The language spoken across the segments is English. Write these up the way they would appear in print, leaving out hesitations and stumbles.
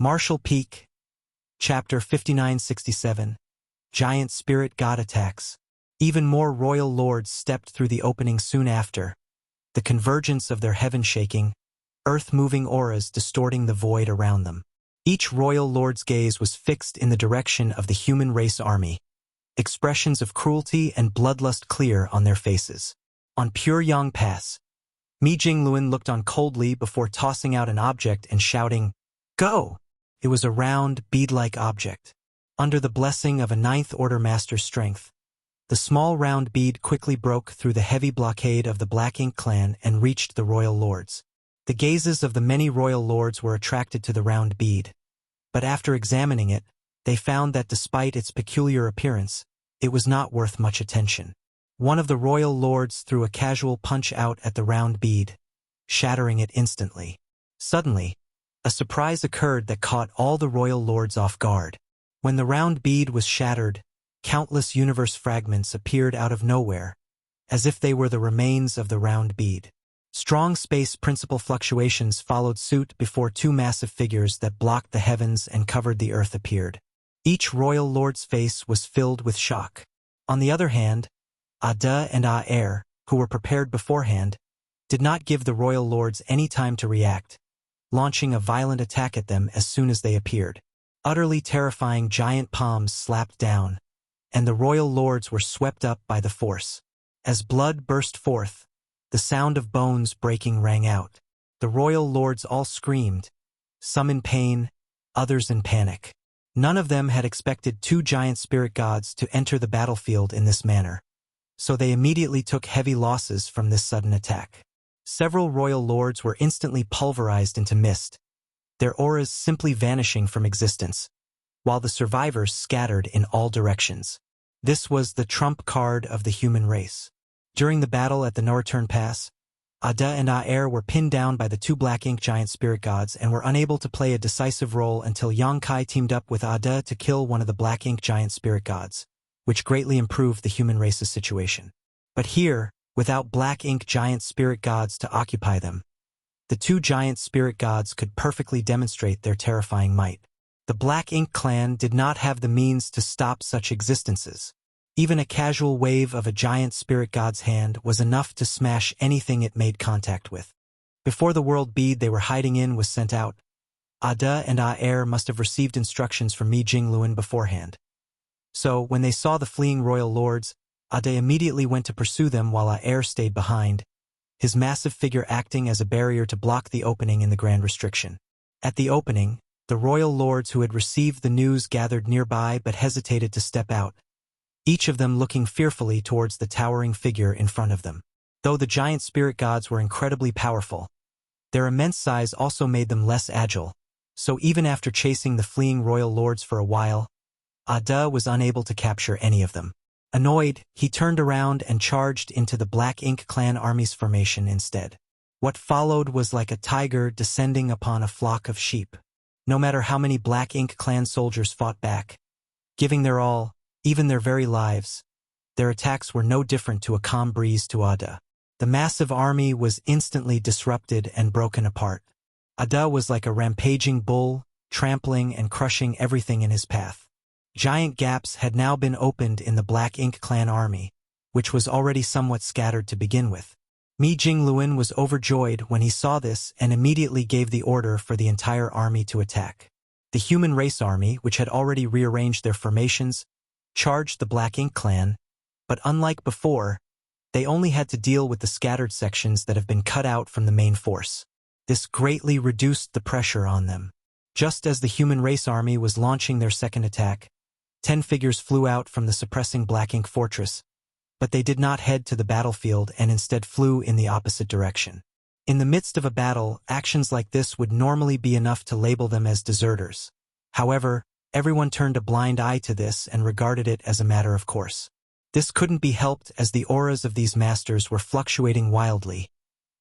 Martial Peak, Chapter 5967, Giant Spirit God Attacks. Even more royal lords stepped through the opening soon after, the convergence of their heaven-shaking, earth-moving auras distorting the void around them. Each royal lord's gaze was fixed in the direction of the human race army, expressions of cruelty and bloodlust clear on their faces. On Puryang Pass, Mi Jingluan looked on coldly before tossing out an object and shouting, "Go!" It was a round, bead-like object. Under the blessing of a Ninth Order Master's strength, the small round bead quickly broke through the heavy blockade of the Black Ink clan and reached the royal lords. The gazes of the many royal lords were attracted to the round bead, but after examining it, they found that despite its peculiar appearance, it was not worth much attention. One of the royal lords threw a casual punch out at the round bead, shattering it instantly. Suddenly, a surprise occurred that caught all the royal lords off guard. When the round bead was shattered, countless universe fragments appeared out of nowhere, as if they were the remains of the round bead. Strong space principle fluctuations followed suit before two massive figures that blocked the heavens and covered the earth appeared. Each royal lord's face was filled with shock. On the other hand, Ada and Aer, who were prepared beforehand, did not give the royal lords any time to react, launching a violent attack at them as soon as they appeared. Utterly terrifying giant palms slapped down, and the royal lords were swept up by the force. As blood burst forth, the sound of bones breaking rang out. The royal lords all screamed, some in pain, others in panic. None of them had expected two giant spirit gods to enter the battlefield in this manner, so they immediately took heavy losses from this sudden attack. Several royal lords were instantly pulverized into mist, their auras simply vanishing from existence, while the survivors scattered in all directions. This was the trump card of the human race. During the battle at the Norreturn Pass, Ada and Aer were pinned down by the two Black Ink giant spirit gods and were unable to play a decisive role until Yongkai teamed up with Ada to kill one of the Black Ink giant spirit gods, which greatly improved the human race's situation. But here, without Black Ink giant spirit gods to occupy them, the two giant spirit gods could perfectly demonstrate their terrifying might. The Black Ink clan did not have the means to stop such existences. Even a casual wave of a giant spirit god's hand was enough to smash anything it made contact with. Before the world bead they were hiding in was sent out, Ada and Aer must have received instructions from Mi Jingluan beforehand. So, when they saw the fleeing royal lords, Ada immediately went to pursue them while Aer stayed behind, his massive figure acting as a barrier to block the opening in the Grand Restriction. At the opening, the royal lords who had received the news gathered nearby but hesitated to step out, each of them looking fearfully towards the towering figure in front of them. Though the giant spirit gods were incredibly powerful, their immense size also made them less agile, so even after chasing the fleeing royal lords for a while, Ada was unable to capture any of them. Annoyed, he turned around and charged into the Black Ink clan army's formation instead. What followed was like a tiger descending upon a flock of sheep. No matter how many Black Ink clan soldiers fought back, giving their all, even their very lives, their attacks were no different to a calm breeze to Ada. The massive army was instantly disrupted and broken apart. Ada was like a rampaging bull, trampling and crushing everything in his path. Giant gaps had now been opened in the Black Ink clan army, which was already somewhat scattered to begin with. Mi Jingluan was overjoyed when he saw this and immediately gave the order for the entire army to attack. The human race army, which had already rearranged their formations, charged the Black Ink clan, but unlike before, they only had to deal with the scattered sections that have been cut out from the main force. This greatly reduced the pressure on them. Just as the human race army was launching their second attack, 10 figures flew out from the suppressing Black Ink fortress, but they did not head to the battlefield and instead flew in the opposite direction. In the midst of a battle, actions like this would normally be enough to label them as deserters. However, everyone turned a blind eye to this and regarded it as a matter of course. This couldn't be helped as the auras of these masters were fluctuating wildly,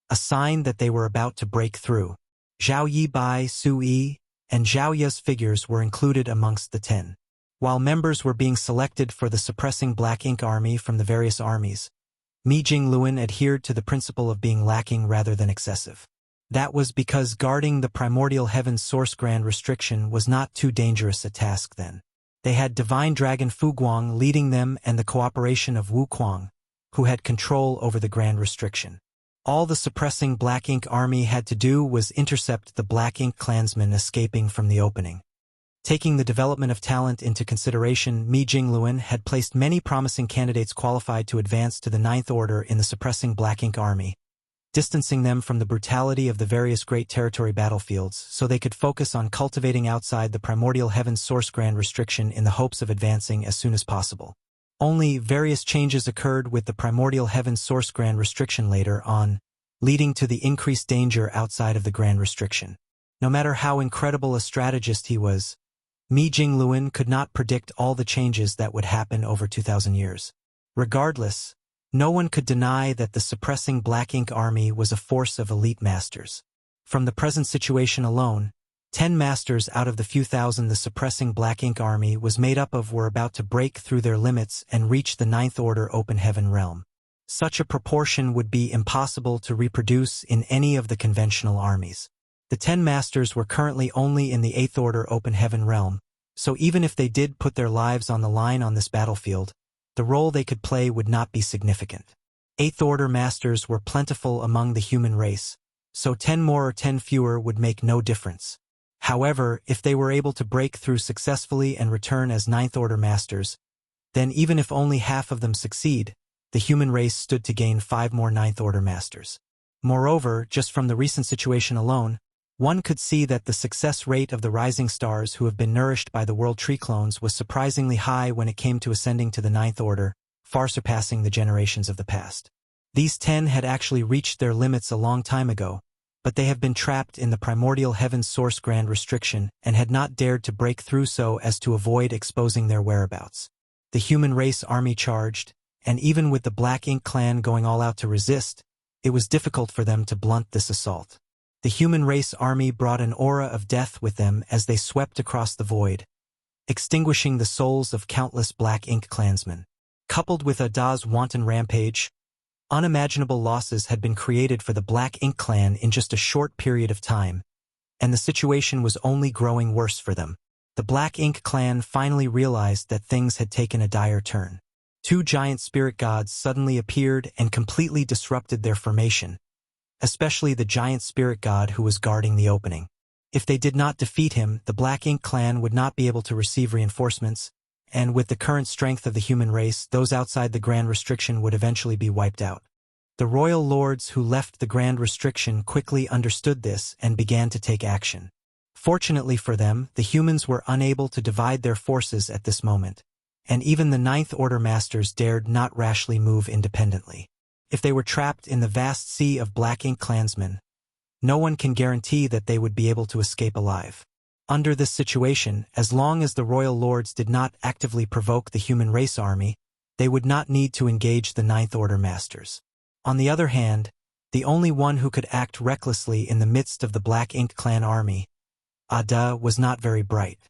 a sign that they were about to break through. Zhao Yibai, Su Yi, and Zhao Ye's figures were included amongst the 10. While members were being selected for the suppressing Black Ink army from the various armies, Mi Jingluan adhered to the principle of being lacking rather than excessive. That was because guarding the primordial heaven's source grand restriction was not too dangerous a task then. They had divine dragon Fuguang leading them and the cooperation of Wuquang, who had control over the grand restriction. All the suppressing Black Ink army had to do was intercept the Black Ink clansmen escaping from the opening. Taking the development of talent into consideration, Mi Jingluan had placed many promising candidates qualified to advance to the Ninth Order in the suppressing Black Ink army, distancing them from the brutality of the various Great Territory battlefields so they could focus on cultivating outside the primordial heaven's source grand restriction in the hopes of advancing as soon as possible. Only various changes occurred with the primordial heaven's source grand restriction later on, leading to the increased danger outside of the grand restriction. No matter how incredible a strategist he was, Mi Jingluan could not predict all the changes that would happen over 2,000 years. Regardless, no one could deny that the suppressing Black Ink army was a force of elite masters. From the present situation alone, 10 masters out of the few thousand the suppressing Black Ink army was made up of were about to break through their limits and reach the Ninth Order open heaven realm. Such a proportion would be impossible to reproduce in any of the conventional armies. The 10 masters were currently only in the Eighth Order open heaven realm, so even if they did put their lives on the line on this battlefield, the role they could play would not be significant. Eighth Order masters were plentiful among the human race, so 10 more or 10 fewer would make no difference. However, if they were able to break through successfully and return as Ninth Order masters, then even if only half of them succeed, the human race stood to gain 5 more Ninth Order masters. Moreover, just from the recent situation alone, one could see that the success rate of the rising stars who have been nourished by the World Tree clones was surprisingly high when it came to ascending to the Ninth Order, far surpassing the generations of the past. These 10 had actually reached their limits a long time ago, but they have been trapped in the primordial heaven's source grand restriction and had not dared to break through so as to avoid exposing their whereabouts. The human race army charged, and even with the Black Ink clan going all out to resist, it was difficult for them to blunt this assault. The human race army brought an aura of death with them as they swept across the void, extinguishing the souls of countless Black Ink clansmen. Coupled with Ada's wanton rampage, unimaginable losses had been created for the Black Ink clan in just a short period of time, and the situation was only growing worse for them. The Black Ink clan finally realized that things had taken a dire turn. 2 giant spirit gods suddenly appeared and completely disrupted their formation, especially the giant spirit god who was guarding the opening. If they did not defeat him, the Black Ink clan would not be able to receive reinforcements, and with the current strength of the human race, those outside the Grand Restriction would eventually be wiped out. The royal lords who left the Grand Restriction quickly understood this and began to take action. Fortunately for them, the humans were unable to divide their forces at this moment, and even the Ninth Order masters dared not rashly move independently. If they were trapped in the vast sea of Black Ink clansmen, no one can guarantee that they would be able to escape alive. Under this situation, as long as the royal lords did not actively provoke the human race army, they would not need to engage the Ninth Order masters. On the other hand, the only one who could act recklessly in the midst of the Black Ink clan army, Ada, was not very bright.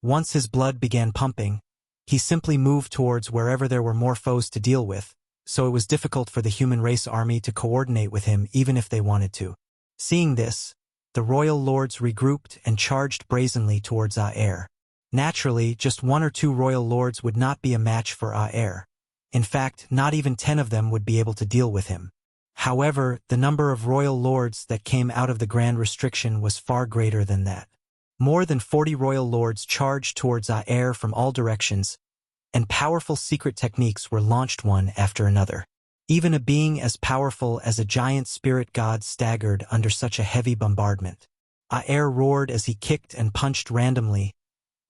Once his blood began pumping, he simply moved towards wherever there were more foes to deal with, so it was difficult for the human race army to coordinate with him even if they wanted to. Seeing this, the royal lords regrouped and charged brazenly towards Aer. Naturally, just 1 or 2 royal lords would not be a match for Aer. In fact, not even 10 of them would be able to deal with him. However, the number of royal lords that came out of the Grand Restriction was far greater than that. More than 40 royal lords charged towards Aer from all directions, and powerful secret techniques were launched one after another. Even a being as powerful as a giant spirit god staggered under such a heavy bombardment. Aer roared as he kicked and punched randomly,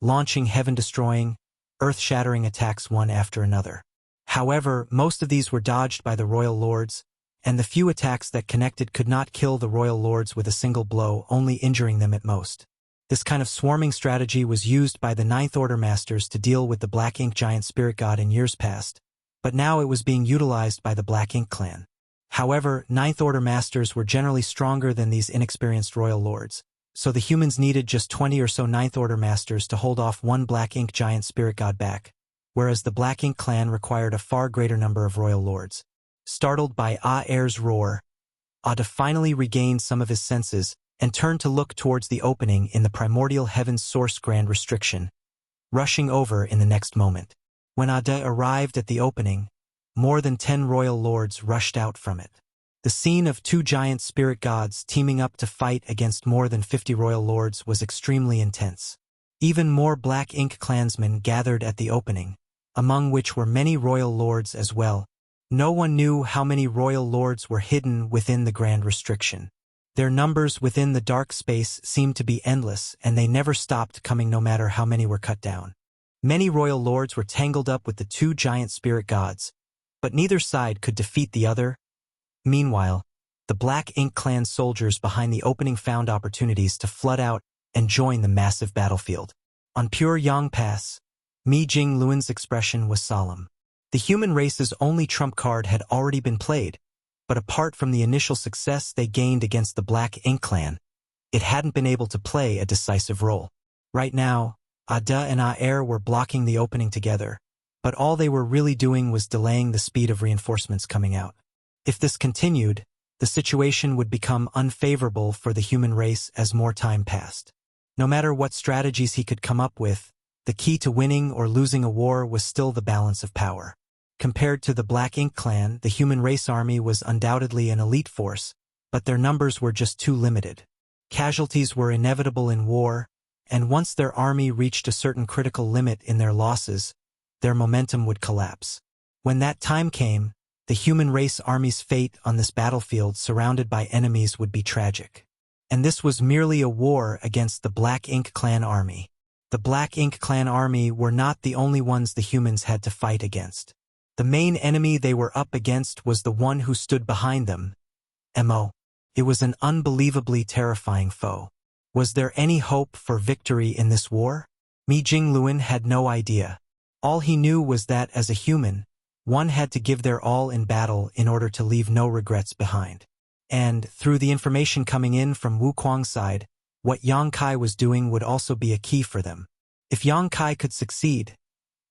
launching heaven-destroying, earth-shattering attacks one after another. However, most of these were dodged by the royal lords, and the few attacks that connected could not kill the royal lords with a single blow, only injuring them at most. This kind of swarming strategy was used by the Ninth Order masters to deal with the Black Ink giant spirit god in years past, but now it was being utilized by the Black Ink clan. However, Ninth Order masters were generally stronger than these inexperienced royal lords, so the humans needed just 20 or so Ninth Order masters to hold off one Black Ink giant spirit god back, whereas the Black Ink clan required a far greater number of royal lords. Startled by Aer's roar, Ada finally regained some of his senses and turned to look towards the opening in the primordial heaven's source grand restriction, rushing over in the next moment. When Ada arrived at the opening, more than 10 royal lords rushed out from it. The scene of 2 giant spirit gods teaming up to fight against more than 50 royal lords was extremely intense. Even more Black Ink clansmen gathered at the opening, among which were many royal lords as well. No one knew how many royal lords were hidden within the grand restriction. Their numbers within the dark space seemed to be endless, and they never stopped coming no matter how many were cut down. Many royal lords were tangled up with the 2 giant spirit gods, but neither side could defeat the other. Meanwhile, the Black Ink clan soldiers behind the opening found opportunities to flood out and join the massive battlefield. On pure Yang Pass, Mi Jing Luan's expression was solemn. The human race's only trump card had already been played, but apart from the initial success they gained against the Black Ink clan, it hadn't been able to play a decisive role. Right now, Ada and Aer were blocking the opening together, but all they were really doing was delaying the speed of reinforcements coming out. If this continued, the situation would become unfavorable for the human race as more time passed. No matter what strategies he could come up with, the key to winning or losing a war was still the balance of power. Compared to the Black Ink clan, the human race army was undoubtedly an elite force, but their numbers were just too limited. Casualties were inevitable in war, and once their army reached a certain critical limit in their losses, their momentum would collapse. When that time came, the human race army's fate on this battlefield surrounded by enemies would be tragic. And this was merely a war against the Black Ink clan army. The Black Ink clan army were not the only ones the humans had to fight against. The main enemy they were up against was the one who stood behind them, Mo. It was an unbelievably terrifying foe. Was there any hope for victory in this war? Mi Jing Luan had no idea. All he knew was that as a human, one had to give their all in battle in order to leave no regrets behind. And, through the information coming in from Wu Kuang's side, what Yang Kai was doing would also be a key for them. If Yang Kai could succeed,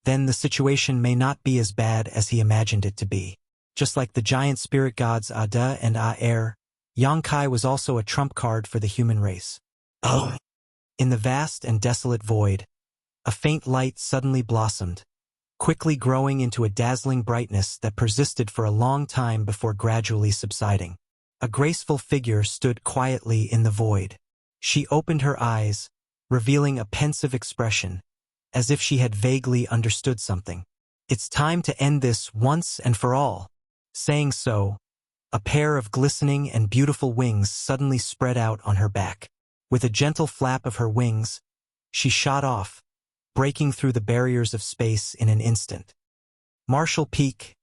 then the situation may not be as bad as he imagined it to be. Just like the giant spirit gods Ada and Aer, Yang Kai was also a trump card for the human race. Oh! In the vast and desolate void, a faint light suddenly blossomed, quickly growing into a dazzling brightness that persisted for a long time before gradually subsiding. A graceful figure stood quietly in the void. She opened her eyes, revealing a pensive expression, as if she had vaguely understood something. It's time to end this once and for all. Saying so, a pair of glistening and beautiful wings suddenly spread out on her back. With a gentle flap of her wings, she shot off, breaking through the barriers of space in an instant. Marshall Peak,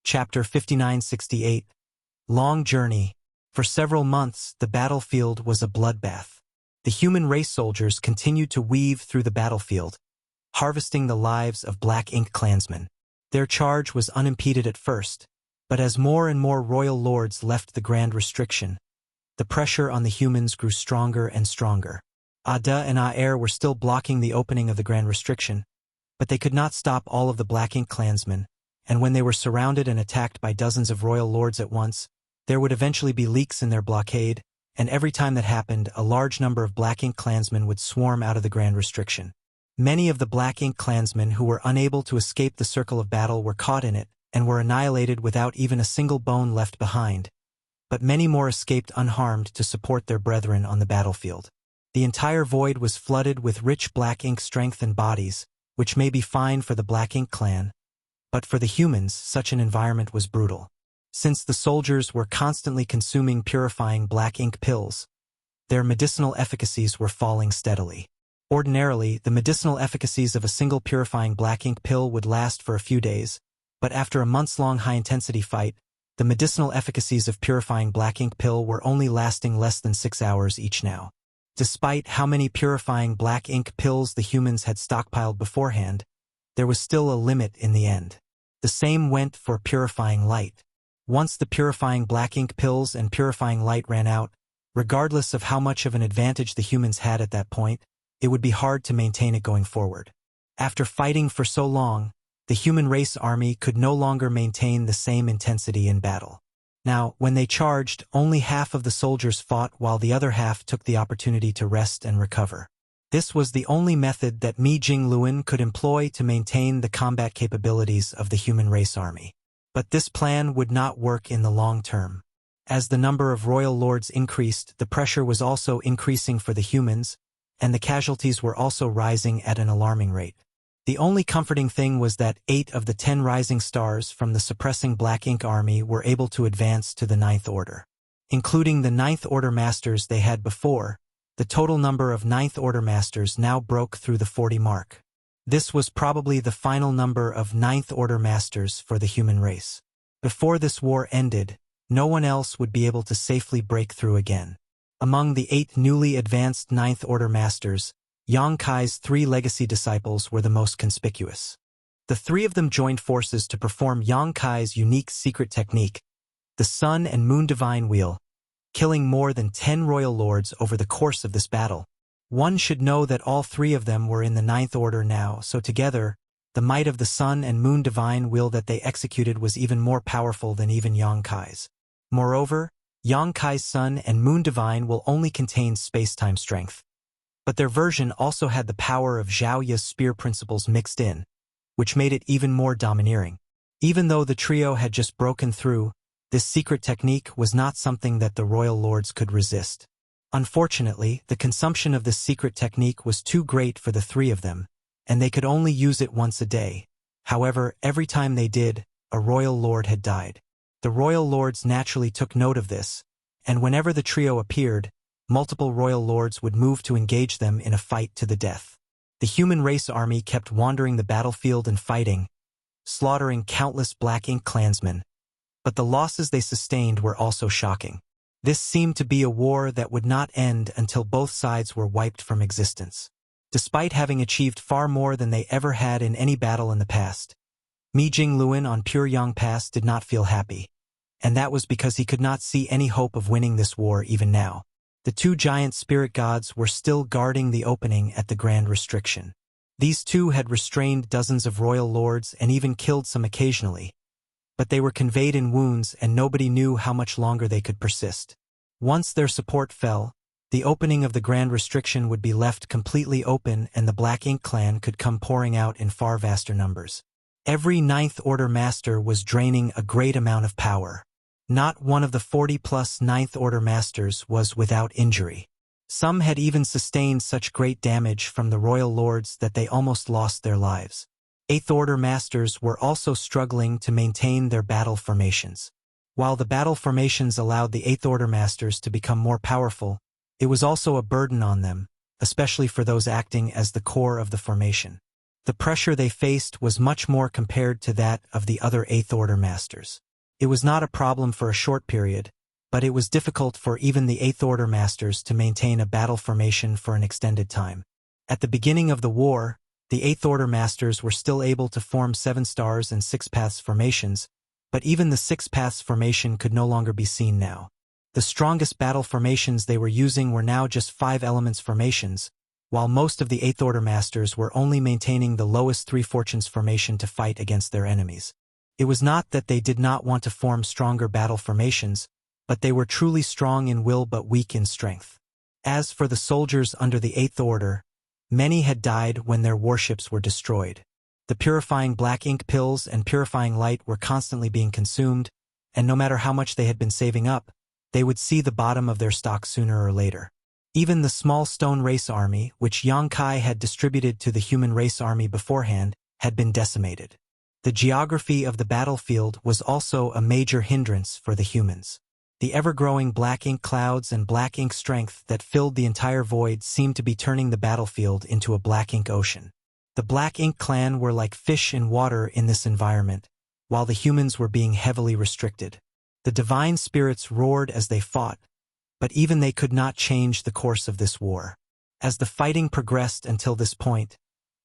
Chapter 5968, Long Journey. For several months, the battlefield was a bloodbath. The human race soldiers continued to weave through the battlefield, harvesting the lives of Black Ink clansmen. Their charge was unimpeded at first, but as more and more royal lords left the grand restriction, the pressure on the humans grew stronger and stronger. Ada and Aer were still blocking the opening of the grand restriction, but they could not stop all of the Black Ink clansmen, and when they were surrounded and attacked by dozens of royal lords at once, there would eventually be leaks in their blockade, and every time that happened, a large number of Black Ink clansmen would swarm out of the grand restriction. Many of the Black Ink clansmen who were unable to escape the circle of battle were caught in it, and were annihilated without even a single bone left behind, but many more escaped unharmed to support their brethren on the battlefield. The entire void was flooded with rich Black Ink strength and bodies, which may be fine for the Black Ink clan, but for the humans, such an environment was brutal. Since the soldiers were constantly consuming purifying Black Ink pills, their medicinal efficacies were falling steadily. Ordinarily, the medicinal efficacies of a single purifying Black Ink pill would last for a few days, but after a months-long high-intensity fight, the medicinal efficacies of purifying Black Ink pill were only lasting less than 6 hours each now. Despite how many purifying Black Ink pills the humans had stockpiled beforehand, there was still a limit in the end. The same went for purifying light. Once the purifying Black Ink pills and purifying light ran out, regardless of how much of an advantage the humans had at that point, it would be hard to maintain it going forward. After fighting for so long, the human race army could no longer maintain the same intensity in battle. Now, when they charged, only half of the soldiers fought while the other half took the opportunity to rest and recover. This was the only method that Mi Jingluan could employ to maintain the combat capabilities of the human race army. But this plan would not work in the long term. As the number of royal lords increased, the pressure was also increasing for the humans, and the casualties were also rising at an alarming rate. The only comforting thing was that 8 of the 10 rising stars from the suppressing Black Ink army were able to advance to the Ninth Order. Including the Ninth Order masters they had before, the total number of Ninth Order masters now broke through the 40 mark. This was probably the final number of Ninth Order masters for the human race. Before this war ended, no one else would be able to safely break through again. Among the 8 newly advanced Ninth Order masters, Yang Kai's 3 legacy disciples were the most conspicuous. The 3 of them joined forces to perform Yang Kai's unique secret technique, the Sun and Moon Divine Wheel, killing more than 10 royal lords over the course of this battle. One should know that all 3 of them were in the Ninth Order now, so together, the might of the Sun and Moon Divine Wheel that they executed was even more powerful than even Yang Kai's. Moreover, Yang Kai's Sun and Moon Divine will only contain space-time strength. But their version also had the power of Zhao Ya's spear principles mixed in, which made it even more domineering. Even though the trio had just broken through, this secret technique was not something that the royal lords could resist. Unfortunately, the consumption of this secret technique was too great for the 3 of them, and they could only use it once a day. However, every time they did, a royal lord had died. The royal lords naturally took note of this, and whenever the trio appeared, multiple royal lords would move to engage them in a fight to the death. The human race army kept wandering the battlefield and fighting, slaughtering countless Black Ink clansmen. But the losses they sustained were also shocking. This seemed to be a war that would not end until both sides were wiped from existence. Despite having achieved far more than they ever had in any battle in the past, Mi Jingluan on Pure Yang Pass did not feel happy, and that was because he could not see any hope of winning this war even now. The 2 giant spirit gods were still guarding the opening at the Grand Restriction. These 2 had restrained dozens of royal lords and even killed some occasionally, but they were conveyed in wounds and nobody knew how much longer they could persist. Once their support fell, the opening of the Grand Restriction would be left completely open and the Black Ink clan could come pouring out in far vaster numbers. Every Ninth Order master was draining a great amount of power. Not one of the 40-plus Ninth Order masters was without injury. Some had even sustained such great damage from the royal lords that they almost lost their lives. Eighth Order masters were also struggling to maintain their battle formations. While the battle formations allowed the Eighth Order masters to become more powerful, it was also a burden on them, especially for those acting as the core of the formation. The pressure they faced was much more compared to that of the other Eighth Order masters. It was not a problem for a short period, but it was difficult for even the Eighth Order masters to maintain a battle formation for an extended time. At the beginning of the war, the Eighth Order masters were still able to form 7 stars and 6 paths formations, but even the 6 paths formation could no longer be seen now. The strongest battle formations they were using were now just 5 elements formations, while most of the Eighth Order masters were only maintaining the lowest 3 fortunes formation to fight against their enemies. It was not that they did not want to form stronger battle formations, but they were truly strong in will but weak in strength. As for the soldiers under the Eighth Order, many had died when their warships were destroyed. The purifying black ink pills and purifying light were constantly being consumed, and no matter how much they had been saving up, they would see the bottom of their stock sooner or later. Even the small stone race army, which Yang Kai had distributed to the human race army beforehand, had been decimated. The geography of the battlefield was also a major hindrance for the humans. The ever-growing black ink clouds and black ink strength that filled the entire void seemed to be turning the battlefield into a black ink ocean. The Black Ink clan were like fish in water in this environment, while the humans were being heavily restricted. The divine spirits roared as they fought, but even they could not change the course of this war. As the fighting progressed until this point,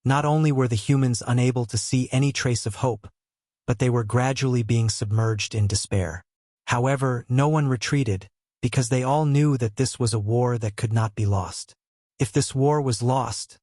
not only were the humans unable to see any trace of hope, but they were gradually being submerged in despair. However, no one retreated, because they all knew that this was a war that could not be lost. If this war was lost,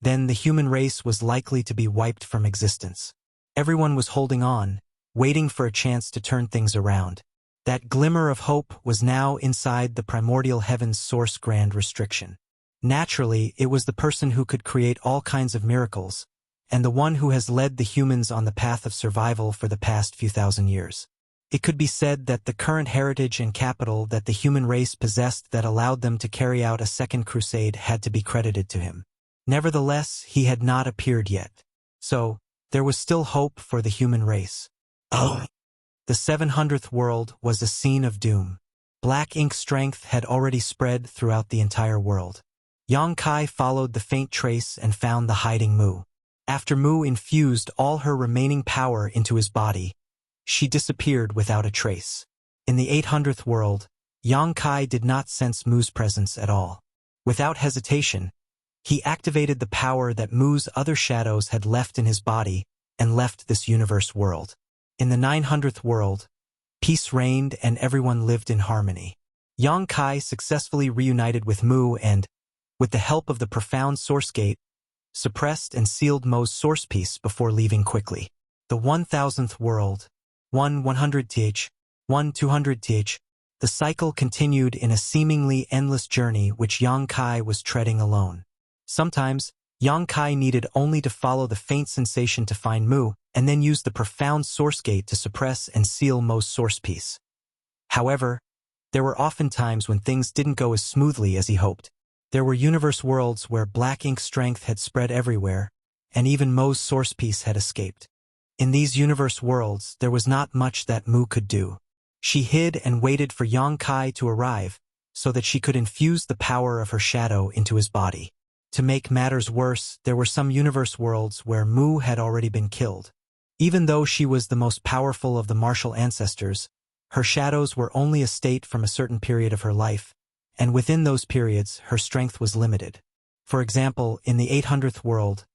then the human race was likely to be wiped from existence. Everyone was holding on, waiting for a chance to turn things around. That glimmer of hope was now inside the primordial heaven's source grand restriction. Naturally, it was the person who could create all kinds of miracles, and the one who has led the humans on the path of survival for the past few thousand years. It could be said that the current heritage and capital that the human race possessed that allowed them to carry out a second crusade had to be credited to him. Nevertheless, he had not appeared yet. So, there was still hope for the human race. Oh! The 700th world was a scene of doom. Black ink strength had already spread throughout the entire world. Yang Kai followed the faint trace and found the hiding Mu. After Mu infused all her remaining power into his body, she disappeared without a trace. In the 800th world, Yang Kai did not sense Mu's presence at all. Without hesitation, he activated the power that Mu's other shadows had left in his body and left this universe world. In the 900th world, peace reigned and everyone lived in harmony. Yang Kai successfully reunited with Mu and, with the help of the profound source gate, suppressed and sealed Mu's source piece before leaving quickly. The 1000th world, 100th, 200th, the cycle continued in a seemingly endless journey which Yang Kai was treading alone. Sometimes, Yang Kai needed only to follow the faint sensation to find Mu, and then use the profound source gate to suppress and seal Mu's source piece. However, there were often times when things didn't go as smoothly as he hoped. There were universe worlds where black ink strength had spread everywhere, and even Mu's source piece had escaped. In these universe worlds, there was not much that Mu could do. She hid and waited for Yang Kai to arrive, so that she could infuse the power of her shadow into his body. To make matters worse, there were some universe worlds where Mu had already been killed. Even though she was the most powerful of the martial ancestors, her shadows were only a state from a certain period of her life, and within those periods her strength was limited. For example, in the 800th world,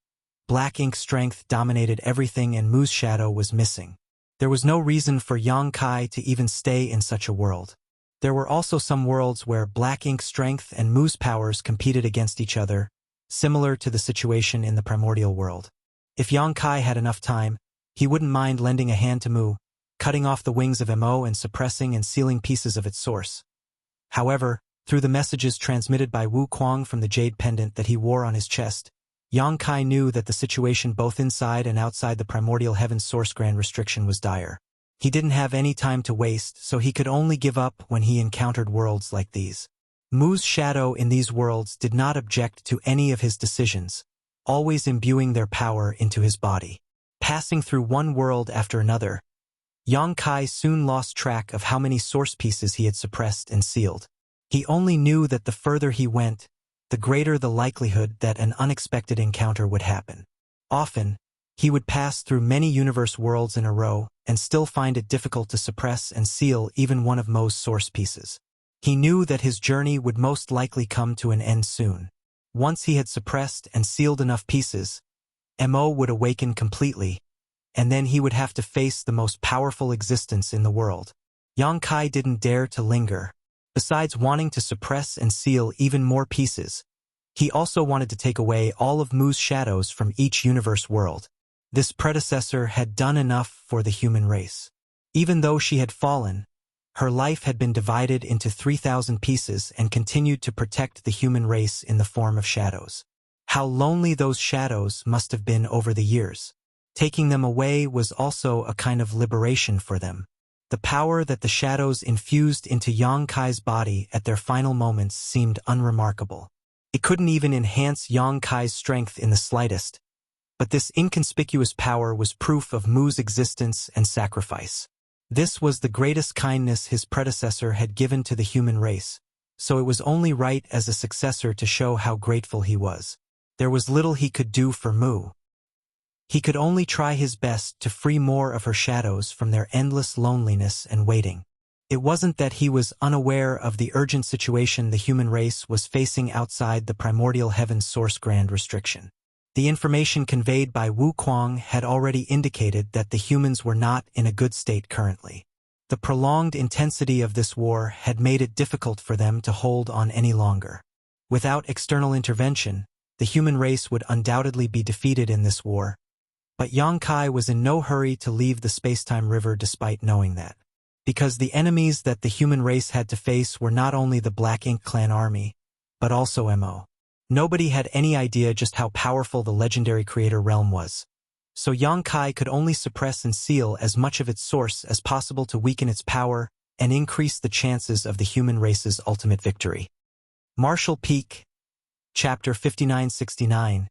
black ink strength dominated everything and Mu's shadow was missing. There was no reason for Yang Kai to even stay in such a world. There were also some worlds where black ink strength and Mu's powers competed against each other, similar to the situation in the primordial world. If Yang Kai had enough time, he wouldn't mind lending a hand to Mu, cutting off the wings of Mo and suppressing and sealing pieces of its source. However, through the messages transmitted by Wu Kuang from the jade pendant that he wore on his chest, Yang Kai knew that the situation both inside and outside the primordial heaven's source grand restriction was dire. He didn't have any time to waste, so he could only give up when he encountered worlds like these. Mu's shadow in these worlds did not object to any of his decisions, always imbuing their power into his body. Passing through one world after another, Yang Kai soon lost track of how many source pieces he had suppressed and sealed. He only knew that the further he went, the greater the likelihood that an unexpected encounter would happen. Often, he would pass through many universe worlds in a row and still find it difficult to suppress and seal even one of Mo's source pieces. He knew that his journey would most likely come to an end soon. Once he had suppressed and sealed enough pieces, Mo would awaken completely, and then he would have to face the most powerful existence in the world. Yang Kai didn't dare to linger. Besides wanting to suppress and seal even more pieces, he also wanted to take away all of Mu's shadows from each universe world. This predecessor had done enough for the human race. Even though she had fallen, her life had been divided into 3,000 pieces and continued to protect the human race in the form of shadows. How lonely those shadows must have been over the years. Taking them away was also a kind of liberation for them. The power that the shadows infused into Yang Kai's body at their final moments seemed unremarkable. It couldn't even enhance Yang Kai's strength in the slightest, but this inconspicuous power was proof of Mu's existence and sacrifice. This was the greatest kindness his predecessor had given to the human race, so it was only right as a successor to show how grateful he was. There was little he could do for Mu. He could only try his best to free more of her shadows from their endless loneliness and waiting. It wasn't that he was unaware of the urgent situation the human race was facing outside the primordial heaven's source grand restriction. The information conveyed by Wu Kuang had already indicated that the humans were not in a good state currently. The prolonged intensity of this war had made it difficult for them to hold on any longer. Without external intervention, the human race would undoubtedly be defeated in this war. But Yang Kai was in no hurry to leave the space-time river despite knowing that. because the enemies that the human race had to face were not only the Black Ink Clan army, but also Mo. Nobody had any idea just how powerful the legendary creator realm was. So Yang Kai could only suppress and seal as much of its source as possible to weaken its power and increase the chances of the human race's ultimate victory. Martial Peak, Chapter 5969.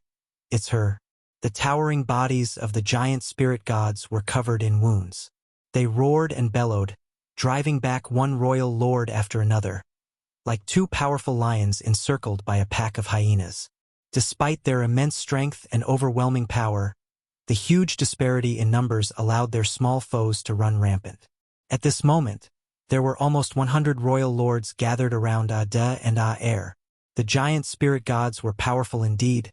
It's her. The towering bodies of the giant spirit gods were covered in wounds. They roared and bellowed, driving back one royal lord after another, like two powerful lions encircled by a pack of hyenas. Despite their immense strength and overwhelming power, the huge disparity in numbers allowed their small foes to run rampant. At this moment, there were almost 100 royal lords gathered around Ada and Aer. The giant spirit gods were powerful indeed,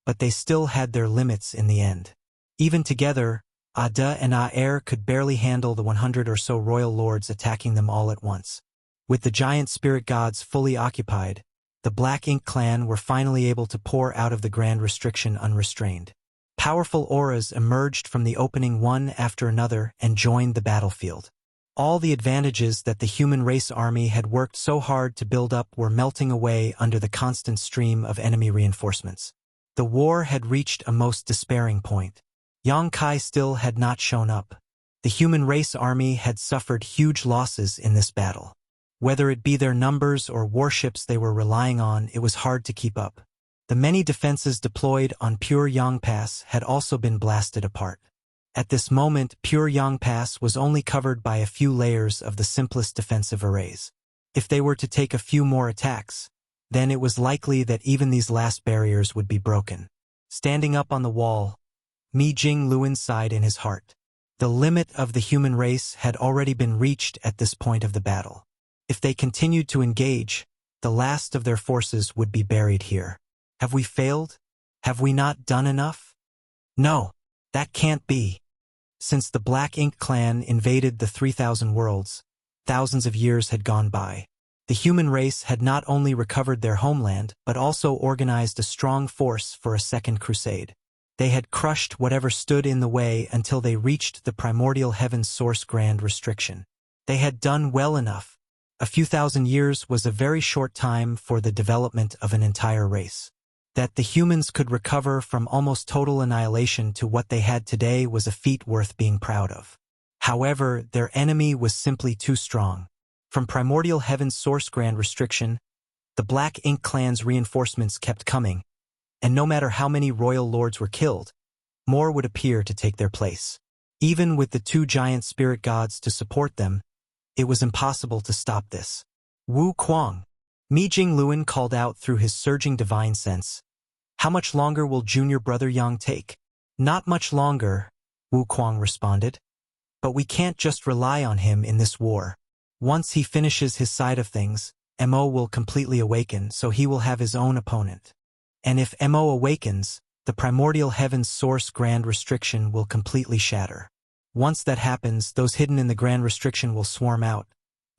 but they still had their limits in the end. Even together, Ada and Aer could barely handle the 100 or so royal lords attacking them all at once. With the giant spirit gods fully occupied, the Black Ink Clan were finally able to pour out of the Grand Restriction unrestrained. Powerful auras emerged from the opening one after another and joined the battlefield. All the advantages that the human race army had worked so hard to build up were melting away under the constant stream of enemy reinforcements. The war had reached a most despairing point. Yang Kai still had not shown up. The human race army had suffered huge losses in this battle. Whether it be their numbers or warships they were relying on, it was hard to keep up. The many defenses deployed on Pure Yang Pass had also been blasted apart. At this moment, Pure Yang Pass was only covered by a few layers of the simplest defensive arrays. If they were to take a few more attacks, then it was likely that even these last barriers would be broken. Standing up on the wall, Mi Jing Luan sighed in his heart. The limit of the human race had already been reached at this point of the battle. If they continued to engage, the last of their forces would be buried here. Have we failed? Have we not done enough? No, that can't be. Since the Black Ink Clan invaded the 3,000 worlds, thousands of years had gone by. The human race had not only recovered their homeland, but also organized a strong force for a second crusade. They had crushed whatever stood in the way until they reached the primordial heaven's source Grand Restriction. They had done well enough. A few thousand years was a very short time for the development of an entire race. That the humans could recover from almost total annihilation to what they had today was a feat worth being proud of. However, their enemy was simply too strong. From primordial heaven's source Grand Restriction, the Black Ink Clan's reinforcements kept coming, and no matter how many royal lords were killed, more would appear to take their place. Even with the two giant spirit gods to support them, it was impossible to stop this. Wu Kuang. Mi Jing Luan called out through his surging divine sense. How much longer will junior brother Yang take? Not much longer, Wu Kuang responded. But we can't just rely on him in this war. Once he finishes his side of things, Mo will completely awaken, so he will have his own opponent. And if Mo awakens, the primordial heaven's source Grand Restriction will completely shatter. Once that happens, those hidden in the Grand Restriction will swarm out.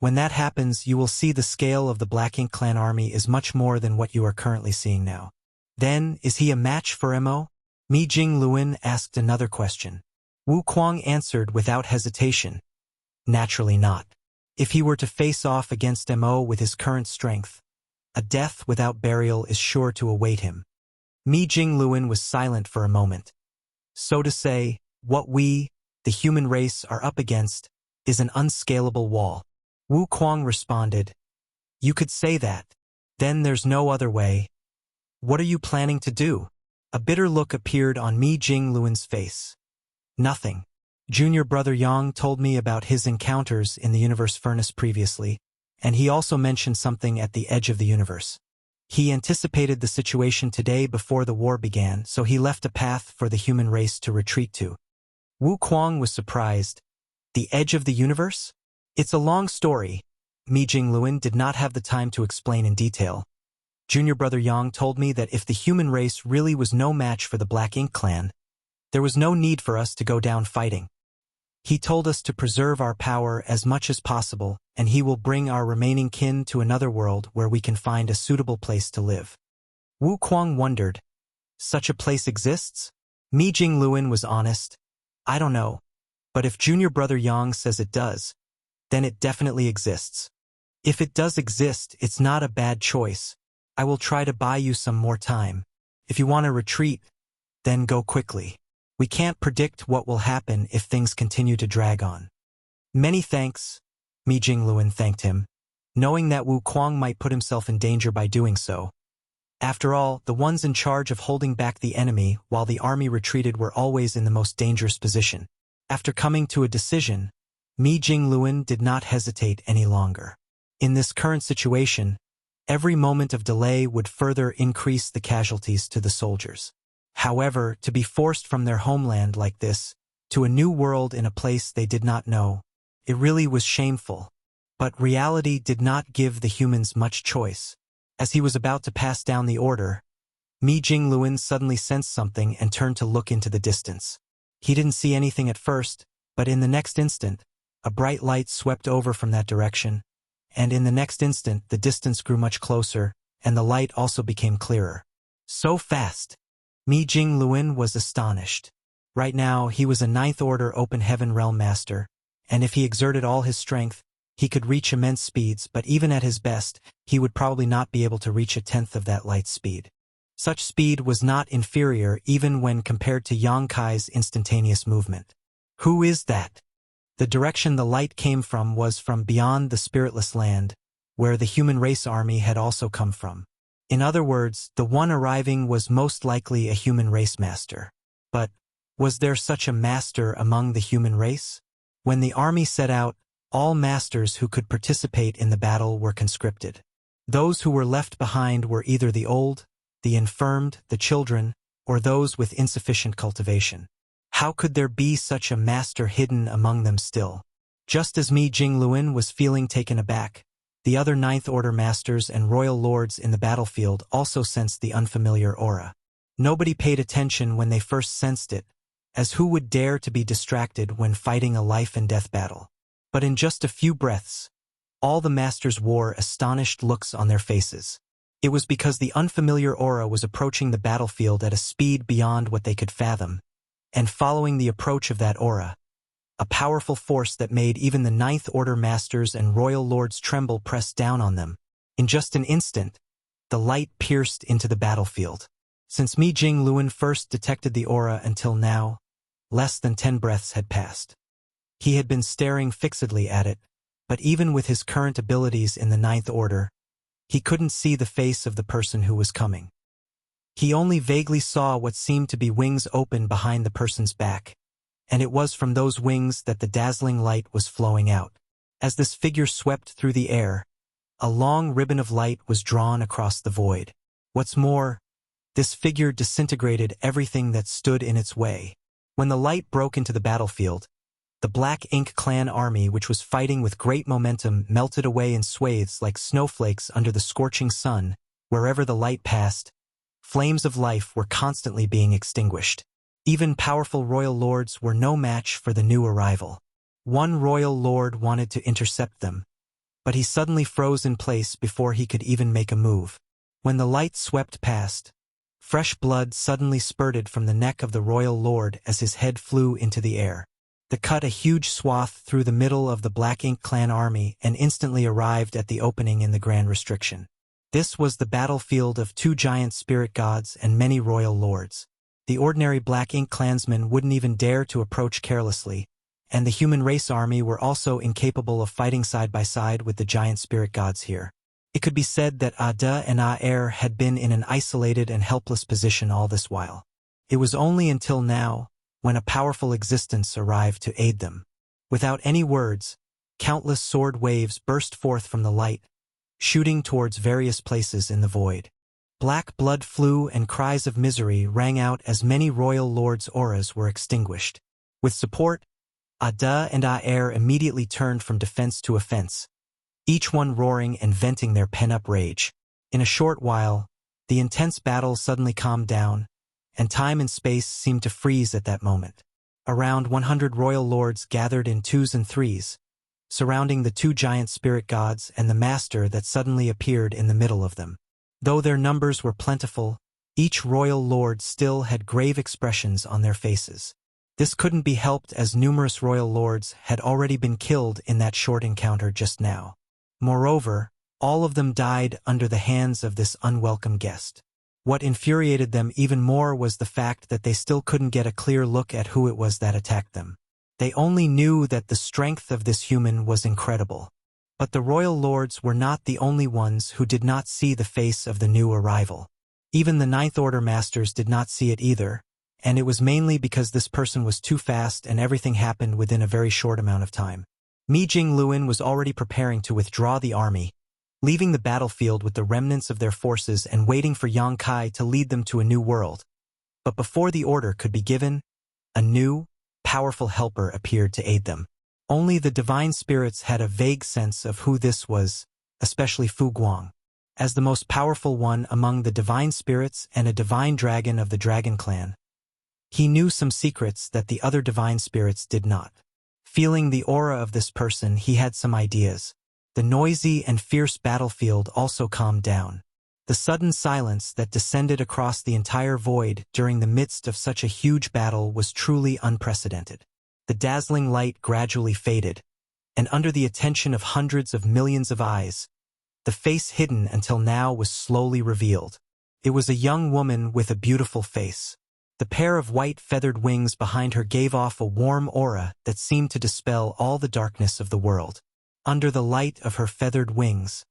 When that happens, you will see the scale of the Black Ink Clan army is much more than what you are currently seeing now. Then, is he a match for Mo? Mi Jing Luan asked another question. Wu Kuang answered without hesitation. Naturally not. If he were to face off against Mo with his current strength, a death without burial is sure to await him. Mi Jing Luan was silent for a moment. So to say, what we, the human race, are up against is an unscalable wall. Wu Kuang responded. You could say that. Then there's no other way. What are you planning to do? A bitter look appeared on Mi Jing Luan's face. Nothing. Junior brother Yang told me about his encounters in the universe furnace previously, and he also mentioned something at the edge of the universe. He anticipated the situation today before the war began, so he left a path for the human race to retreat to. Wu Kuang was surprised. The edge of the universe? It's a long story. Mi Jing Luan did not have the time to explain in detail. Junior brother Yang told me that if the human race really was no match for the Black Ink Clan, there was no need for us to go down fighting. He told us to preserve our power as much as possible, and he will bring our remaining kin to another world where we can find a suitable place to live. Wu Kuang wondered. Such a place exists? Mi Jing Luan was honest. I don't know. But if junior brother Yang says it does, then it definitely exists. If it does exist, it's not a bad choice. I will try to buy you some more time. If you want to retreat, then go quickly. We can't predict what will happen if things continue to drag on. Many thanks, Mi Jingluan thanked him, knowing that Wu Kuang might put himself in danger by doing so. After all, the ones in charge of holding back the enemy while the army retreated were always in the most dangerous position. After coming to a decision, Mi Jingluan did not hesitate any longer. In this current situation, every moment of delay would further increase the casualties to the soldiers. However, to be forced from their homeland like this, to a new world in a place they did not know, it really was shameful. But reality did not give the humans much choice. As he was about to pass down the order, Mi Jingluan suddenly sensed something and turned to look into the distance. He didn't see anything at first, but in the next instant, a bright light swept over from that direction, and in the next instant the distance grew much closer, and the light also became clearer. So fast! Mi Jingluan was astonished. Right now he was a Ninth Order Open Heaven Realm Master, and if he exerted all his strength, he could reach immense speeds, but even at his best, he would probably not be able to reach a tenth of that light's speed. Such speed was not inferior even when compared to Yang Kai's instantaneous movement. Who is that? The direction the light came from was from beyond the spiritless land, where the human race army had also come from. In other words, the one arriving was most likely a human race master. But was there such a master among the human race? When the army set out, all masters who could participate in the battle were conscripted. Those who were left behind were either the old, the infirmed, the children, or those with insufficient cultivation. How could there be such a master hidden among them still? Just as Mi Jingluan was feeling taken aback, the other Ninth Order masters and royal lords in the battlefield also sensed the unfamiliar aura. Nobody paid attention when they first sensed it, as who would dare to be distracted when fighting a life-and-death battle? But in just a few breaths, all the masters wore astonished looks on their faces. It was because the unfamiliar aura was approaching the battlefield at a speed beyond what they could fathom, and following the approach of that aura, a powerful force that made even the Ninth Order masters and royal lords tremble pressed down on them. In just an instant, the light pierced into the battlefield. Since Mi Jingluan first detected the aura until now, less than 10 breaths had passed. He had been staring fixedly at it, but even with his current abilities in the Ninth Order, he couldn't see the face of the person who was coming. He only vaguely saw what seemed to be wings open behind the person's back, and it was from those wings that the dazzling light was flowing out. As this figure swept through the air, a long ribbon of light was drawn across the void. What's more, this figure disintegrated everything that stood in its way. When the light broke into the battlefield, the Black Ink clan army, which was fighting with great momentum, melted away in swathes like snowflakes under the scorching sun. Wherever the light passed, flames of life were constantly being extinguished. Even powerful royal lords were no match for the new arrival. One royal lord wanted to intercept them, but he suddenly froze in place before he could even make a move. When the light swept past, fresh blood suddenly spurted from the neck of the royal lord as his head flew into the air. It cut a huge swath through the middle of the Black Ink clan army and instantly arrived at the opening in the Grand Restriction. This was the battlefield of 2 giant spirit gods and many royal lords. The ordinary Black Ink clansmen wouldn't even dare to approach carelessly, and the human race army were also incapable of fighting side by side with the giant spirit gods here. It could be said that Ada and Aer had been in an isolated and helpless position all this while. It was only until now, when a powerful existence arrived to aid them. Without any words, countless sword waves burst forth from the light, shooting towards various places in the void. Black blood flew and cries of misery rang out as many royal lords' auras were extinguished. With support, Ada and Aer immediately turned from defense to offense, each one roaring and venting their pent-up rage. In a short while, the intense battle suddenly calmed down, and time and space seemed to freeze at that moment. Around 100 royal lords gathered in 2s and 3s, surrounding the 2 giant spirit gods and the master that suddenly appeared in the middle of them. Though their numbers were plentiful, each royal lord still had grave expressions on their faces. This couldn't be helped as numerous royal lords had already been killed in that short encounter just now. Moreover, all of them died under the hands of this unwelcome guest. What infuriated them even more was the fact that they still couldn't get a clear look at who it was that attacked them. They only knew that the strength of this human was incredible. But the royal lords were not the only ones who did not see the face of the new arrival. Even the Ninth Order masters did not see it either, and it was mainly because this person was too fast and everything happened within a very short amount of time. Mi Jingluan was already preparing to withdraw the army, leaving the battlefield with the remnants of their forces and waiting for Yang Kai to lead them to a new world. But before the order could be given, a new, powerful helper appeared to aid them. Only the divine spirits had a vague sense of who this was, especially Fu Guang. As the most powerful one among the divine spirits and a divine dragon of the dragon clan, he knew some secrets that the other divine spirits did not. Feeling the aura of this person, he had some ideas. The noisy and fierce battlefield also calmed down. The sudden silence that descended across the entire void during the midst of such a huge battle was truly unprecedented. The dazzling light gradually faded, and under the attention of hundreds of millions of eyes, the face hidden until now was slowly revealed. It was a young woman with a beautiful face. The pair of white feathered wings behind her gave off a warm aura that seemed to dispel all the darkness of the world. Under the light of her feathered wings,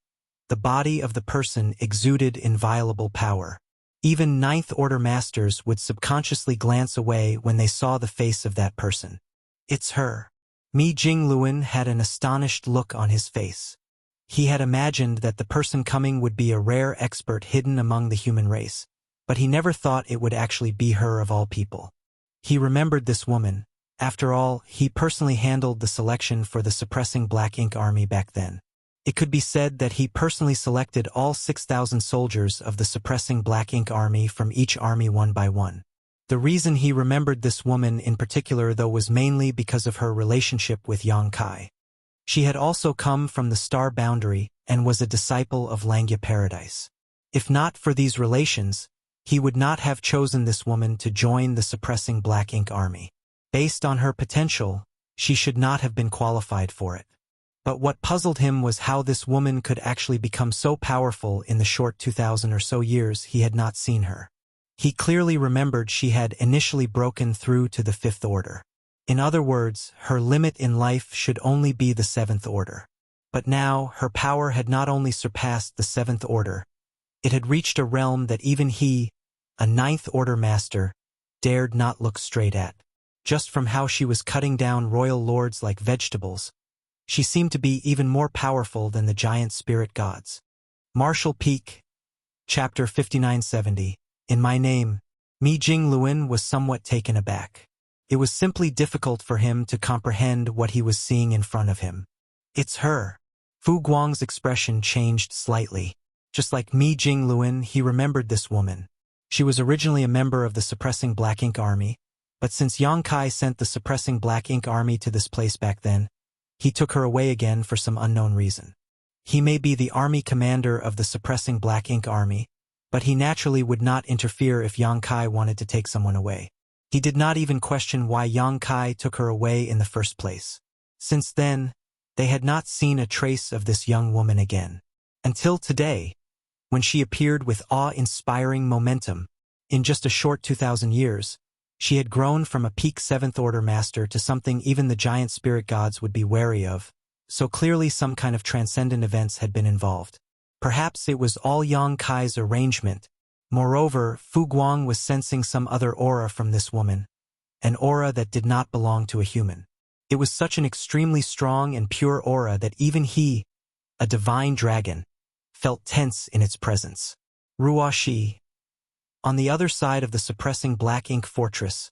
the body of the person exuded inviolable power. Even Ninth Order masters would subconsciously glance away when they saw the face of that person. It's her. Mi Jingluan had an astonished look on his face. He had imagined that the person coming would be a rare expert hidden among the human race, but he never thought it would actually be her of all people. He remembered this woman. After all, he personally handled the selection for the suppressing Black Ink Army back then. It could be said that he personally selected all 6,000 soldiers of the suppressing Black Ink Army from each army one by one. The reason he remembered this woman in particular, though, was mainly because of her relationship with Yang Kai. She had also come from the Star Boundary and was a disciple of Langya Paradise. If not for these relations, he would not have chosen this woman to join the suppressing Black Ink Army. Based on her potential, she should not have been qualified for it. But what puzzled him was how this woman could actually become so powerful in the short 2,000 or so years he had not seen her. He clearly remembered she had initially broken through to the Fifth Order. In other words, her limit in life should only be the Seventh Order. But now, her power had not only surpassed the Seventh Order, it had reached a realm that even he, a Ninth Order master, dared not look straight at. Just from how she was cutting down royal lords like vegetables, she seemed to be even more powerful than the giant spirit gods. Martial Peak, Chapter 5970. In my name, Mi Jingluan was somewhat taken aback. It was simply difficult for him to comprehend what he was seeing in front of him. It's her. Fu Guang's expression changed slightly. Just like Mi Jingluan, he remembered this woman. She was originally a member of the suppressing Black Ink Army, but since Yang Kai sent the suppressing Black Ink Army to this place back then, he took her away again for some unknown reason. He may be the army commander of the suppressing Black Ink Army, but he naturally would not interfere if Yang Kai wanted to take someone away. He did not even question why Yang Kai took her away in the first place. Since then, they had not seen a trace of this young woman again. Until today, when she appeared with awe-inspiring momentum. In just a short 2,000 years, she had grown from a peak Seventh Order master to something even the giant spirit gods would be wary of, so clearly some kind of transcendent events had been involved. Perhaps it was all Yang Kai's arrangement. Moreover, Fu Guang was sensing some other aura from this woman, an aura that did not belong to a human. It was such an extremely strong and pure aura that even he, a divine dragon, felt tense in its presence. Ruoshi. On the other side of the suppressing Black Ink Fortress,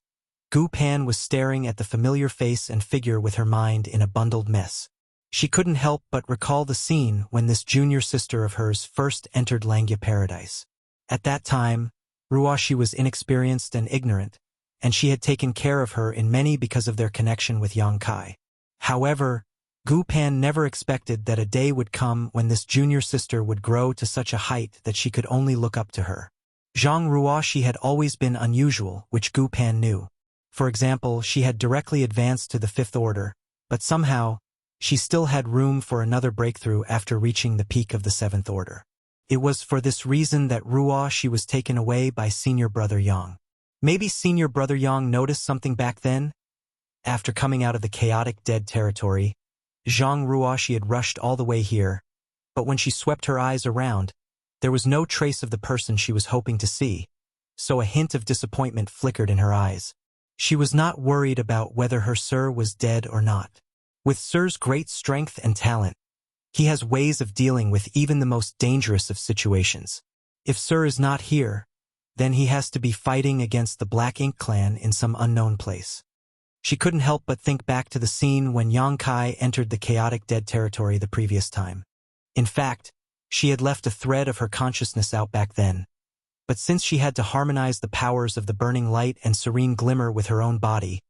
Gu Pan was staring at the familiar face and figure with her mind in a bundled mess. She couldn't help but recall the scene when this junior sister of hers first entered Langya Paradise. At that time, Ruoshi was inexperienced and ignorant, and she had taken care of her in many because of their connection with Yang Kai. However, Gu Pan never expected that a day would come when this junior sister would grow to such a height that she could only look up to her. Zhang Ruoshi had always been unusual, which Gu Pan knew. For example, she had directly advanced to the Fifth Order, but somehow, she still had room for another breakthrough after reaching the peak of the Seventh Order. It was for this reason that she was taken away by Senior Brother Yang. Maybe Senior Brother Yang noticed something back then? After coming out of the chaotic dead territory, she had rushed all the way here, but when she swept her eyes around, there was no trace of the person she was hoping to see, so a hint of disappointment flickered in her eyes. She was not worried about whether her Sir was dead or not. With Sir's great strength and talent, he has ways of dealing with even the most dangerous of situations. If Sir is not here, then he has to be fighting against the Black Ink clan in some unknown place. She couldn't help but think back to the scene when Yang Kai entered the chaotic dead territory the previous time. In fact, she had left a thread of her consciousness out back then. But since she had to harmonize the powers of the burning light and serene glimmer with her own body,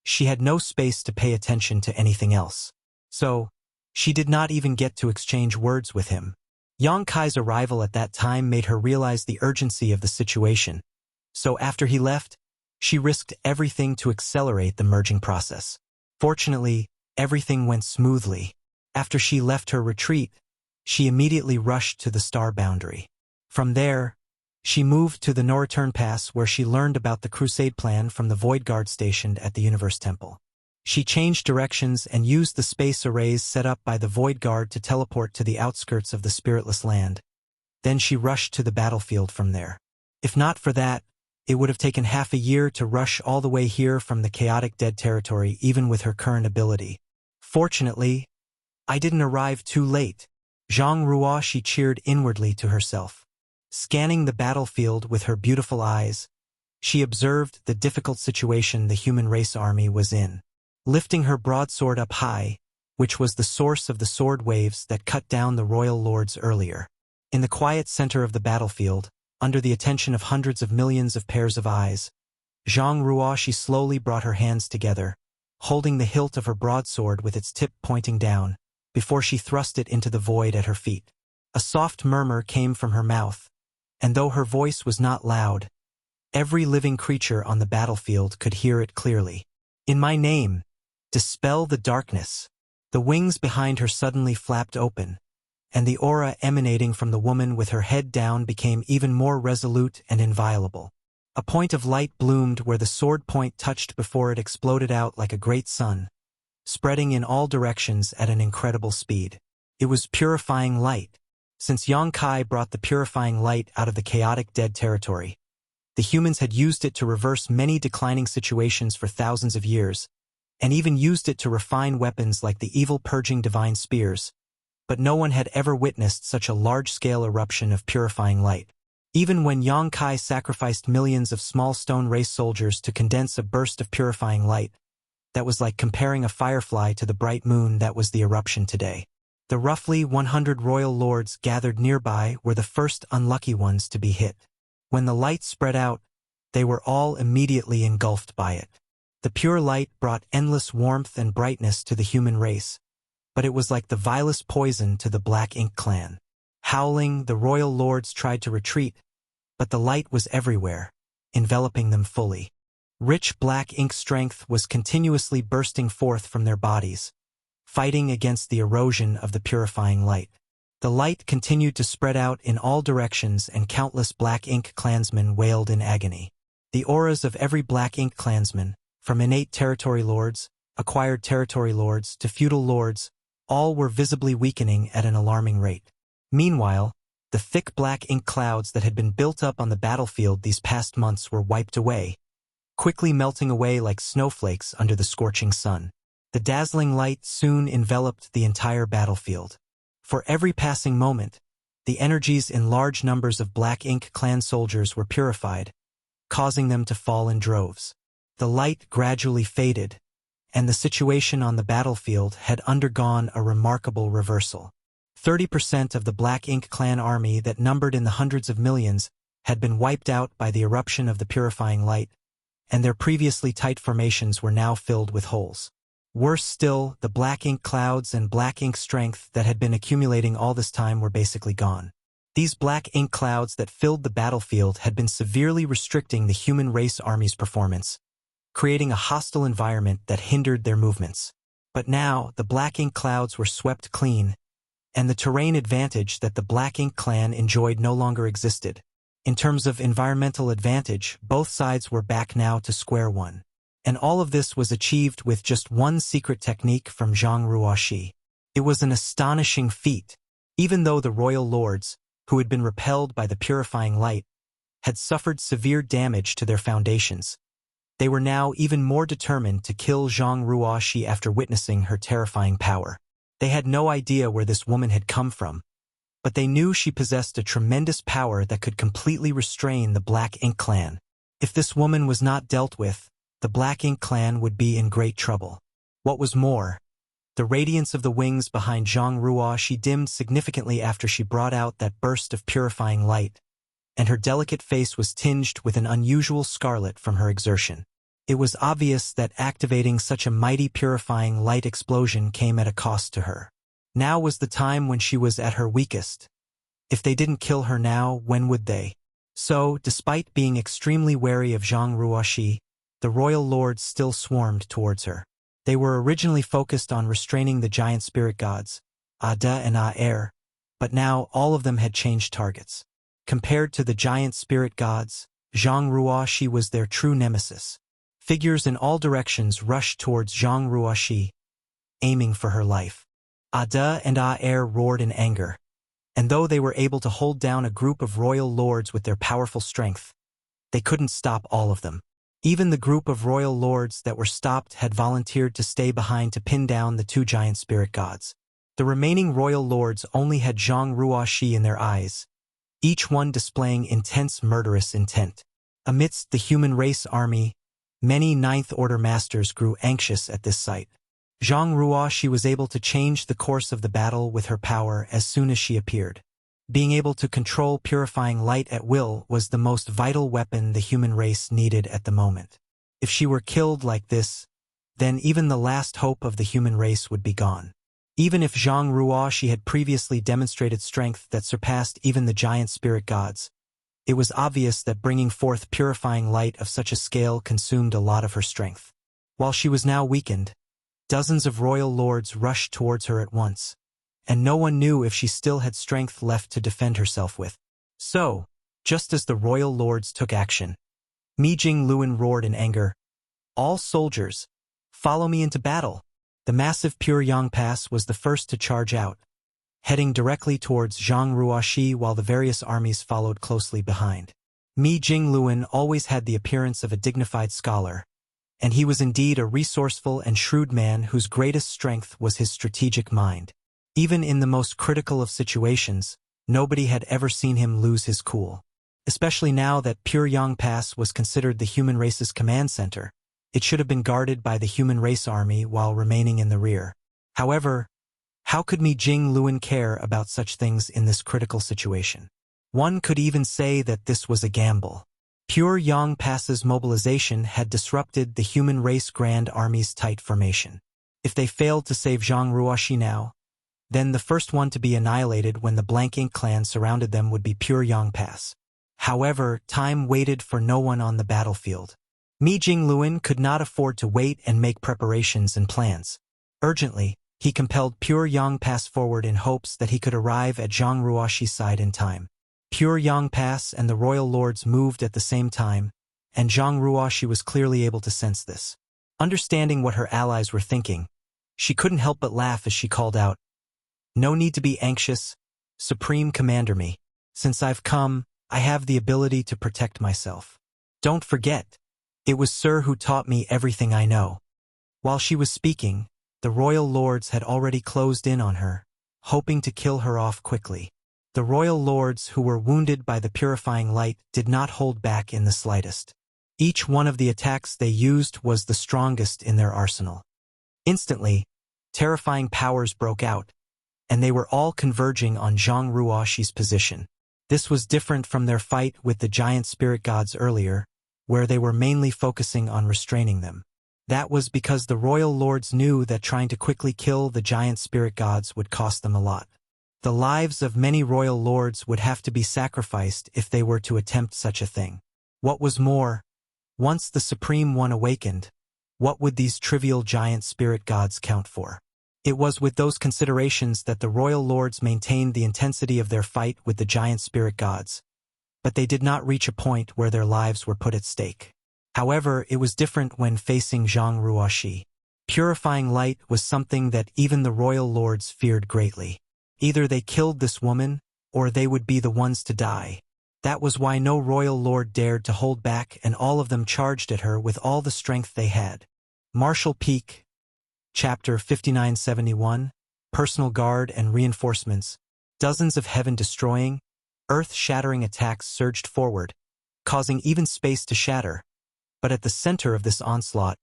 she had no space to pay attention to anything else. So, she did not even get to exchange words with him. Yang Kai's arrival at that time made her realize the urgency of the situation. So after he left, she risked everything to accelerate the merging process. Fortunately, everything went smoothly. After she left her retreat, she immediately rushed to the star boundary. From there, she moved to the No-Return Pass where she learned about the crusade plan from the Void Guard stationed at the Universe Temple. She changed directions and used the space arrays set up by the Void Guard to teleport to the outskirts of the spiritless land. Then she rushed to the battlefield from there. If not for that, it would have taken half a year to rush all the way here from the chaotic dead territory even with her current ability. Fortunately, I didn't arrive too late. She cheered inwardly to herself. Scanning the battlefield with her beautiful eyes, she observed the difficult situation the human race army was in. Lifting her broadsword up high, which was the source of the sword waves that cut down the royal lords earlier. In the quiet center of the battlefield, under the attention of hundreds of millions of pairs of eyes, she slowly brought her hands together, holding the hilt of her broadsword with its tip pointing down, before she thrust it into the void at her feet. A soft murmur came from her mouth, and though her voice was not loud, every living creature on the battlefield could hear it clearly. In my name, dispel the darkness. The wings behind her suddenly flapped open, and the aura emanating from the woman with her head down became even more resolute and inviolable. A point of light bloomed where the sword point touched before it exploded out like a great sun, spreading in all directions at an incredible speed. It was purifying light. Since Yang Kai brought the purifying light out of the chaotic dead territory, the humans had used it to reverse many declining situations for thousands of years, and even used it to refine weapons like the evil purging divine spears, but no one had ever witnessed such a large-scale eruption of purifying light. Even when Yang Kai sacrificed millions of small stone race soldiers to condense a burst of purifying light, that was like comparing a firefly to the bright moon that was the eruption today. The roughly 100 royal lords gathered nearby were the first unlucky ones to be hit. When the light spread out, they were all immediately engulfed by it. The pure light brought endless warmth and brightness to the human race, but it was like the vilest poison to the Black Ink clan. Howling, the royal lords tried to retreat, but the light was everywhere, enveloping them fully. Rich Black Ink strength was continuously bursting forth from their bodies, fighting against the erosion of the purifying light. The light continued to spread out in all directions and countless Black Ink clansmen wailed in agony. The auras of every Black Ink clansman, from innate territory lords, acquired territory lords to feudal lords, all were visibly weakening at an alarming rate. Meanwhile, the thick Black Ink clouds that had been built up on the battlefield these past months were wiped away, quickly melting away like snowflakes under the scorching sun. The dazzling light soon enveloped the entire battlefield. For every passing moment, the energies in large numbers of Black Ink clan soldiers were purified, causing them to fall in droves. The light gradually faded, and the situation on the battlefield had undergone a remarkable reversal. 30% of the Black Ink clan army that numbered in the hundreds of millions had been wiped out by the eruption of the purifying light, and their previously tight formations were now filled with holes. Worse still, the Black Ink clouds and Black Ink strength that had been accumulating all this time were basically gone. These Black Ink clouds that filled the battlefield had been severely restricting the human race army's performance, creating a hostile environment that hindered their movements. But now, the black ink clouds were swept clean, and the terrain advantage that the Black Ink clan enjoyed no longer existed. In terms of environmental advantage, both sides were back now to square one. And all of this was achieved with just one secret technique from Zhang Ruoxi. It was an astonishing feat. Even though the royal lords, who had been repelled by the purifying light, had suffered severe damage to their foundations, they were now even more determined to kill Zhang Ruoxi after witnessing her terrifying power. They had no idea where this woman had come from, but they knew she possessed a tremendous power that could completely restrain the Black Ink clan. If this woman was not dealt with, the Black Ink clan would be in great trouble. What was more, the radiance of the wings behind Zhang Ruoxi dimmed significantly after she brought out that burst of purifying light, and her delicate face was tinged with an unusual scarlet from her exertion. It was obvious that activating such a mighty purifying light explosion came at a cost to her. Now was the time when she was at her weakest. If they didn't kill her now, when would they? So, despite being extremely wary of Zhang Ruoxi, the royal lords still swarmed towards her. They were originally focused on restraining the giant spirit gods, Ada and Aer, but now all of them had changed targets. Compared to the giant spirit gods, Zhang Ruoxi was their true nemesis. Figures in all directions rushed towards Zhang Ruoxi, aiming for her life. Ada and Aer roared in anger, and though they were able to hold down a group of royal lords with their powerful strength, they couldn't stop all of them. Even the group of royal lords that were stopped had volunteered to stay behind to pin down the two giant spirit gods. The remaining royal lords only had Zhang Ruoxi in their eyes, each one displaying intense murderous intent. Amidst the human race army, many Ninth Order masters grew anxious at this sight. Zhang Ruoxi was able to change the course of the battle with her power as soon as she appeared. Being able to control purifying light at will was the most vital weapon the human race needed at the moment. If she were killed like this, then even the last hope of the human race would be gone. Even if Zhang Ruoxi had previously demonstrated strength that surpassed even the giant spirit gods, it was obvious that bringing forth purifying light of such a scale consumed a lot of her strength. While she was now weakened, dozens of royal lords rushed towards her at once, and no one knew if she still had strength left to defend herself with. So, just as the royal lords took action, Mi Jingluan roared in anger, "All soldiers, follow me into battle!" The massive Pure Yang Pass was the first to charge out, heading directly towards Zhang Ruoxi while the various armies followed closely behind. Mi Jingluan always had the appearance of a dignified scholar, and he was indeed a resourceful and shrewd man whose greatest strength was his strategic mind. Even in the most critical of situations, nobody had ever seen him lose his cool. Especially now that Pure Yang Pass was considered the human race's command center, it should have been guarded by the human race army while remaining in the rear. However, how could Mi Jingluan care about such things in this critical situation? One could even say that this was a gamble. Pure Yang Pass's mobilization had disrupted the human race Grand Army's tight formation. If they failed to save Zhang Ruoxi now, then the first one to be annihilated when the Black Ink clan surrounded them would be Pure Yang Pass. However, time waited for no one on the battlefield. Mi Jingluan could not afford to wait and make preparations and plans. Urgently, he compelled Pure Yang Pass forward in hopes that he could arrive at Zhang Ruoxi's side in time. Pure Yang Pass and the royal lords moved at the same time, and Zhang Ruoxi was clearly able to sense this. Understanding what her allies were thinking, she couldn't help but laugh as she called out, "No need to be anxious, Supreme Commander Mi. Since I've come, I have the ability to protect myself. Don't forget, it was Sir who taught me everything I know." While she was speaking, the royal lords had already closed in on her, hoping to kill her off quickly. The royal lords who were wounded by the purifying light did not hold back in the slightest. Each one of the attacks they used was the strongest in their arsenal. Instantly, terrifying powers broke out, and they were all converging on Zhang Ruoxi's position. This was different from their fight with the giant spirit gods earlier, where they were mainly focusing on restraining them. That was because the royal lords knew that trying to quickly kill the giant spirit gods would cost them a lot. The lives of many royal lords would have to be sacrificed if they were to attempt such a thing. What was more, Once the Supreme One awakened, what would these trivial giant spirit gods count for? It was with those considerations that the royal lords maintained the intensity of their fight with the giant spirit gods, but they did not reach a point where their lives were put at stake. However, it was different when facing Zhang Ruoxi. Purifying light was something that even the royal lords feared greatly. Either they killed this woman, or they would be the ones to die. That was why no royal lord dared to hold back, and all of them charged at her with all the strength they had. Martial Peak, Chapter 5971, Personal Guard and Reinforcements. Dozens of heaven-destroying, earth-shattering attacks surged forward, causing even space to shatter. But at the center of this onslaught,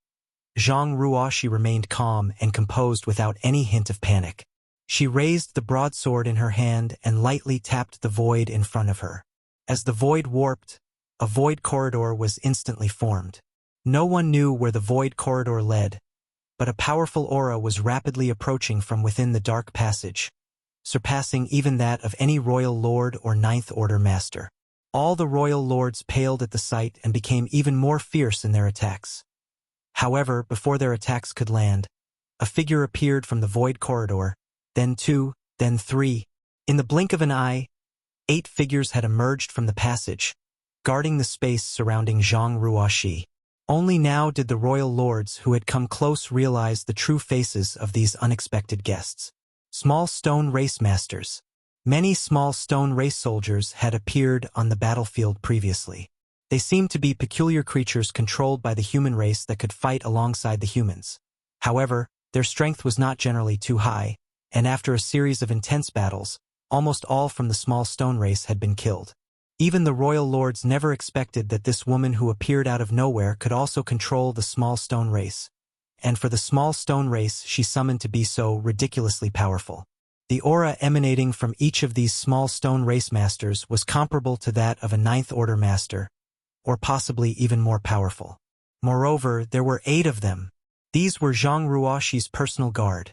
Zhang Ruoxi remained calm and composed without any hint of panic. She raised the broadsword in her hand and lightly tapped the void in front of her. As the void warped, a void corridor was instantly formed. No one knew where the void corridor led, but a powerful aura was rapidly approaching from within the dark passage, surpassing even that of any royal lord or Ninth Order master. All the royal lords paled at the sight and became even more fierce in their attacks. However, before their attacks could land, a figure appeared from the void corridor, then two, then three. In the blink of an eye, 8 figures had emerged from the passage, guarding the space surrounding Zhang Ruoxi. Only now did the royal lords who had come close realize the true faces of these unexpected guests. Small stone race masters. Many small stone race soldiers had appeared on the battlefield previously. They seemed to be peculiar creatures controlled by the human race that could fight alongside the humans. However, their strength was not generally too high, and after a series of intense battles, almost all from the small stone race had been killed. Even the royal lords never expected that this woman who appeared out of nowhere could also control the small stone race. And for the small stone race she summoned to be so ridiculously powerful. The aura emanating from each of these small stone race masters was comparable to that of a Ninth Order master, or possibly even more powerful. Moreover, there were 8 of them. These were Zhang Ruoxi's personal guard,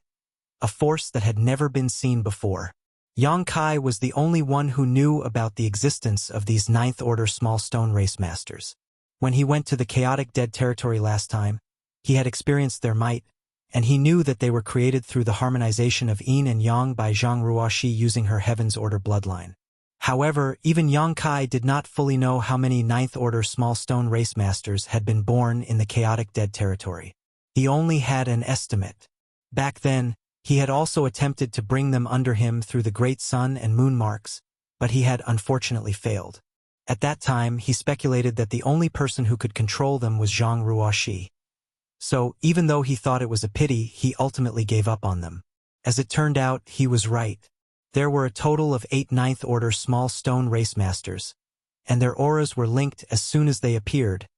a force that had never been seen before. Yang Kai was the only one who knew about the existence of these Ninth Order small stone race masters. When he went to the chaotic dead territory last time, he had experienced their might, and he knew that they were created through the harmonization of yin and yang by Zhang Ruoxi using her Heaven's Order bloodline. However, even Yang Kai did not fully know how many Ninth Order small stone race masters had been born in the chaotic dead territory. He only had an estimate. Back then, he had also attempted to bring them under him through the great sun and moon marks, but he had unfortunately failed. At that time, he speculated that the only person who could control them was Zhang Ruoxi. So, even though he thought it was a pity, he ultimately gave up on them. As it turned out, he was right. There were a total of 8 Ninth Order small stone race masters, and their auras were linked as soon as they appeared,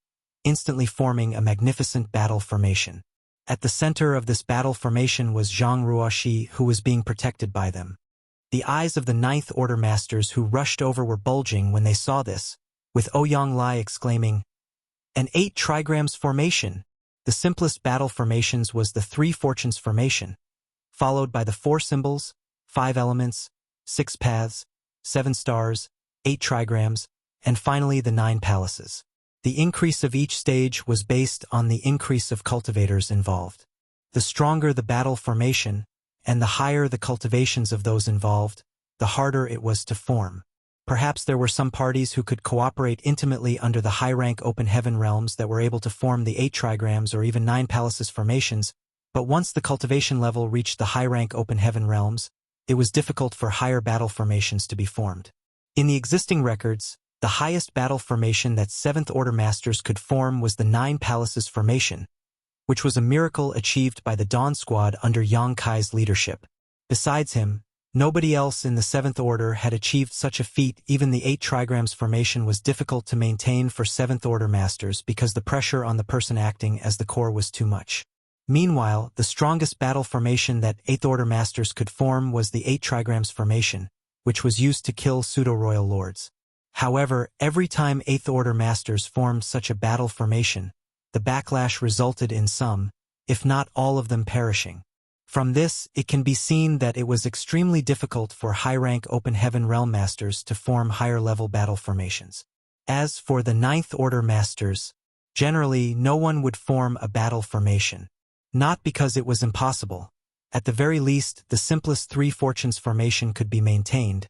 instantly forming a magnificent battle formation. At the center of this battle formation was Zhang Ruoxi, who was being protected by them. The eyes of the Ninth Order masters who rushed over were bulging when they saw this, with Ouyang Lai exclaiming, "An 8 trigrams formation!" The simplest battle formations was the 3 fortunes formation, followed by the 4 symbols, 5 elements, 6 paths, 7 stars, 8 trigrams, and finally the 9 palaces. The increase of each stage was based on the increase of cultivators involved. The stronger the battle formation, and the higher the cultivations of those involved, the harder it was to form. Perhaps there were some parties who could cooperate intimately under the high-rank open heaven realms that were able to form the 8 trigrams or even 9 palaces formations, but once the cultivation level reached the high-rank open heaven realms, it was difficult for higher battle formations to be formed. In the existing records, the highest battle formation that 7th Order masters could form was the 9 palaces formation, which was a miracle achieved by the Dawn Squad under Yang Kai's leadership. Besides him, nobody else in the 7th Order had achieved such a feat. Even the 8 trigrams formation was difficult to maintain for 7th Order masters because the pressure on the person acting as the core was too much. Meanwhile, the strongest battle formation that 8th Order masters could form was the 8 trigrams formation, which was used to kill pseudo-royal lords. However, every time 8th Order masters formed such a battle formation, the backlash resulted in some, if not all of them perishing. From this, it can be seen that it was extremely difficult for high-rank open heaven realm masters to form higher-level battle formations. As for the 9th Order masters, Generally, no one would form a battle formation. Not because it was impossible. At the very least, the simplest three fortunes formation could be maintained,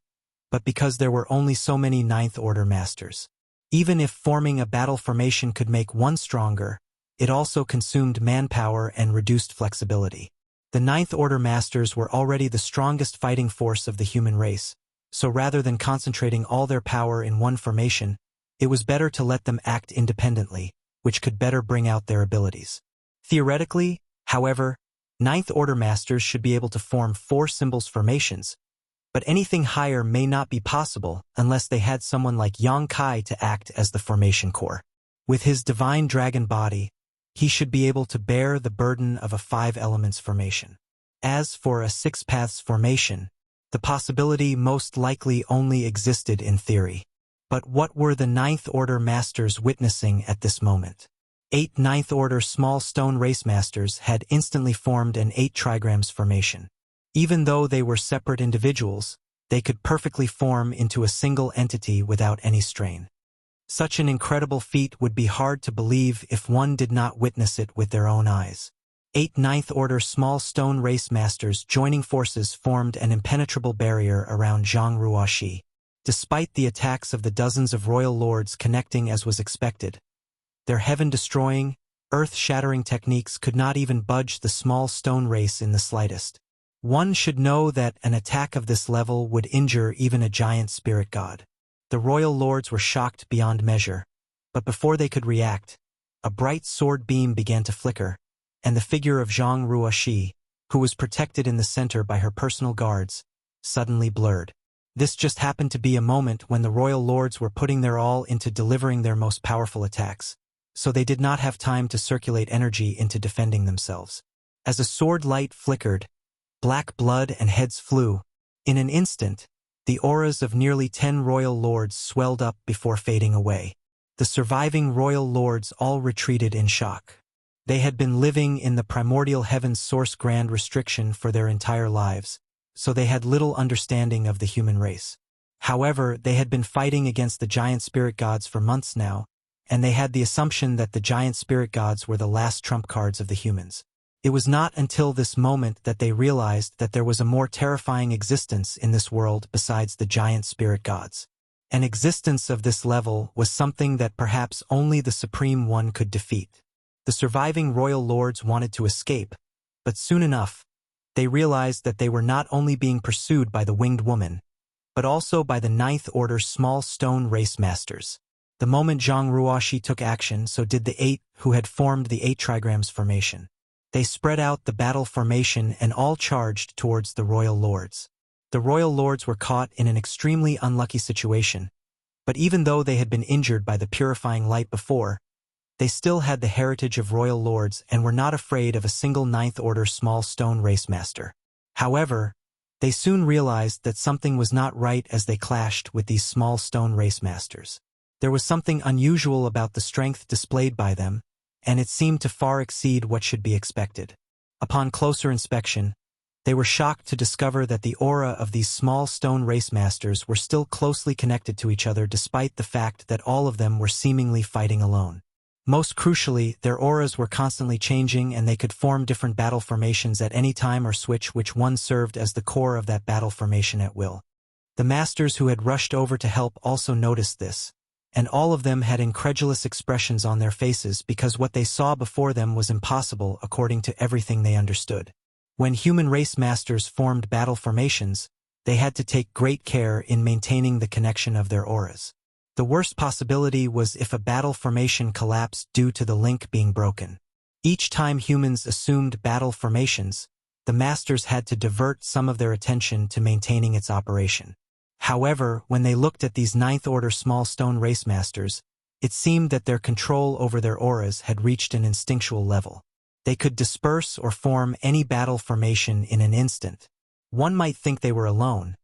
but because there were only so many ninth order masters. Even if forming a battle formation could make one stronger, it also consumed manpower and reduced flexibility. The ninth order masters were already the strongest fighting force of the human race, so rather than concentrating all their power in one formation, it was better to let them act independently, which could better bring out their abilities. Theoretically, however, ninth order masters should be able to form 4 symbols formations, but anything higher may not be possible unless they had someone like Yang Kai to act as the formation core. With his divine dragon body, he should be able to bear the burden of a 5 elements formation. As for a 6 paths formation, the possibility most likely only existed in theory. But what were the ninth order masters witnessing at this moment? 8 ninth order small stone race masters had instantly formed an 8 trigrams formation. Even though they were separate individuals, they could perfectly form into a single entity without any strain. Such an incredible feat would be hard to believe if one did not witness it with their own eyes. 8 ninth order small stone race masters joining forces formed an impenetrable barrier around Zhang Ruoxi. Despite the attacks of the dozens of royal lords connecting as was expected, their heaven-destroying, earth-shattering techniques could not even budge the small stone race in the slightest. One should know that an attack of this level would injure even a giant spirit god. The royal lords were shocked beyond measure, but before they could react, a bright sword beam began to flicker, and the figure of Zhang Ruoxi, who was protected in the center by her personal guards, suddenly blurred. This just happened to be a moment when the royal lords were putting their all into delivering their most powerful attacks, so they did not have time to circulate energy into defending themselves. As a sword light flickered, black blood and heads flew. In an instant, the auras of nearly 10 royal lords swelled up before fading away. The surviving royal lords all retreated in shock. They had been living in the primordial heaven's source grand restriction for their entire lives, so they had little understanding of the human race. However, they had been fighting against the giant spirit gods for months now, and they had the assumption that the giant spirit gods were the last trump cards of the humans. It was not until this moment that they realized that there was a more terrifying existence in this world besides the giant spirit gods. An existence of this level was something that perhaps only the Supreme One could defeat. The surviving royal lords wanted to escape, but soon enough, they realized that they were not only being pursued by the winged woman, but also by the ninth order small stone race masters. The moment Zhang Ruoxi took action, so did the 8 who had formed the 8 trigrams formation. They spread out the battle formation and all charged towards the royal lords. The royal lords were caught in an extremely unlucky situation, but even though they had been injured by the purifying light before, they still had the heritage of royal lords and were not afraid of a single ninth order small stone race master. However, they soon realized that something was not right as they clashed with these small stone race masters. There was something unusual about the strength displayed by them, and it seemed to far exceed what should be expected. Upon closer inspection, they were shocked to discover that the aura of these small stone race masters were still closely connected to each other despite the fact that all of them were seemingly fighting alone. Most crucially, their auras were constantly changing and they could form different battle formations at any time or switch which one served as the core of that battle formation at will. The masters who had rushed over to help also noticed this, and all of them had incredulous expressions on their faces because what they saw before them was impossible according to everything they understood. When human race masters formed battle formations, they had to take great care in maintaining the connection of their auras. The worst possibility was if a battle formation collapsed due to the link being broken. Each time humans assumed battle formations, the masters had to divert some of their attention to maintaining its operation. However, when they looked at these ninth-order small stone race masters, it seemed that their control over their auras had reached an instinctual level. They could disperse or form any battle formation in an instant. One might think they were alone,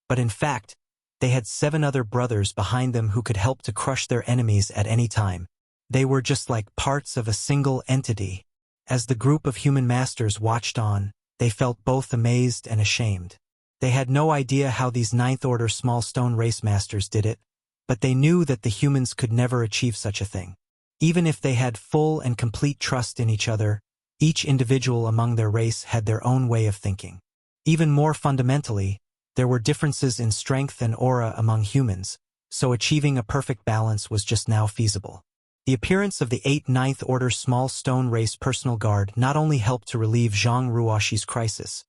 but in fact, they had 7 other brothers behind them who could help to crush their enemies at any time. They were just like parts of a single entity. As the group of human masters watched on, they felt both amazed and ashamed. They had no idea how these ninth-order small stone race masters did it, but they knew that the humans could never achieve such a thing. Even if they had full and complete trust in each other, each individual among their race had their own way of thinking. Even more fundamentally, there were differences in strength and aura among humans, so achieving a perfect balance was just now feasible. The appearance of the 8th Ninth Order Small Stone Race Personal Guard not only helped to relieve Zhang Ruoxi's crisis,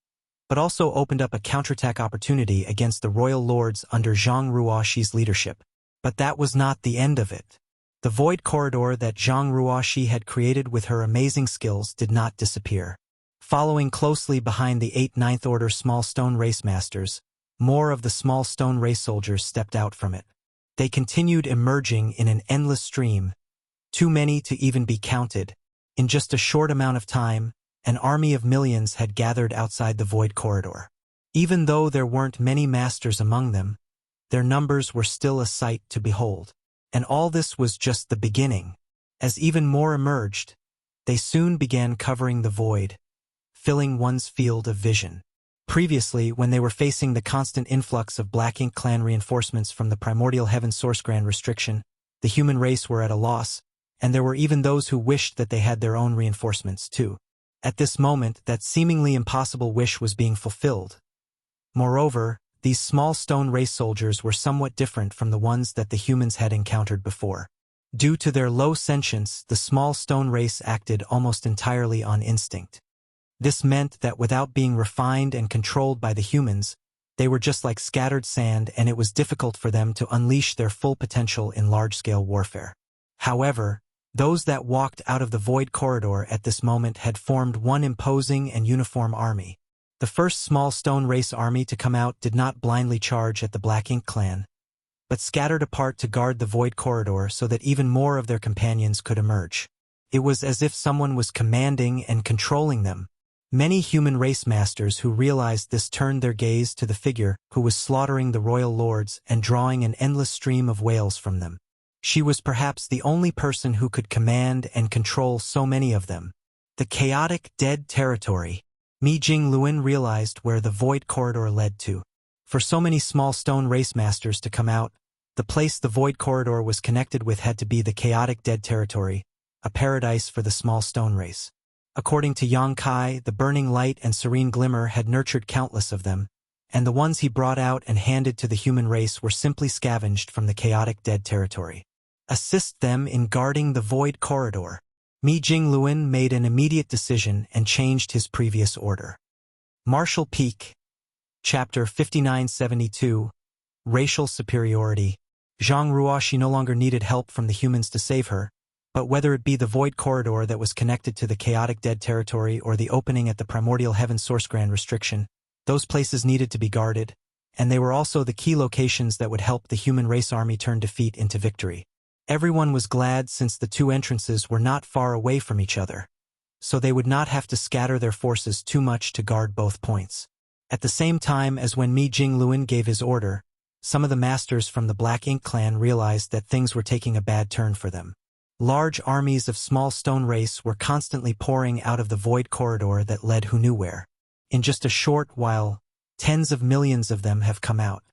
but also opened up a counterattack opportunity against the Royal Lords under Zhang Ruoxi's leadership. But that was not the end of it. The void corridor that Zhang Ruoxi had created with her amazing skills did not disappear. Following closely behind the 8th Ninth Order Small Stone Race Masters, more of the Small Stone Race soldiers stepped out from it. They continued emerging in an endless stream, too many to even be counted. In just a short amount of time, an army of millions had gathered outside the void corridor. Even though there weren't many masters among them, their numbers were still a sight to behold. And all this was just the beginning. As even more emerged, they soon began covering the void, filling one's field of vision. Previously, when they were facing the constant influx of Black Ink clan reinforcements from the Primordial Heaven Source Grand Restriction, the human race were at a loss, and there were even those who wished that they had their own reinforcements too. At this moment, that seemingly impossible wish was being fulfilled. Moreover, these small stone race soldiers were somewhat different from the ones that the humans had encountered before. Due to their low sentience, the small stone race acted almost entirely on instinct. This meant that without being refined and controlled by the humans, they were just like scattered sand, and it was difficult for them to unleash their full potential in large-scale warfare. However, those that walked out of the void corridor at this moment had formed one imposing and uniform army. The first small stone race army to come out did not blindly charge at the Black Ink clan, but scattered apart to guard the void corridor so that even more of their companions could emerge. It was as if someone was commanding and controlling them. Many human race masters who realized this turned their gaze to the figure who was slaughtering the royal lords and drawing an endless stream of wails from them. She was perhaps the only person who could command and control so many of them. The chaotic, dead territory. Mi Jingluan realized where the void corridor led to. For so many small stone race masters to come out, the place the void corridor was connected with had to be the chaotic dead territory, a paradise for the small stone race. According to Yang Kai, the burning light and serene glimmer had nurtured countless of them, and the ones he brought out and handed to the human race were simply scavenged from the chaotic dead territory. Assist them in guarding the void corridor. Mi Jingluan made an immediate decision and changed his previous order. Martial Peak. Chapter 5972. Racial Superiority. Zhang Ruoxi no longer needed help from the humans to save her, but whether it be the void corridor that was connected to the chaotic dead territory or the opening at the Primordial Heaven Source Grand Restriction, those places needed to be guarded, and they were also the key locations that would help the human race army turn defeat into victory. Everyone was glad since the two entrances were not far away from each other, so they would not have to scatter their forces too much to guard both points. At the same time as when Mi Jingluan gave his order, some of the masters from the Black Ink clan realized that things were taking a bad turn for them. Large armies of small stone race were constantly pouring out of the void corridor that led who knew where. In just a short while, tens of millions of them have come out.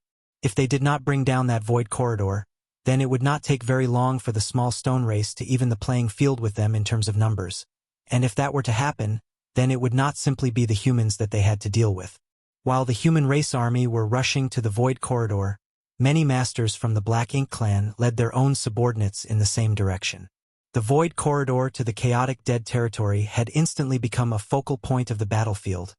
If they did not bring down that void corridor, then it would not take very long for the small stone race to even the playing field with them in terms of numbers. And if that were to happen, then it would not simply be the humans that they had to deal with. While the human race army were rushing to the void corridor, many masters from the Black Ink clan led their own subordinates in the same direction. The void corridor to the chaotic dead territory had instantly become a focal point of the battlefield,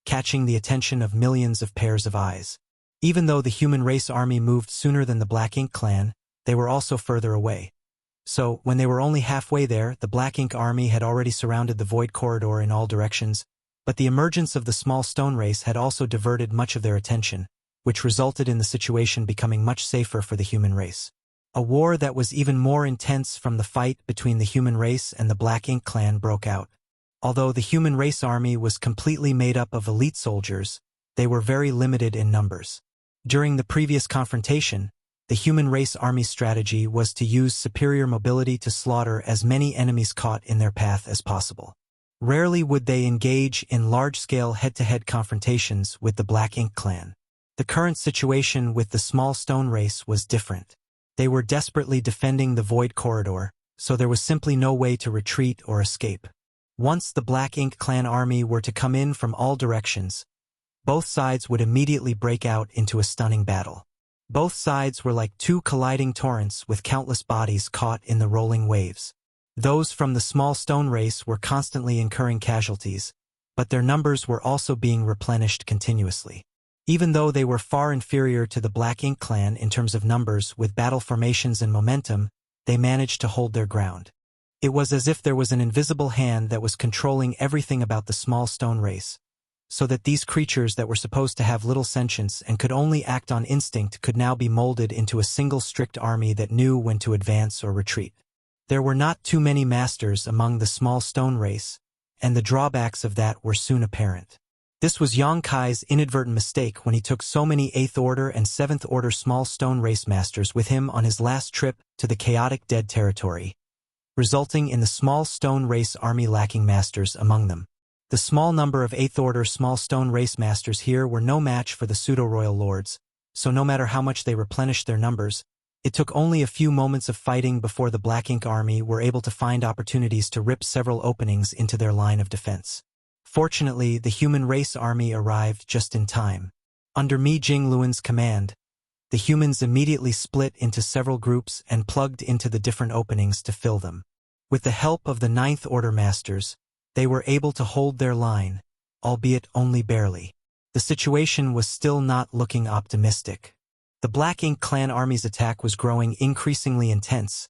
catching the attention of millions of pairs of eyes. Even though the human race army moved sooner than the Black Ink clan, they were also further away. So, when they were only halfway there, the Black Ink army had already surrounded the void corridor in all directions, but the emergence of the small stone race had also diverted much of their attention, which resulted in the situation becoming much safer for the human race. A war that was even more intense from the fight between the human race and the Black Ink clan broke out. Although the human race army was completely made up of elite soldiers, they were very limited in numbers. During the previous confrontation, the human race army's strategy was to use superior mobility to slaughter as many enemies caught in their path as possible. Rarely would they engage in large-scale head-to-head confrontations with the Black Ink clan. The current situation with the small stone race was different. They were desperately defending the void corridor, so there was simply no way to retreat or escape. Once the Black Ink clan army were to come in from all directions, both sides would immediately break out into a stunning battle. Both sides were like two colliding torrents with countless bodies caught in the rolling waves. Those from the small stone race were constantly incurring casualties, but their numbers were also being replenished continuously. Even though they were far inferior to the Black Ink clan in terms of numbers with battle formations and momentum, they managed to hold their ground. It was as if there was an invisible hand that was controlling everything about the small stone race, so that these creatures that were supposed to have little sentience and could only act on instinct could now be molded into a single strict army that knew when to advance or retreat. There were not too many masters among the small stone race, and the drawbacks of that were soon apparent. This was Yang Kai's inadvertent mistake when he took so many 8th Order and 7th Order small stone race masters with him on his last trip to the chaotic dead territory, resulting in the small stone race army lacking masters among them. The small number of 8th Order small stone race masters here were no match for the pseudo-royal lords, so no matter how much they replenished their numbers, it took only a few moments of fighting before the Black Ink army were able to find opportunities to rip several openings into their line of defense. Fortunately, the human race army arrived just in time. Under Mi Jingluan's command, the humans immediately split into several groups and plugged into the different openings to fill them. With the help of the 9th Order masters, they were able to hold their line, albeit only barely. The situation was still not looking optimistic. The Black Ink clan army's attack was growing increasingly intense,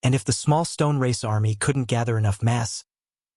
and if the small stone race army couldn't gather enough mass,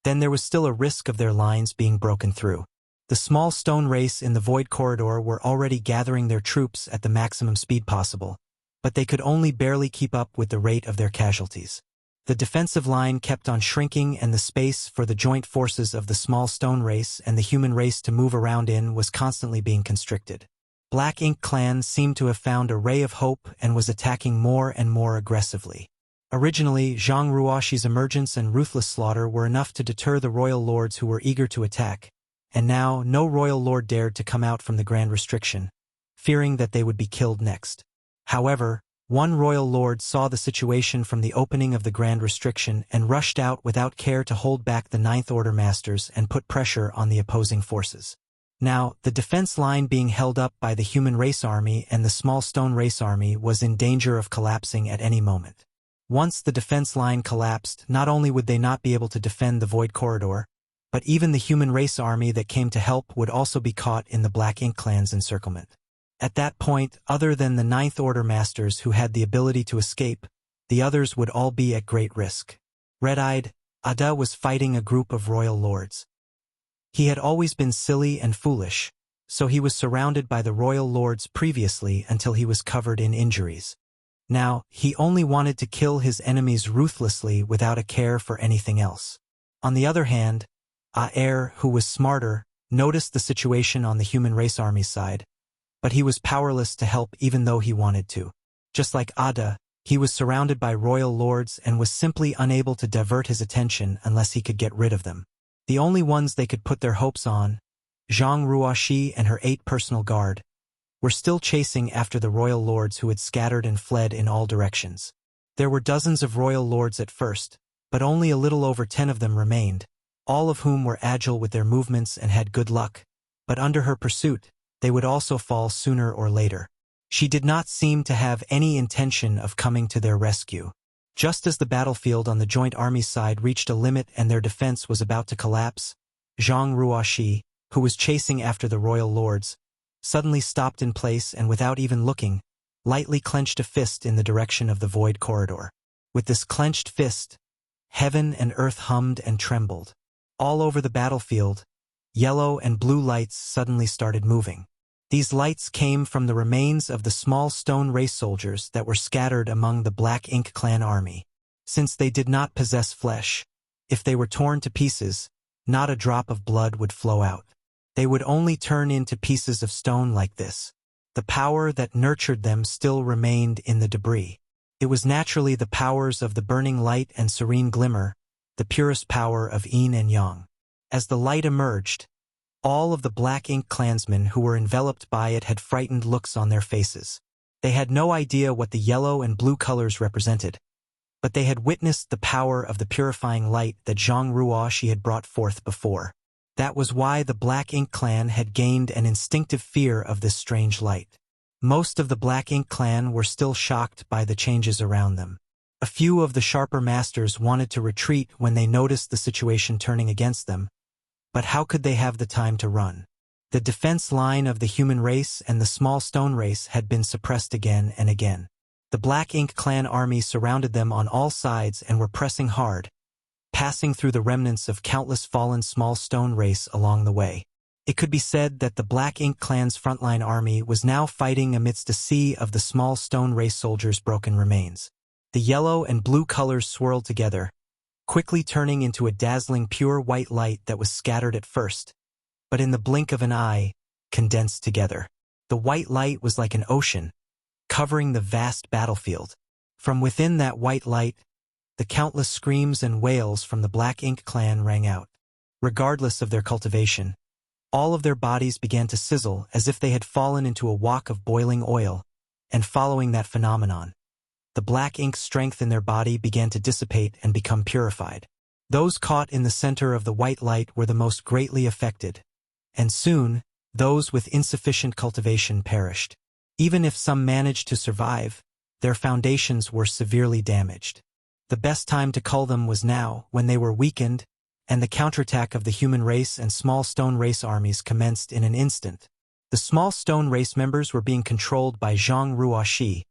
then there was still a risk of their lines being broken through. The small stone race in the Void Corridor were already gathering their troops at the maximum speed possible, but they could only barely keep up with the rate of their casualties. The defensive line kept on shrinking, and the space for the joint forces of the small stone race and the human race to move around in was constantly being constricted. Black Ink clan seemed to have found a ray of hope and was attacking more and more aggressively. Originally, Zhang Ruoxi's emergence and ruthless slaughter were enough to deter the royal lords who were eager to attack, and now no royal lord dared to come out from the Grand Restriction, fearing that they would be killed next. However, one royal lord saw the situation from the opening of the Grand Restriction and rushed out without care to hold back the 9th Order masters and put pressure on the opposing forces. Now, the defense line being held up by the human race army and the small stone race army was in danger of collapsing at any moment. Once the defense line collapsed, not only would they not be able to defend the Void Corridor, but even the human race army that came to help would also be caught in the Black Ink clan's encirclement. At that point, other than the 9th Order masters who had the ability to escape, the others would all be at great risk. Red-eyed, Ada was fighting a group of royal lords. He had always been silly and foolish, so he was surrounded by the royal lords previously until he was covered in injuries. Now, he only wanted to kill his enemies ruthlessly without a care for anything else. On the other hand, Aer, who was smarter, noticed the situation on the human race army's side, but he was powerless to help even though he wanted to. Just like Ada, he was surrounded by royal lords and was simply unable to divert his attention unless he could get rid of them. The only ones they could put their hopes on, Zhang Ruoxi and her 8 personal guard, were still chasing after the royal lords who had scattered and fled in all directions. There were dozens of royal lords at first, but only a little over 10 of them remained, all of whom were agile with their movements and had good luck, but under her pursuit, they would also fall sooner or later. She did not seem to have any intention of coming to their rescue. Just as the battlefield on the joint army's side reached a limit and their defense was about to collapse, Zhang Ruoxi, who was chasing after the royal lords, suddenly stopped in place and without even looking, lightly clenched a fist in the direction of the Void Corridor. With this clenched fist, heaven and earth hummed and trembled. All over the battlefield, yellow and blue lights suddenly started moving. These lights came from the remains of the small stone race soldiers that were scattered among the Black Ink clan army. Since they did not possess flesh, if they were torn to pieces, not a drop of blood would flow out. They would only turn into pieces of stone like this. The power that nurtured them still remained in the debris. It was naturally the powers of the burning light and serene glimmer, the purest power of yin and yang. As the light emerged, all of the Black Ink clansmen who were enveloped by it had frightened looks on their faces. They had no idea what the yellow and blue colors represented, but they had witnessed the power of the purifying light that Zhang Ruoxi had brought forth before. That was why the Black Ink clan had gained an instinctive fear of this strange light. Most of the Black Ink clan were still shocked by the changes around them. A few of the sharper masters wanted to retreat when they noticed the situation turning against them, but how could they have the time to run? The defense line of the human race and the small stone race had been suppressed again and again. The Black Ink clan army surrounded them on all sides and were pressing hard, passing through the remnants of countless fallen small stone race along the way. It could be said that the Black Ink clan's frontline army was now fighting amidst a sea of the small stone race soldiers' broken remains. The yellow and blue colors swirled together, quickly turning into a dazzling pure white light that was scattered at first, but in the blink of an eye, condensed together. The white light was like an ocean, covering the vast battlefield. From within that white light, the countless screams and wails from the Black Ink clan rang out. Regardless of their cultivation, all of their bodies began to sizzle as if they had fallen into a wok of boiling oil, and following that phenomenon, the Black Ink's strength in their body began to dissipate and become purified. Those caught in the center of the white light were the most greatly affected, and soon, those with insufficient cultivation perished. Even if some managed to survive, their foundations were severely damaged. The best time to cull them was now, when they were weakened, and the counterattack of the human race and small stone race armies commenced in an instant. The small stone race members were being controlled by Zhang Ruoxi,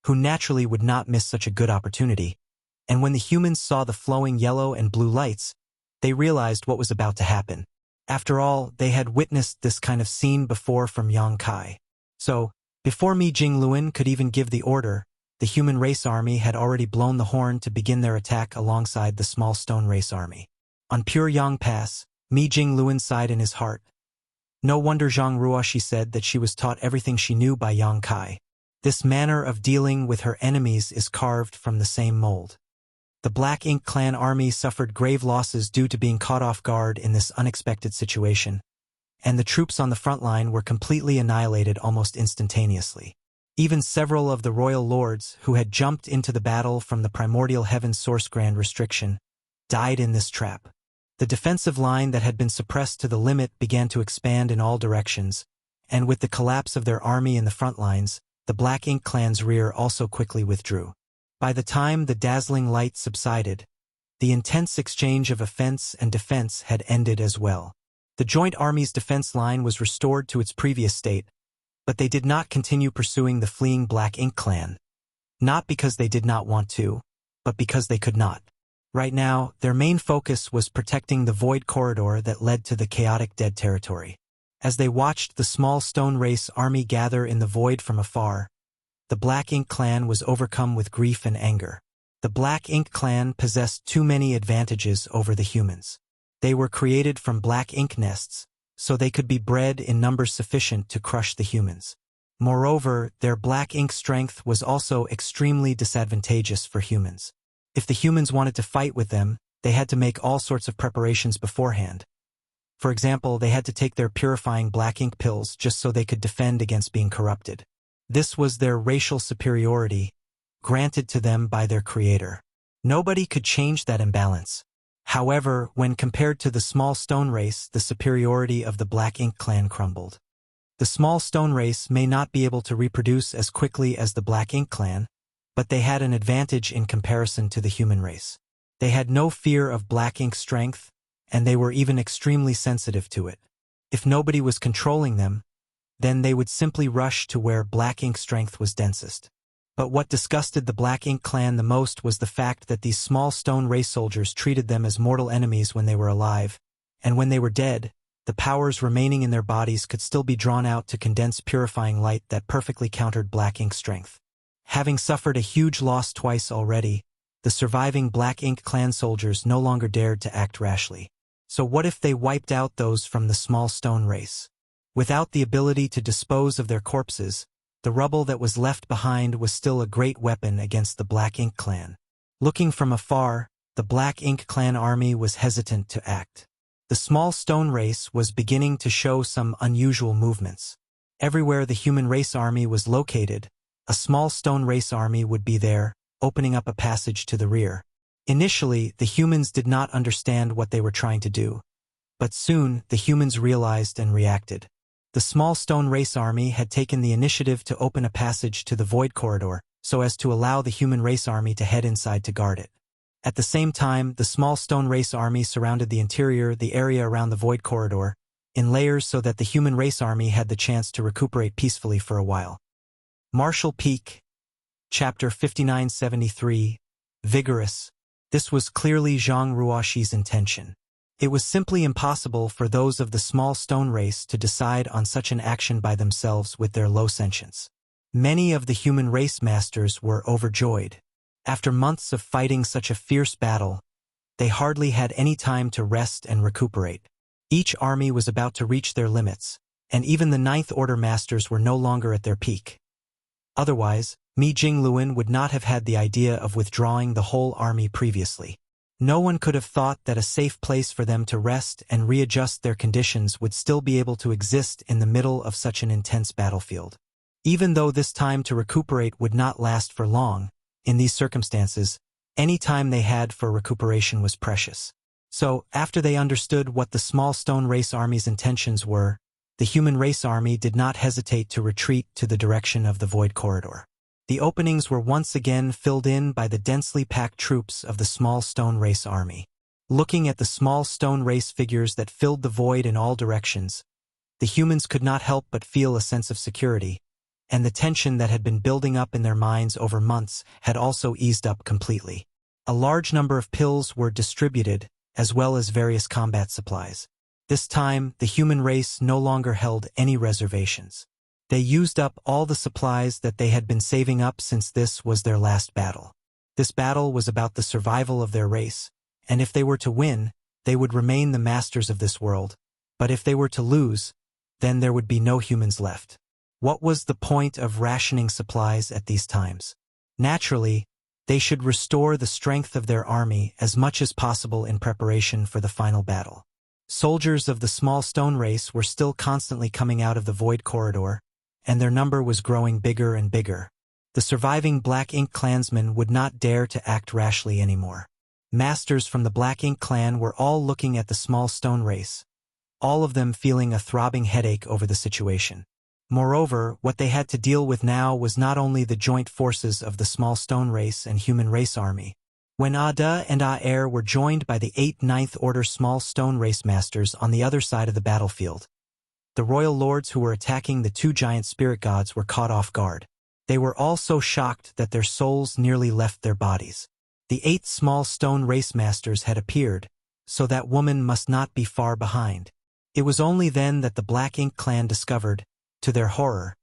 who naturally would not miss such a good opportunity, and when the humans saw the flowing yellow and blue lights, they realized what was about to happen. After all, they had witnessed this kind of scene before from Yang Kai. So, before Mi Jingluan could even give the order, the human race army had already blown the horn to begin their attack alongside the small stone race army. On pure Yang Pass, Mi Jingluan sighed in his heart. No wonder Zhang Ruoxi said that she was taught everything she knew by Yang Kai. This manner of dealing with her enemies is carved from the same mold. The Black Ink clan army suffered grave losses due to being caught off guard in this unexpected situation, and the troops on the front line were completely annihilated almost instantaneously. Even several of the royal lords, who had jumped into the battle from the primordial heaven source grand restriction, died in this trap. The defensive line that had been suppressed to the limit began to expand in all directions, and with the collapse of their army in the front lines, the Black Ink clan's rear also quickly withdrew. By the time the dazzling light subsided, the intense exchange of offense and defense had ended as well. The joint army's defense line was restored to its previous state, but they did not continue pursuing the fleeing Black Ink clan. Not because they did not want to, but because they could not. Right now, their main focus was protecting the void corridor that led to the chaotic dead territory. As they watched the small stone race army gather in the void from afar, the Black Ink clan was overcome with grief and anger. The Black Ink clan possessed too many advantages over the humans. They were created from black ink nests, so they could be bred in numbers sufficient to crush the humans. Moreover, their black ink strength was also extremely disadvantageous for humans. If the humans wanted to fight with them, they had to make all sorts of preparations beforehand. For example, they had to take their purifying black ink pills just so they could defend against being corrupted. This was their racial superiority, granted to them by their creator. Nobody could change that imbalance. However, when compared to the small stone race, the superiority of the Black Ink clan crumbled. The small stone race may not be able to reproduce as quickly as the Black Ink clan, but they had an advantage in comparison to the human race. They had no fear of black ink strength, and they were even extremely sensitive to it. If nobody was controlling them, then they would simply rush to where black ink strength was densest. But what disgusted the Black Ink clan the most was the fact that these small stone race soldiers treated them as mortal enemies when they were alive, and when they were dead, the powers remaining in their bodies could still be drawn out to condense purifying light that perfectly countered black ink strength. Having suffered a huge loss twice already, the surviving Black Ink clan soldiers no longer dared to act rashly. So what if they wiped out those from the small stone race? Without the ability to dispose of their corpses, the rubble that was left behind was still a great weapon against the Black Ink clan. Looking from afar, the Black Ink clan army was hesitant to act. The small stone race was beginning to show some unusual movements. Everywhere the human race army was located, a small stone race army would be there, opening up a passage to the rear. Initially, the humans did not understand what they were trying to do. But soon, the humans realized and reacted. The small stone race army had taken the initiative to open a passage to the void corridor, so as to allow the human race army to head inside to guard it. At the same time, the small stone race army surrounded the area around the void corridor, in layers so that the human race army had the chance to recuperate peacefully for a while. Martial Peak, Chapter 5973, Vigorous. This was clearly Zhang Ruoxi's intention. It was simply impossible for those of the small stone race to decide on such an action by themselves with their low sentience. Many of the human race masters were overjoyed. After months of fighting such a fierce battle, they hardly had any time to rest and recuperate. Each army was about to reach their limits, and even the Ninth Order masters were no longer at their peak. Otherwise, Mi Jingluan would not have had the idea of withdrawing the whole army previously. No one could have thought that a safe place for them to rest and readjust their conditions would still be able to exist in the middle of such an intense battlefield. Even though this time to recuperate would not last for long, in these circumstances, any time they had for recuperation was precious. So, after they understood what the small stone race army's intentions were, the human race army did not hesitate to retreat to the direction of the void corridor. The openings were once again filled in by the densely packed troops of the small stone race army. Looking at the small stone race figures that filled the void in all directions, the humans could not help but feel a sense of security, and the tension that had been building up in their minds over months had also eased up completely. A large number of pills were distributed, as well as various combat supplies. This time, the human race no longer held any reservations. They used up all the supplies that they had been saving up since this was their last battle. This battle was about the survival of their race, and if they were to win, they would remain the masters of this world, but if they were to lose, then there would be no humans left. What was the point of rationing supplies at these times? Naturally, they should restore the strength of their army as much as possible in preparation for the final battle. Soldiers of the small stone race were still constantly coming out of the void corridor, and their number was growing bigger and bigger. The surviving Black Ink clansmen would not dare to act rashly anymore. Masters from the Black Ink clan were all looking at the small stone race, all of them feeling a throbbing headache over the situation. Moreover, what they had to deal with now was not only the joint forces of the small stone race and human race army. When Ada and Aer were joined by the 8th Ninth Order small stone race masters on the other side of the battlefield, the royal lords who were attacking the two giant spirit gods were caught off guard. They were all so shocked that their souls nearly left their bodies. The 8th small stone race masters had appeared, so that woman must not be far behind. It was only then that the Black Ink clan discovered, to their horror,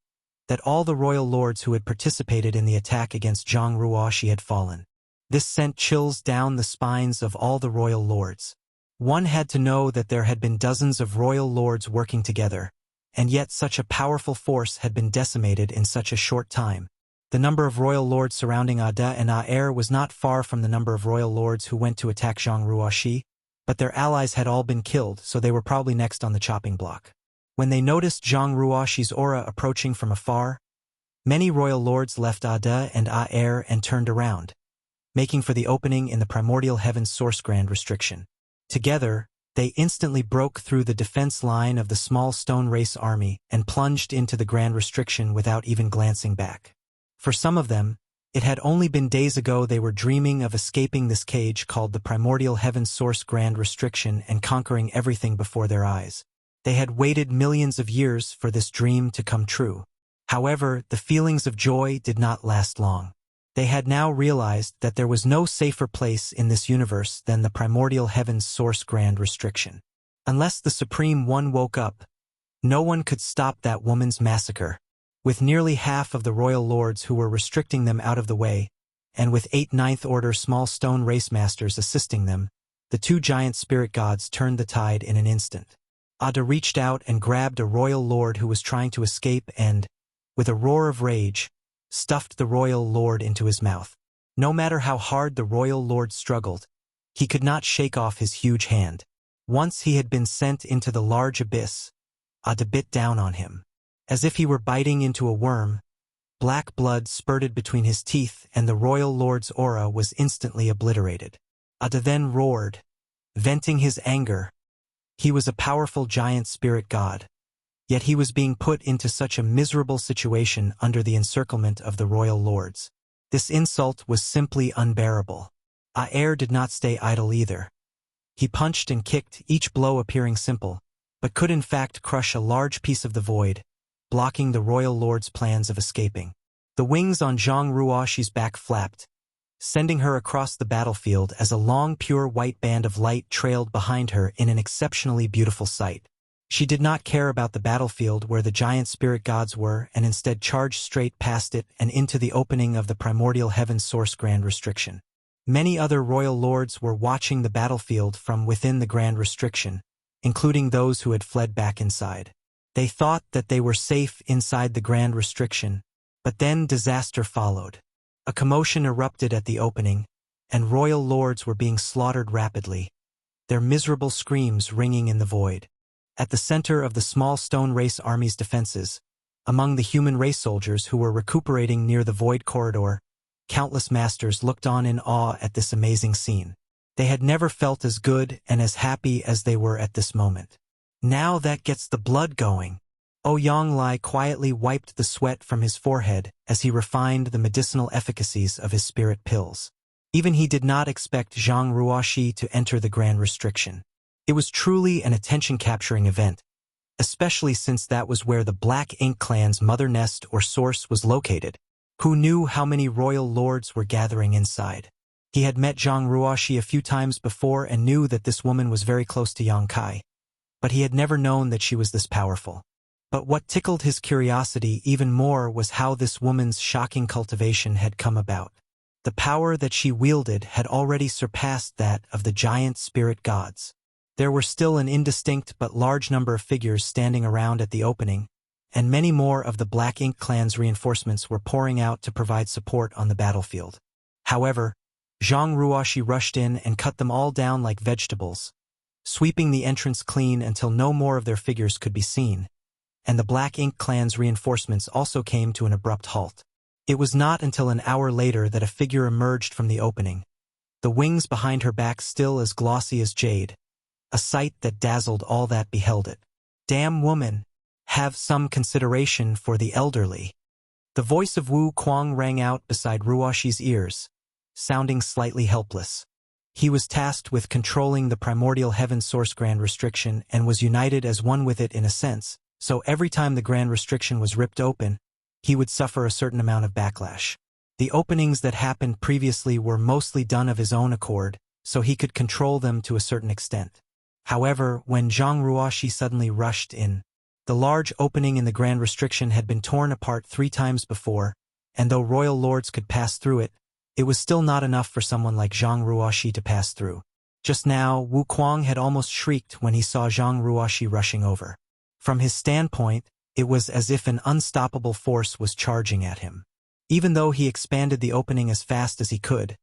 that all the royal lords who had participated in the attack against Zhang Ruoxi had fallen. This sent chills down the spines of all the royal lords. One had to know that there had been dozens of royal lords working together, and yet such a powerful force had been decimated in such a short time. The number of royal lords surrounding Ada and Aer was not far from the number of royal lords who went to attack Zhang Ruoxi, but their allies had all been killed, so they were probably next on the chopping block. When they noticed Zhang Ruoxi's aura approaching from afar, many royal lords left Ada and Aer and turned around, making for the opening in the primordial heaven's source grand restriction. Together, they instantly broke through the defense line of the small stone race army and plunged into the grand restriction without even glancing back. For some of them, it had only been days ago they were dreaming of escaping this cage called the primordial heaven's source grand restriction and conquering everything before their eyes. They had waited millions of years for this dream to come true. However, the feelings of joy did not last long. They had now realized that there was no safer place in this universe than the primordial heaven's source grand restriction. Unless the Supreme One woke up, no one could stop that woman's massacre. With nearly half of the royal lords who were restricting them out of the way, and with 8 Ninth Order small stone race masters assisting them, the two giant spirit gods turned the tide in an instant. Ada reached out and grabbed a royal lord who was trying to escape and, with a roar of rage, stuffed the royal lord into his mouth. No matter how hard the royal lord struggled, he could not shake off his huge hand. Once he had been sent into the large abyss, Ada bit down on him. As if he were biting into a worm, black blood spurted between his teeth and the royal lord's aura was instantly obliterated. Ada then roared, venting his anger. He was a powerful giant spirit god. Yet he was being put into such a miserable situation under the encirclement of the royal lords. This insult was simply unbearable. Aer did not stay idle either. He punched and kicked, each blow appearing simple, but could in fact crush a large piece of the void, blocking the royal lord's plans of escaping. The wings on Zhang Ruoxi's back flapped, sending her across the battlefield as a long pure white band of light trailed behind her in an exceptionally beautiful sight. She did not care about the battlefield where the giant spirit gods were and instead charged straight past it and into the opening of the primordial heaven's source Grand Restriction. Many other royal lords were watching the battlefield from within the Grand Restriction, including those who had fled back inside. They thought that they were safe inside the Grand Restriction, but then disaster followed. A commotion erupted at the opening, and royal lords were being slaughtered rapidly, their miserable screams ringing in the void. At the center of the small stone race army's defenses, among the human race soldiers who were recuperating near the void corridor, countless masters looked on in awe at this amazing scene. They had never felt as good and as happy as they were at this moment. Now that gets the blood going. Ouyang Lai quietly wiped the sweat from his forehead as he refined the medicinal efficacies of his spirit pills. Even he did not expect Zhang Ruoxi to enter the Grand Restriction. It was truly an attention-capturing event, especially since that was where the Black Ink clan's mother nest or source was located. Who knew how many royal lords were gathering inside? He had met Zhang Ruoxi a few times before and knew that this woman was very close to Yang Kai, but he had never known that she was this powerful. But what tickled his curiosity even more was how this woman's shocking cultivation had come about. The power that she wielded had already surpassed that of the giant spirit gods. There were still an indistinct but large number of figures standing around at the opening, and many more of the Black Ink clan's reinforcements were pouring out to provide support on the battlefield. However, Zhang Ruoxi rushed in and cut them all down like vegetables, sweeping the entrance clean until no more of their figures could be seen, and the Black Ink clan's reinforcements also came to an abrupt halt. It was not until an hour later that a figure emerged from the opening, the wings behind her back still as glossy as jade, a sight that dazzled all that beheld it. "Damn woman, have some consideration for the elderly." The voice of Wu Kuang rang out beside Ruoxi's ears, sounding slightly helpless. He was tasked with controlling the primordial heaven source Grand Restriction and was united as one with it in a sense, so every time the Grand Restriction was ripped open, he would suffer a certain amount of backlash. The openings that happened previously were mostly done of his own accord, so he could control them to a certain extent. However, when Zhang Ruoxi suddenly rushed in, the large opening in the Grand Restriction had been torn apart 3 times before, and though royal lords could pass through it, it was still not enough for someone like Zhang Ruoxi to pass through. Just now, Wu Kuang had almost shrieked when he saw Zhang Ruoxi rushing over. From his standpoint, it was as if an unstoppable force was charging at him. Even though he expanded the opening as fast as he could,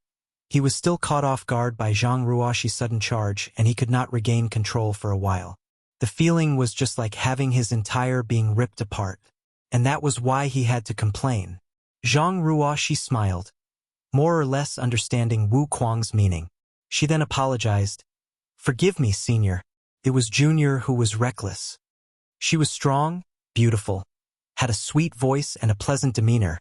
he was still caught off guard by Zhang Ruoxi's sudden charge and he could not regain control for a while. The feeling was just like having his entire being ripped apart. And that was why he had to complain. Zhang Ruoxi smiled, more or less understanding Wu Kuang's meaning. She then apologized. "Forgive me, senior. It was Junior who was reckless." She was strong, beautiful, had a sweet voice and a pleasant demeanor.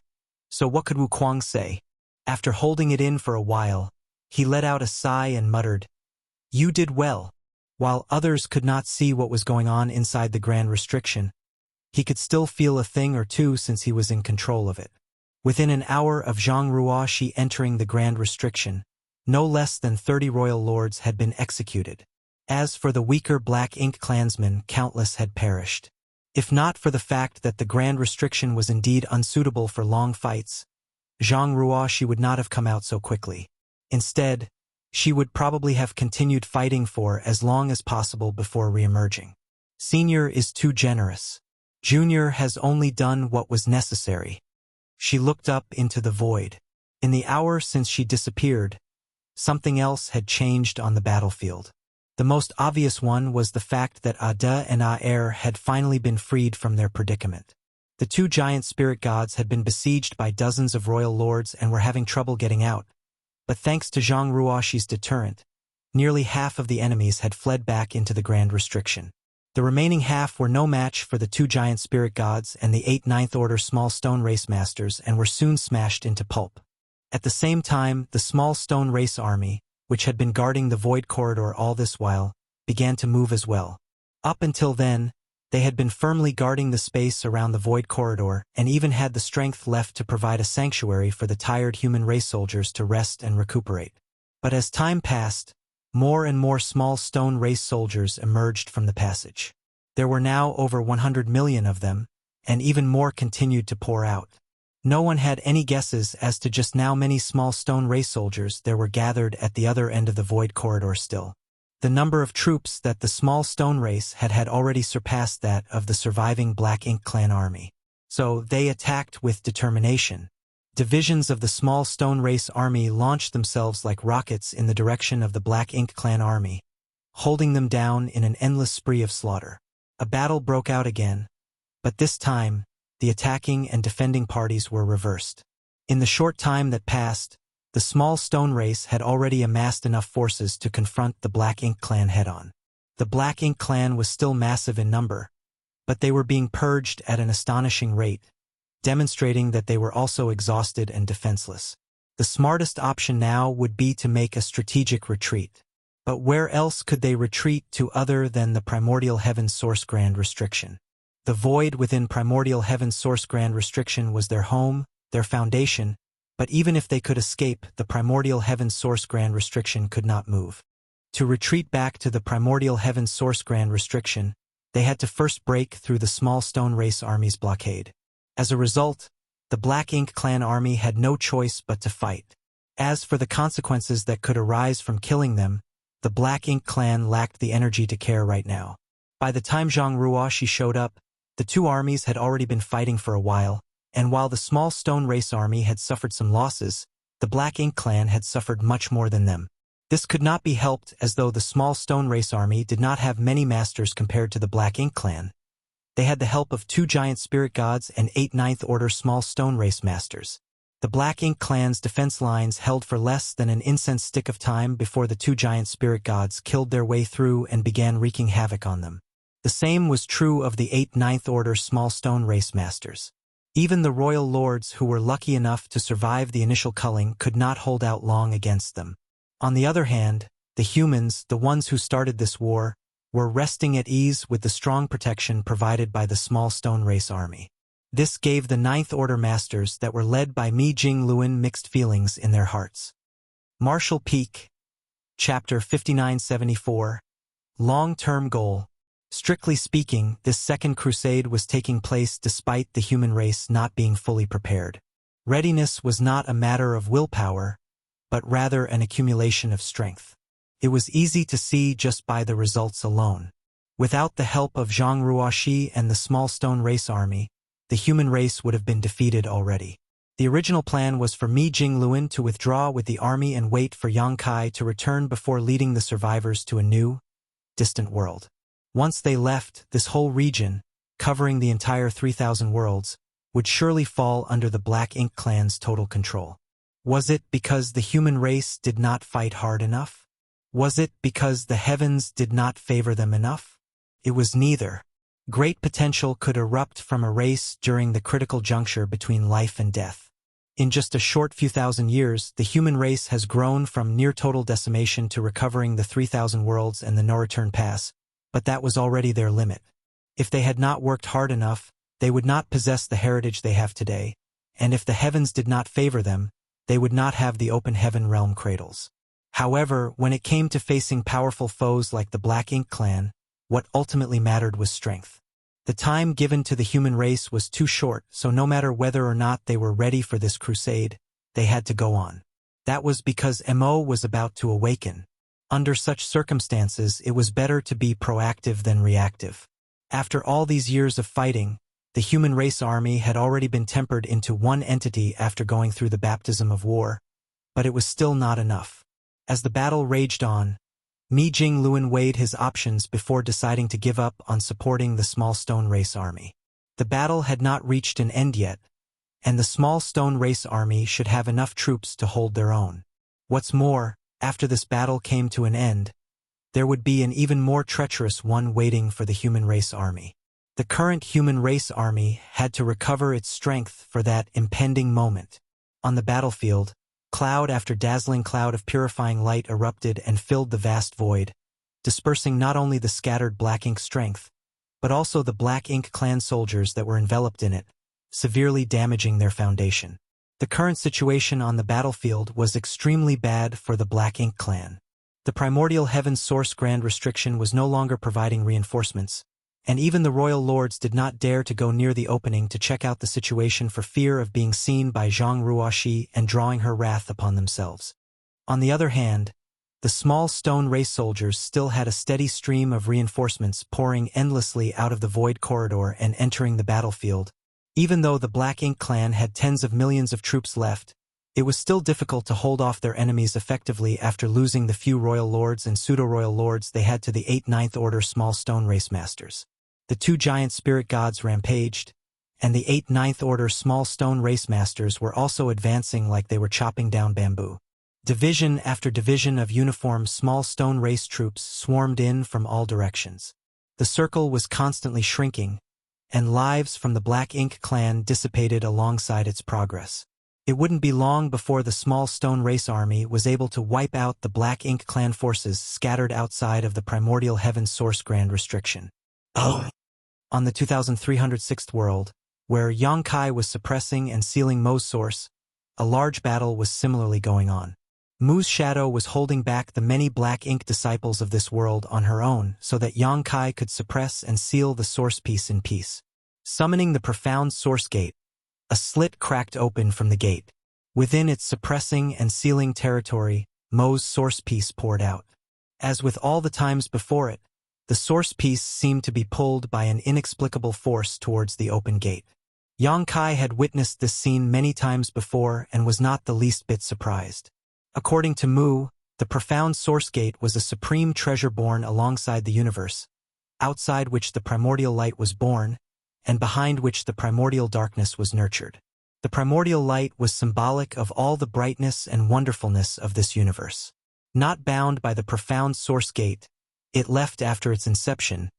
So what could Wu Kuang say? After holding it in for a while, he let out a sigh and muttered, "You did well." While others could not see what was going on inside the Grand Restriction, he could still feel a thing or two since he was in control of it. Within an hour of Zhang Ruoxi entering the Grand Restriction, no less than 30 royal lords had been executed. As for the weaker Black Ink clansmen, countless had perished. If not for the fact that the Grand Restriction was indeed unsuitable for long fights, Zhang Ruoxi would not have come out so quickly. Instead, she would probably have continued fighting for as long as possible before reemerging. Senior is too generous. Junior has only done what was necessary. She looked up into the void. In the hour since she disappeared, something else had changed on the battlefield. The most obvious one was the fact that Ada and Aer had finally been freed from their predicament. The two giant spirit gods had been besieged by dozens of royal lords and were having trouble getting out. But thanks to Zhang Ruoxi's deterrent, nearly half of the enemies had fled back into the Grand Restriction. The remaining half were no match for the two giant spirit gods and the 8 Ninth Order small stone race masters and were soon smashed into pulp. At the same time, the small stone race army, which had been guarding the void corridor all this while, began to move as well. Up until then, they had been firmly guarding the space around the void corridor and even had the strength left to provide a sanctuary for the tired human race soldiers to rest and recuperate. But as time passed, more and more small stone race soldiers emerged from the passage. There were now over 100 million of them, and even more continued to pour out. No one had any guesses as to just how many small stone race soldiers there were gathered at the other end of the void corridor still. The number of troops that the small stone race had already surpassed that of the surviving Black Ink Clan army. So they attacked with determination. Divisions of the small stone race army launched themselves like rockets in the direction of the Black Ink Clan army, holding them down in an endless spree of slaughter. A battle broke out again, but this time, the attacking and defending parties were reversed. In the short time that passed, the small stone race had already amassed enough forces to confront the Black Ink Clan head-on. The Black Ink Clan was still massive in number, but they were being purged at an astonishing rate, demonstrating that they were also exhausted and defenseless. The smartest option now would be to make a strategic retreat. But where else could they retreat to other than the Primordial Heaven's Source Grand Restriction? The void within Primordial Heaven's Source Grand Restriction was their home, their foundation, but even if they could escape, the Primordial Heaven's Source Grand Restriction could not move. To retreat back to the Primordial Heaven's Source Grand Restriction, they had to first break through the small stone race army's blockade. As a result, the Black Ink Clan army had no choice but to fight. As for the consequences that could arise from killing them, the Black Ink Clan lacked the energy to care right now. By the time Zhang Ruoxi showed up, the two armies had already been fighting for a while, and while the small stone race army had suffered some losses, the Black Ink Clan had suffered much more than them. This could not be helped as though the small stone race army did not have many masters compared to the Black Ink Clan. They had the help of 2 giant spirit gods and 8 Ninth Order small stone race masters. The Black Ink Clan's defense lines held for less than an incense stick of time before the 2 giant spirit gods killed their way through and began wreaking havoc on them. The same was true of the 8 Ninth Order small stone race masters. Even the royal lords who were lucky enough to survive the initial culling could not hold out long against them. On the other hand, the humans, the ones who started this war, were resting at ease with the strong protection provided by the small stone race army. This gave the Ninth Order masters that were led by Mi Jingluan mixed feelings in their hearts. Martial Peak, Chapter 5974, Long-Term Goal. Strictly speaking, this second crusade was taking place despite the human race not being fully prepared. Readiness was not a matter of willpower, but rather an accumulation of strength. It was easy to see just by the results alone. Without the help of Zhang Ruoxi and the small stone race army, the human race would have been defeated already. The original plan was for Mi Jingluan to withdraw with the army and wait for Yang Kai to return before leading the survivors to a new, distant world. Once they left, this whole region, covering the entire 3,000 worlds, would surely fall under the Black Ink Clan's total control. Was it because the human race did not fight hard enough? Was it because the heavens did not favor them enough? It was neither. Great potential could erupt from a race during the critical juncture between life and death. In just a short few thousand years, the human race has grown from near total decimation to recovering the 3,000 worlds and the no-return pass, but that was already their limit. If they had not worked hard enough, they would not possess the heritage they have today, and if the heavens did not favor them, they would not have the open heaven realm cradles. However, when it came to facing powerful foes like the Black Ink Clan, what ultimately mattered was strength. The time given to the human race was too short, so no matter whether or not they were ready for this crusade, they had to go on. That was because Mo was about to awaken. Under such circumstances, it was better to be proactive than reactive. After all these years of fighting, the human race army had already been tempered into one entity after going through the baptism of war, but it was still not enough. As the battle raged on, Mi Jingluan weighed his options before deciding to give up on supporting the small stone race army. The battle had not reached an end yet, and the small stone race army should have enough troops to hold their own. What's more, after this battle came to an end, there would be an even more treacherous one waiting for the human race army. The current human race army had to recover its strength for that impending moment. On the battlefield, cloud after dazzling cloud of purifying light erupted and filled the vast void, dispersing not only the scattered black ink strength, but also the black ink clan soldiers that were enveloped in it, severely damaging their foundation. The current situation on the battlefield was extremely bad for the Black Ink clan. The primordial heaven source grand restriction was no longer providing reinforcements, and even the royal lords did not dare to go near the opening to check out the situation for fear of being seen by Zhang Ruoxi and drawing her wrath upon themselves. On the other hand, the small stone race soldiers still had a steady stream of reinforcements pouring endlessly out of the void corridor and entering the battlefield. Even though the Black Ink clan had tens of millions of troops left, it was still difficult to hold off their enemies effectively after losing the few royal lords and pseudo-royal lords they had to the 8th Ninth Order small stone race masters. The two giant spirit gods rampaged, and the 8th Ninth Order small stone race masters were also advancing like they were chopping down bamboo. Division after division of uniformed small stone race troops swarmed in from all directions. The circle was constantly shrinking, and lives from the Black Ink clan dissipated alongside its progress. It wouldn't be long before the small stone race army was able to wipe out the Black Ink clan forces scattered outside of the primordial heaven source grand restriction. On the 2306th world, where Yongkai was suppressing and sealing Mo's source, a large battle was similarly going on. Mu's shadow was holding back the many Black Ink disciples of this world on her own so that Yongkai could suppress and seal the source piece in peace. Summoning the profound source gate, a slit cracked open from the gate. Within its suppressing and sealing territory, Mo's source piece poured out. As with all the times before it, the source piece seemed to be pulled by an inexplicable force towards the open gate. Yongkai had witnessed this scene many times before and was not the least bit surprised. According to Mu, the profound source gate was a supreme treasure born alongside the universe, outside which the primordial light was born, and behind which the primordial darkness was nurtured. The primordial light was symbolic of all the brightness and wonderfulness of this universe. Not bound by the profound source gate, it left after its inception,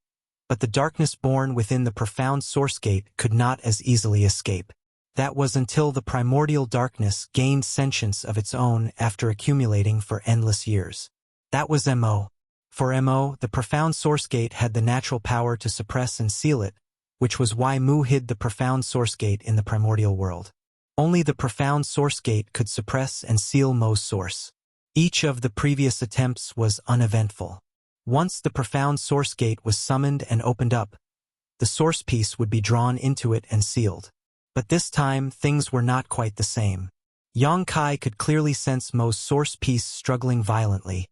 but the darkness born within the profound source gate could not as easily escape. That was until the primordial darkness gained sentience of its own after accumulating for endless years. That was Mo. For Mo, the profound source gate had the natural power to suppress and seal it, which was why Mu hid the profound source gate in the primordial world. Only the profound source gate could suppress and seal Mo's source. Each of the previous attempts was uneventful. Once the profound source gate was summoned and opened up, the source piece would be drawn into it and sealed. But this time, things were not quite the same. Yongkai could clearly sense Mo's source piece struggling violently,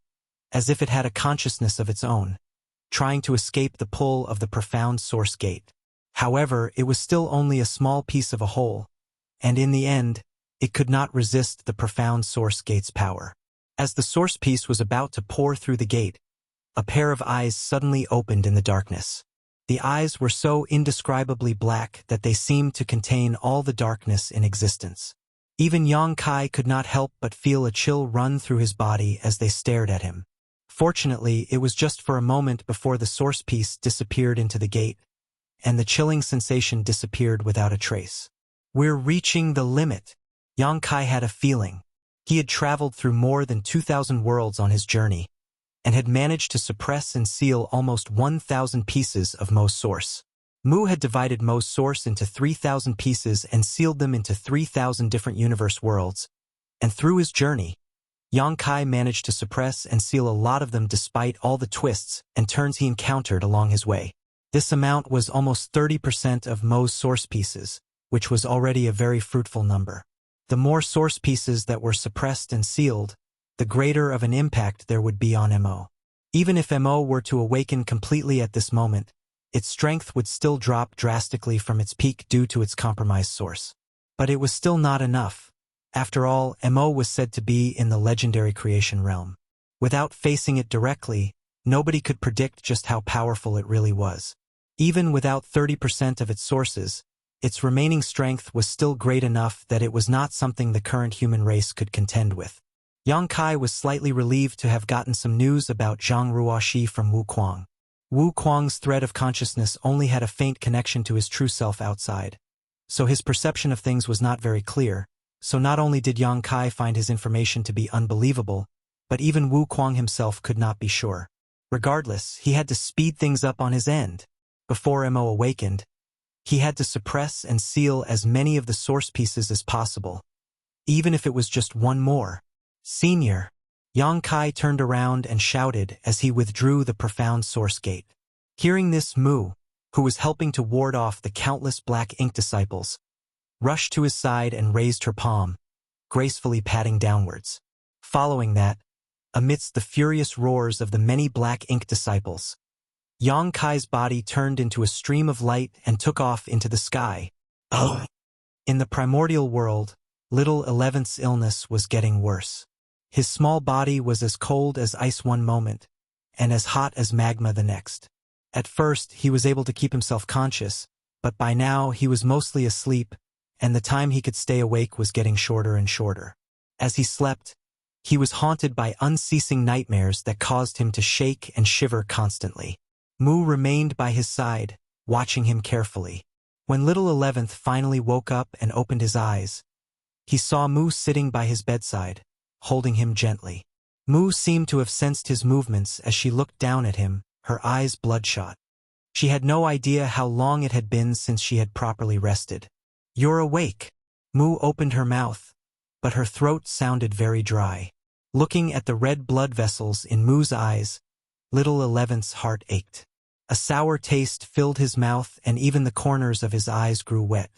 as if it had a consciousness of its own, trying to escape the pull of the profound source gate. However, it was still only a small piece of a whole, and in the end, it could not resist the profound source gate's power. As the source piece was about to pour through the gate, a pair of eyes suddenly opened in the darkness. The eyes were so indescribably black that they seemed to contain all the darkness in existence. Even Yongkai could not help but feel a chill run through his body as they stared at him. Fortunately, it was just for a moment before the source piece disappeared into the gate, and the chilling sensation disappeared without a trace. We're reaching the limit. Yongkai had a feeling. He had traveled through more than 2,000 worlds on his journey, and had managed to suppress and seal almost 1,000 pieces of Mo's source. Mu had divided Mo's source into 3,000 pieces and sealed them into 3,000 different universe worlds, and through his journey, Yongkai managed to suppress and seal a lot of them despite all the twists and turns he encountered along his way. This amount was almost 30% of Mo's source pieces, which was already a very fruitful number. The more source pieces that were suppressed and sealed, the greater of an impact there would be on Mo. Even if Mo were to awaken completely at this moment, its strength would still drop drastically from its peak due to its compromised source. But it was still not enough. After all, Mo was said to be in the legendary creation realm. Without facing it directly, nobody could predict just how powerful it really was. Even without 30% of its sources, its remaining strength was still great enough that it was not something the current human race could contend with. Yang Kai was slightly relieved to have gotten some news about Zhang Ruoxi from Wu Kuang. Wu Kuang's thread of consciousness only had a faint connection to his true self outside, so his perception of things was not very clear. So not only did Yang Kai find his information to be unbelievable, but even Wu Kuang himself could not be sure. Regardless, he had to speed things up on his end. Before Mo awakened, he had to suppress and seal as many of the source pieces as possible, even if it was just one more. Senior. Yang Kai turned around and shouted as he withdrew the profound source gate. Hearing this, Mu, who was helping to ward off the countless black ink disciples, rushed to his side and raised her palm, gracefully patting downwards. Following that, amidst the furious roars of the many black ink disciples, Yang Kai's body turned into a stream of light and took off into the sky. Oh! In the primordial world, Little 11th's illness was getting worse. His small body was as cold as ice one moment, and as hot as magma the next. At first, he was able to keep himself conscious, but by now he was mostly asleep, and the time he could stay awake was getting shorter and shorter. As he slept, he was haunted by unceasing nightmares that caused him to shake and shiver constantly. Mu remained by his side, watching him carefully. When Little 11th finally woke up and opened his eyes, he saw Mu sitting by his bedside, holding him gently. Mu seemed to have sensed his movements as she looked down at him, her eyes bloodshot. She had no idea how long it had been since she had properly rested. "You're awake." Mu opened her mouth, but her throat sounded very dry. Looking at the red blood vessels in Mu's eyes, Little 11th's heart ached. A sour taste filled his mouth and even the corners of his eyes grew wet.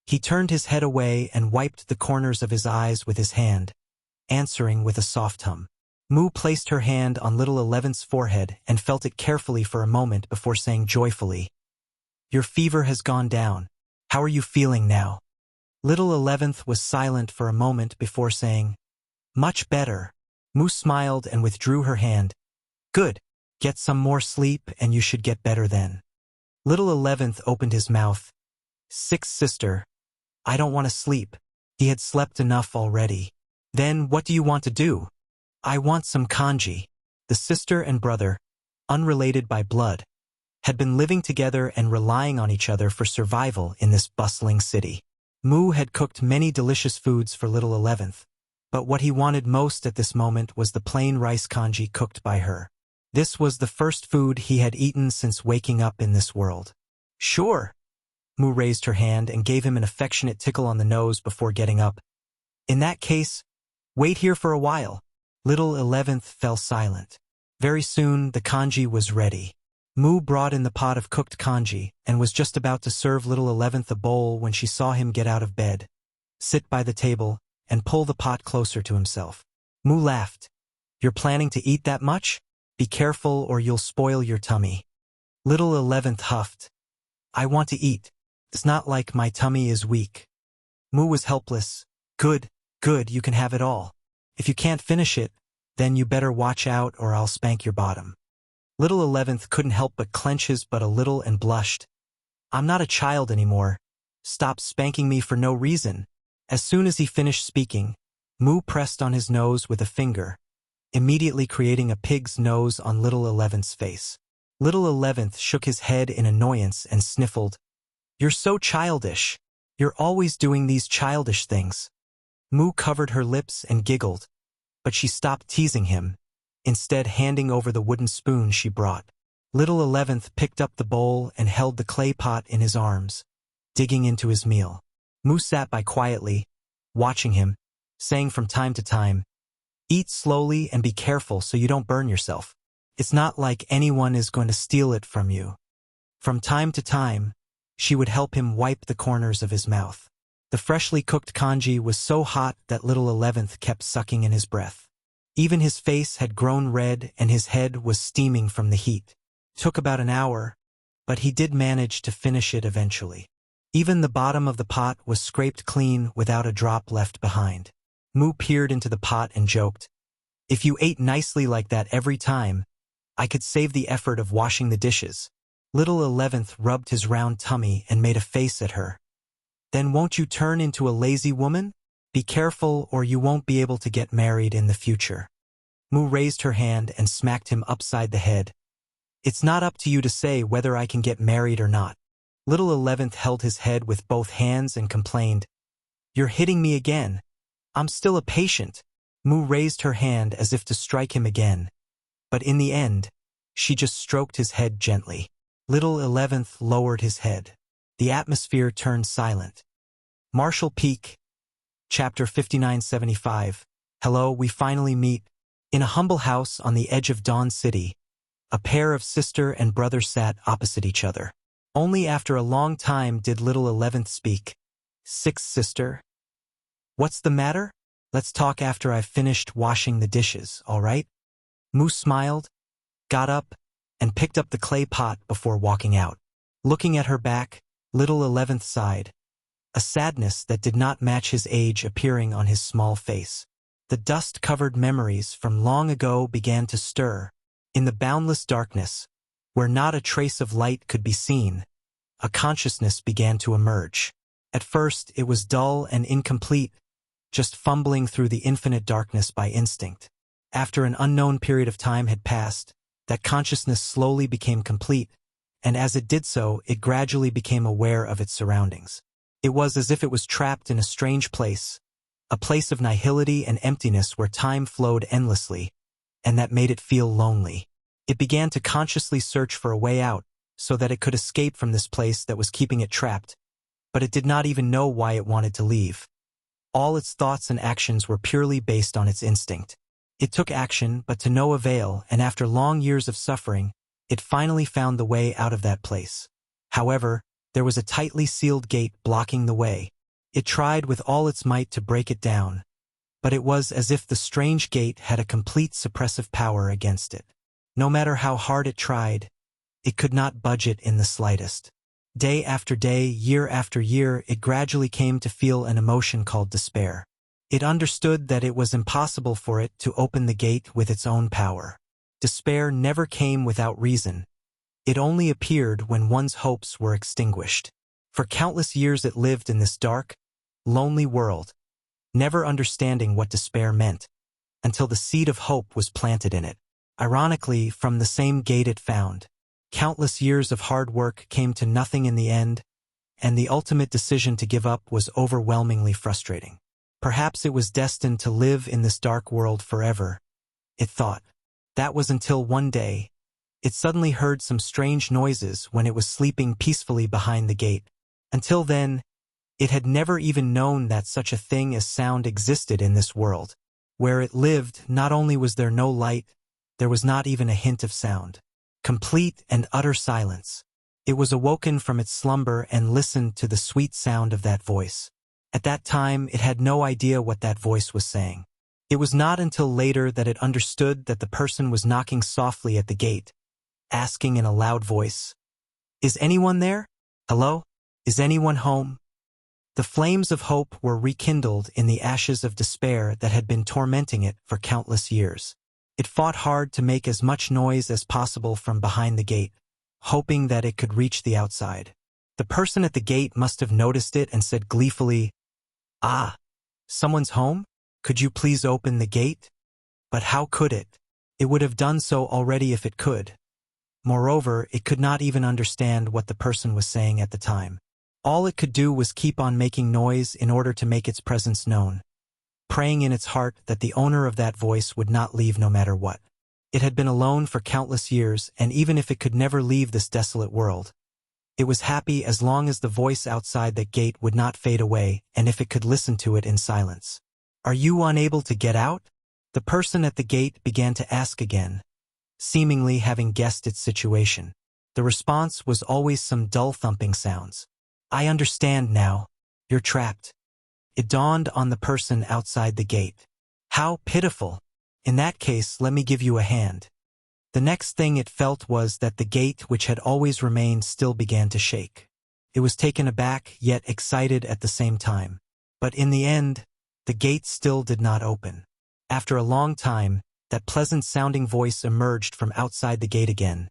He turned his head away and wiped the corners of his eyes with his hand, answering with a soft hum. Mu placed her hand on Little 11th's forehead and felt it carefully for a moment before saying joyfully, "Your fever has gone down. How are you feeling now?" Little 11th was silent for a moment before saying, "Much better." Mu smiled and withdrew her hand. "Good. Get some more sleep and you should get better then." Little 11th opened his mouth. "Sixth sister, I don't want to sleep." He had slept enough already. "Then what do you want to do?" "I want some kanji." The sister and brother, unrelated by blood, had been living together and relying on each other for survival in this bustling city. Mu had cooked many delicious foods for Little 11th, but what he wanted most at this moment was the plain rice kanji cooked by her. This was the first food he had eaten since waking up in this world. "Sure." Mu raised her hand and gave him an affectionate tickle on the nose before getting up. "In that case, wait here for a while." Little 11th fell silent. Very soon, the kanji was ready. Mu brought in the pot of cooked kanji and was just about to serve Little 11th a bowl when she saw him get out of bed, sit by the table, and pull the pot closer to himself. Mu laughed. "You're planning to eat that much? Be careful or you'll spoil your tummy." Little 11th huffed. "I want to eat. It's not like my tummy is weak." Mu was helpless. Good, you can have it all. If you can't finish it, then you better watch out or I'll spank your bottom." Little 11th couldn't help but clench his butt a little and blushed. "I'm not a child anymore. Stop spanking me for no reason." As soon as he finished speaking, Mu pressed on his nose with a finger, immediately creating a pig's nose on Little 11th's face. Little 11th shook his head in annoyance and sniffled. "You're so childish. You're always doing these childish things." Mu covered her lips and giggled, but she stopped teasing him, instead handing over the wooden spoon she brought. Little 11th picked up the bowl and held the clay pot in his arms, digging into his meal. Mu sat by quietly, watching him, saying from time to time, "Eat slowly and be careful so you don't burn yourself. It's not like anyone is going to steal it from you." From time to time, she would help him wipe the corners of his mouth. The freshly cooked kanji was so hot that Little 11th kept sucking in his breath. Even his face had grown red and his head was steaming from the heat. Took about an hour, but he did manage to finish it eventually. Even the bottom of the pot was scraped clean without a drop left behind. Mu peered into the pot and joked, "If you ate nicely like that every time, I could save the effort of washing the dishes." Little 11th rubbed his round tummy and made a face at her. Then won't you turn into a lazy woman? Be careful or you won't be able to get married in the future. Mu raised her hand and smacked him upside the head. It's not up to you to say whether I can get married or not. Little 11th held his head with both hands and complained, You're hitting me again. I'm still a patient. Mu raised her hand as if to strike him again. But in the end, she just stroked his head gently. Little 11th lowered his head. The atmosphere turned silent. Marshall Peak, Chapter 5975. Hello, we finally meet. In a humble house on the edge of Dawn City, a pair of sister and brother sat opposite each other. Only after a long time did little 11th speak. Sixth sister. What's the matter? Let's talk after I've finished washing the dishes, all right? Mu smiled, got up, and picked up the clay pot before walking out. Looking at her back, little 11th sighed, a sadness that did not match his age appearing on his small face. The dust-covered memories from long ago began to stir. In the boundless darkness, where not a trace of light could be seen, a consciousness began to emerge. At first, it was dull and incomplete, just fumbling through the infinite darkness by instinct. After an unknown period of time had passed, that consciousness slowly became complete, and as it did so, it gradually became aware of its surroundings. It was as if it was trapped in a strange place, a place of nihility and emptiness where time flowed endlessly, and that made it feel lonely. It began to consciously search for a way out, so that it could escape from this place that was keeping it trapped, but it did not even know why it wanted to leave. All its thoughts and actions were purely based on its instinct. It took action, but to no avail, and after long years of suffering, it finally found the way out of that place. However, there was a tightly sealed gate blocking the way. It tried with all its might to break it down, but it was as if the strange gate had a complete suppressive power against it. No matter how hard it tried, it could not budge it in the slightest. Day after day, year after year, it gradually came to feel an emotion called despair. It understood that it was impossible for it to open the gate with its own power. Despair never came without reason. It only appeared when one's hopes were extinguished. For countless years it lived in this dark, lonely world, never understanding what despair meant, until the seed of hope was planted in it. Ironically, from the same gate it found, countless years of hard work came to nothing in the end, and the ultimate decision to give up was overwhelmingly frustrating. Perhaps it was destined to live in this dark world forever, it thought. That was until one day, it suddenly heard some strange noises when it was sleeping peacefully behind the gate. Until then, it had never even known that such a thing as sound existed in this world. Where it lived, not only was there no light, there was not even a hint of sound. Complete and utter silence. It was awoken from its slumber and listened to the sweet sound of that voice. At that time, it had no idea what that voice was saying. It was not until later that it understood that the person was knocking softly at the gate, asking in a loud voice, "Is anyone there? Hello? Is anyone home?" The flames of hope were rekindled in the ashes of despair that had been tormenting it for countless years. It fought hard to make as much noise as possible from behind the gate, hoping that it could reach the outside. The person at the gate must have noticed it and said gleefully, "Ah, someone's home? Could you please open the gate?" But how could it? It would have done so already if it could. Moreover, it could not even understand what the person was saying at the time. All it could do was keep on making noise in order to make its presence known, praying in its heart that the owner of that voice would not leave no matter what. It had been alone for countless years, and even if it could never leave this desolate world, it was happy as long as the voice outside that gate would not fade away and if it could listen to it in silence. "Are you unable to get out?" The person at the gate began to ask again, seemingly having guessed its situation. The response was always some dull thumping sounds. "I understand now. You're trapped." It dawned on the person outside the gate. How pitiful! In that case, let me give you a hand. The next thing it felt was that the gate, which had always remained, still began to shake. It was taken aback, yet excited at the same time. But in the end, the gate still did not open. After a long time, that pleasant-sounding voice emerged from outside the gate again.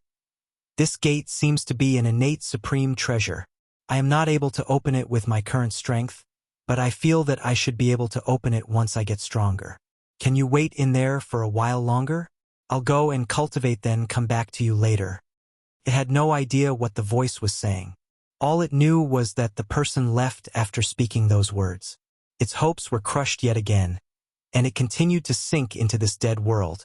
This gate seems to be an innate supreme treasure. I am not able to open it with my current strength, but I feel that I should be able to open it once I get stronger. Can you wait in there for a while longer? I'll go and cultivate, then come back to you later. It had no idea what the voice was saying. All it knew was that the person left after speaking those words. Its hopes were crushed yet again, and it continued to sink into this dead world,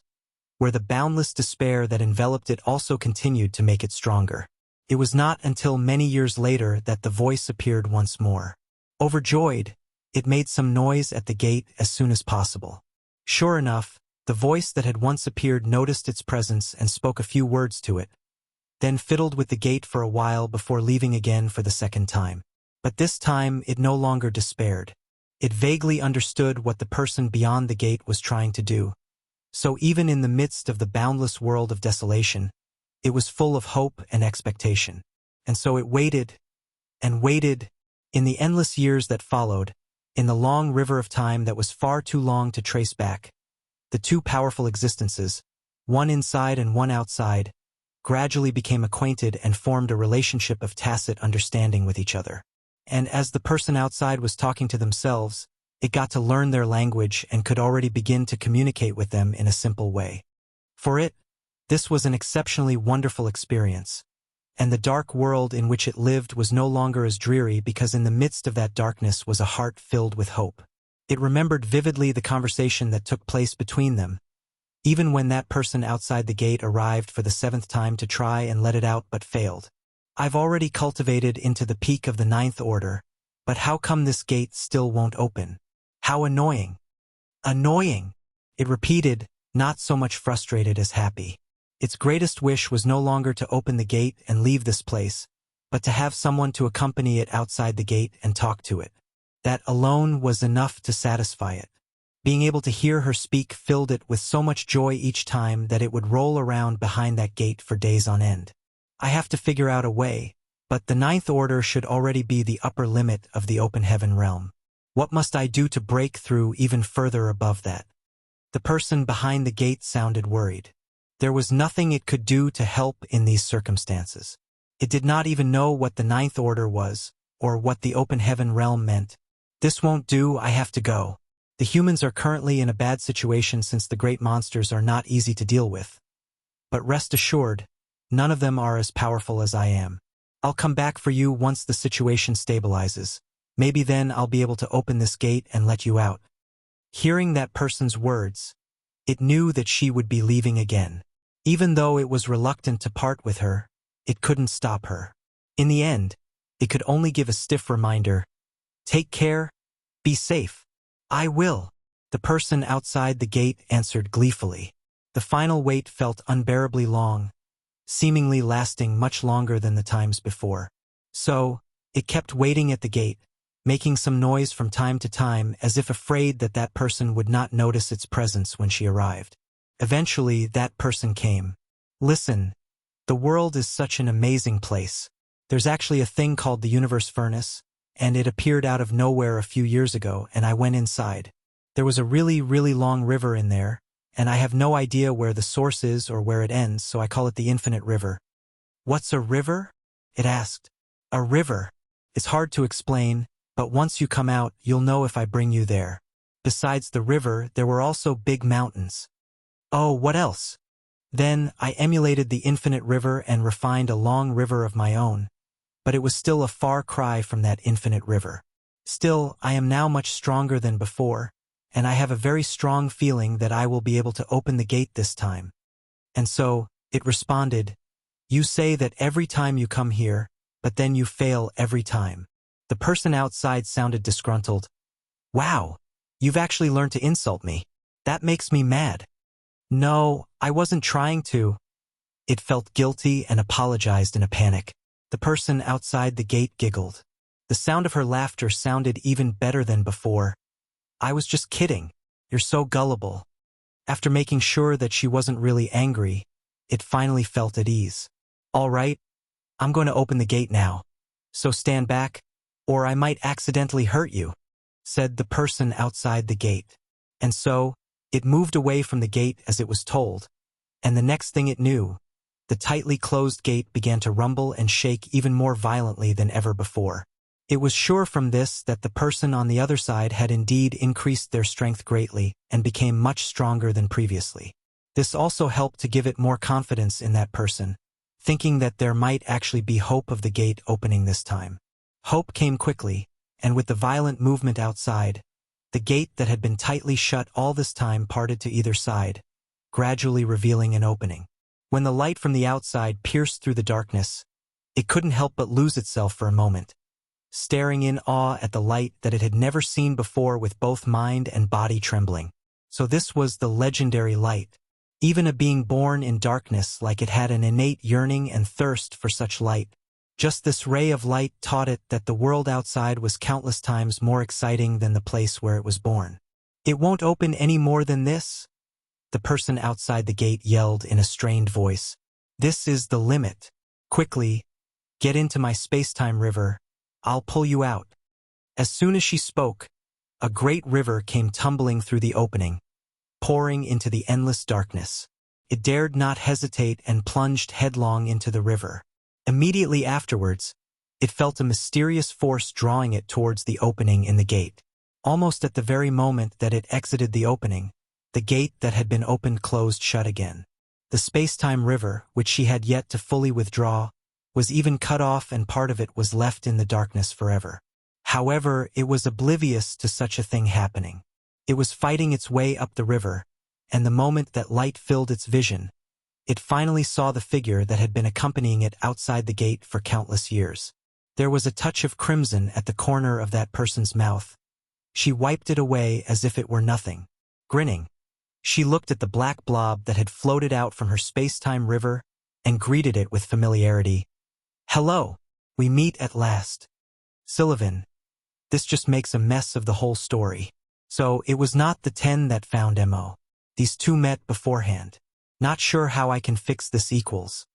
where the boundless despair that enveloped it also continued to make it stronger. It was not until many years later that the voice appeared once more. Overjoyed, it made some noise at the gate as soon as possible. Sure enough, the voice that had once appeared noticed its presence and spoke a few words to it, then fiddled with the gate for a while before leaving again for the second time. But this time it no longer despaired. It vaguely understood what the person beyond the gate was trying to do. So even in the midst of the boundless world of desolation, it was full of hope and expectation. And so it waited and waited in the endless years that followed, in the long river of time that was far too long to trace back. The two powerful existences, one inside and one outside, gradually became acquainted and formed a relationship of tacit understanding with each other. And as the person outside was talking to themselves, it got to learn their language and could already begin to communicate with them in a simple way. For it, this was an exceptionally wonderful experience, and the dark world in which it lived was no longer as dreary because in the midst of that darkness was a heart filled with hope. It remembered vividly the conversation that took place between them, even when that person outside the gate arrived for the 7th time to try and let it out but failed. I've already cultivated into the peak of the 9th order, but how come this gate still won't open? How annoying! Annoying! It repeated, not so much frustrated as happy. Its greatest wish was no longer to open the gate and leave this place, but to have someone to accompany it outside the gate and talk to it. That alone was enough to satisfy it. Being able to hear her speak filled it with so much joy each time that it would roll around behind that gate for days on end. I have to figure out a way, but the 9th order should already be the upper limit of the open heaven realm. What must I do to break through even further above that? The person behind the gate sounded worried. There was nothing it could do to help in these circumstances. It did not even know what the 9th order was, or what the open heaven realm meant. This won't do, I have to go. The humans are currently in a bad situation since the great monsters are not easy to deal with. But rest assured, none of them are as powerful as I am. I'll come back for you once the situation stabilizes. Maybe then I'll be able to open this gate and let you out. Hearing that person's words, it knew that she would be leaving again. Even though it was reluctant to part with her, it couldn't stop her. In the end, it could only give a stiff reminder. Take care, be safe. I will. The person outside the gate answered gleefully. The final wait felt unbearably long, seemingly lasting much longer than the times before. So, it kept waiting at the gate, making some noise from time to time as if afraid that that person would not notice its presence when she arrived. Eventually, that person came. Listen, the world is such an amazing place. There's actually a thing called the universe furnace, and it appeared out of nowhere a few years ago, and I went inside. There was a really, really long river in there, and I have no idea where the source is or where it ends, so I call it the infinite river. What's a river? It asked. A river. It's hard to explain, but once you come out, you'll know if I bring you there. Besides the river, there were also big mountains. Oh, what else? Then I emulated the infinite river and refined a long river of my own, but it was still a far cry from that infinite river. Still, I am now much stronger than before, and I have a very strong feeling that I will be able to open the gate this time. And so, it responded, you say that every time you come here, but then you fail every time. The person outside sounded disgruntled. Wow, you've actually learned to insult me. That makes me mad. No, I wasn't trying to. It felt guilty and apologized in a panic. The person outside the gate giggled. The sound of her laughter sounded even better than before. I was just kidding. You're so gullible. After making sure that she wasn't really angry, it finally felt at ease. All right, I'm going to open the gate now. So stand back, or I might accidentally hurt you, said the person outside the gate. And so, it moved away from the gate as it was told, and the next thing it knew, The tightly closed gate began to rumble and shake even more violently than ever before. It was sure from this that the person on the other side had indeed increased their strength greatly and became much stronger than previously. This also helped to give it more confidence in that person, thinking that there might actually be hope of the gate opening this time. Hope came quickly, and with the violent movement outside, the gate that had been tightly shut all this time parted to either side, gradually revealing an opening. When the light from the outside pierced through the darkness, it couldn't help but lose itself for a moment, staring in awe at the light that it had never seen before with both mind and body trembling. So this was the legendary light. Even a being born in darkness like it had an innate yearning and thirst for such light. Just this ray of light taught it that the world outside was countless times more exciting than the place where it was born. "It won't open any more than this?" the person outside the gate yelled in a strained voice. "This is the limit. Quickly, get into my space-time river. I'll pull you out." As soon as she spoke, a great river came tumbling through the opening, pouring into the endless darkness. It dared not hesitate and plunged headlong into the river. Immediately afterwards, it felt a mysterious force drawing it towards the opening in the gate. Almost at the very moment that it exited the opening, the gate that had been opened closed shut again. The space-time river, which she had yet to fully withdraw, was even cut off, and part of it was left in the darkness forever. However, it was oblivious to such a thing happening. It was fighting its way up the river, and the moment that light filled its vision, it finally saw the figure that had been accompanying it outside the gate for countless years. There was a touch of crimson at the corner of that person's mouth. She wiped it away as if it were nothing. Grinning, she looked at the black blob that had floated out from her space-time river and greeted it with familiarity. "Hello, we meet at last. Sullivan, this just makes a mess of the whole story." So it was not the 10 that found Mo. These two met beforehand. "Not sure how I can fix this equals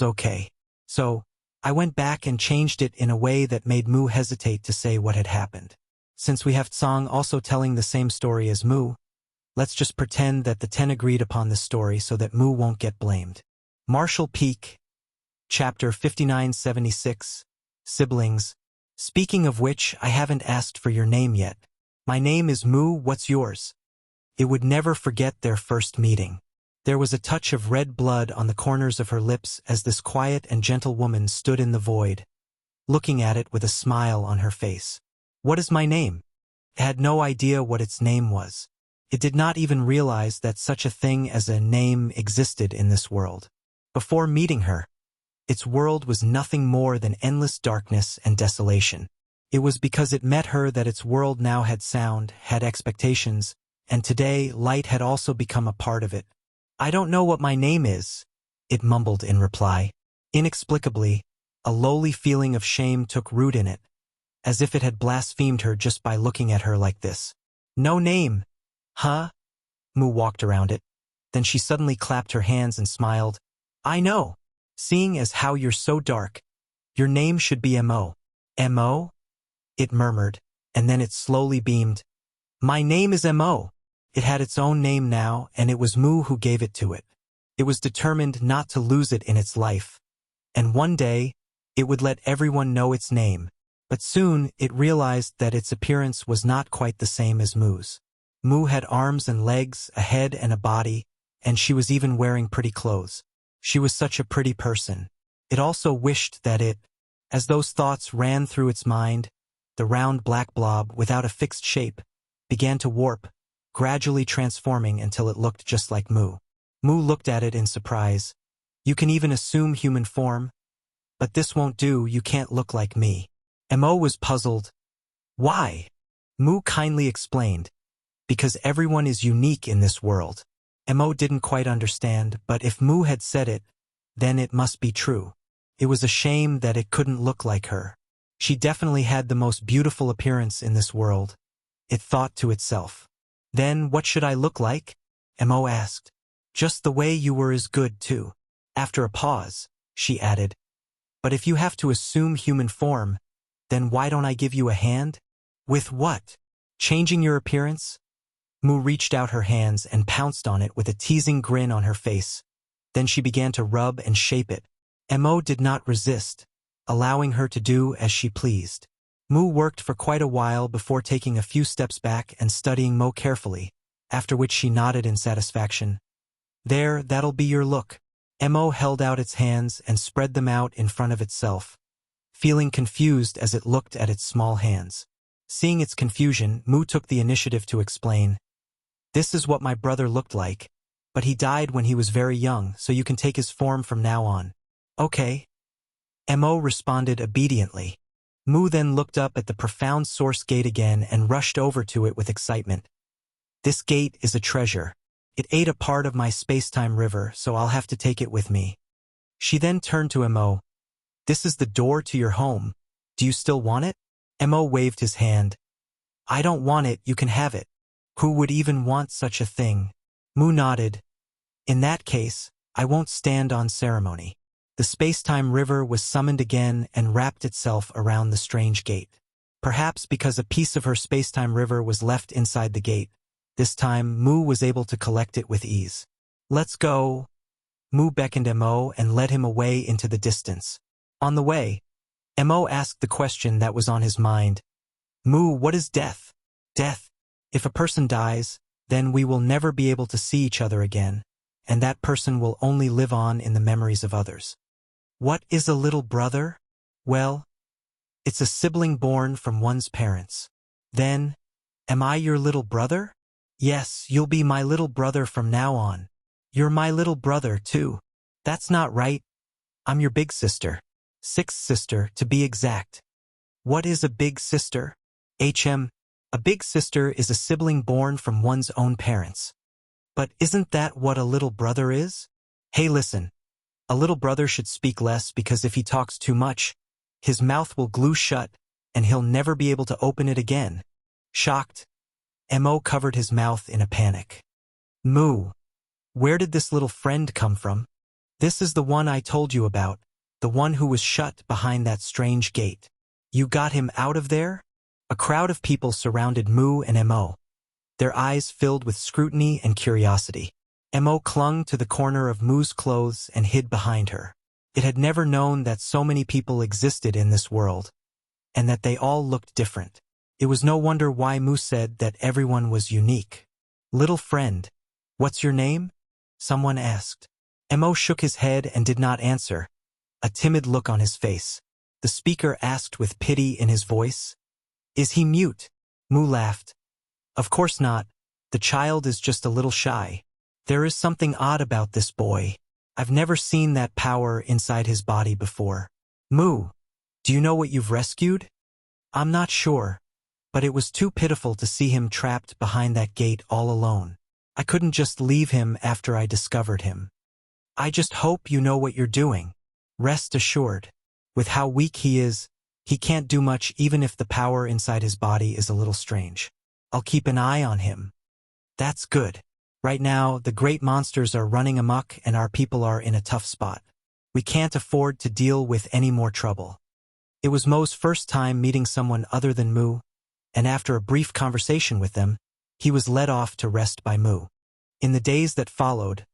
okay. So I went back and changed it in a way that made Mu hesitate to say what had happened. Since we have Tsang also telling the same story as Mu, let's just pretend that the 10 agreed upon this story so that Mu won't get blamed." Marshall Peak, Chapter 5976, Siblings. "Speaking of which, I haven't asked for your name yet. My name is Mu, what's yours?" It would never forget their first meeting. There was a touch of red blood on the corners of her lips as this quiet and gentle woman stood in the void, looking at it with a smile on her face. "What is my name?" It had no idea what its name was. It did not even realize that such a thing as a name existed in this world. Before meeting her, its world was nothing more than endless darkness and desolation. It was because it met her that its world now had sound, had expectations, and today light had also become a part of it. "I don't know what my name is," it mumbled in reply. Inexplicably, a lowly feeling of shame took root in it, as if it had blasphemed her just by looking at her like this. "No name? Huh?" Mu walked around it. Then she suddenly clapped her hands and smiled. "I know. Seeing as how you're so dark, your name should be Mo." "Mo?" it murmured, and then it slowly beamed. "My name is Mo." It had its own name now, and it was Mu who gave it to it. It was determined not to lose it in its life, and one day it would let everyone know its name. But soon it realized that its appearance was not quite the same as Mu's. Mu had arms and legs, a head and a body, and she was even wearing pretty clothes. She was such a pretty person. It also wished that it, as those thoughts ran through its mind, the round black blob, without a fixed shape, began to warp, gradually transforming until it looked just like Mu. Mu looked at it in surprise. "You can even assume human form? But this won't do, you can't look like me." Mo was puzzled. "Why?" Mu kindly explained. "Because everyone is unique in this world." Mo didn't quite understand, but if Mu had said it, then it must be true. It was a shame that it couldn't look like her. She definitely had the most beautiful appearance in this world, it thought to itself. "Then what should I look like?" Mo asked. "Just the way you were is good too." After a pause, she added, "But if you have to assume human form, then why don't I give you a hand?" "With what? Changing your appearance?" Mu reached out her hands and pounced on it with a teasing grin on her face. Then she began to rub and shape it. Mo did not resist, allowing her to do as she pleased. Mu worked for quite a while before taking a few steps back and studying Mo carefully, after which she nodded in satisfaction. There, that'll be your look. Mo held out its hands and spread them out in front of itself, feeling confused as it looked at its small hands. Seeing its confusion, Mu took the initiative to explain. This is what my brother looked like, but he died when he was very young, so you can take his form from now on. Okay. Mo responded obediently. Mu then looked up at the profound source gate again and rushed over to it with excitement. This gate is a treasure. It ate a part of my space-time river, so I'll have to take it with me. She then turned to Mo. This is the door to your home. Do you still want it? Mo waved his hand. I don't want it, you can have it. Who would even want such a thing? Mu nodded. In that case, I won't stand on ceremony. The space-time river was summoned again and wrapped itself around the strange gate. Perhaps because a piece of her space-time river was left inside the gate, this time Mu was able to collect it with ease. Let's go. Mu beckoned Mo and led him away into the distance. On the way, Mo asked the question that was on his mind. Mu, what is death? Death. If a person dies, then we will never be able to see each other again, and that person will only live on in the memories of others. What is a little brother? Well, it's a sibling born from one's parents. Then, am I your little brother? Yes, you'll be my little brother from now on. You're my little brother, too. That's not right. I'm your big sister. Sixth sister, to be exact. What is a big sister? A big sister is a sibling born from one's own parents. But isn't that what a little brother is? Hey, listen. A little brother should speak less because if he talks too much, his mouth will glue shut and he'll never be able to open it again. Shocked, Mo covered his mouth in a panic. Mu, where did this little friend come from? This is the one I told you about, the one who was shut behind that strange gate. You got him out of there? A crowd of people surrounded Mu and Mo, their eyes filled with scrutiny and curiosity. Mo clung to the corner of Mu's clothes and hid behind her. It had never known that so many people existed in this world, and that they all looked different. It was no wonder why Mu said that everyone was unique. Little friend, what's your name? Someone asked. Mo shook his head and did not answer, a timid look on his face. The speaker asked with pity in his voice. Is he mute? Mu laughed. Of course not. The child is just a little shy. There is something odd about this boy. I've never seen that power inside his body before. Mu, do you know what you've rescued? I'm not sure, but it was too pitiful to see him trapped behind that gate all alone. I couldn't just leave him after I discovered him. I just hope you know what you're doing. Rest assured, with how weak he is, he can't do much even if the power inside his body is a little strange. I'll keep an eye on him. That's good. Right now, the great monsters are running amok and our people are in a tough spot. We can't afford to deal with any more trouble. It was Mo's first time meeting someone other than Mu, and after a brief conversation with them, he was led off to rest by Mu. In the days that followed,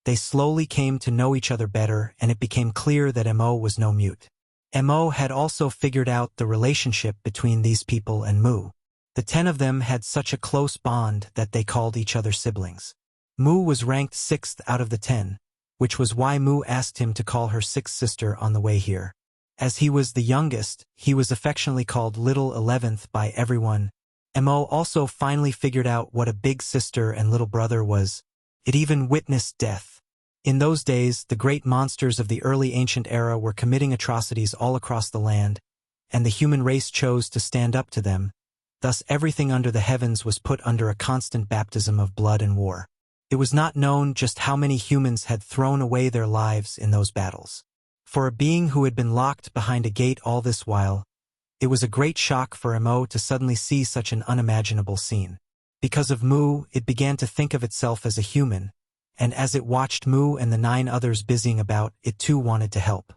they slowly came to know each other better and it became clear that Mo was no mute. Mo had also figured out the relationship between these people and Mu. The 10 of them had such a close bond that they called each other siblings. Mu was ranked 6th out of the 10, which was why Mu asked him to call her 6th sister on the way here. As he was the youngest, he was affectionately called Little 11th by everyone. Mo also finally figured out what a big sister and little brother was. It even witnessed death. In those days, the great monsters of the early ancient era were committing atrocities all across the land, and the human race chose to stand up to them. Thus everything under the heavens was put under a constant baptism of blood and war. It was not known just how many humans had thrown away their lives in those battles. For a being who had been locked behind a gate all this while, it was a great shock for Mo to suddenly see such an unimaginable scene. Because of Mu, it began to think of itself as a human, and as it watched Mu and the 9 others busying about, it too wanted to help.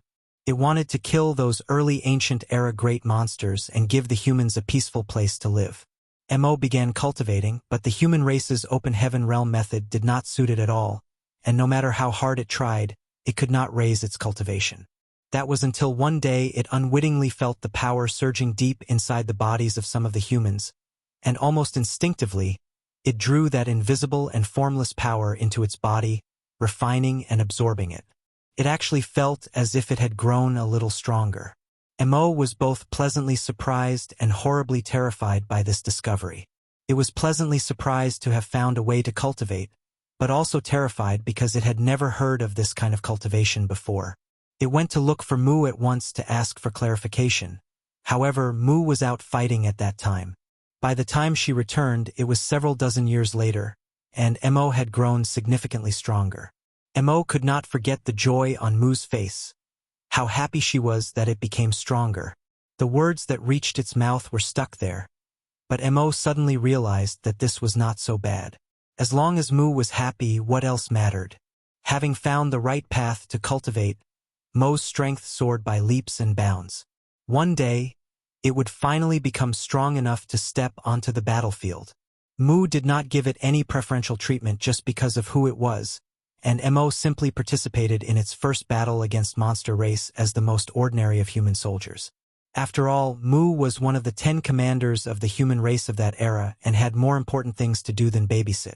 It wanted to kill those early ancient era great monsters and give the humans a peaceful place to live. Mo began cultivating, but the human race's open heaven realm method did not suit it at all, and no matter how hard it tried, it could not raise its cultivation. That was until one day it unwittingly felt the power surging deep inside the bodies of some of the humans, and almost instinctively, it drew that invisible and formless power into its body, refining and absorbing it. It actually felt as if it had grown a little stronger. Mo was both pleasantly surprised and horribly terrified by this discovery. It was pleasantly surprised to have found a way to cultivate, but also terrified because it had never heard of this kind of cultivation before. It went to look for Mu at once to ask for clarification. However, Mu was out fighting at that time. By the time she returned, it was several dozen years later, and Mo had grown significantly stronger. Mo could not forget the joy on Mu's face. How happy she was that it became stronger. The words that reached its mouth were stuck there. But Mo suddenly realized that this was not so bad. As long as Mu was happy, what else mattered? Having found the right path to cultivate, Mo's strength soared by leaps and bounds. One day, it would finally become strong enough to step onto the battlefield. Mu did not give it any preferential treatment just because of who it was, and Mo simply participated in its first battle against monster race as the most ordinary of human soldiers. After all, Mu was one of the 10 commanders of the human race of that era and had more important things to do than babysit.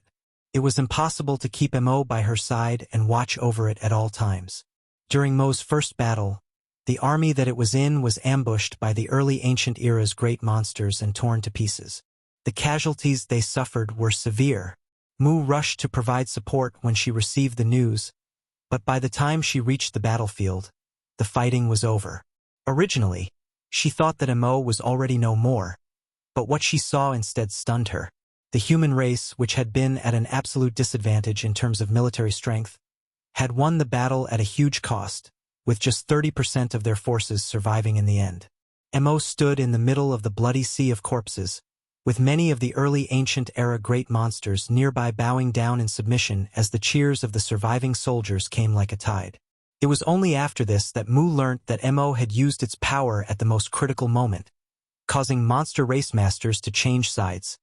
It was impossible to keep Mo by her side and watch over it at all times. During Mo's first battle, the army that it was in was ambushed by the early ancient era's great monsters and torn to pieces. The casualties they suffered were severe. Mu rushed to provide support when she received the news, but by the time she reached the battlefield, the fighting was over. Originally, she thought that Mo was already no more, but what she saw instead stunned her. The human race, which had been at an absolute disadvantage in terms of military strength, had won the battle at a huge cost, with just 30% of their forces surviving in the end. Mo stood in the middle of the bloody sea of corpses, with many of the early ancient-era great monsters nearby bowing down in submission as the cheers of the surviving soldiers came like a tide. It was only after this that Mu learnt that Mo had used its power at the most critical moment, causing monster race masters to change sides,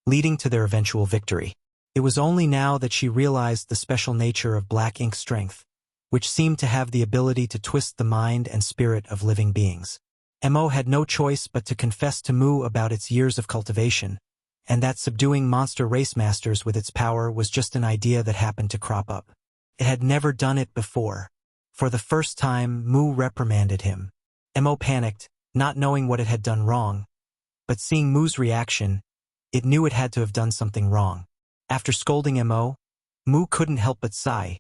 leading to their eventual victory. It was only now that she realized the special nature of black ink strength, which seemed to have the ability to twist the mind and spirit of living beings. Mo had no choice but to confess to Mu about its years of cultivation, and that subduing monster race masters with its power was just an idea that happened to crop up. It had never done it before. For the first time, Mu reprimanded him. Mo panicked, not knowing what it had done wrong, but seeing Mu's reaction, it knew it had to have done something wrong. After scolding Mo, Mu couldn't help but sigh,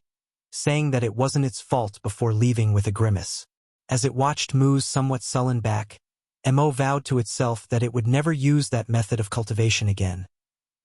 saying that it wasn't its fault before leaving with a grimace. As it watched Mu's somewhat sullen back, Mo vowed to itself that it would never use that method of cultivation again,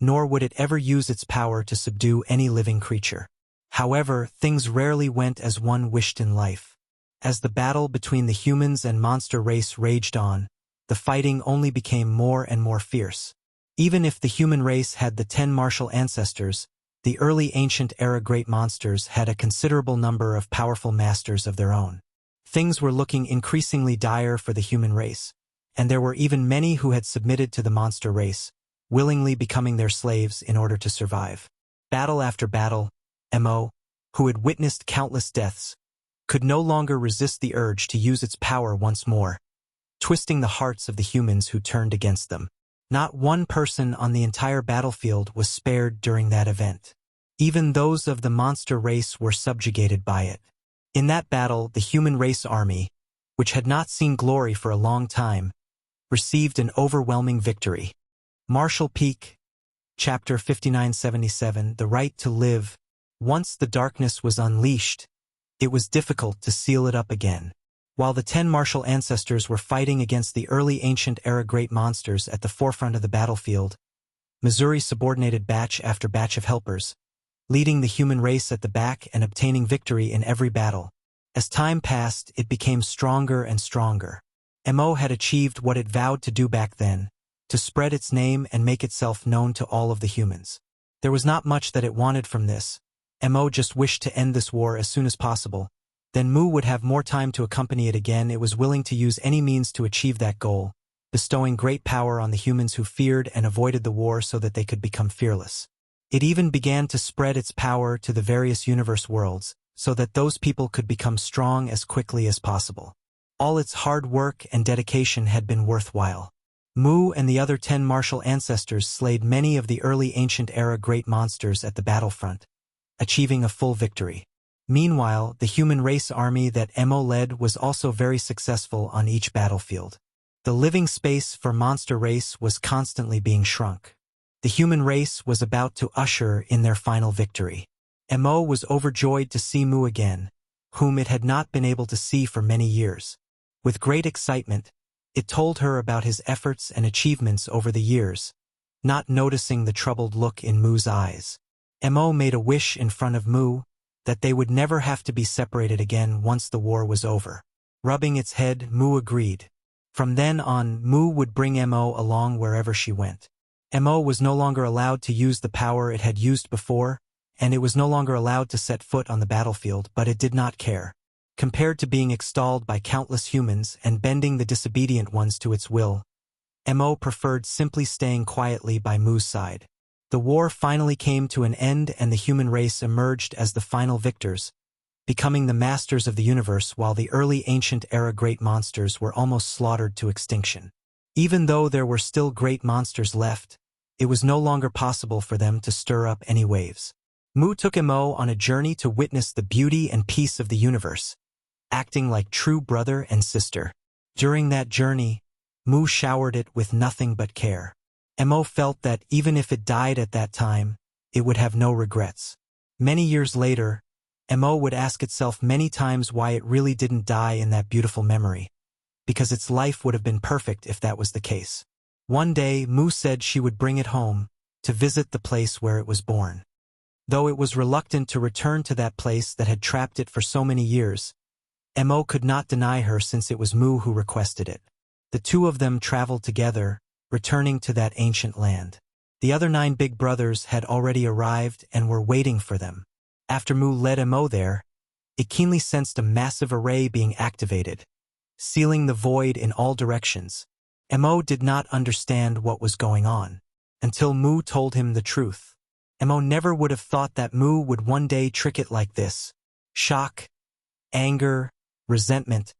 nor would it ever use its power to subdue any living creature. However, things rarely went as one wished in life. As the battle between the humans and monster race raged on, the fighting only became more and more fierce. Even if the human race had the 10 martial ancestors, the early ancient-era great monsters had a considerable number of powerful masters of their own. Things were looking increasingly dire for the human race, and there were even many who had submitted to the monster race, willingly becoming their slaves in order to survive. Battle after battle, Mo, who had witnessed countless deaths, could no longer resist the urge to use its power once more, twisting the hearts of the humans who turned against them. Not one person on the entire battlefield was spared during that event. Even those of the monster race were subjugated by it. In that battle, the human race army, which had not seen glory for a long time, received an overwhelming victory. Marshall Peak, Chapter 5977, The Right to Live. Once the darkness was unleashed, it was difficult to seal it up again. While the 10 martial ancestors were fighting against the early ancient-era great monsters at the forefront of the battlefield, Missouri subordinated batch after batch of helpers, leading the human race at the back and obtaining victory in every battle. As time passed, it became stronger and stronger. Mo had achieved what it vowed to do back then, to spread its name and make itself known to all of the humans. There was not much that it wanted from this. Mo just wished to end this war as soon as possible. Then Mu would have more time to accompany it again. It was willing to use any means to achieve that goal, bestowing great power on the humans who feared and avoided the war so that they could become fearless. It even began to spread its power to the various universe worlds, so that those people could become strong as quickly as possible. All its hard work and dedication had been worthwhile. Mu and the other 10 martial ancestors slayed many of the early ancient era great monsters at the battlefront, achieving a full victory. Meanwhile, the human race army that Mo led was also very successful on each battlefield. The living space for monster race was constantly being shrunk. The human race was about to usher in their final victory. Mo was overjoyed to see Mu again, whom it had not been able to see for many years. With great excitement, it told her about his efforts and achievements over the years, not noticing the troubled look in Mu's eyes. Mo made a wish in front of Mu, that they would never have to be separated again once the war was over. Rubbing its head, Mu agreed. From then on, Mu would bring Mo along wherever she went. Mo was no longer allowed to use the power it had used before, and it was no longer allowed to set foot on the battlefield, but it did not care. Compared to being extolled by countless humans and bending the disobedient ones to its will, Mo preferred simply staying quietly by Mu's side. The war finally came to an end and the human race emerged as the final victors, becoming the masters of the universe while the early ancient era great monsters were almost slaughtered to extinction. Even though there were still great monsters left, it was no longer possible for them to stir up any waves. Mu took Mo on a journey to witness the beauty and peace of the universe, acting like true brother and sister. During that journey, Mu showered it with nothing but care. Mo felt that even if it died at that time, it would have no regrets. Many years later, Mo would ask itself many times why it really didn't die in that beautiful memory, because its life would have been perfect if that was the case. One day, Mu said she would bring it home, to visit the place where it was born. Though it was reluctant to return to that place that had trapped it for so many years, Mo could not deny her since it was Mu who requested it. The two of them traveled together, returning to that ancient land. The other 9 big brothers had already arrived and were waiting for them. After Mu led Mo there, it keenly sensed a massive array being activated, sealing the void in all directions. Mo did not understand what was going on, until Mu told him the truth. Mo never would have thought that Mu would one day trick it like this. Shock, anger, resentment,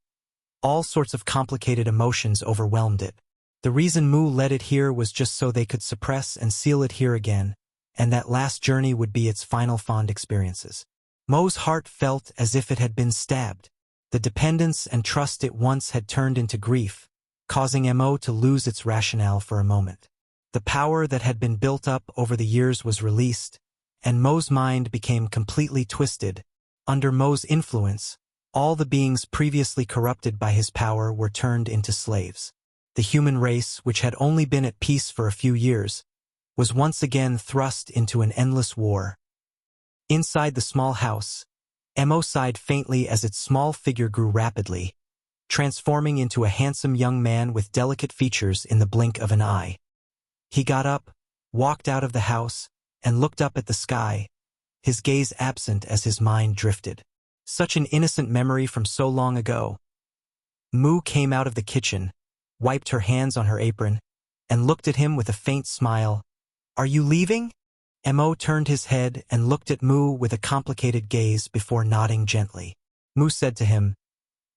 all sorts of complicated emotions overwhelmed it. The reason Mu led it here was just so they could suppress and seal it here again, and that last journey would be its final fond experiences. Mo's heart felt as if it had been stabbed. The dependence and trust it once had turned into grief, causing Mo to lose its rationale for a moment. The power that had been built up over the years was released, and Mo's mind became completely twisted. Under Mo's influence, all the beings previously corrupted by his power were turned into slaves. The human race, which had only been at peace for a few years, was once again thrust into an endless war. Inside the small house, Mo sighed faintly as its small figure grew rapidly, transforming into a handsome young man with delicate features in the blink of an eye. He got up, walked out of the house, and looked up at the sky, his gaze absent as his mind drifted. Such an innocent memory from so long ago. Mu came out of the kitchen, wiped her hands on her apron, and looked at him with a faint smile. "Are you leaving?" Mo turned his head and looked at Mu with a complicated gaze before nodding gently. Mu said to him,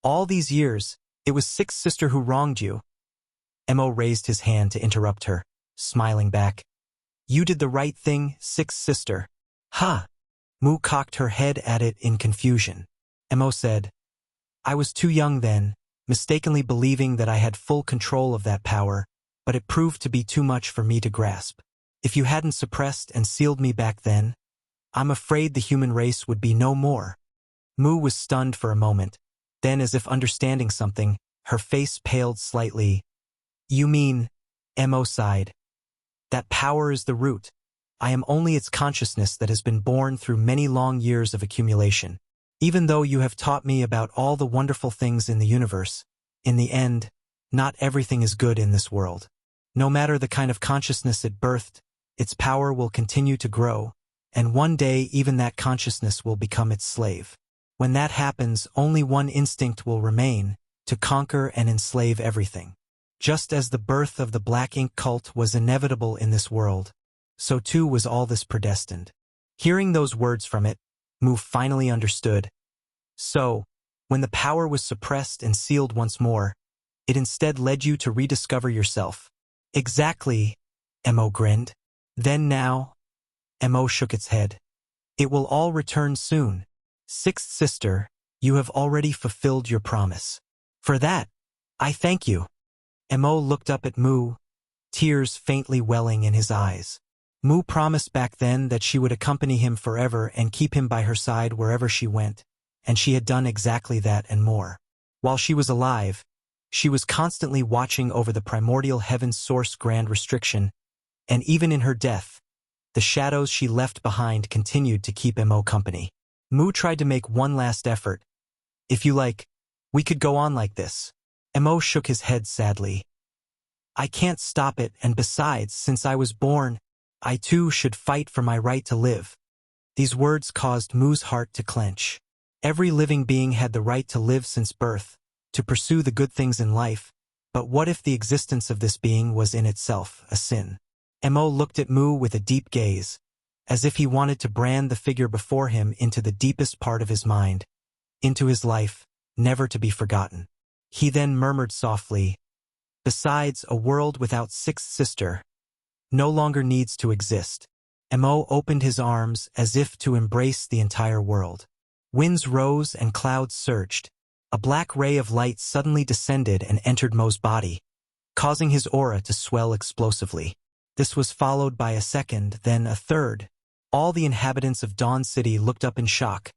"All these years, it was Sixth Sister who wronged you." Mo raised his hand to interrupt her, smiling back. "You did the right thing, Sixth Sister." "Ha!" Mu cocked her head at it in confusion. Mo said, "I was too young then, mistakenly believing that I had full control of that power, but it proved to be too much for me to grasp. If you hadn't suppressed and sealed me back then, I'm afraid the human race would be no more." Mu was stunned for a moment, then as if understanding something, her face paled slightly. "You mean," Mo sighed, "that power is the root. I am only its consciousness that has been born through many long years of accumulation. Even though you have taught me about all the wonderful things in the universe, in the end, not everything is good in this world. No matter the kind of consciousness it birthed, its power will continue to grow, and one day even that consciousness will become its slave. When that happens, only one instinct will remain, to conquer and enslave everything. Just as the birth of the black ink cult was inevitable in this world, so too was all this predestined. Hearing those words from it, Mu finally understood. So, when the power was suppressed and sealed once more, it instead led you to rediscover yourself. Exactly, Mo grinned. Then now, Mo shook its head. It will all return soon. Sixth sister, you have already fulfilled your promise. For that, I thank you. Mo looked up at Mu, tears faintly welling in his eyes. Mu promised back then that she would accompany him forever and keep him by her side wherever she went, and she had done exactly that and more. While she was alive, she was constantly watching over the primordial heaven's source grand restriction, and even in her death, the shadows she left behind continued to keep Mo company. Mu tried to make one last effort. If you like, we could go on like this. Mo shook his head sadly. I can't stop it, and besides, since I was born, I too should fight for my right to live. These words caused Mu's heart to clench. Every living being had the right to live since birth, to pursue the good things in life, but what if the existence of this being was in itself a sin? Mo looked at Mu with a deep gaze, as if he wanted to brand the figure before him into the deepest part of his mind, into his life, never to be forgotten. He then murmured softly, besides, a world without sixth sister no longer needs to exist. Mo opened his arms as if to embrace the entire world. Winds rose and clouds surged. A black ray of light suddenly descended and entered Mo's body, causing his aura to swell explosively. This was followed by a second, then a third. All the inhabitants of Dawn City looked up in shock,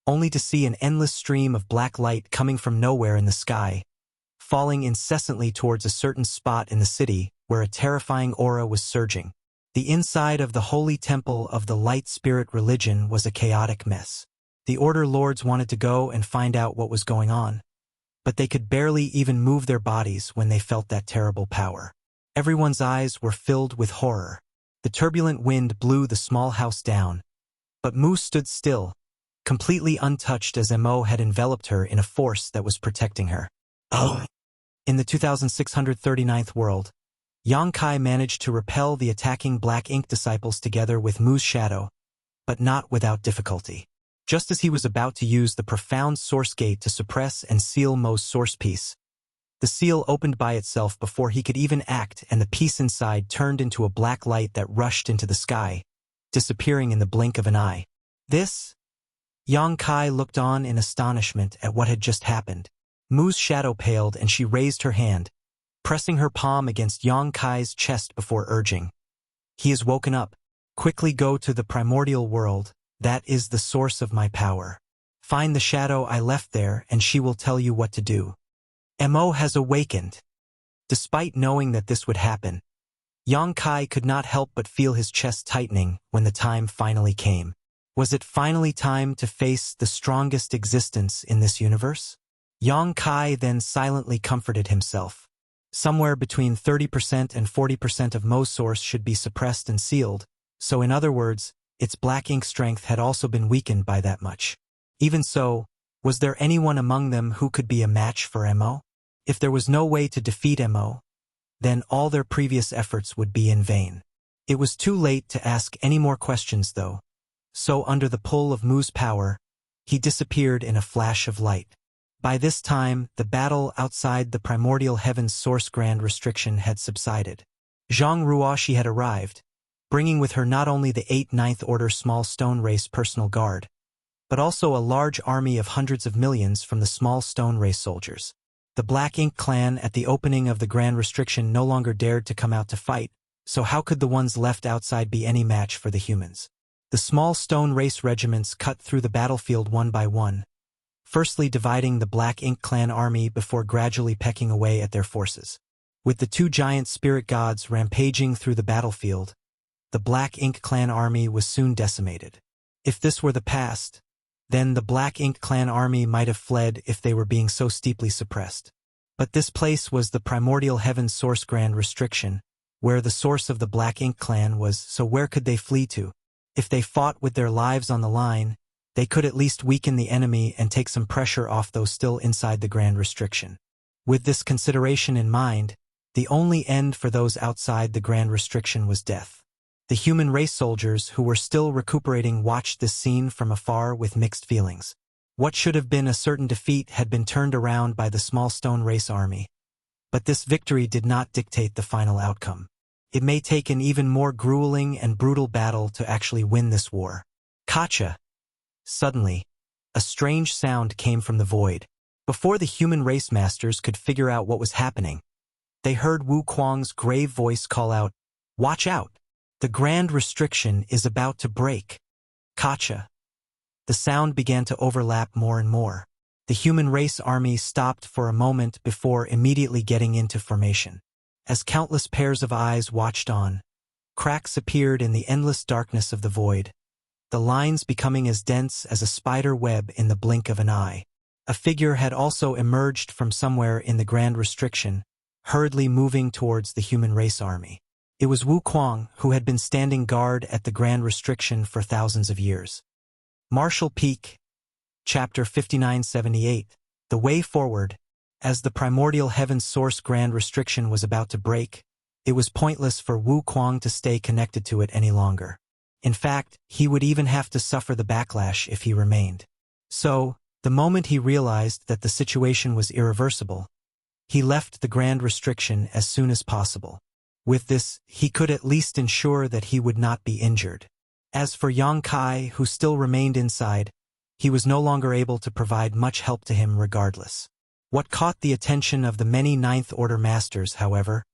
only to see an endless stream of black light coming from nowhere in the sky, falling incessantly towards a certain spot in the city where a terrifying aura was surging. The inside of the holy temple of the light spirit religion was a chaotic mess. The Order Lords wanted to go and find out what was going on, but they could barely even move their bodies when they felt that terrible power. Everyone's eyes were filled with horror. The turbulent wind blew the small house down, but Mu stood still, completely untouched as Mo had enveloped her in a force that was protecting her. In the 2639th world, Yang Kai managed to repel the attacking Black Ink disciples together with Mu's shadow, but not without difficulty. Just as he was about to use the profound source gate to suppress and seal Mo's source piece, the seal opened by itself before he could even act, and the piece inside turned into a black light that rushed into the sky, disappearing in the blink of an eye. This? Yang Kai looked on in astonishment at what had just happened. Mu's shadow paled and she raised her hand, pressing her palm against Yang Kai's chest before urging. He is woken up. Quickly go to the primordial world. That is the source of my power. Find the shadow I left there and she will tell you what to do. Mo has awakened. Despite knowing that this would happen, Yang Kai could not help but feel his chest tightening when the time finally came. Was it finally time to face the strongest existence in this universe? Yang Kai then silently comforted himself. Somewhere between 30% and 40% of Mo's source should be suppressed and sealed, so in other words, its black ink strength had also been weakened by that much. Even so, was there anyone among them who could be a match for Mo? If there was no way to defeat Mo, then all their previous efforts would be in vain. It was too late to ask any more questions though, so under the pull of Mu's power, he disappeared in a flash of light. By this time, the battle outside the primordial heaven's source grand restriction had subsided. Zhang Ruoshi had arrived, bringing with her not only the 8th Ninth Order Small Stone Race personal guard, but also a large army of hundreds of millions from the Small Stone Race soldiers. The Black Ink clan at the opening of the Grand Restriction no longer dared to come out to fight, so how could the ones left outside be any match for the humans? The Small Stone Race regiments cut through the battlefield one by one, firstly dividing the Black Ink clan army before gradually pecking away at their forces. With the two giant spirit gods rampaging through the battlefield, the Black Ink clan army was soon decimated. If this were the past, then the Black Ink clan army might have fled if they were being so steeply suppressed. But this place was the primordial heaven source grand restriction, where the source of the Black Ink clan was, so where could they flee to? If they fought with their lives on the line, they could at least weaken the enemy and take some pressure off those still inside the grand restriction. With this consideration in mind, the only end for those outside the grand restriction was death. The human race soldiers who were still recuperating watched this scene from afar with mixed feelings. What should have been a certain defeat had been turned around by the small stone race army. But this victory did not dictate the final outcome. It may take an even more grueling and brutal battle to actually win this war. Gotcha! Suddenly, a strange sound came from the void. Before the human race masters could figure out what was happening, they heard Wu Kuang's grave voice call out, "Watch out! The grand restriction is about to break." Gotcha! The sound began to overlap more and more. The human race army stopped for a moment before immediately getting into formation. As countless pairs of eyes watched on, cracks appeared in the endless darkness of the void, the lines becoming as dense as a spider web in the blink of an eye. A figure had also emerged from somewhere in the grand restriction, hurriedly moving towards the human race army. It was Wu Kuang, who had been standing guard at the grand restriction for thousands of years. Martial Peak, Chapter 5978, The Way Forward. As the primordial heaven source grand restriction was about to break, it was pointless for Wu Kuang to stay connected to it any longer. In fact, he would even have to suffer the backlash if he remained. So, the moment he realized that the situation was irreversible, he left the grand restriction as soon as possible. With this, he could at least ensure that he would not be injured. As for Yang Kai, who still remained inside, he was no longer able to provide much help to him regardless. What caught the attention of the many Ninth Order Masters, however,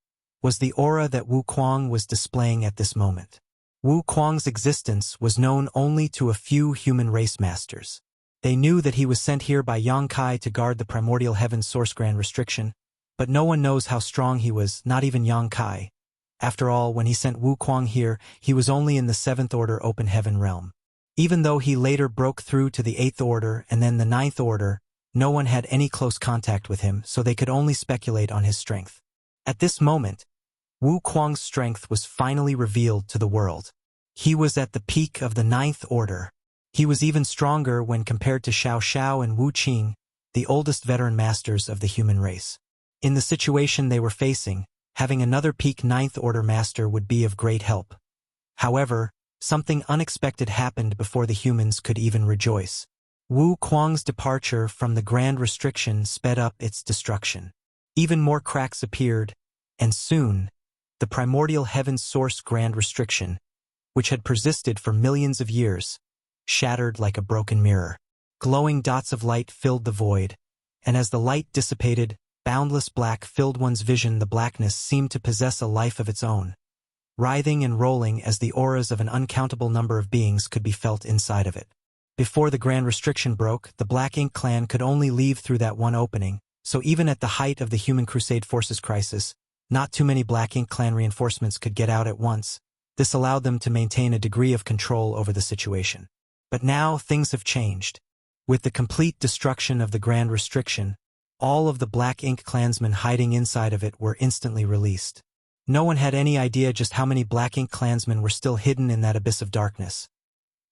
was the aura that Wu Kuang was displaying at this moment. Wu Kuang's existence was known only to a few human race masters. They knew that he was sent here by Yang Kai to guard the primordial heaven source grand restriction, but no one knows how strong he was, not even Yang Kai. After all, when he sent Wu Kuang here, he was only in the 7th Order open heaven realm. Even though he later broke through to the 8th Order and then the 9th Order, no one had any close contact with him, so they could only speculate on his strength. At this moment, Wu Kuang's strength was finally revealed to the world. He was at the peak of the 9th Order. He was even stronger when compared to Xiao Xiao and Wu Qing, the oldest veteran masters of the human race. In the situation they were facing, having another peak 9th Order master would be of great help. However, something unexpected happened before the humans could even rejoice. Wu Kuang's departure from the grand restriction sped up its destruction. Even more cracks appeared, and soon, the primordial heaven source grand restriction, which had persisted for millions of years, shattered like a broken mirror. Glowing dots of light filled the void, and as the light dissipated, boundless black filled one's vision. The blackness seemed to possess a life of its own, writhing and rolling as the auras of an uncountable number of beings could be felt inside of it. Before the grand restriction broke, the Black Ink clan could only leave through that one opening, so even at the height of the Human Crusade Forces crisis, not too many Black Ink clan reinforcements could get out at once. This allowed them to maintain a degree of control over the situation. But now things have changed. With the complete destruction of the grand restriction, all of the Black Ink clansmen hiding inside of it were instantly released. No one had any idea just how many Black Ink clansmen were still hidden in that abyss of darkness.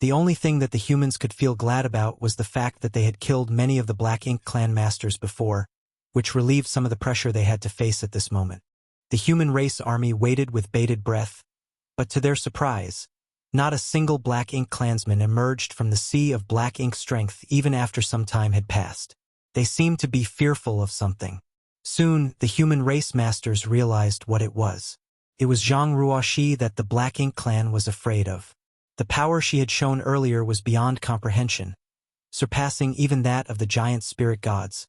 The only thing that the humans could feel glad about was the fact that they had killed many of the Black Ink clan masters before, which relieved some of the pressure they had to face at this moment. The human race army waited with bated breath, but to their surprise, not a single Black Ink clansman emerged from the sea of Black Ink strength even after some time had passed. They seemed to be fearful of something. Soon, the human race masters realized what it was. It was Zhang Ruoxi that the Black Ink clan was afraid of. The power she had shown earlier was beyond comprehension, surpassing even that of the giant spirit gods,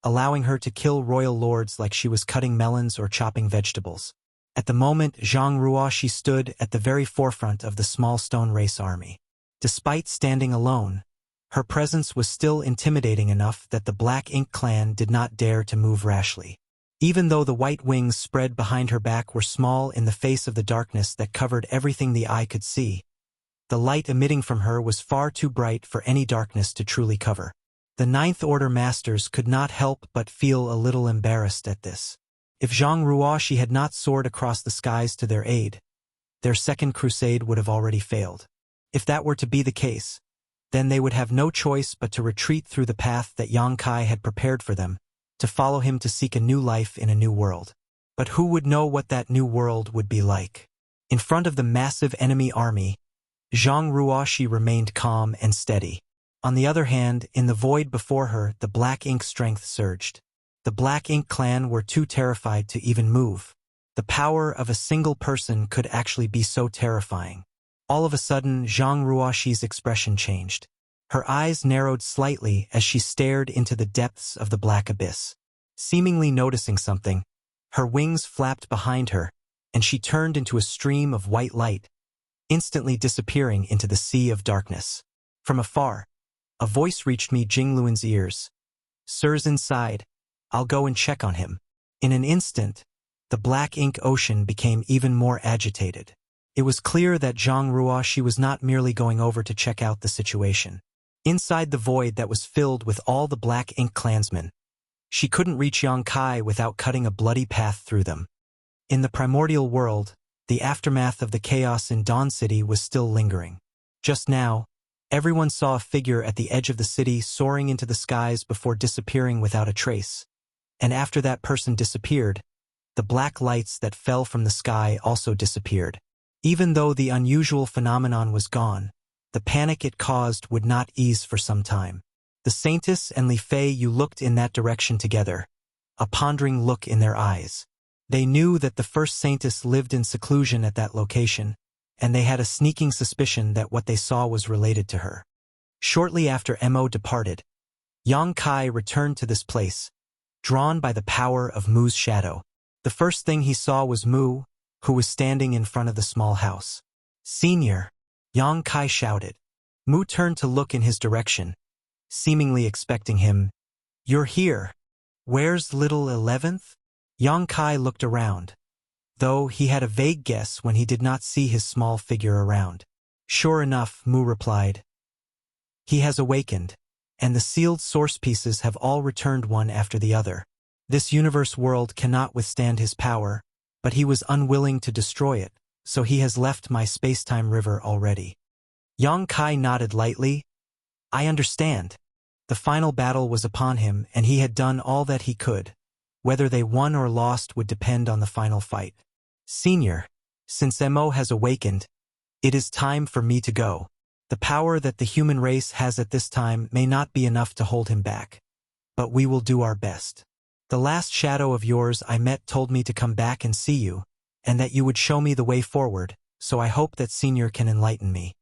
allowing her to kill royal lords like she was cutting melons or chopping vegetables. At the moment, Zhang Ruoxi stood at the very forefront of the small stone race army. Despite standing alone, her presence was still intimidating enough that the Black Ink clan did not dare to move rashly. Even though the white wings spread behind her back were small in the face of the darkness that covered everything the eye could see, the light emitting from her was far too bright for any darkness to truly cover. The Ninth Order Masters could not help but feel a little embarrassed at this. If Zhang Ruoxi had not soared across the skies to their aid, their second crusade would have already failed. If that were to be the case, then they would have no choice but to retreat through the path that Yang Kai had prepared for them, to follow him to seek a new life in a new world. But who would know what that new world would be like? In front of the massive enemy army, Zhang Ruoxi remained calm and steady. On the other hand, in the void before her, the Black Ink strength surged. The Black Ink clan were too terrified to even move. The power of a single person could actually be so terrifying. All of a sudden, Zhang Ruoxi's expression changed. Her eyes narrowed slightly as she stared into the depths of the black abyss. Seemingly noticing something, her wings flapped behind her, and she turned into a stream of white light, instantly disappearing into the sea of darkness. From afar, a voice reached me Jingluan's ears. "Sir's inside. I'll go and check on him." In an instant, the Black Ink ocean became even more agitated. It was clear that Zhang Ruoxi was not merely going over to check out the situation. Inside the void that was filled with all the Black Ink clansmen, she couldn't reach Yang Kai without cutting a bloody path through them. In the primordial world, the aftermath of the chaos in Dawn City was still lingering. Just now, everyone saw a figure at the edge of the city soaring into the skies before disappearing without a trace. And after that person disappeared, the black lights that fell from the sky also disappeared. Even though the unusual phenomenon was gone, the panic it caused would not ease for some time. The Saintess and Li Fei Yu looked in that direction together, a pondering look in their eyes. They knew that the first Saintess lived in seclusion at that location, and they had a sneaking suspicion that what they saw was related to her. Shortly after Mo departed, Yang Kai returned to this place, drawn by the power of Mu's shadow. The first thing he saw was Mu, who was standing in front of the small house. "Senior," Yang Kai shouted. Mu turned to look in his direction, seemingly expecting him. "You're here. Where's little 11th? Yang Kai looked around, though he had a vague guess when he did not see his small figure around. "Sure enough," Mu replied. "He has awakened, and the sealed source pieces have all returned one after the other. This universe world cannot withstand his power, but he was unwilling to destroy it, so he has left my space-time river already." Yang Kai nodded lightly. "I understand. The final battle was upon him, and he had done all that he could. Whether they won or lost would depend on the final fight. Senior, since Mo has awakened, it is time for me to go. The power that the human race has at this time may not be enough to hold him back, but we will do our best. The last shadow of yours I met told me to come back and see you, and that you would show me the way forward, so I hope that Senior can enlighten me."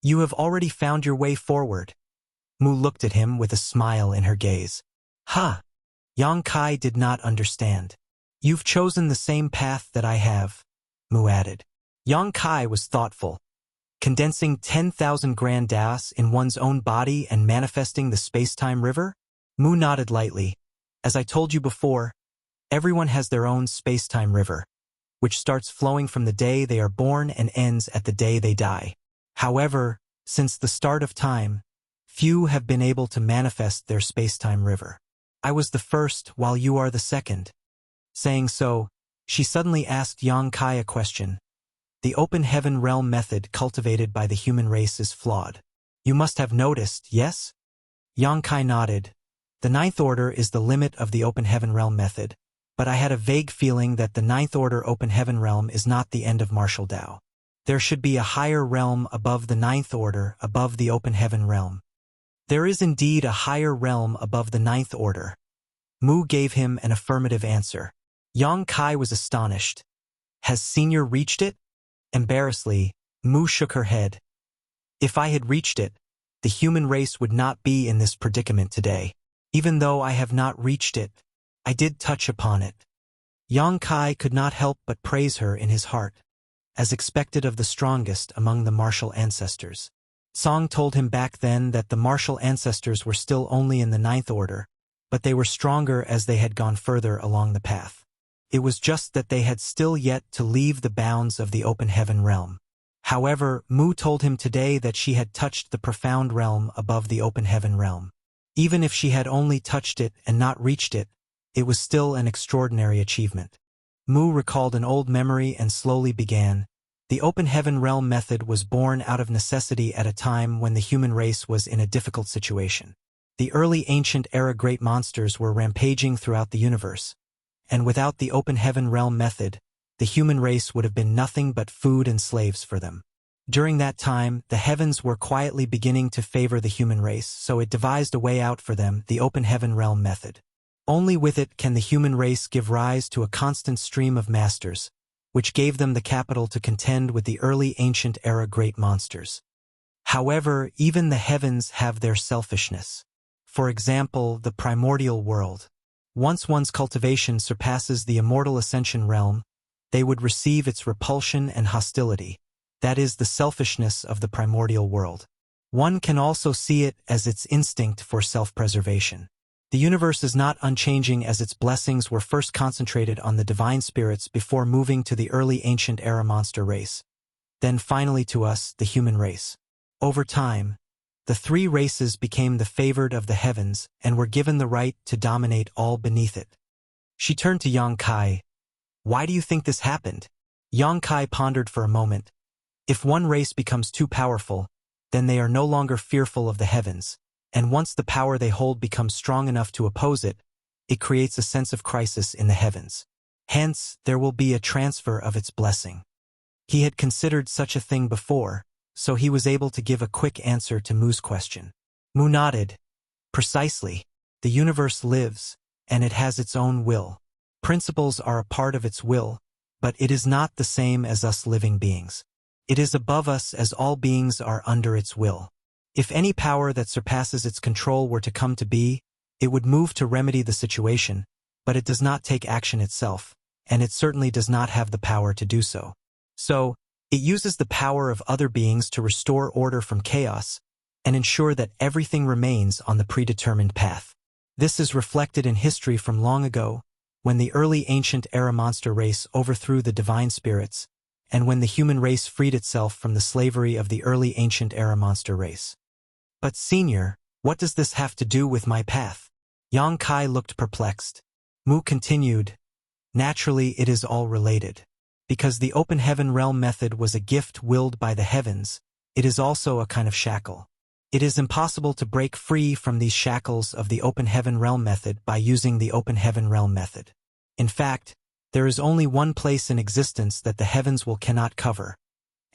"You have already found your way forward." Mu looked at him with a smile in her gaze. "Huh." Yang Kai did not understand. "You've chosen the same path that I have," Mu added. Yang Kai was thoughtful. Condensing 10,000 grand das in one's own body and manifesting the space-time river? Mu nodded lightly. "As I told you before, everyone has their own space-time river, which starts flowing from the day they are born and ends at the day they die. However, since the start of time, few have been able to manifest their space-time river. I was the first, while you are the second." Saying so, she suddenly asked Yang Kai a question. "The open heaven realm method cultivated by the human race is flawed. You must have noticed, yes?" Yang Kai nodded. "The ninth order is the limit of the open heaven realm method, but I had a vague feeling that the ninth order open heaven realm is not the end of martial Dao. There should be a higher realm above the ninth order, above the open heaven realm." "There is indeed a higher realm above the ninth order." Mu gave him an affirmative answer. Yang Kai was astonished. "Has Senior reached it?" Embarrassedly, Mu shook her head. "If I had reached it, the human race would not be in this predicament today. Even though I have not reached it, I did touch upon it." Yang Kai could not help but praise her in his heart, as expected of the strongest among the martial ancestors. Song told him back then that the martial ancestors were still only in the ninth order, but they were stronger as they had gone further along the path. It was just that they had still yet to leave the bounds of the open heaven realm. However, Mu told him today that she had touched the profound realm above the open heaven realm. Even if she had only touched it and not reached it, it was still an extraordinary achievement. Mu recalled an old memory and slowly began. The open heaven realm method was born out of necessity at a time when the human race was in a difficult situation. The early ancient era great monsters were rampaging throughout the universe, and without the open heaven realm method, the human race would have been nothing but food and slaves for them. During that time, the heavens were quietly beginning to favor the human race, so it devised a way out for them, the open heaven realm method. Only with it can the human race give rise to a constant stream of masters, which gave them the capital to contend with the early ancient era great monsters. However, even the heavens have their selfishness. For example, the primordial world. Once one's cultivation surpasses the immortal ascension realm, they would receive its repulsion and hostility. That is the selfishness of the primordial world. One can also see it as its instinct for self-preservation. The universe is not unchanging, as its blessings were first concentrated on the divine spirits before moving to the early ancient era monster race, then finally to us, the human race. Over time, the three races became the favored of the heavens and were given the right to dominate all beneath it. She turned to Yang Kai. Why do you think this happened? Yang Kai pondered for a moment. If one race becomes too powerful, then they are no longer fearful of the heavens, and once the power they hold becomes strong enough to oppose it, it creates a sense of crisis in the heavens. Hence, there will be a transfer of its blessing. He had considered such a thing before, so he was able to give a quick answer to Mu's question. Mu nodded. Precisely. The universe lives, and it has its own will. Principles are a part of its will, but it is not the same as us living beings. It is above us, as all beings are under its will. If any power that surpasses its control were to come to be, it would move to remedy the situation, but it does not take action itself, and it certainly does not have the power to do so. So, it uses the power of other beings to restore order from chaos and ensure that everything remains on the predetermined path. This is reflected in history from long ago, when the early ancient era monster race overthrew the divine spirits, and when the human race freed itself from the slavery of the early ancient era monster race. But Senior, what does this have to do with my path? Yang Kai looked perplexed. Mu continued, naturally it is all related. Because the open heaven realm method was a gift willed by the heavens, it is also a kind of shackle. It is impossible to break free from these shackles of the open heaven realm method by using the open heaven realm method. In fact, there is only one place in existence that the heavens cannot cover,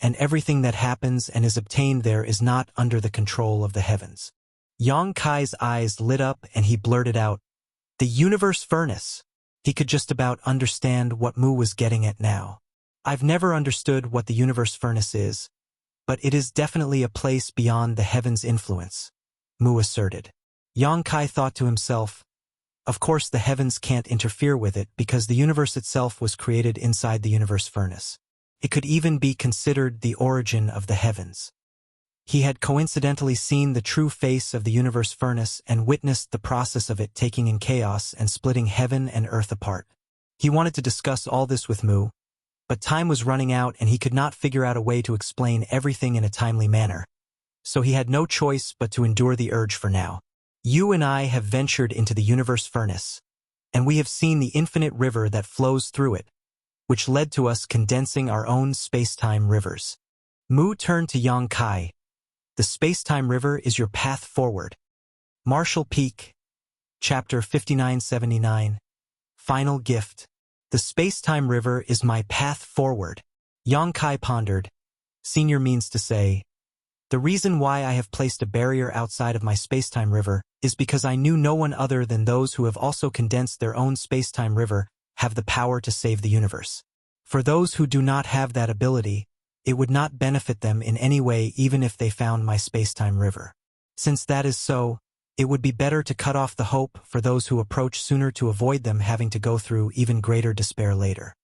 and everything that happens and is obtained there is not under the control of the heavens. Yang Kai's eyes lit up and he blurted out, the universe furnace. He could just about understand what Mu was getting at now. I've never understood what the universe furnace is, but it is definitely a place beyond the heavens' influence, Mu asserted. Yang Kai thought to himself, of course the heavens can't interfere with it because the universe itself was created inside the universe furnace. It could even be considered the origin of the heavens. He had coincidentally seen the true face of the universe furnace and witnessed the process of it taking in chaos and splitting heaven and earth apart. He wanted to discuss all this with Mu, but time was running out and he could not figure out a way to explain everything in a timely manner. So he had no choice but to endure the urge for now. You and I have ventured into the universe furnace, and we have seen the infinite river that flows through it, which led to us condensing our own space-time rivers. Mu turned to Yang Kai. The space-time river is your path forward. Marshall Peak, Chapter 5979. Final Gift. The space-time river is my path forward. Yang Kai pondered. Senior means to say, the reason why I have placed a barrier outside of my space-time river is because I knew no one other than those who have also condensed their own space-time river have the power to save the universe. For those who do not have that ability, it would not benefit them in any way even if they found my space-time river. Since that is so, it would be better to cut off the hope for those who approach sooner to avoid them having to go through even greater despair later.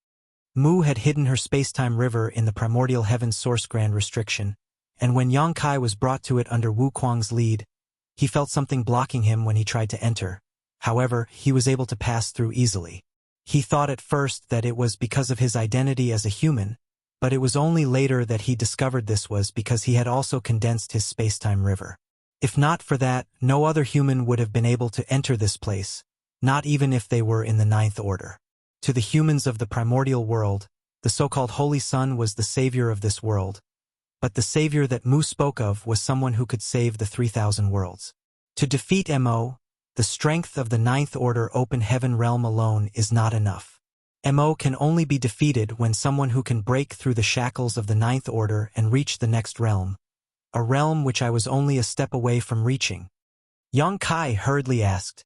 Mu had hidden her space-time river in the primordial heaven source grand restriction, and when Yang Kai was brought to it under Wu Kuang's lead, he felt something blocking him when he tried to enter. However, he was able to pass through easily. He thought at first that it was because of his identity as a human, but it was only later that he discovered this was because he had also condensed his space-time river. If not for that, no other human would have been able to enter this place, not even if they were in the ninth order. To the humans of the primordial world, the so-called Holy Sun was the savior of this world, but the savior that Mu spoke of was someone who could save the 3,000 worlds. To defeat Mo, the strength of the ninth order open heaven realm alone is not enough. Mo can only be defeated when someone who can break through the shackles of the Ninth Order and reach the next realm, a realm which I was only a step away from reaching. Yang Kai hurriedly asked,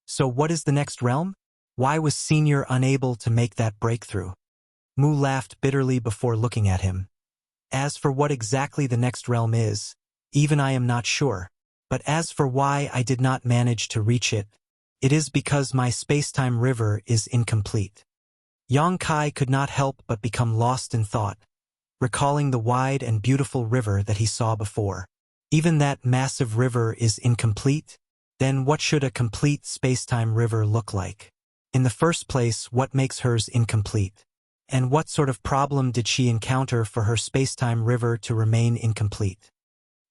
"So what is the next realm? Why was Senior unable to make that breakthrough?" Mu laughed bitterly before looking at him. "As for what exactly the next realm is, even I am not sure. But as for why I did not manage to reach it, it is because my space-time river is incomplete." Yang Kai could not help but become lost in thought, recalling the wide and beautiful river that he saw before. Even that massive river is incomplete? Then what should a complete space-time river look like? In the first place, what makes hers incomplete? And what sort of problem did she encounter for her space-time river to remain incomplete?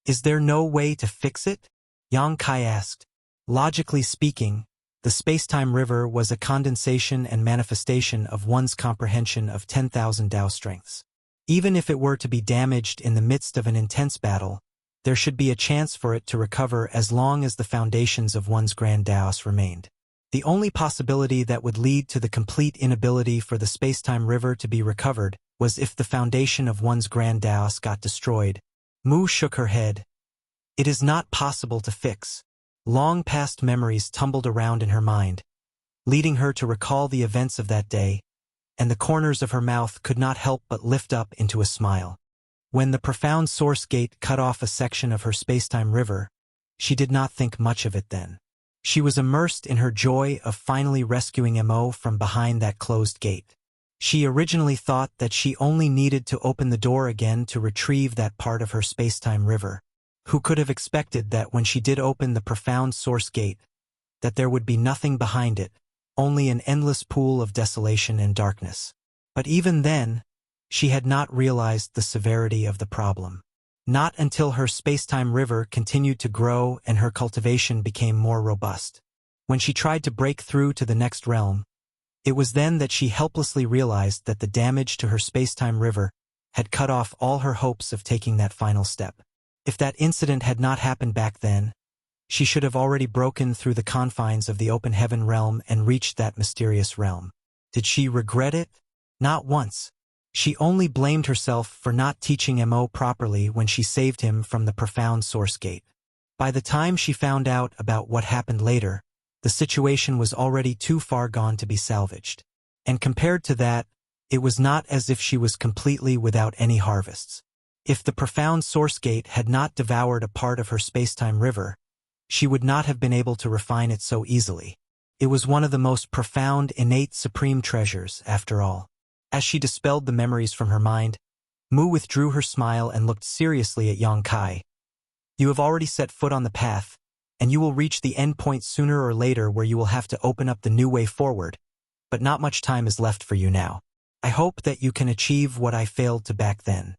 Is there no way to fix it? Yang Kai asked. Logically speaking, the space-time river was a condensation and manifestation of one's comprehension of 10,000 Tao strengths. Even if it were to be damaged in the midst of an intense battle, there should be a chance for it to recover as long as the foundations of one's grand Taos remained. The only possibility that would lead to the complete inability for the space-time river to be recovered was if the foundation of one's grand Taos got destroyed. Mu shook her head. It is not possible to fix. Long past memories tumbled around in her mind, leading her to recall the events of that day, and the corners of her mouth could not help but lift up into a smile. When the profound source gate cut off a section of her space-time river, she did not think much of it then. She was immersed in her joy of finally rescuing Mo from behind that closed gate. She originally thought that she only needed to open the door again to retrieve that part of her space-time river. Who could have expected that when she did open the profound source gate, that there would be nothing behind it, only an endless pool of desolation and darkness. But even then, she had not realized the severity of the problem. Not until her space-time river continued to grow and her cultivation became more robust. When she tried to break through to the next realm, it was then that she helplessly realized that the damage to her space-time river had cut off all her hopes of taking that final step. If that incident had not happened back then, she should have already broken through the confines of the open heaven realm and reached that mysterious realm. Did she regret it? Not once. She only blamed herself for not teaching Mo properly when she saved him from the profound source gate. By the time she found out about what happened later, the situation was already too far gone to be salvaged. And compared to that, it was not as if she was completely without any harvests. If the profound source gate had not devoured a part of her space-time river, she would not have been able to refine it so easily. It was one of the most profound, innate, supreme treasures, after all. As she dispelled the memories from her mind, Mu withdrew her smile and looked seriously at Yang Kai. You have already set foot on the path, and you will reach the end point sooner or later where you will have to open up the new way forward, but not much time is left for you now. I hope that you can achieve what I failed to back then.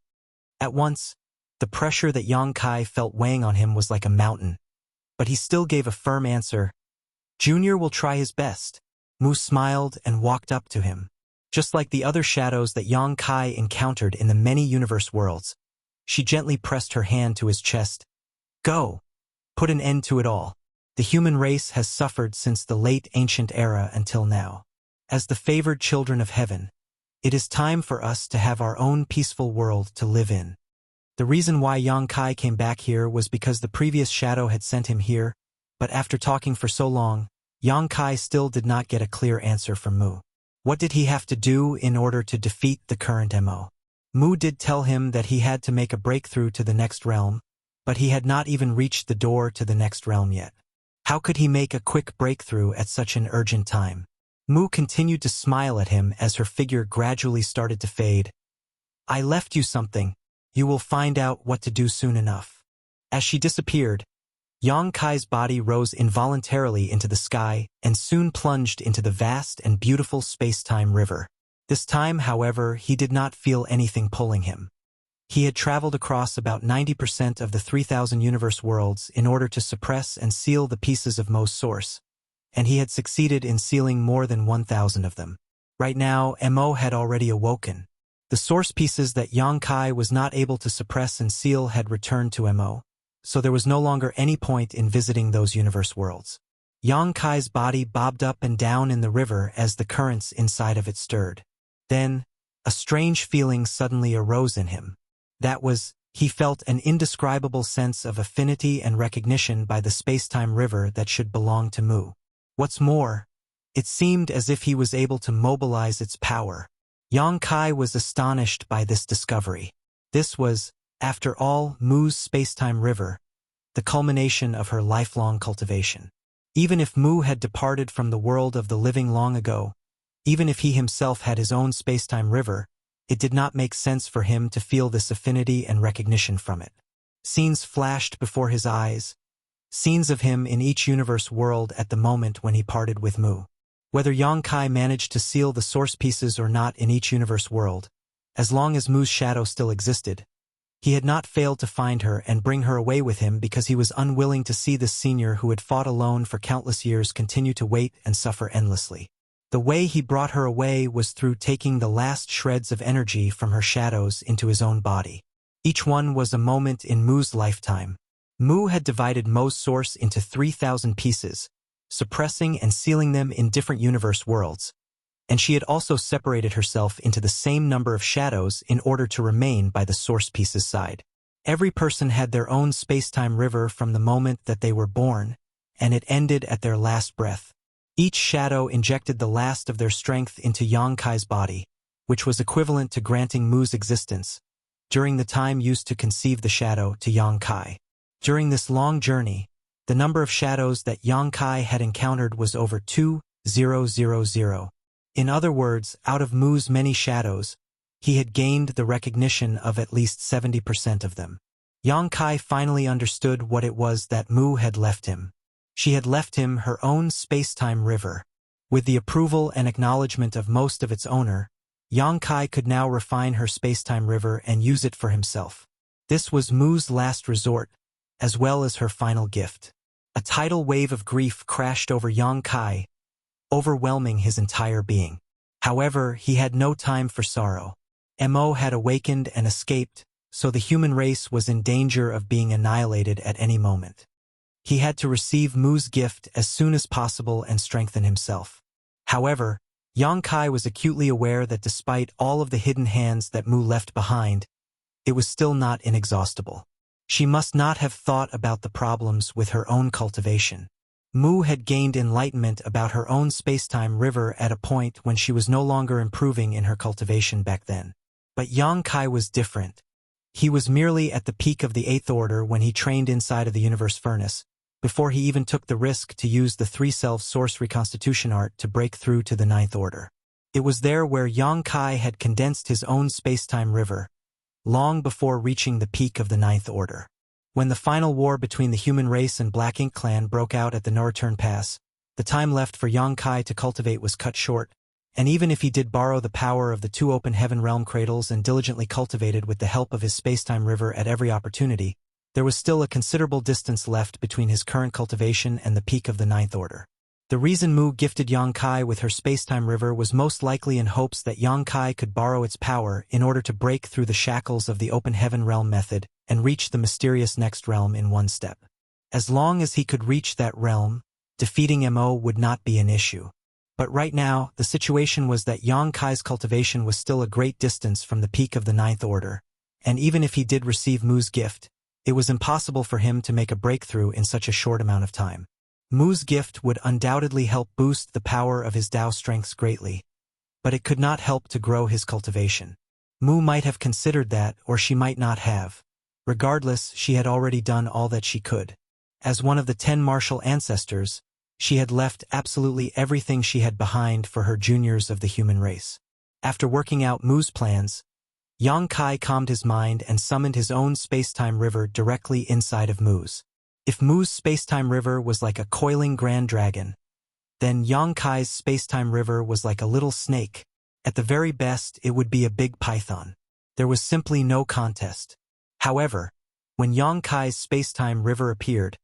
At once, the pressure that Yang Kai felt weighing on him was like a mountain, but he still gave a firm answer. Junior will try his best. Mu smiled and walked up to him. Just like the other shadows that Yang Kai encountered in the many universe worlds, she gently pressed her hand to his chest. Go! Put an end to it all. The human race has suffered since the late ancient era until now. As the favored children of heaven, it is time for us to have our own peaceful world to live in. The reason why Yang Kai came back here was because the previous shadow had sent him here, but after talking for so long, Yang Kai still did not get a clear answer from Mu. What did he have to do in order to defeat the current Mo? Mu did tell him that he had to make a breakthrough to the next realm, but he had not even reached the door to the next realm yet. How could he make a quick breakthrough at such an urgent time? Mu continued to smile at him as her figure gradually started to fade. I left you something. You will find out what to do soon enough. As she disappeared, Yang Kai's body rose involuntarily into the sky and soon plunged into the vast and beautiful space-time river. This time, however, he did not feel anything pulling him. He had traveled across about 90% of the 3,000 universe worlds in order to suppress and seal the pieces of Mo's source, and he had succeeded in sealing more than 1,000 of them. Right now, Mo had already awoken. The source pieces that Yang Kai was not able to suppress and seal had returned to Mo, so there was no longer any point in visiting those universe worlds. Yang Kai's body bobbed up and down in the river as the currents inside of it stirred. Then, a strange feeling suddenly arose in him. He felt an indescribable sense of affinity and recognition by the space-time river that should belong to Mu. What's more, it seemed as if he was able to mobilize its power. Yang Kai was astonished by this discovery. This was, after all, Mu's space-time river, the culmination of her lifelong cultivation. Even if Mu had departed from the world of the living long ago, even if he himself had his own space-time river, it did not make sense for him to feel this affinity and recognition from it. Scenes flashed before his eyes, scenes of him in each universe world at the moment when he parted with Mu. Whether Yang Kai managed to seal the source pieces or not in each universe world, as long as Mu's shadow still existed, he had not failed to find her and bring her away with him because he was unwilling to see this senior who had fought alone for countless years continue to wait and suffer endlessly. The way he brought her away was through taking the last shreds of energy from her shadows into his own body. Each one was a moment in Mu's lifetime. Mu had divided Mo's source into 3,000 pieces, suppressing and sealing them in different universe worlds, and she had also separated herself into the same number of shadows in order to remain by the source piece's side. Every person had their own space-time river from the moment that they were born, and it ended at their last breath. Each shadow injected the last of their strength into Yang Kai's body, which was equivalent to granting Mu's existence, during the time used to conceive the shadow to Yang Kai. During this long journey, the number of shadows that Yang Kai had encountered was over 2,000. In other words, out of Mu's many shadows, he had gained the recognition of at least 70% of them. Yang Kai finally understood what it was that Mu had left him. She had left him her own space-time river. With the approval and acknowledgement of most of its owner, Yang Kai could now refine her space-time river and use it for himself. This was Mu's last resort, as well as her final gift. A tidal wave of grief crashed over Yang Kai, overwhelming his entire being. However, he had no time for sorrow. Mo had awakened and escaped, so the human race was in danger of being annihilated at any moment. He had to receive Mu's gift as soon as possible and strengthen himself. However, Yang Kai was acutely aware that despite all of the hidden hands that Mu left behind, it was still not inexhaustible. She must not have thought about the problems with her own cultivation. Mu had gained enlightenment about her own space-time river at a point when she was no longer improving in her cultivation back then. But Yang Kai was different. He was merely at the peak of the 8th order when he trained inside of the universe furnace, before he even took the risk to use the 3-self source reconstitution art to break through to the 9th order. It was there where Yang Kai had condensed his own space-time river, long before reaching the peak of the 9th order. When the final war between the human race and Black Ink Clan broke out at the No-Return Pass, the time left for Yang Kai to cultivate was cut short, and even if he did borrow the power of the 2 open heaven realm cradles and diligently cultivated with the help of his space-time river at every opportunity, there was still a considerable distance left between his current cultivation and the peak of the 9th order. The reason Mu gifted Yang Kai with her space-time river was most likely in hopes that Yang Kai could borrow its power in order to break through the shackles of the open heaven realm method and reach the mysterious next realm in one step. As long as he could reach that realm, defeating Mo would not be an issue. But right now, the situation was that Yang Kai's cultivation was still a great distance from the peak of the 9th order, and even if he did receive Mu's gift, it was impossible for him to make a breakthrough in such a short amount of time. Mu's gift would undoubtedly help boost the power of his Tao strengths greatly, but it could not help to grow his cultivation. Mu might have considered that, or she might not have. Regardless, she had already done all that she could. As one of the 10 martial ancestors, she had left absolutely everything she had behind for her juniors of the human race. After working out Mu's plans, Yang Kai calmed his mind and summoned his own space-time river directly inside of Mu's. If Mu's space-time river was like a coiling grand dragon, then Yang Kai's space-time river was like a little snake. At the very best, it would be a big python. There was simply no contest. However, when Yang Kai's space-time river appeared,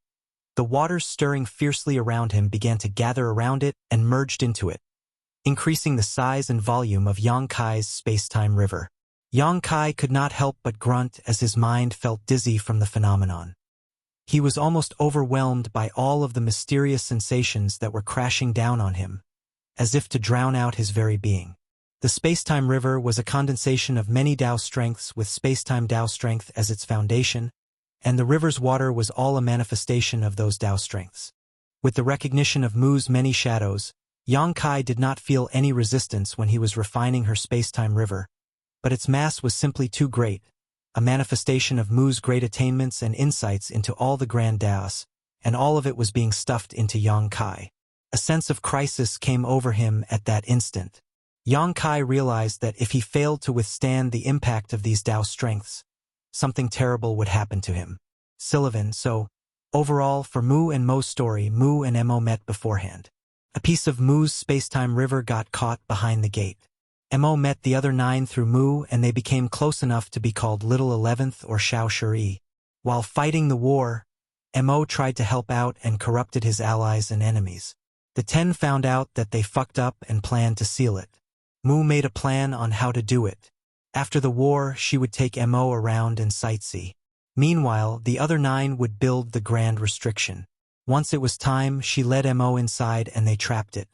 the waters stirring fiercely around him began to gather around it and merged into it, increasing the size and volume of Yang Kai's space-time river. Yang Kai could not help but grunt as his mind felt dizzy from the phenomenon. He was almost overwhelmed by all of the mysterious sensations that were crashing down on him, as if to drown out his very being. The space-time river was a condensation of many Tao strengths with space-time Tao strength as its foundation, and the river's water was all a manifestation of those Tao strengths. With the recognition of Mu's many shadows, Yang Kai did not feel any resistance when he was refining her space-time river, but its mass was simply too great, a manifestation of Mu's great attainments and insights into all the grand Taos, and all of it was being stuffed into Yang Kai. A sense of crisis came over him at that instant. Yang Kai realized that if he failed to withstand the impact of these Tao strengths, something terrible would happen to him. So, overall, for Mu and Mo's story, Mu and Mo met beforehand. A piece of Mu's space-time river got caught behind the gate. Mo met the other 9 through Mu, and they became close enough to be called Little 11th or Xiao Shuri. While fighting the war, Mo tried to help out and corrupted his allies and enemies. The 10 found out that they fucked up and planned to seal it. Mu made a plan on how to do it. After the war, she would take Mo around and sightsee. Meanwhile, the other 9 would build the Grand Restriction. Once it was time, she led Mo inside and they trapped it.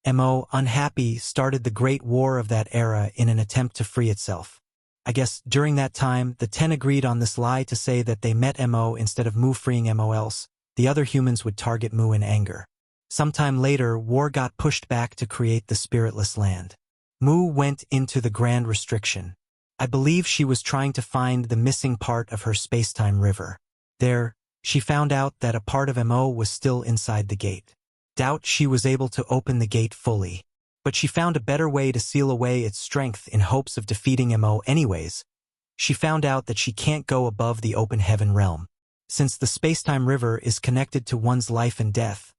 Mo, unhappy, started the Great War of that era in an attempt to free itself. I guess during that time, the 10 agreed on this lie to say that they met Mo instead of Mu freeing Mo, else the other humans would target Mu in anger. Sometime later, war got pushed back to create the Spiritless Land. Mu went into the Grand Restriction. I believe she was trying to find the missing part of her space-time river. There, she found out that a part of Mo was still inside the gate. Doubt she was able to open the gate fully. But she found a better way to seal away its strength in hopes of defeating Mo anyways. She found out that she can't go above the open heaven realm. Since the space-time river is connected to one's life and death,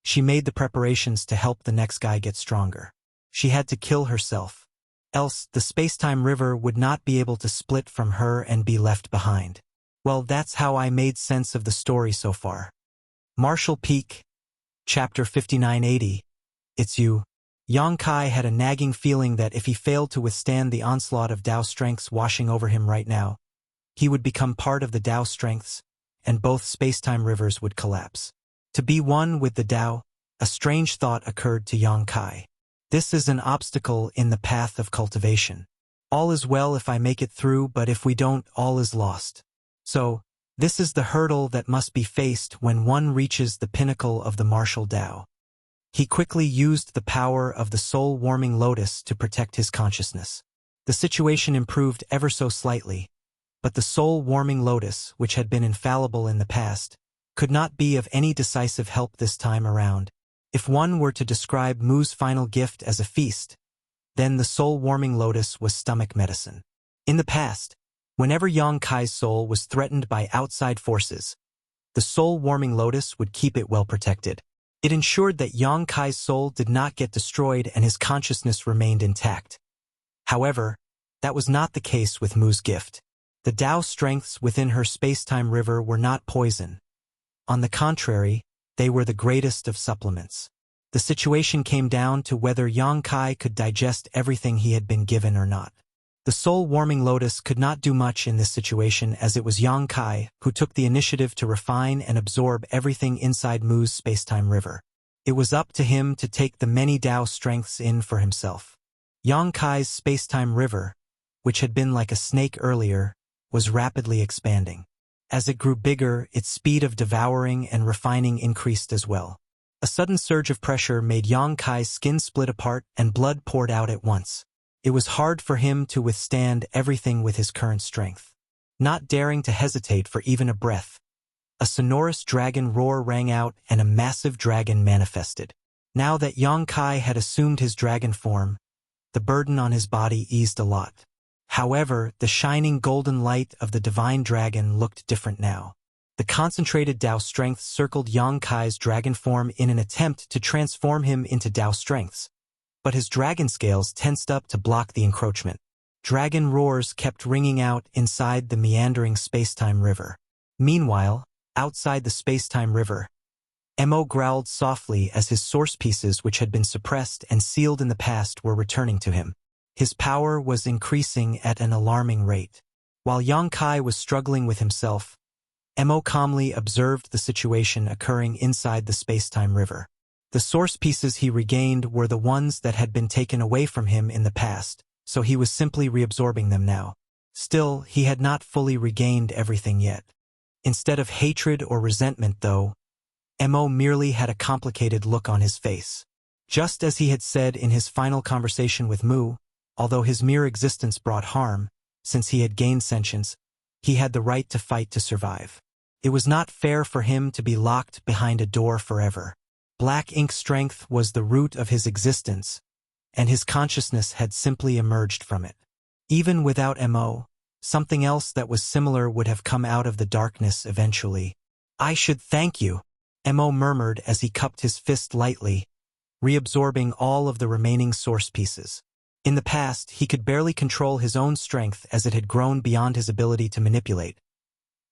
she made the preparations to help the next guy get stronger. She had to kill herself. Else, the space-time river would not be able to split from her and be left behind. Well, that's how I made sense of the story so far. Marshall Peak, Chapter 5980. It's you. Yang Kai had a nagging feeling that if he failed to withstand the onslaught of Tao strengths washing over him right now, he would become part of the Tao strengths, and both space-time rivers would collapse. To be one with the Tao, a strange thought occurred to Yang Kai. This is an obstacle in the path of cultivation. All is well if I make it through, but if we don't, all is lost. So, this is the hurdle that must be faced when one reaches the pinnacle of the martial Tao. He quickly used the power of the soul-warming lotus to protect his consciousness. The situation improved ever so slightly, but the soul-warming lotus, which had been infallible in the past, could not be of any decisive help this time around. If one were to describe Mu's final gift as a feast, then the soul-warming lotus was stomach medicine. In the past, whenever Yang Kai's soul was threatened by outside forces, the soul-warming lotus would keep it well protected. It ensured that Yang Kai's soul did not get destroyed and his consciousness remained intact. However, that was not the case with Mu's gift. The Tao strengths within her space-time river were not poison. On the contrary, they were the greatest of supplements. The situation came down to whether Yang Kai could digest everything he had been given or not. The soul-warming lotus could not do much in this situation, as it was Yang Kai who took the initiative to refine and absorb everything inside Mu's space-time river. It was up to him to take the many Tao strengths in for himself. Yang Kai's space-time river, which had been like a snake earlier, was rapidly expanding. As it grew bigger, its speed of devouring and refining increased as well. A sudden surge of pressure made Yang Kai's skin split apart and blood poured out at once. It was hard for him to withstand everything with his current strength. Not daring to hesitate for even a breath, a sonorous dragon roar rang out and a massive dragon manifested. Now that Yang Kai had assumed his dragon form, the burden on his body eased a lot. However, the shining golden light of the divine dragon looked different now. The concentrated Tao strength circled Yang Kai's dragon form in an attempt to transform him into Tao strengths, but his dragon scales tensed up to block the encroachment. Dragon roars kept ringing out inside the meandering space-time river. Meanwhile, outside the space-time river, Mo growled softly as his source pieces, which had been suppressed and sealed in the past, were returning to him. His power was increasing at an alarming rate. While Yang Kai was struggling with himself, Mo calmly observed the situation occurring inside the space-time river. The source pieces he regained were the ones that had been taken away from him in the past, so he was simply reabsorbing them now. Still, he had not fully regained everything yet. Instead of hatred or resentment, though, Mo merely had a complicated look on his face. Just as he had said in his final conversation with Mu, although his mere existence brought harm, since he had gained sentience, he had the right to fight to survive. It was not fair for him to be locked behind a door forever. Black ink strength was the root of his existence, and his consciousness had simply emerged from it. Even without Mo, something else that was similar would have come out of the darkness eventually. "I should thank you," Mo murmured as he cupped his fist lightly, reabsorbing all of the remaining source pieces. In the past, he could barely control his own strength as it had grown beyond his ability to manipulate.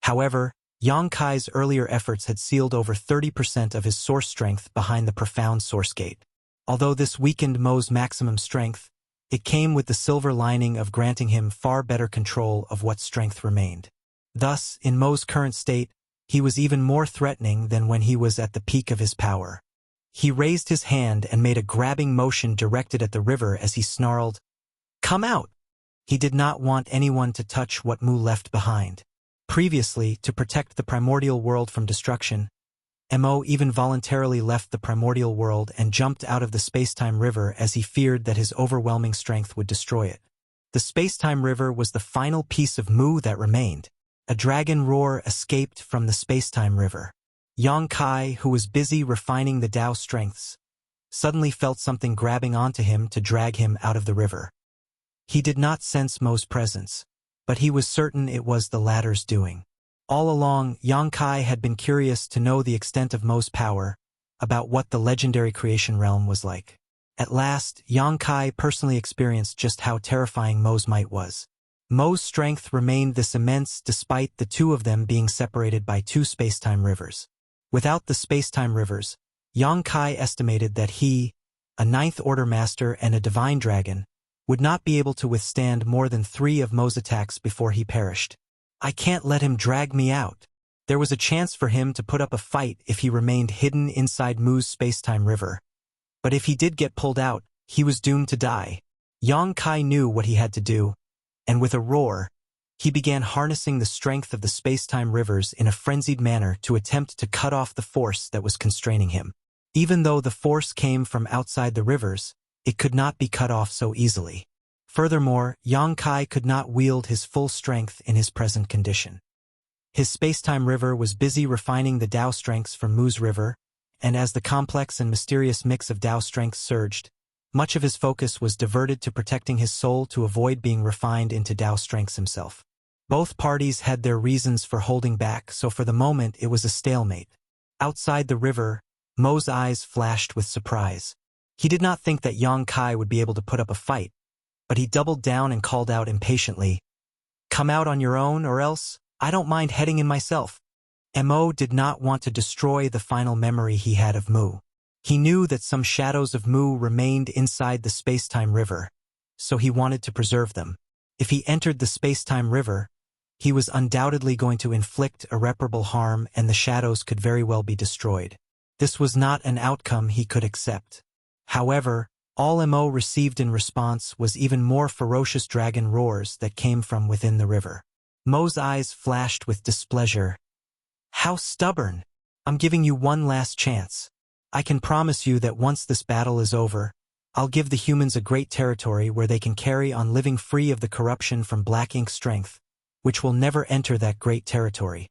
However, Yang Kai's earlier efforts had sealed over 30% of his source strength behind the profound source gate. Although this weakened Mo's maximum strength, it came with the silver lining of granting him far better control of what strength remained. Thus, in Mo's current state, he was even more threatening than when he was at the peak of his power. He raised his hand and made a grabbing motion directed at the river as he snarled, "Come out!" He did not want anyone to touch what Mu left behind. Previously, to protect the primordial world from destruction, Mo even voluntarily left the primordial world and jumped out of the space-time river as he feared that his overwhelming strength would destroy it. The space-time river was the final piece of Mu that remained. A dragon roar escaped from the space-time river. Yang Kai, who was busy refining the Tao strengths, suddenly felt something grabbing onto him to drag him out of the river. He did not sense Mo's presence, but he was certain it was the latter's doing. All along, Yang Kai had been curious to know the extent of Mo's power, about what the legendary creation realm was like. At last, Yang Kai personally experienced just how terrifying Mo's might was. Mo's strength remained this immense despite the two of them being separated by two space-time rivers. Without the space-time rivers, Yang Kai estimated that he, a ninth-order master and a divine dragon, would not be able to withstand more than 3 of Mo's attacks before he perished. "I can't let him drag me out." There was a chance for him to put up a fight if he remained hidden inside Mu's space-time river. But if he did get pulled out, he was doomed to die. Yang Kai knew what he had to do, and with a roar, he began harnessing the strength of the space-time rivers in a frenzied manner to attempt to cut off the force that was constraining him. Even though the force came from outside the rivers, it could not be cut off so easily. Furthermore, Yang Kai could not wield his full strength in his present condition. His space-time river was busy refining the Tao strengths from Mu's river, and as the complex and mysterious mix of Tao strengths surged, much of his focus was diverted to protecting his soul to avoid being refined into Tao strengths himself. Both parties had their reasons for holding back, so for the moment it was a stalemate. Outside the river, Mo's eyes flashed with surprise. He did not think that Yang Kai would be able to put up a fight, but he doubled down and called out impatiently, "Come out on your own, or else I don't mind heading in myself." Mo did not want to destroy the final memory he had of Mu. He knew that some shadows of Mu remained inside the space-time river, so he wanted to preserve them. If he entered the space-time river, he was undoubtedly going to inflict irreparable harm and the shadows could very well be destroyed. This was not an outcome he could accept. However, all Mo received in response was even more ferocious dragon roars that came from within the river. Mo's eyes flashed with displeasure. "How stubborn! I'm giving you one last chance. I can promise you that once this battle is over, I'll give the humans a great territory where they can carry on living free of the corruption from black ink strength, which will never enter that great territory."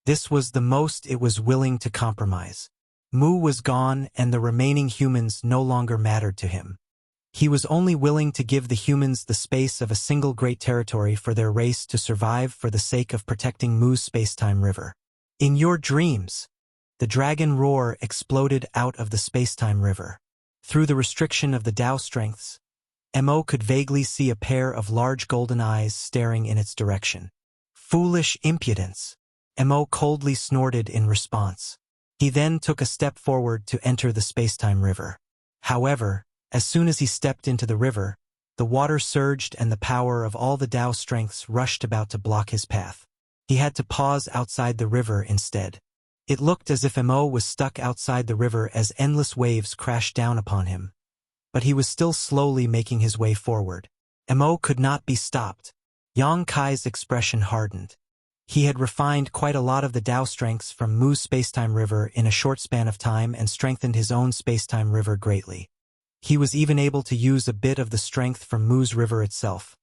This was the most it was willing to compromise. Mu was gone and the remaining humans no longer mattered to him. He was only willing to give the humans the space of a single great territory for their race to survive for the sake of protecting Mu's space-time river. "In your dreams!" The dragon roar exploded out of the space-time river. Through the restriction of the Tao strengths, Mo could vaguely see a pair of large golden eyes staring in its direction. "Foolish impudence!" Mo coldly snorted in response. He then took a step forward to enter the space-time river. However, as soon as he stepped into the river, the water surged and the power of all the Tao strengths rushed about to block his path. He had to pause outside the river instead. It looked as if Mo was stuck outside the river as endless waves crashed down upon him. But he was still slowly making his way forward. Mo could not be stopped. Yang Kai's expression hardened. He had refined quite a lot of the Tao strengths from Mu's spacetime river in a short span of time and strengthened his own spacetime river greatly. He was even able to use a bit of the strength from Mu's river itself.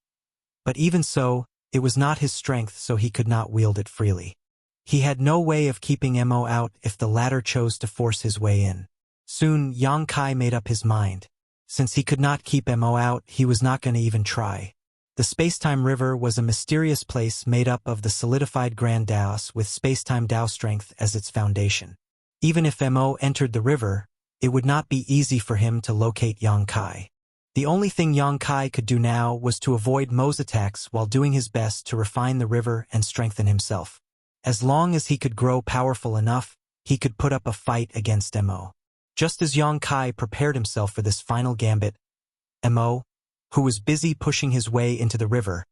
But even so, it was not his strength, so he could not wield it freely. He had no way of keeping Mo out if the latter chose to force his way in. Soon, Yang Kai made up his mind. Since he could not keep Mo out, he was not going to even try. The spacetime river was a mysterious place made up of the solidified Grand Daos with spacetime Tao strength as its foundation. Even if Mo entered the river, it would not be easy for him to locate Yang Kai. The only thing Yang Kai could do now was to avoid Mo's attacks while doing his best to refine the river and strengthen himself. As long as he could grow powerful enough, he could put up a fight against Mo. Just as Yang Kai prepared himself for this final gambit, Mo, who was busy pushing his way into the river,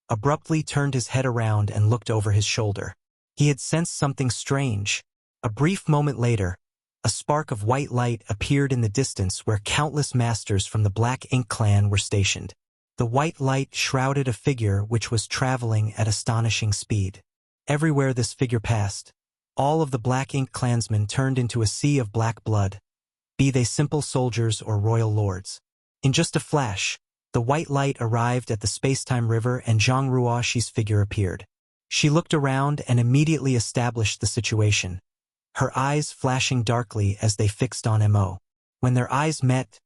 abruptly turned his head around and looked over his shoulder. He had sensed something strange. A brief moment later, a spark of white light appeared in the distance where countless masters from the Black Ink clan were stationed. The white light shrouded a figure which was traveling at astonishing speed. Everywhere this figure passed, all of the Black Ink clansmen turned into a sea of black blood, be they simple soldiers or royal lords. In just a flash, the white light arrived at the spacetime river and Zhang Ruoxi's figure appeared. She looked around and immediately established the situation, her eyes flashing darkly as they fixed on Mo. When their eyes met,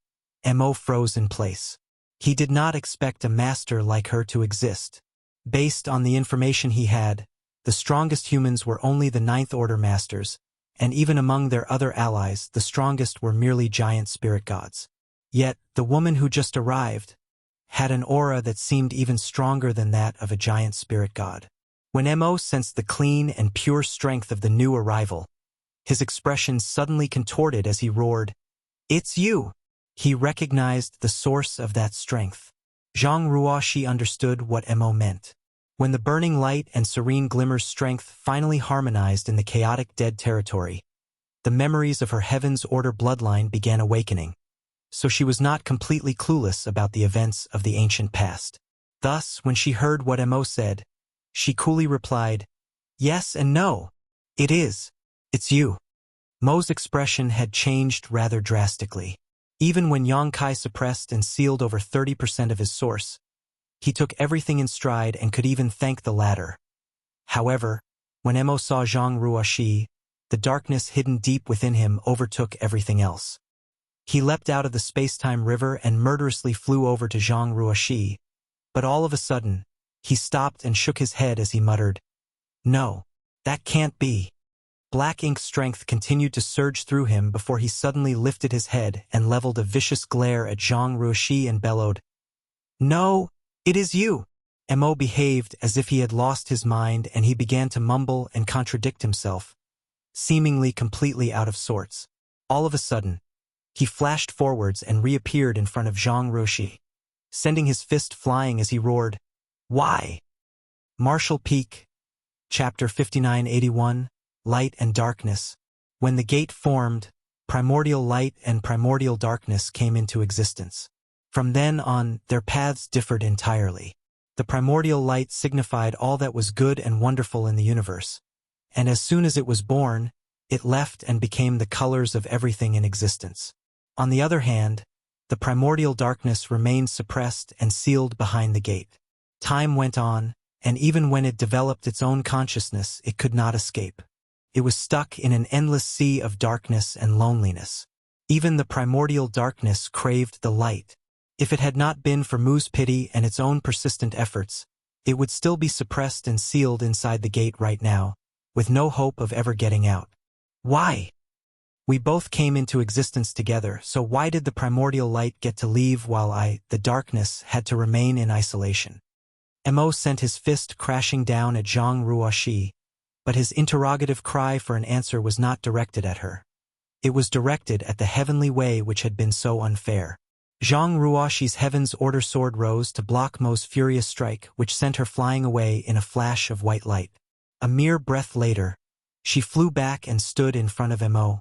Mo froze in place. He did not expect a master like her to exist. Based on the information he had, the strongest humans were only the Ninth Order masters, and even among their other allies, the strongest were merely giant spirit gods. Yet, the woman who just arrived had an aura that seemed even stronger than that of a giant spirit god. When Mo sensed the clean and pure strength of the new arrival, his expression suddenly contorted as he roared, "It's you!" He recognized the source of that strength. Zhang Ruoxi understood what Mo meant. When the burning light and serene glimmer's strength finally harmonized in the chaotic dead territory, the memories of her Heaven's Order bloodline began awakening, so she was not completely clueless about the events of the ancient past. Thus, when she heard what Mo said, she coolly replied, "Yes and no. It is. It's you." Mo's expression had changed rather drastically. Even when Yang Kai suppressed and sealed over 30% of his source, he took everything in stride and could even thank the latter. However, when Mo saw Zhang Ruoxi, the darkness hidden deep within him overtook everything else. He leapt out of the spacetime river and murderously flew over to Zhang Ruoxi, but all of a sudden, he stopped and shook his head as he muttered, "No, that can't be." Black Ink's strength continued to surge through him before he suddenly lifted his head and leveled a vicious glare at Zhang Ruoxi and bellowed, "No, it is you." Mo behaved as if he had lost his mind and he began to mumble and contradict himself, seemingly completely out of sorts. All of a sudden, he flashed forwards and reappeared in front of Zhang Ruoxi, sending his fist flying as he roared, "Why?" Martial Peak, Chapter 5981, Light and Darkness. When the gate formed, primordial light and primordial darkness came into existence. From then on, their paths differed entirely. The primordial light signified all that was good and wonderful in the universe, and as soon as it was born, it left and became the colors of everything in existence. On the other hand, the primordial darkness remained suppressed and sealed behind the gate. Time went on, and even when it developed its own consciousness, it could not escape. It was stuck in an endless sea of darkness and loneliness. Even the primordial darkness craved the light. If it had not been for Mu's pity and its own persistent efforts, it would still be suppressed and sealed inside the gate right now, with no hope of ever getting out. Why? We both came into existence together, so why did the primordial light get to leave while I, the darkness, had to remain in isolation? Mo sent his fist crashing down at Zhang Ruoxi, but his interrogative cry for an answer was not directed at her. It was directed at the heavenly way which had been so unfair. Zhang Ruoxi's Heaven's Order sword rose to block Mo's furious strike, which sent her flying away in a flash of white light. A mere breath later, she flew back and stood in front of Mo,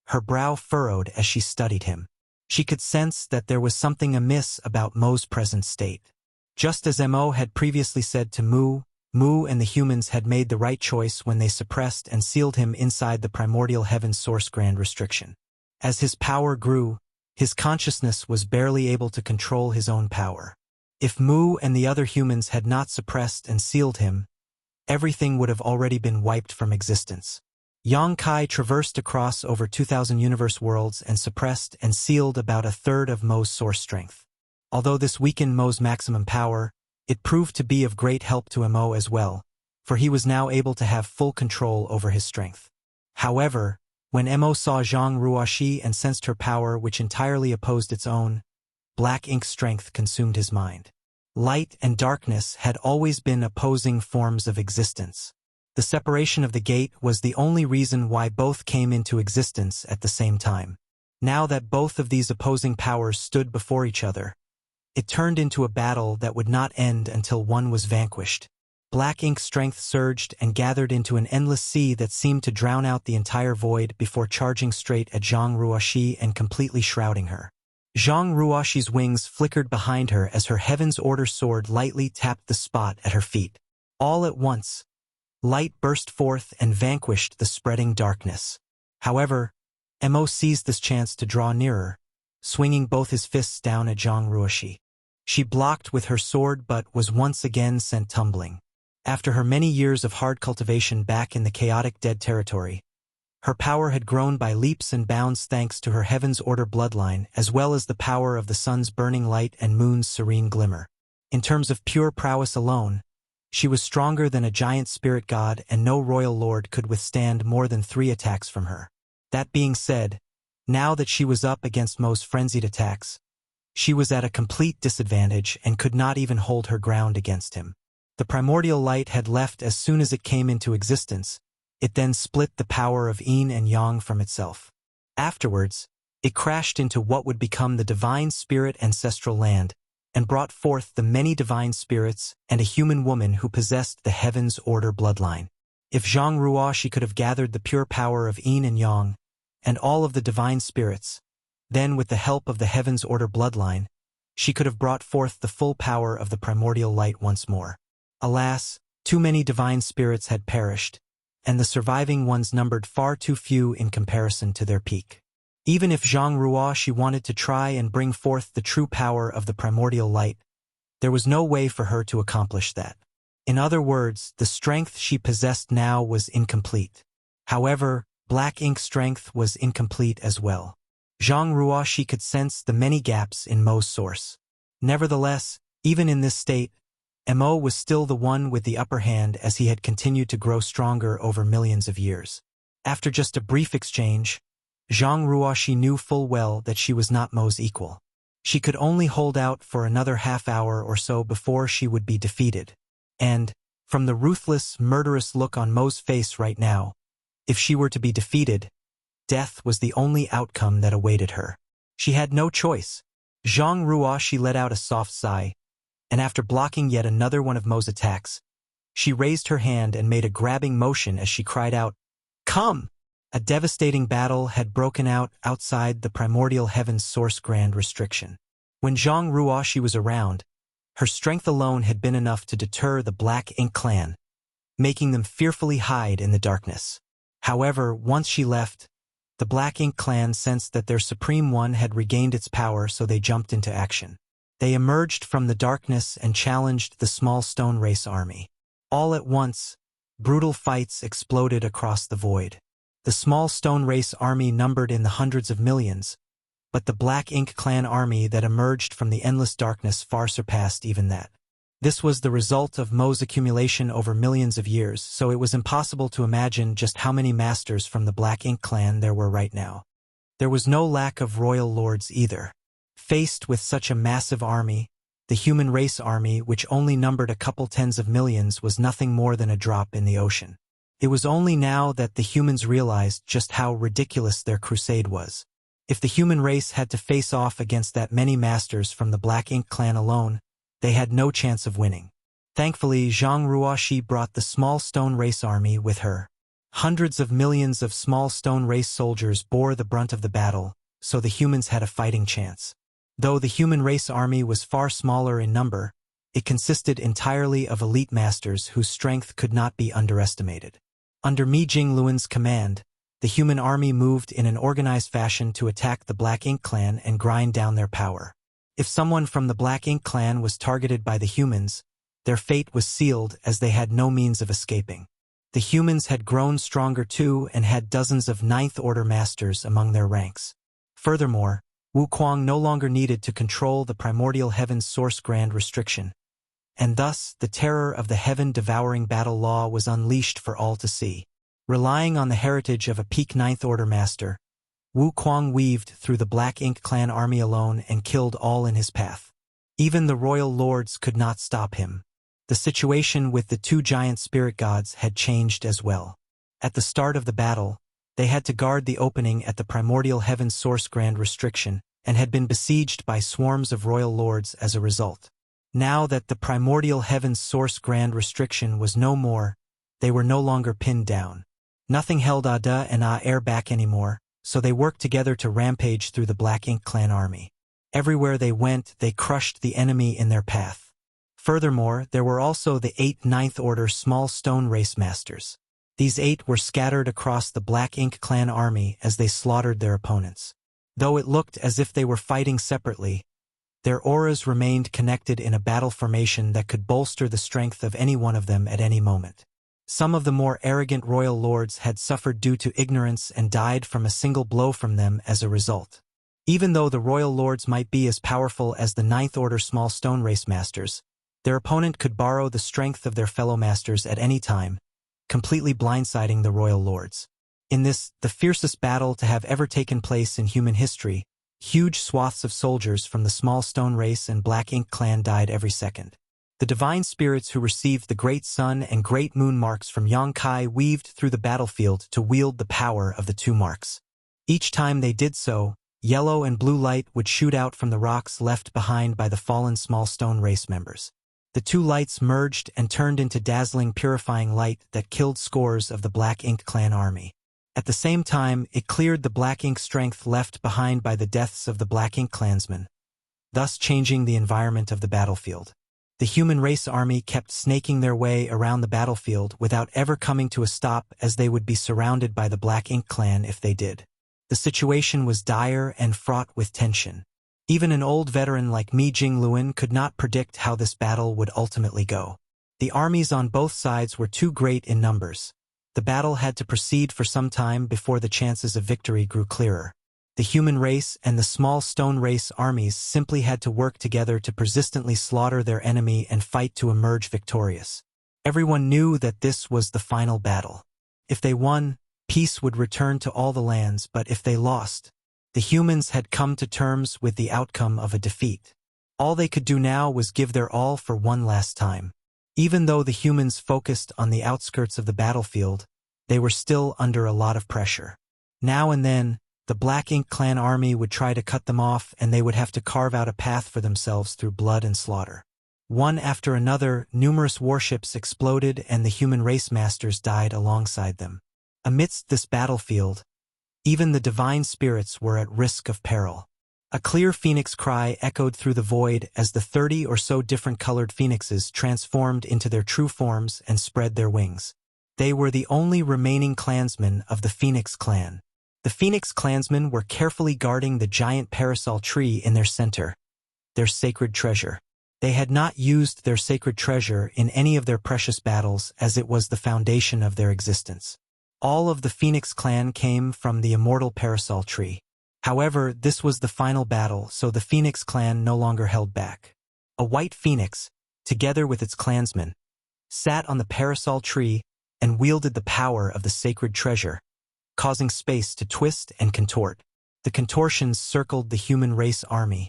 her brow furrowed as she studied him. She could sense that there was something amiss about Mo's present state. Just as Mo had previously said to Mu and the humans had made the right choice when they suppressed and sealed him inside the primordial heaven source grand restriction. As his power grew, his consciousness was barely able to control his own power. If Mu and the other humans had not suppressed and sealed him, everything would have already been wiped from existence. Yang Kai traversed across over 2,000 universe worlds and suppressed and sealed about a third of Mo's source strength. Although this weakened Mo's maximum power, it proved to be of great help to Mo as well, for he was now able to have full control over his strength. However, when Mo saw Zhang Ruoxi and sensed her power which entirely opposed its own, black ink strength consumed his mind. Light and darkness had always been opposing forms of existence. The separation of the gate was the only reason why both came into existence at the same time. Now that both of these opposing powers stood before each other, it turned into a battle that would not end until one was vanquished. Black ink strength surged and gathered into an endless sea that seemed to drown out the entire void before charging straight at Zhang Ruoxi and completely shrouding her. Zhang Ruoxi's wings flickered behind her as her Heaven's Order sword lightly tapped the spot at her feet. All at once, light burst forth and vanquished the spreading darkness. However, Mo seized this chance to draw nearer, swinging both his fists down at Zhang Ruoxi. She blocked with her sword but was once again sent tumbling. After her many years of hard cultivation back in the chaotic dead territory, her power had grown by leaps and bounds thanks to her Heaven's Order bloodline as well as the power of the sun's burning light and moon's serene glimmer. In terms of pure prowess alone, she was stronger than a giant spirit god and no royal lord could withstand more than 3 attacks from her. That being said, now that she was up against Mo's frenzied attacks, she was at a complete disadvantage and could not even hold her ground against him. The primordial light had left as soon as it came into existence. It then split the power of yin and yang from itself. Afterwards, it crashed into what would become the divine spirit ancestral land, and brought forth the many divine spirits and a human woman who possessed the Heaven's Order bloodline. If Zhang Ruoxi could have gathered the pure power of yin and yang, and all of the divine spirits, then with the help of the Heaven's Order bloodline, she could have brought forth the full power of the primordial light once more. Alas, too many divine spirits had perished, and the surviving ones numbered far too few in comparison to their peak. Even if Zhang Ruoxi wanted to try and bring forth the true power of the primordial light, there was no way for her to accomplish that. In other words, the strength she possessed now was incomplete. However, black ink strength was incomplete as well. Zhang Ruoxi could sense the many gaps in Mo's source. Nevertheless, even in this state, Mo was still the one with the upper hand as he had continued to grow stronger over millions of years. After just a brief exchange, Zhang Ruoxi knew full well that she was not Mo's equal. She could only hold out for another half hour or so before she would be defeated. And, from the ruthless, murderous look on Mo's face right now, if she were to be defeated, death was the only outcome that awaited her. She had no choice. Zhang Ruoxi let out a soft sigh, and after blocking yet another one of Mo's attacks, she raised her hand and made a grabbing motion as she cried out, "Come!" A devastating battle had broken out outside the primordial heaven's source grand restriction. When Zhang Ruoxi was around, her strength alone had been enough to deter the Black Ink clan, making them fearfully hide in the darkness. However, once she left, the Black Ink clan sensed that their Supreme One had regained its power, so they jumped into action. They emerged from the darkness and challenged the small stone race army. All at once, brutal fights exploded across the void. The small stone race army numbered in the hundreds of millions, but the Black Ink clan army that emerged from the endless darkness far surpassed even that. This was the result of Mo's accumulation over millions of years, so it was impossible to imagine just how many masters from the Black Ink clan there were right now. There was no lack of royal lords either. Faced with such a massive army, the human race army, which only numbered a couple tens of millions, was nothing more than a drop in the ocean. It was only now that the humans realized just how ridiculous their crusade was. If the human race had to face off against that many masters from the Black Ink clan alone, they had no chance of winning. Thankfully, Zhang Ruoxi brought the small stone race army with her. Hundreds of millions of small stone race soldiers bore the brunt of the battle, so the humans had a fighting chance. Though the human race army was far smaller in number, it consisted entirely of elite masters whose strength could not be underestimated. Under Mi Jingluan's command, the human army moved in an organized fashion to attack the Black Ink clan and grind down their power. If someone from the Black Ink clan was targeted by the humans, their fate was sealed as they had no means of escaping. The humans had grown stronger too and had dozens of Ninth-Order masters among their ranks. Furthermore, Wuquang no longer needed to control the primordial heaven's source grand restriction, and thus the terror of the heaven-devouring battle law was unleashed for all to see. Relying on the heritage of a peak Ninth-Order master, Wuquang weaved through the Black Ink clan army alone and killed all in his path. Even the royal lords could not stop him. The situation with the two giant spirit gods had changed as well. At the start of the battle, they had to guard the opening at the primordial heaven's source grand restriction, and had been besieged by swarms of royal lords as a result. Now that the primordial heaven's source grand restriction was no more, they were no longer pinned down. Nothing held Ada and Air back anymore, so they worked together to rampage through the Black Ink clan army. Everywhere they went, they crushed the enemy in their path. Furthermore, there were also the 8 Ninth-Order small stone race masters. These 8 were scattered across the Black Ink clan army as they slaughtered their opponents. Though it looked as if they were fighting separately, their auras remained connected in a battle formation that could bolster the strength of any one of them at any moment. Some of the more arrogant royal lords had suffered due to ignorance and died from a single blow from them as a result. Even though the royal lords might be as powerful as the Ninth-Order small stone race masters, their opponent could borrow the strength of their fellow masters at any time, completely blindsiding the royal lords. In this, the fiercest battle to have ever taken place in human history, huge swaths of soldiers from the small stone race and Black Ink clan died every second. The divine spirits who received the great sun and great moon marks from Yongkai weaved through the battlefield to wield the power of the two marks. Each time they did so, yellow and blue light would shoot out from the rocks left behind by the fallen small stone race members. The two lights merged and turned into dazzling purifying light that killed scores of the Black Ink clan army. At the same time, it cleared the Black Ink strength left behind by the deaths of the Black Ink clansmen, thus changing the environment of the battlefield. The human race army kept snaking their way around the battlefield without ever coming to a stop, as they would be surrounded by the Black Ink clan if they did. The situation was dire and fraught with tension. Even an old veteran like Mi Jingluan could not predict how this battle would ultimately go. The armies on both sides were too great in numbers. The battle had to proceed for some time before the chances of victory grew clearer. The human race and the small stone race armies simply had to work together to persistently slaughter their enemy and fight to emerge victorious. Everyone knew that this was the final battle. If they won, peace would return to all the lands, but if they lost, the humans had come to terms with the outcome of a defeat. All they could do now was give their all for one last time. Even though the humans focused on the outskirts of the battlefield, they were still under a lot of pressure. Now and then, the Black Ink clan army would try to cut them off, and they would have to carve out a path for themselves through blood and slaughter. One after another, numerous warships exploded and the human race masters died alongside them. Amidst this battlefield, even the divine spirits were at risk of peril. A clear phoenix cry echoed through the void as the 30 or so different colored phoenixes transformed into their true forms and spread their wings. They were the only remaining clansmen of the Phoenix clan. The Phoenix clansmen were carefully guarding the giant parasol tree in their center, their sacred treasure. They had not used their sacred treasure in any of their precious battles, as it was the foundation of their existence. All of the Phoenix clan came from the immortal parasol tree. However, this was the final battle, so the Phoenix clan no longer held back. A white phoenix, together with its clansmen, sat on the parasol tree and wielded the power of the sacred treasure, causing space to twist and contort. The contortions circled the human race army,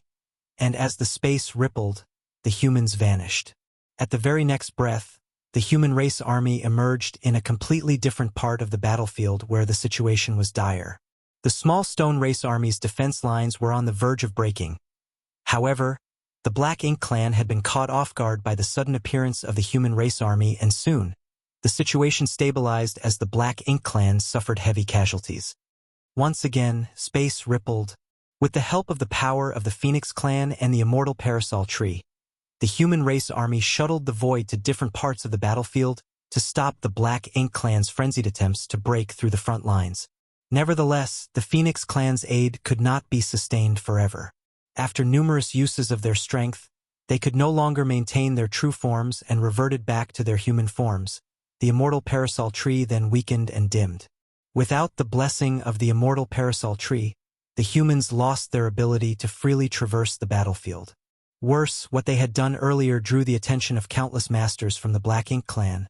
and as the space rippled, the humans vanished. At the very next breath, the human race army emerged in a completely different part of the battlefield where the situation was dire. The small stone race army's defense lines were on the verge of breaking. However, The Black Ink Clan had been caught off guard by the sudden appearance of the human race army, and soon, the situation stabilized as the Black Ink Clan suffered heavy casualties. Once again, space rippled. With the help of the power of the Phoenix Clan and the immortal Parasol Tree, the human race army shuttled the void to different parts of the battlefield to stop the Black Ink Clan's frenzied attempts to break through the front lines. Nevertheless, the Phoenix Clan's aid could not be sustained forever. After numerous uses of their strength, they could no longer maintain their true forms and reverted back to their human forms. The immortal Parasol Tree then weakened and dimmed. Without the blessing of the immortal Parasol Tree, the humans lost their ability to freely traverse the battlefield. Worse, what they had done earlier drew the attention of countless masters from the Black Ink Clan.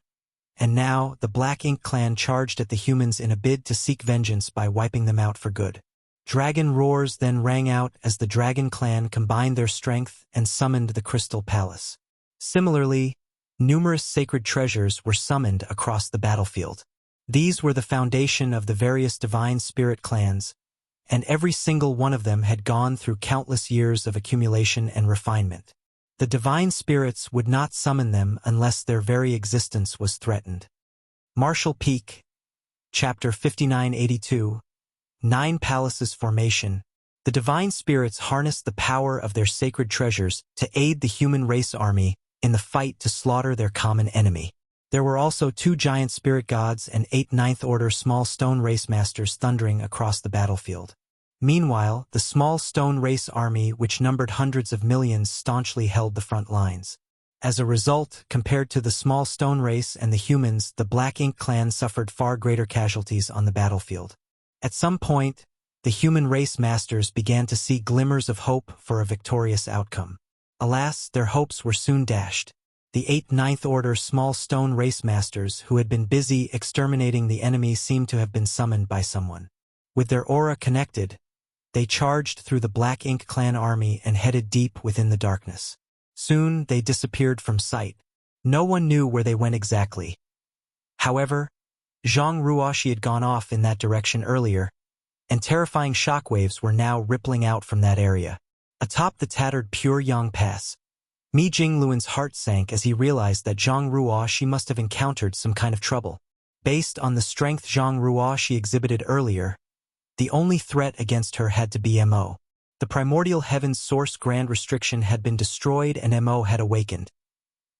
And now, the Black Ink Clan charged at the humans in a bid to seek vengeance by wiping them out for good. Dragon roars then rang out as the Dragon Clan combined their strength and summoned the Crystal Palace. Similarly, numerous sacred treasures were summoned across the battlefield. These were the foundation of the various divine spirit clans, and every single one of them had gone through countless years of accumulation and refinement. The divine spirits would not summon them unless their very existence was threatened. Martial Peak, Chapter 5982, 9 Palaces Formation. The divine spirits harnessed the power of their sacred treasures to aid the human race army in the fight to slaughter their common enemy. There were also 2 giant spirit gods and 8 ninth order small stone race masters thundering across the battlefield. Meanwhile, the small stone race army, which numbered hundreds of millions, staunchly held the front lines. As a result, compared to the small stone race and the humans, the Black Ink Clan suffered far greater casualties on the battlefield. At some point, the human race masters began to see glimmers of hope for a victorious outcome. Alas, their hopes were soon dashed. The 8 ninth order small stone race masters who had been busy exterminating the enemy seemed to have been summoned by someone. With their aura connected, they charged through the Black Ink Clan army and headed deep within the darkness. Soon, they disappeared from sight. No one knew where they went exactly. However, Zhang Ruoxi had gone off in that direction earlier, and terrifying shockwaves were now rippling out from that area. Atop the tattered Pure Yang Pass, Mi Jingluan's heart sank as he realized that Zhang Ruoxi must have encountered some kind of trouble. Based on the strength Zhang Ruoxi exhibited earlier, the only threat against her had to be Mo. The primordial heaven's source grand restriction had been destroyed and Mo had awakened.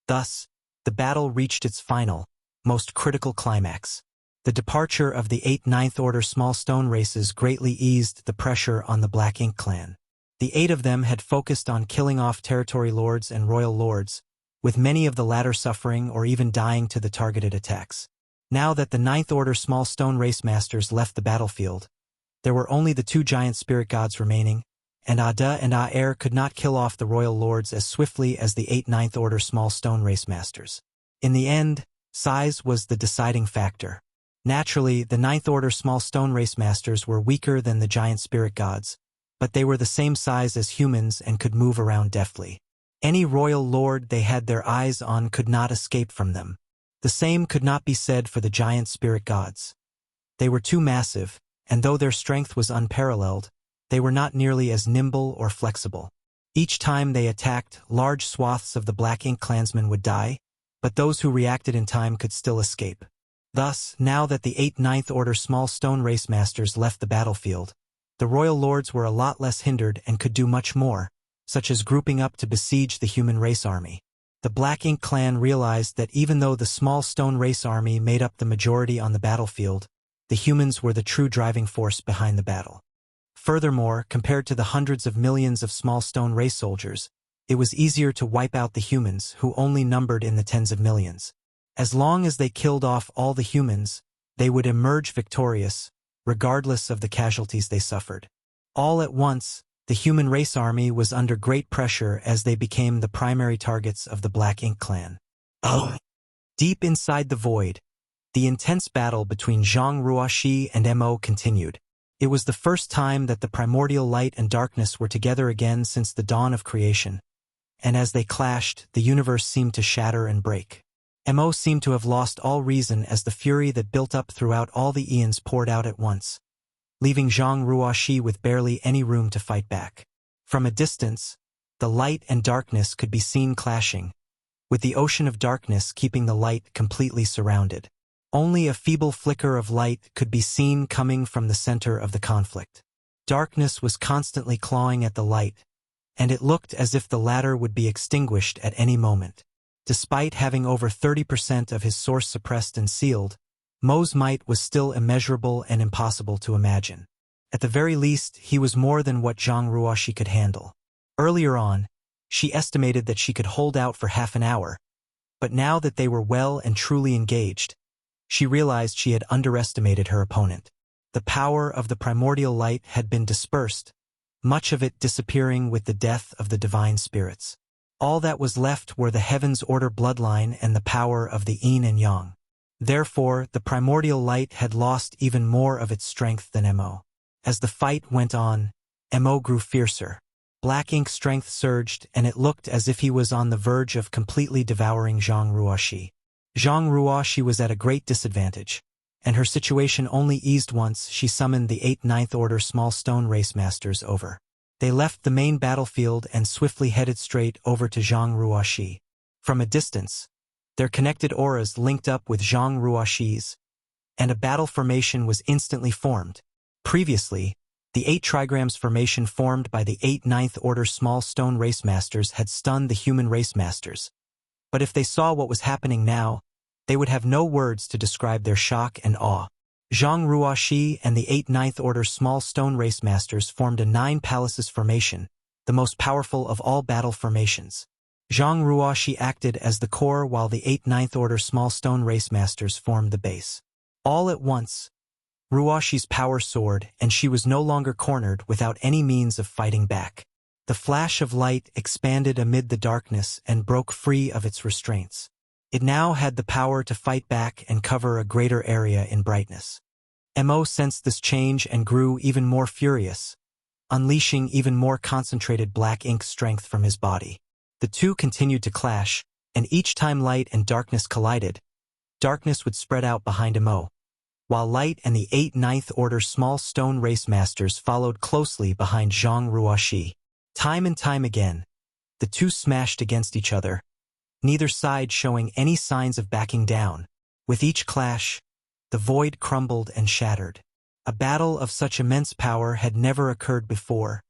Thus, the battle reached its final, most critical climax. The departure of the 8 ninth order small stone races greatly eased the pressure on the Black Ink Clan. The 8 of them had focused on killing off territory lords and royal lords, with many of the latter suffering or even dying to the targeted attacks. Now that the 9th order small stone race masters left the battlefield, there were only the 2 giant spirit gods remaining, and Ada and Aer could not kill off the royal lords as swiftly as the 8 ninth order small stone race masters. In the end, size was the deciding factor. Naturally, the 9th order small stone race masters were weaker than the giant spirit gods, but they were the same size as humans and could move around deftly. Any royal lord they had their eyes on could not escape from them. The same could not be said for the giant spirit gods. They were too massive, and though their strength was unparalleled, they were not nearly as nimble or flexible. Each time they attacked, large swaths of the Black Ink clansmen would die, but those who reacted in time could still escape. Thus, now that the 8 ninth order small stone race masters left the battlefield, the royal lords were a lot less hindered and could do much more, such as grouping up to besiege the human race army. The Black Ink Clan realized that even though the small stone race army made up the majority on the battlefield, the humans were the true driving force behind the battle. Furthermore, compared to the hundreds of millions of small stone race soldiers, it was easier to wipe out the humans, who only numbered in the tens of millions. As long as they killed off all the humans, they would emerge victorious, regardless of the casualties they suffered. All at once, the human race army was under great pressure as they became the primary targets of the Black Ink Clan. Deep inside the void, the intense battle between Zhang Ruoxi and Mo continued. It was the first time that the primordial light and darkness were together again since the dawn of creation, and as they clashed, the universe seemed to shatter and break. Mo seemed to have lost all reason as the fury that built up throughout all the eons poured out at once, leaving Zhang Ruoxi with barely any room to fight back. From a distance, The light and darkness could be seen clashing, with the ocean of darkness keeping the light completely surrounded. Only a feeble flicker of light could be seen coming from the center of the conflict. Darkness was constantly clawing at the light, and it looked as if the latter would be extinguished at any moment. Despite having over 30% of his source suppressed and sealed, Mo's might was still immeasurable and impossible to imagine. At the very least, he was more than what Zhang Ruoxi could handle. Earlier on, she estimated that she could hold out for half an hour, but now that they were well and truly engaged, she realized she had underestimated her opponent. The power of the primordial light had been dispersed, much of it disappearing with the death of the divine spirits. All that was left were the Heaven's Order bloodline and the power of the Yin and Yang. Therefore, the primordial light had lost even more of its strength than Mo. As the fight went on, Mo grew fiercer. Black ink strength surged, and it looked as if he was on the verge of completely devouring Zhang Ruoxi. Zhang Ruoxi was at a great disadvantage, and her situation only eased once she summoned the 8th Ninth Order Small Stone Race Masters over. They left the main battlefield and swiftly headed straight over to Zhang Ruoxi. From a distance, their connected auras linked up with Zhang Ruoxi's, and a battle formation was instantly formed. Previously, the 8 trigrams formation formed by the 8th Ninth Order Small Stone Race Masters had stunned the human race masters. But if they saw what was happening now, they would have no words to describe their shock and awe. Zhang Ruoxi and the 8th Ninth Order Small Stone Race Masters formed a 9 palaces formation, the most powerful of all battle formations. Zhang Ruoxi acted as the core while the 8th Ninth Order Small Stone Race Masters formed the base. All at once, Ruoxi's power soared, and she was no longer cornered without any means of fighting back. The flash of light expanded amid the darkness and broke free of its restraints. It now had the power to fight back and cover a greater area in brightness. Mo sensed this change and grew even more furious, unleashing even more concentrated black ink strength from his body. The two continued to clash, and each time light and darkness collided, darkness would spread out behind Mo, while light and the 8th Ninth Order Small Stone Race Masters followed closely behind Zhang Ruoxi. Time and time again, the two smashed against each other, neither side showing any signs of backing down. With each clash, the void crumbled and shattered. A battle of such immense power had never occurred before,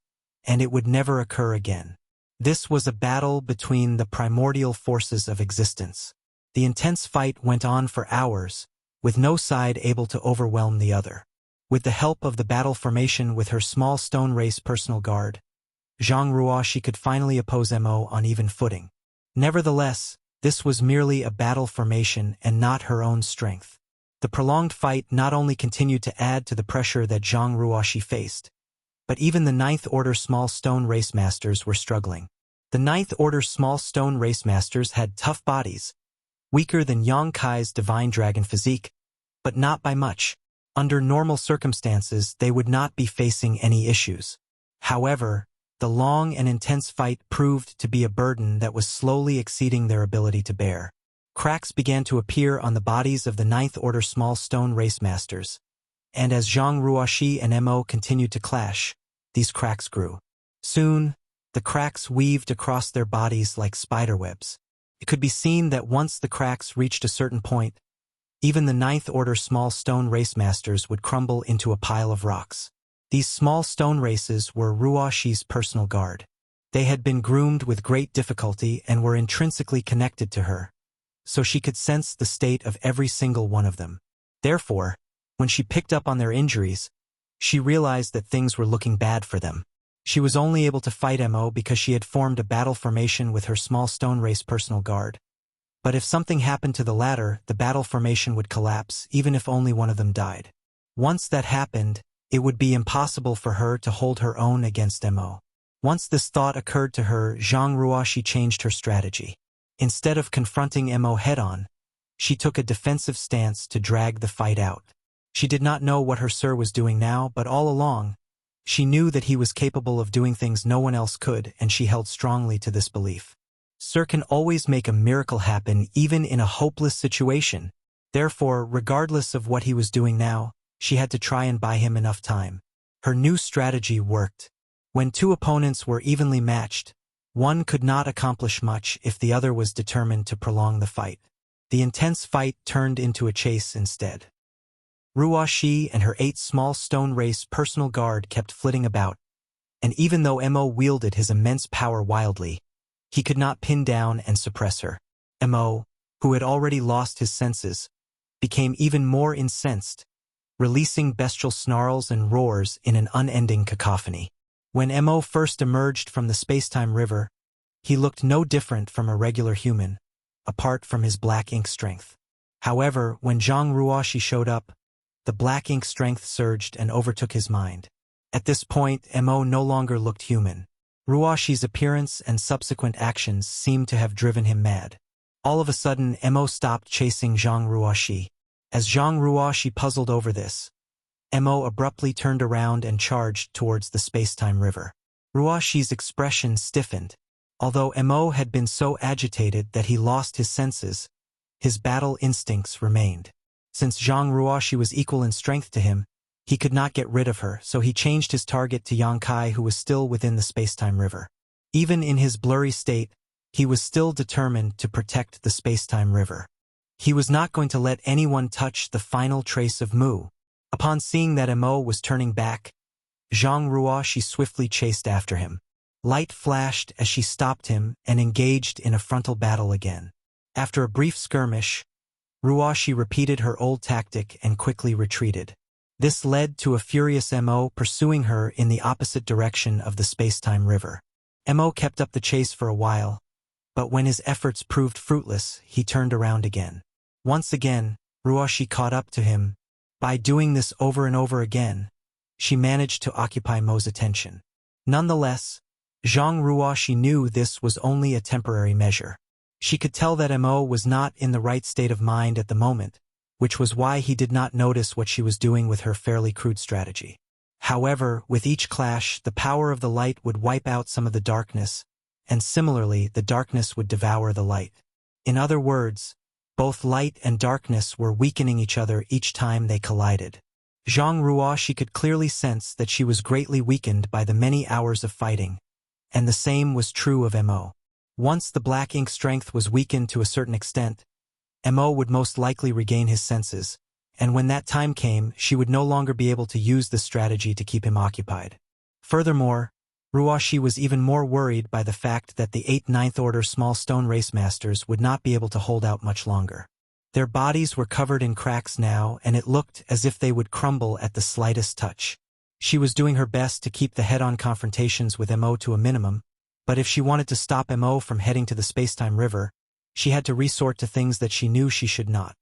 and it would never occur again. This was a battle between the primordial forces of existence. The intense fight went on for hours, with no side able to overwhelm the other. With the help of the battle formation with her small stone race personal guard, Zhang Ruoxi could finally oppose Mo on even footing. Nevertheless, this was merely a battle formation and not her own strength. The prolonged fight not only continued to add to the pressure that Zhang Ruoxi faced, but even the 9th Order Small Stone Race Masters were struggling. The 9th Order Small Stone Race Masters had tough bodies, weaker than Yang Kai's Divine Dragon physique, but not by much. Under normal circumstances, they would not be facing any issues. However, the long and intense fight proved to be a burden that was slowly exceeding their ability to bear. Cracks began to appear on the bodies of the 9th Order Small Stone Race Masters, and as Zhang Ruoxi and Mo continued to clash, these cracks grew. Soon, the cracks weaved across their bodies like spiderwebs. It could be seen that once the cracks reached a certain point, even the 9th Order Small Stone Race Masters would crumble into a pile of rocks. These small stone races were Ruoxi's personal guard. They had been groomed with great difficulty and were intrinsically connected to her, so she could sense the state of every single one of them. Therefore, when she picked up on their injuries, she realized that things were looking bad for them. She was only able to fight Mo because she had formed a battle formation with her small stone race personal guard. But if something happened to the latter, the battle formation would collapse, even if only one of them died. Once that happened, it would be impossible for her to hold her own against Mo. Once this thought occurred to her, Zhang Ruoxi changed her strategy. Instead of confronting Mo head-on, she took a defensive stance to drag the fight out. She did not know what her sir was doing now, but all along, she knew that he was capable of doing things no one else could, and she held strongly to this belief. Sir can always make a miracle happen even in a hopeless situation. Therefore, regardless of what he was doing now, she had to try and buy him enough time. Her new strategy worked. When two opponents were evenly matched, One could not accomplish much if the other was determined to prolong the fight. The intense fight turned into a chase instead. Wuxia and her 8 small stone race personal guard kept flitting about, and even though Mo wielded his immense power wildly, he could not pin down and suppress her. Mo, who had already lost his senses, became even more incensed, releasing bestial snarls and roars in an unending cacophony. When Mo first emerged from the space-time river, he looked no different from a regular human, apart from his black ink strength. However, when Zhang Ruoxi showed up, the black ink strength surged and overtook his mind. At this point, Mo no longer looked human. Ruoxi's appearance and subsequent actions seemed to have driven him mad. All of a sudden, Mo stopped chasing Zhang Ruoxi. As Zhang Ruoxi puzzled over this, Mo abruptly turned around and charged towards the space-time river. Ruoxi's expression stiffened. Although Mo had been so agitated that he lost his senses, his battle instincts remained. Since Zhang Ruoxi was equal in strength to him, he could not get rid of her, so he changed his target to Yang Kai, who was still within the space-time river. Even in his blurry state, he was still determined to protect the space-time river. He was not going to let anyone touch the final trace of Mu. Upon seeing that Mo was turning back, Zhang Ruoxi swiftly chased after him. Light flashed as she stopped him and engaged in a frontal battle again. After a brief skirmish, Ruoxi repeated her old tactic and quickly retreated. This led to a furious Mo pursuing her in the opposite direction of the space-time river. Mo kept up the chase for a while, but when his efforts proved fruitless, he turned around again. Once again, Ruoxi caught up to him. By doing this over and over again, she managed to occupy Mo's attention. Nonetheless, Zhang Ruoxi knew this was only a temporary measure. She could tell that Mo was not in the right state of mind at the moment, which was why he did not notice what she was doing with her fairly crude strategy. However, with each clash, the power of the light would wipe out some of the darkness, and similarly, the darkness would devour the light. In other words, both light and darkness were weakening each other each time they collided. Zhang Ruoxi could clearly sense that she was greatly weakened by the many hours of fighting, and the same was true of Mo. Once the black ink strength was weakened to a certain extent, Mo would most likely regain his senses, and when that time came, she would no longer be able to use this strategy to keep him occupied. Furthermore, Ruoxi was even more worried by the fact that the 8th Ninth Order small stone race masters would not be able to hold out much longer. Their bodies were covered in cracks now, and it looked as if they would crumble at the slightest touch. She was doing her best to keep the head-on confrontations with Mo to a minimum, but if she wanted to stop Mo from heading to the space-time river, she had to resort to things that she knew she should not.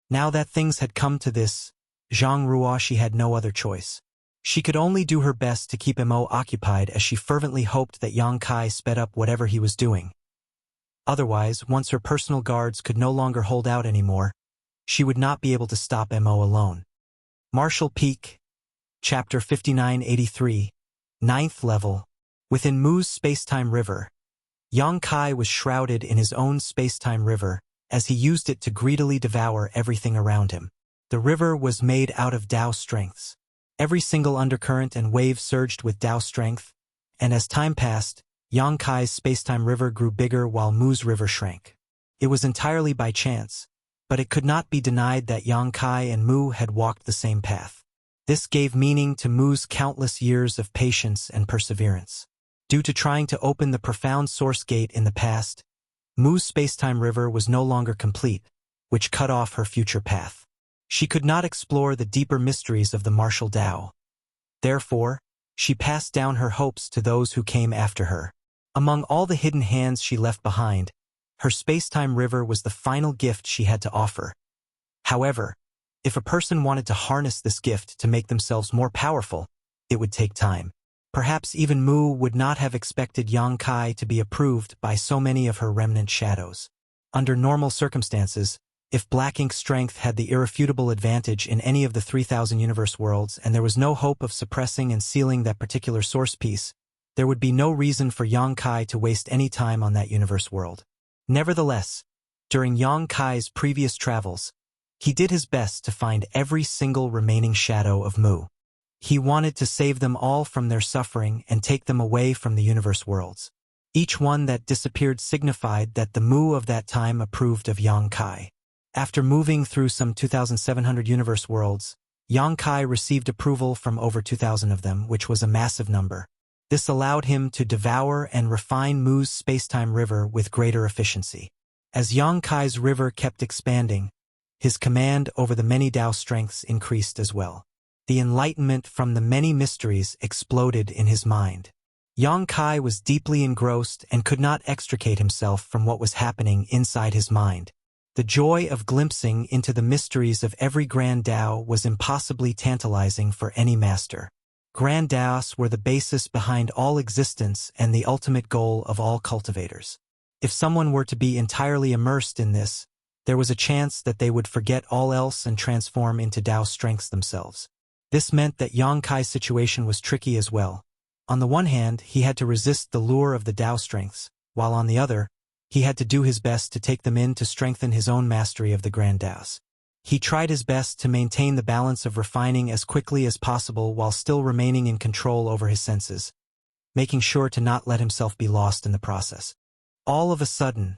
Now that things had come to this, Zhang Ruoxi had no other choice. She could only do her best to keep Mo occupied as she fervently hoped that Yang Kai sped up whatever he was doing. Otherwise, once her personal guards could no longer hold out anymore, she would not be able to stop Mo alone. Martial Peak, Chapter 5983, 9th Level. Within Mu's space-time river, Yang Kai was shrouded in his own space-time river as he used it to greedily devour everything around him. The river was made out of Tao strengths. Every single undercurrent and wave surged with Tao strength, and as time passed, Yang Kai's space-time river grew bigger while Mu's river shrank. It was entirely by chance, but it could not be denied that Yang Kai and Mu had walked the same path. This gave meaning to Mu's countless years of patience and perseverance. Due to trying to open the profound source gate in the past, Mu's space-time river was no longer complete, which cut off her future path. She could not explore the deeper mysteries of the martial Tao. Therefore, she passed down her hopes to those who came after her. Among all the hidden hands she left behind, her space-time river was the final gift she had to offer. However, if a person wanted to harness this gift to make themselves more powerful, it would take time. Perhaps even Mu would not have expected Yang Kai to be approved by so many of her remnant shadows. Under normal circumstances, if black ink strength had the irrefutable advantage in any of the 3,000 universe worlds and there was no hope of suppressing and sealing that particular source piece, there would be no reason for Yang Kai to waste any time on that universe world. Nevertheless, during Yang Kai's previous travels, he did his best to find every single remaining shadow of Mu. He wanted to save them all from their suffering and take them away from the universe worlds. Each one that disappeared signified that the Mu of that time approved of Yang Kai. After moving through some 2,700 universe worlds, Yang Kai received approval from over 2,000 of them, which was a massive number. This allowed him to devour and refine Mu's space-time river with greater efficiency. As Yang Kai's river kept expanding, his command over the many Tao strengths increased as well. The enlightenment from the many mysteries exploded in his mind. Yang Kai was deeply engrossed and could not extricate himself from what was happening inside his mind. The joy of glimpsing into the mysteries of every Grand Tao was impossibly tantalizing for any master. Grand Taos were the basis behind all existence and the ultimate goal of all cultivators. If someone were to be entirely immersed in this, there was a chance that they would forget all else and transform into Tao strengths themselves. This meant that Yang Kai's situation was tricky as well. On the one hand, he had to resist the lure of the Tao strengths, while on the other, he had to do his best to take them in to strengthen his own mastery of the Grand Taos. He tried his best to maintain the balance of refining as quickly as possible while still remaining in control over his senses, making sure to not let himself be lost in the process. All of a sudden,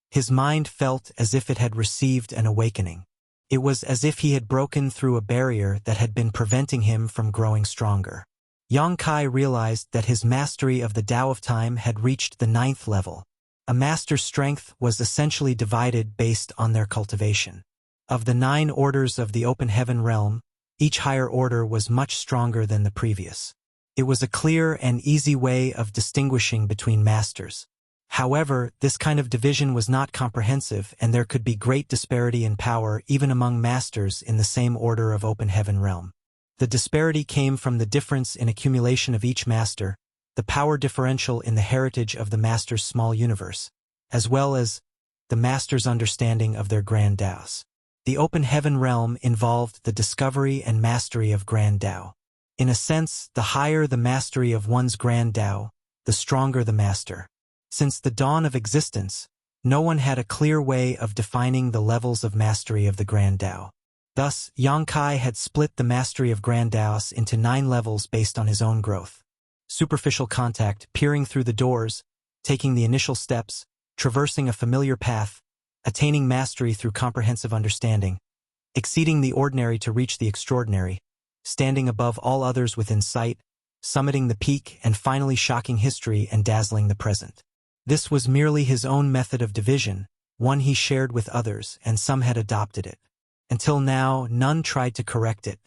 his mind felt as if it had received an awakening. It was as if he had broken through a barrier that had been preventing him from growing stronger. Yang Kai realized that his mastery of the Tao of Time had reached the 9th level. A master's strength was essentially divided based on their cultivation. Of the 9 orders of the open heaven realm, each higher order was much stronger than the previous. It was a clear and easy way of distinguishing between masters. However, this kind of division was not comprehensive, and there could be great disparity in power even among masters in the same order of open heaven realm. The disparity came from the difference in accumulation of each master, the power differential in the heritage of the master's small universe, as well as the master's understanding of their Grand Taos. The open heaven realm involved the discovery and mastery of Grand Tao. In a sense, the higher the mastery of one's Grand Tao, the stronger the master. Since the dawn of existence, no one had a clear way of defining the levels of mastery of the Grand Tao. Thus, Yang Kai had split the mastery of Grand Taos into 9 levels based on his own growth. Superficial contact, peering through the doors, taking the initial steps, traversing a familiar path, attaining mastery through comprehensive understanding, exceeding the ordinary to reach the extraordinary, standing above all others within sight, summiting the peak, and finally shocking history and dazzling the present. This was merely his own method of division, one he shared with others, and some had adopted it. Until now, none tried to correct it.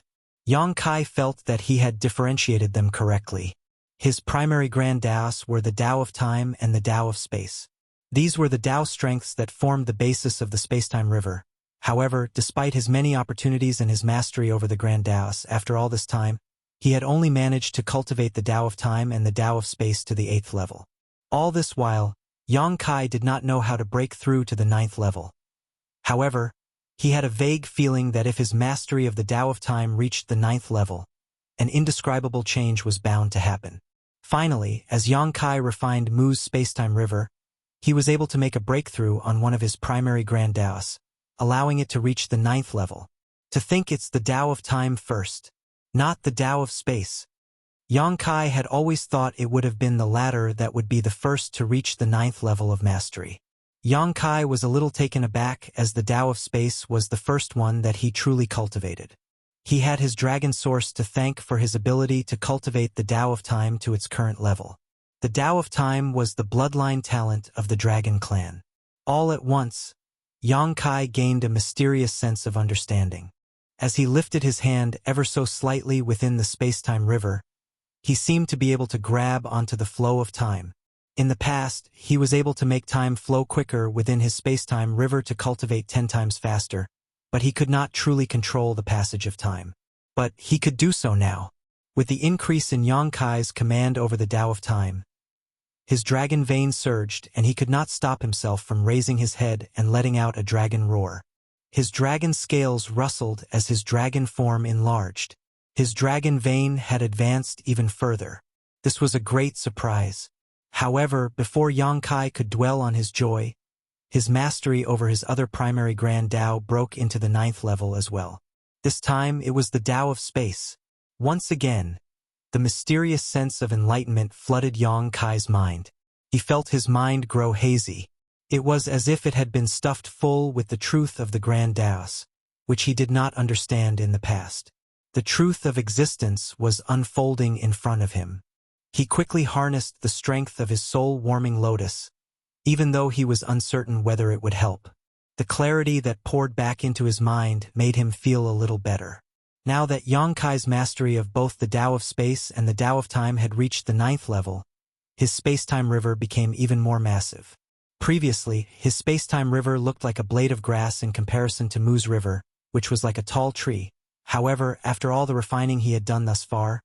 Yang Kai felt that he had differentiated them correctly. His primary Grand Taos were the Tao of Time and the Tao of Space. These were the Tao strengths that formed the basis of the space-time river. However, despite his many opportunities and his mastery over the Grand Taos, after all this time, he had only managed to cultivate the Tao of Time and the Tao of Space to the 8th level. All this while, Yang Kai did not know how to break through to the 9th level. However, he had a vague feeling that if his mastery of the Tao of Time reached the 9th level, an indescribable change was bound to happen. Finally, as Yang Kai refined Mu's space-time river, he was able to make a breakthrough on one of his primary Grand Taos, allowing it to reach the 9th level. To think it's the Tao of Time first, not the Tao of Space. Yang Kai had always thought it would have been the latter that would be the first to reach the 9th level of mastery. Yang Kai was a little taken aback as the Tao of Space was the first one that he truly cultivated. He had his dragon source to thank for his ability to cultivate the Tao of Time to its current level. The Tao of Time was the bloodline talent of the Dragon Clan. All at once, Yang Kai gained a mysterious sense of understanding. As he lifted his hand ever so slightly within the space-time river, he seemed to be able to grab onto the flow of time. In the past, he was able to make time flow quicker within his space-time river to cultivate 10 times faster, but he could not truly control the passage of time. But he could do so now. With the increase in Yang Kai's command over the Tao of Time, his dragon vein surged, and he could not stop himself from raising his head and letting out a dragon roar. His dragon scales rustled as his dragon form enlarged. His dragon vein had advanced even further. This was a great surprise. However, before Yang Kai could dwell on his joy, his mastery over his other primary Grand Tao broke into the 9th level as well. This time it was the Tao of Space. Once again, the mysterious sense of enlightenment flooded Yang Kai's mind. He felt his mind grow hazy. It was as if it had been stuffed full with the truth of the Grand Taos, which he did not understand in the past. The truth of existence was unfolding in front of him. He quickly harnessed the strength of his soul-warming lotus, even though he was uncertain whether it would help. The clarity that poured back into his mind made him feel a little better. Now that Yang Kai's mastery of both the Tao of space and the Tao of time had reached the 9th level, his space-time river became even more massive. Previously, his space-time river looked like a blade of grass in comparison to Mu's river, which was like a tall tree. However, after all the refining he had done thus far,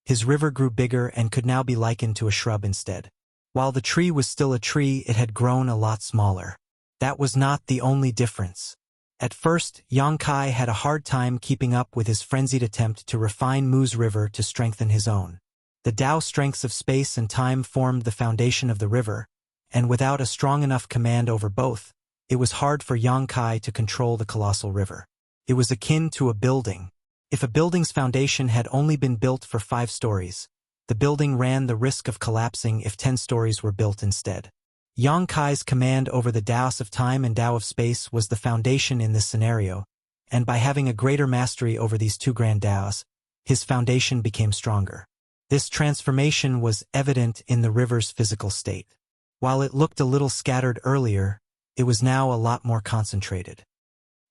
his river grew bigger and could now be likened to a shrub instead. While the tree was still a tree, it had grown a lot smaller. That was not the only difference. At first, Yang Kai had a hard time keeping up with his frenzied attempt to refine Mu's river to strengthen his own. The Tao strengths of space and time formed the foundation of the river, and without a strong enough command over both, it was hard for Yang Kai to control the colossal river. It was akin to a building. If a building's foundation had only been built for 5 stories, the building ran the risk of collapsing if 10 stories were built instead. Yang Kai's command over the Taos of time and Tao of space was the foundation in this scenario, and by having a greater mastery over these 2 grand Taos, his foundation became stronger. This transformation was evident in the river's physical state. While it looked a little scattered earlier, it was now a lot more concentrated.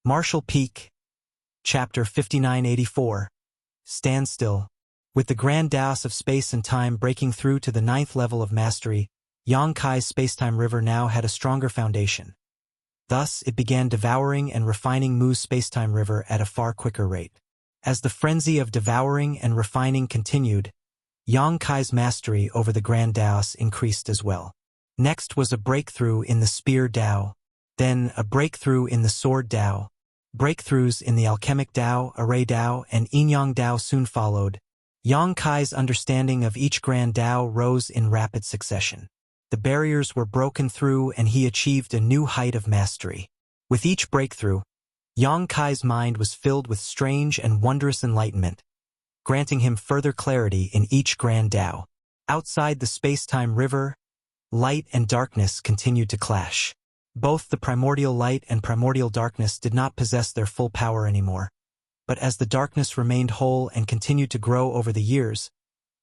Marshall Peak, Chapter 5984, Standstill. With the grand Taos of space and time breaking through to the 9th level of mastery, Yang Kai's spacetime river now had a stronger foundation. Thus, it began devouring and refining Mu's spacetime river at a far quicker rate. As the frenzy of devouring and refining continued, Yang Kai's mastery over the grand Taos increased as well. Next was a breakthrough in the spear Tao, then a breakthrough in the sword Tao. Breakthroughs in the alchemic Tao, array Tao, and yin-yang Tao soon followed. Yang Kai's understanding of each grand Tao rose in rapid succession. The barriers were broken through and he achieved a new height of mastery. With each breakthrough, Yang Kai's mind was filled with strange and wondrous enlightenment, granting him further clarity in each grand Tao. Outside the space-time river, light and darkness continued to clash. Both the primordial light and primordial darkness did not possess their full power anymore. But as the darkness remained whole and continued to grow over the years,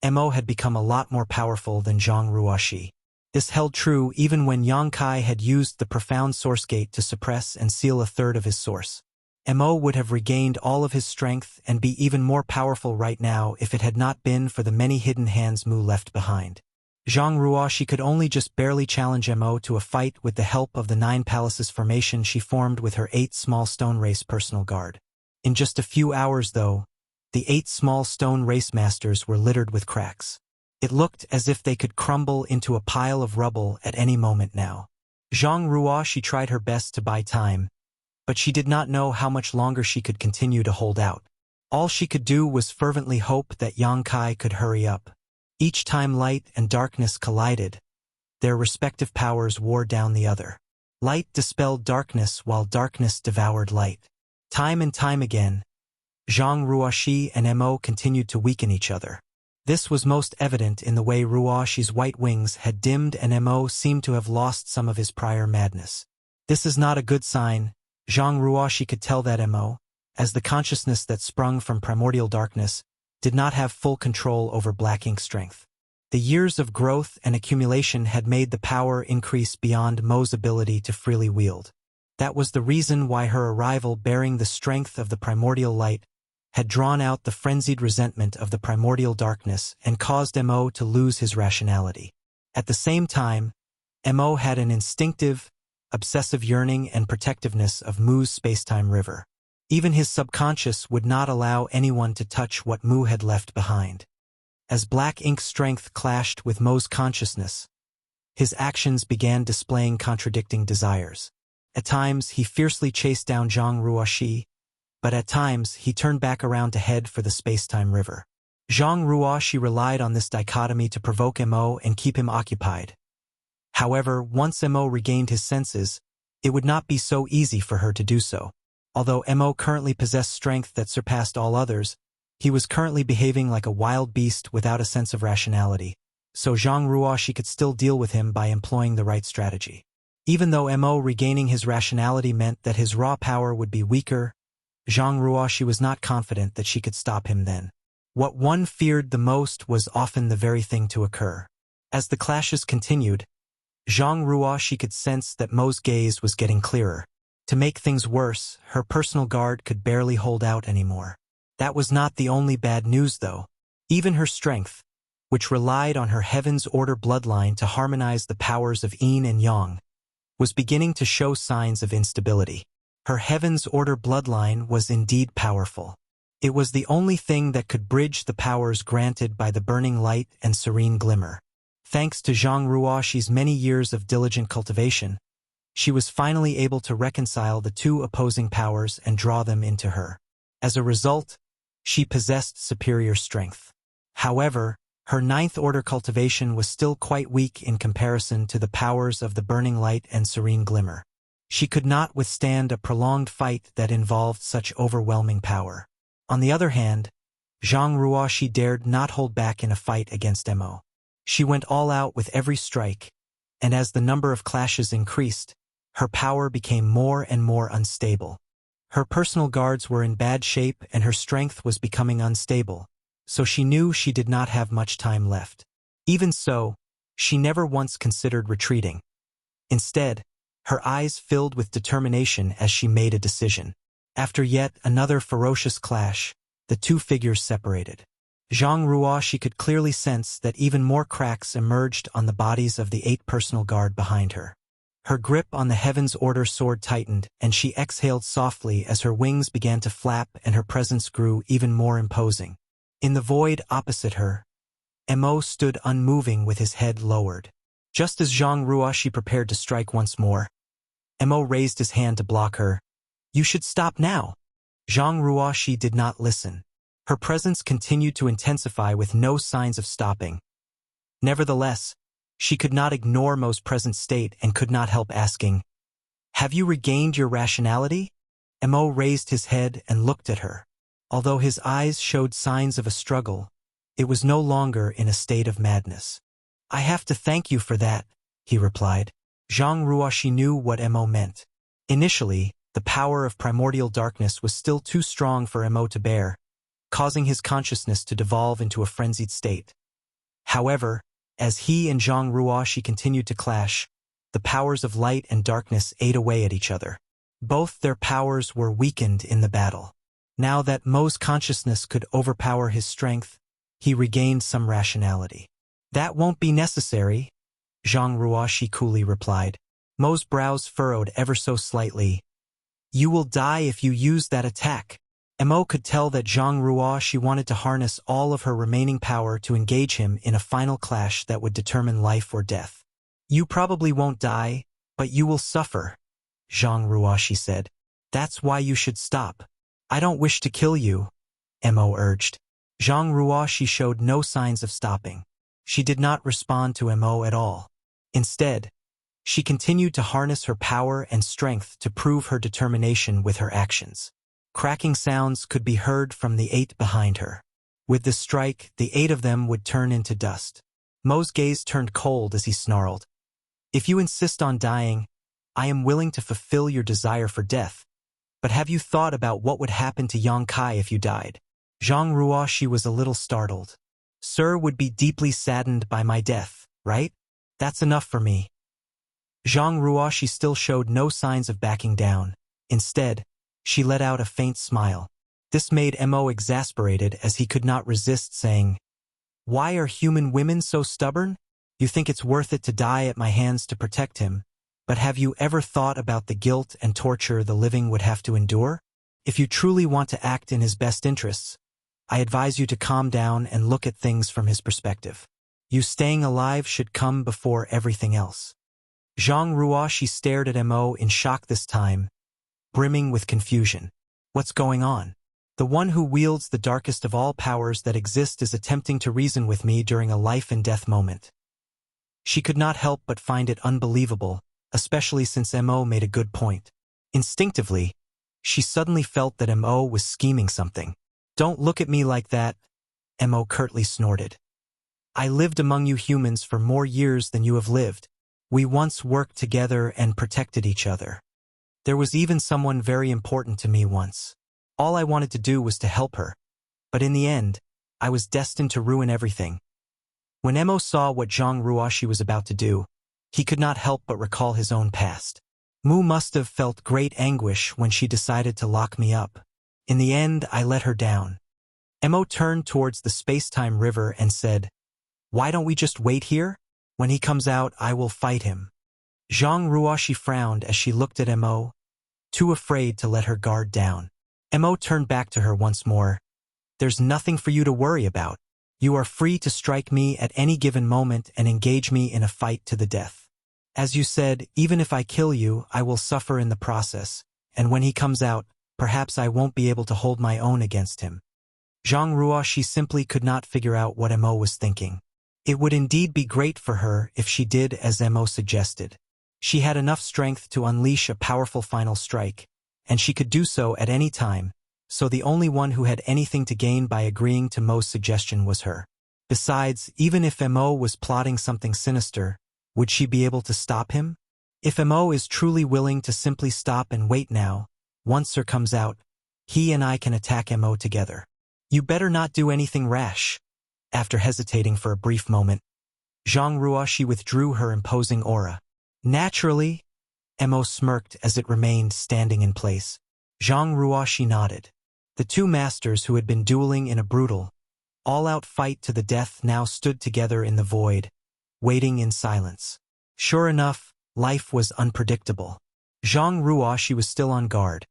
Mo had become a lot more powerful than Zhang Ruoxi. This held true even when Yang Kai had used the profound source gate to suppress and seal a third of his source. Mo would have regained all of his strength and be even more powerful right now if it had not been for the many hidden hands Mu left behind. Zhang Ruoxi could only just barely challenge Mo to a fight with the help of the 9 palaces formation she formed with her 8 small stone race personal guard. In just a few hours, though, the 8 small stone race masters were littered with cracks. It looked as if they could crumble into a pile of rubble at any moment now. Zhang Ruoxi tried her best to buy time, but she did not know how much longer she could continue to hold out. All she could do was fervently hope that Yang Kai could hurry up. Each time light and darkness collided, their respective powers wore down the other. Light dispelled darkness while darkness devoured light. Time and time again, Zhang Ruoxi and Mo continued to weaken each other. This was most evident in the way Ruoxi's white wings had dimmed and Mo seemed to have lost some of his prior madness. This is not a good sign, Zhang Ruoxi could tell that Mo, as the consciousness that sprung from primordial darkness, did not have full control over black ink strength. The years of growth and accumulation had made the power increase beyond Mo's ability to freely wield. That was the reason why her arrival bearing the strength of the primordial light had drawn out the frenzied resentment of the primordial darkness and caused Mo to lose his rationality. At the same time, Mo had an instinctive, obsessive yearning and protectiveness of Mu's spacetime river. Even his subconscious would not allow anyone to touch what Mu had left behind. As black ink strength clashed with Mo's consciousness, his actions began displaying contradicting desires. At times, he fiercely chased down Zhang Ruoxi, but at times, he turned back around to head for the spacetime river. Zhang Ruoxi relied on this dichotomy to provoke Mo and keep him occupied. However, once Mo regained his senses, it would not be so easy for her to do so. Although Mo currently possessed strength that surpassed all others, he was currently behaving like a wild beast without a sense of rationality. so Zhang Ruoxi could still deal with him by employing the right strategy. Even though Mo regaining his rationality meant that his raw power would be weaker, Zhang Ruoxi was not confident that she could stop him then. What one feared the most was often the very thing to occur. As the clashes continued, Zhang Ruoxi could sense that Mo's gaze was getting clearer. To make things worse, her personal guard could barely hold out anymore. That was not the only bad news, though. Even her strength, which relied on her Heaven's Order bloodline to harmonize the powers of Yin and Yang, was beginning to show signs of instability. Her Heaven's Order bloodline was indeed powerful. It was the only thing that could bridge the powers granted by the burning light and serene glimmer. Thanks to Zhang Ruoxi's many years of diligent cultivation, she was finally able to reconcile the two opposing powers and draw them into her. As a result, she possessed superior strength. However, her ninth order cultivation was still quite weak in comparison to the powers of the burning light and serene glimmer. She could not withstand a prolonged fight that involved such overwhelming power. On the other hand, Zhang Ruoxi dared not hold back in a fight against Mo. She went all out with every strike, and as the number of clashes increased, her power became more and more unstable. Her personal guards were in bad shape and her strength was becoming unstable, so she knew she did not have much time left. Even so, she never once considered retreating. Instead, her eyes filled with determination as she made a decision. After yet another ferocious clash, the two figures separated. Zhang Ruoxi could clearly sense that even more cracks emerged on the bodies of the 8 personal guard behind her. Her grip on the Heaven's Order sword tightened, and she exhaled softly as her wings began to flap and her presence grew even more imposing. In the void opposite her, Mo stood unmoving with his head lowered. Just as Zhang Ruoxi prepared to strike once more, Mo raised his hand to block her. "You should stop now." Zhang Ruoxi did not listen. Her presence continued to intensify with no signs of stopping. Nevertheless, she could not ignore Mo's present state and could not help asking, "Have you regained your rationality?" Mo raised his head and looked at her. Although his eyes showed signs of a struggle, it was no longer in a state of madness. "I have to thank you for that," he replied. Zhang Ruoxi knew what Mo meant. Initially, the power of primordial darkness was still too strong for Mo to bear, causing his consciousness to devolve into a frenzied state. However, as he and Zhang Ruoxi continued to clash, the powers of light and darkness ate away at each other. Both their powers were weakened in the battle. Now that Mo's consciousness could overpower his strength, he regained some rationality. "That won't be necessary," Zhang Ruoxi coolly replied. Mo's brows furrowed ever so slightly. "You will die if you use that attack." Mo could tell that Zhang Ruoxi wanted to harness all of her remaining power to engage him in a final clash that would determine life or death. "You probably won't die, but you will suffer," Zhang Ruoxi said. "That's why you should stop." "I don't wish to kill you," Mo urged. Zhang Ruoxi showed no signs of stopping. She did not respond to Mo at all. Instead, she continued to harness her power and strength to prove her determination with her actions. Cracking sounds could be heard from the 8 behind her. With the strike, the 8 of them would turn into dust. Mo's gaze turned cold as he snarled, "If you insist on dying, I am willing to fulfill your desire for death. But have you thought about what would happen to Yang Kai if you died?" Zhang Ruoxi was a little startled. "Sir would be deeply saddened by my death, right? That's enough for me." Zhang Ruoxi still showed no signs of backing down. Instead, she let out a faint smile. This made Mo exasperated as he could not resist saying, "Why are human women so stubborn? You think it's worth it to die at my hands to protect him, but have you ever thought about the guilt and torture the living would have to endure? If you truly want to act in his best interests, I advise you to calm down and look at things from his perspective. You staying alive should come before everything else." Zhang Ruoxi stared at Mo in shock this time, brimming with confusion. "What's going on? The one who wields the darkest of all powers that exist is attempting to reason with me during a life-and-death moment." She could not help but find it unbelievable, especially since Mo made a good point. Instinctively, she suddenly felt that Mo was scheming something. "Don't look at me like that," Mo curtly snorted. I lived among you humans for more years than you have lived. We once worked together and protected each other. There was even someone very important to me once. All I wanted to do was to help her. But in the end, I was destined to ruin everything. When Emo saw what Zhang Ruoxi was about to do, he could not help but recall his own past. Mu must have felt great anguish when she decided to lock me up. In the end, I let her down. Emo turned towards the space-time river and said, "Why don't we just wait here? When he comes out, I will fight him." Zhang Ruoxi frowned as she looked at Emo, too afraid to let her guard down. Emo turned back to her once more. "There's nothing for you to worry about. You are free to strike me at any given moment and engage me in a fight to the death. As you said, even if I kill you, I will suffer in the process, and when he comes out, perhaps I won't be able to hold my own against him." Zhang Ruoxi simply could not figure out what Emo was thinking. It would indeed be great for her if she did as Emo suggested. She had enough strength to unleash a powerful final strike, and she could do so at any time, so the only one who had anything to gain by agreeing to Mo's suggestion was her. Besides, even if Emo was plotting something sinister, would she be able to stop him? If Emo is truly willing to simply stop and wait now, once Sir comes out, he and I can attack Emo together. You better not do anything rash. After hesitating for a brief moment, Zhang Ruoxi withdrew her imposing aura. Naturally, Emo smirked as it remained standing in place. Zhang Ruoxi nodded. The two masters who had been dueling in a brutal, all-out fight to the death now stood together in the void, waiting in silence. Sure enough, life was unpredictable. Zhang Ruoxi was still on guard,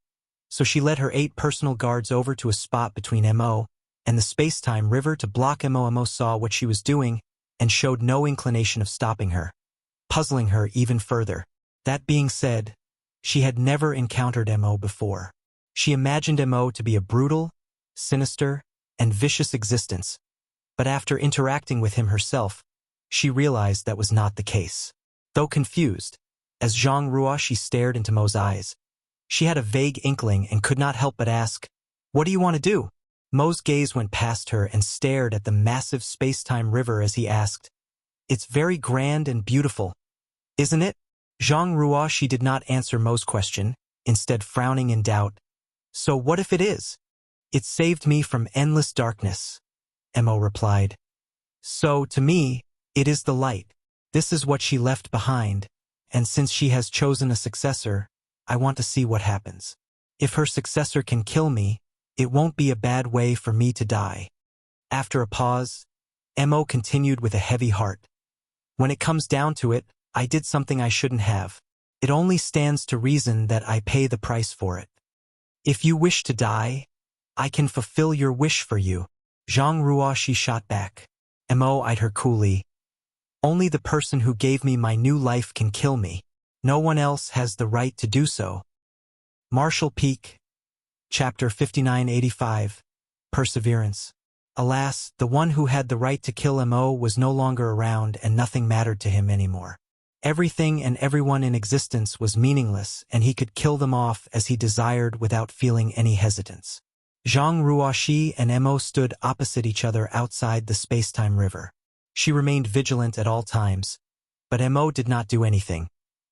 so she led her 8 personal guards over to a spot between Emo and the space-time river to block Emo. Emo saw what she was doing and showed no inclination of stopping her, puzzling her even further. That being said, she had never encountered Emo before. She imagined Emo to be a brutal, sinister, and vicious existence, but after interacting with him herself, she realized that was not the case. Though confused, as Zhang Ruoxi stared into Mo's eyes, she had a vague inkling and could not help but ask, "What do you want to do?" Mo's gaze went past her and stared at the massive space-time river as he asked, "It's very grand and beautiful, isn't it?" Zhang Ruoxi did not answer Mo's question, instead frowning in doubt. "So what if it is?" "It saved me from endless darkness," Emo replied. "So, to me, it is the light. This is what she left behind, and since she has chosen a successor, I want to see what happens. If her successor can kill me, it won't be a bad way for me to die." After a pause, Emo continued with a heavy heart. "When it comes down to it, I did something I shouldn't have. It only stands to reason that I pay the price for it. If you wish to die, I can fulfill your wish for you." Zhang Ruoxi shot back. Emo eyed her coolly. "Only the person who gave me my new life can kill me. No one else has the right to do so." Marshall Peak, Chapter 5985, Perseverance. Alas, the one who had the right to kill Emo was no longer around and nothing mattered to him anymore. Everything and everyone in existence was meaningless and he could kill them off as he desired without feeling any hesitance. Zhang Ruoxi and Emo stood opposite each other outside the space-time river. She remained vigilant at all times, but Emo did not do anything.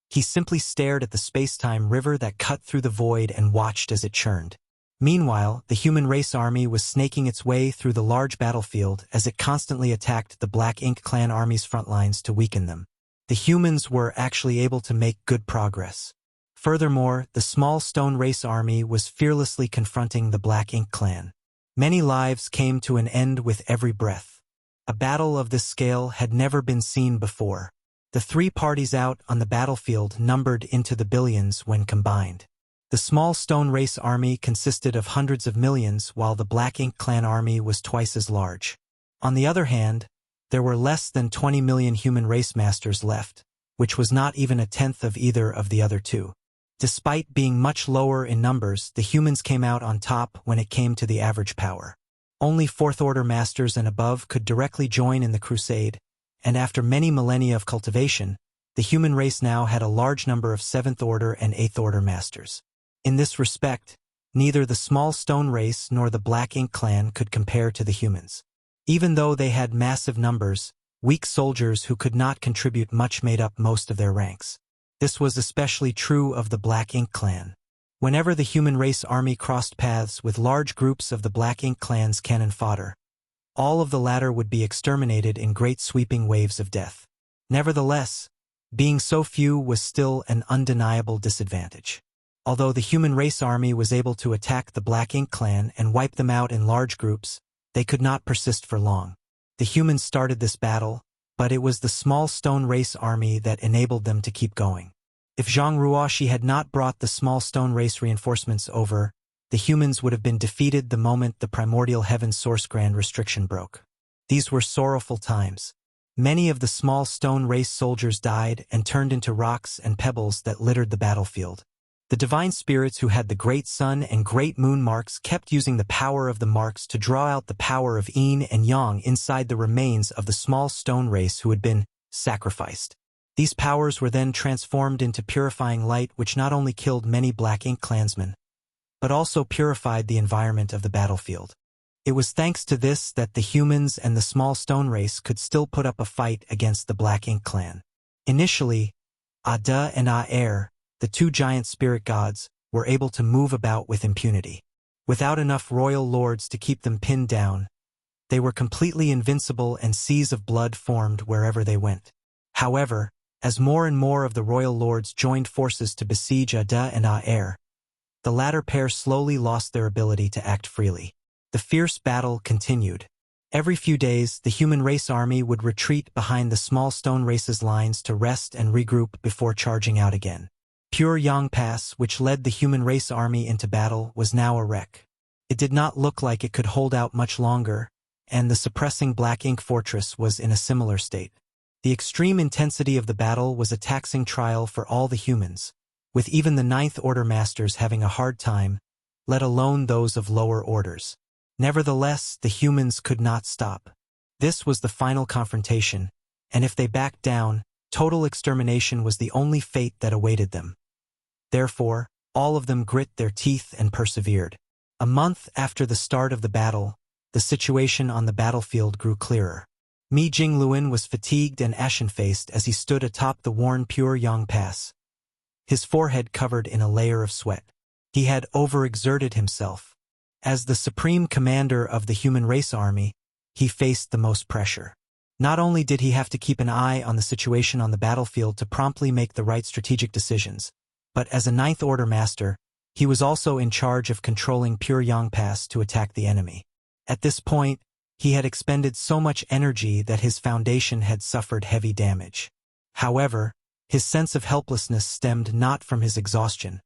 He simply stared at the space-time river that cut through the void and watched as it churned. Meanwhile, the human race army was snaking its way through the large battlefield as it constantly attacked the Black Ink clan army's front lines to weaken them. The humans were actually able to make good progress. Furthermore, the small stone race army was fearlessly confronting the Black Ink clan. Many lives came to an end with every breath. A battle of this scale had never been seen before. The 3 parties out on the battlefield numbered into the billions when combined. The small stone race army consisted of hundreds of millions, while the Black Ink clan army was twice as large. On the other hand, there were less than 20 million human race masters left, which was not even a tenth of either of the other two. Despite being much lower in numbers, the humans came out on top when it came to the average power. Only 4th-order masters and above could directly join in the crusade, and after many millennia of cultivation, the human race now had a large number of 7th-order and 8th-order masters. In this respect, neither the small stone race nor the Black Ink clan could compare to the humans. Even though they had massive numbers, Weak soldiers who could not contribute much made up most of their ranks. This was especially true of the Black Ink clan. Whenever the human race army crossed paths with large groups of the Black Ink clan's cannon fodder, all of the latter would be exterminated in great sweeping waves of death. Nevertheless, being so few was still an undeniable disadvantage. Although the human race army was able to attack the Black Ink clan and wipe them out in large groups, they could not persist for long. The humans started this battle, but it was the small stone race army that enabled them to keep going. If Zhang Ruoxi had not brought the small stone race reinforcements over, the humans would have been defeated the moment the primordial heaven source grand restriction broke. These were sorrowful times. Many of the small stone race soldiers died and turned into rocks and pebbles that littered the battlefield. The divine spirits who had the great sun and great moon marks kept using the power of the marks to draw out the power of yin and yang inside the remains of the small stone race who had been sacrificed. These powers were then transformed into purifying light, which not only killed many Black Ink clansmen, but also purified the environment of the battlefield. It was thanks to this that the humans and the small stone race could still put up a fight against the Black Ink clan. Initially, Ada and Aer, the two giant spirit gods, were able to move about with impunity. Without enough royal lords to keep them pinned down, they were completely invincible and seas of blood formed wherever they went. However, as more and more of the royal lords joined forces to besiege Ada and Aer, the latter pair slowly lost their ability to act freely. The fierce battle continued. Every few days, the human race army would retreat behind the small stone race's lines to rest and regroup before charging out again. Pure Yang Pass, which led the human race army into battle, was now a wreck. It did not look like it could hold out much longer, and the suppressing Black Ink fortress was in a similar state. The extreme intensity of the battle was a taxing trial for all the humans, with even the Ninth Order masters having a hard time, let alone those of lower orders. Nevertheless, the humans could not stop. This was the final confrontation, and if they backed down, total extermination was the only fate that awaited them. Therefore, all of them grit their teeth and persevered. A month after the start of the battle, the situation on the battlefield grew clearer. Mi Jingluan was fatigued and ashen-faced as he stood atop the worn Pure Yang Pass, his forehead covered in a layer of sweat. He had overexerted himself. As the supreme commander of the human race army, he faced the most pressure. Not only did he have to keep an eye on the situation on the battlefield to promptly make the right strategic decisions, but as a Ninth Order master, he was also in charge of controlling Pure Yang Pass to attack the enemy. At this point, he had expended so much energy that his foundation had suffered heavy damage. However, his sense of helplessness stemmed not from his exhaustion,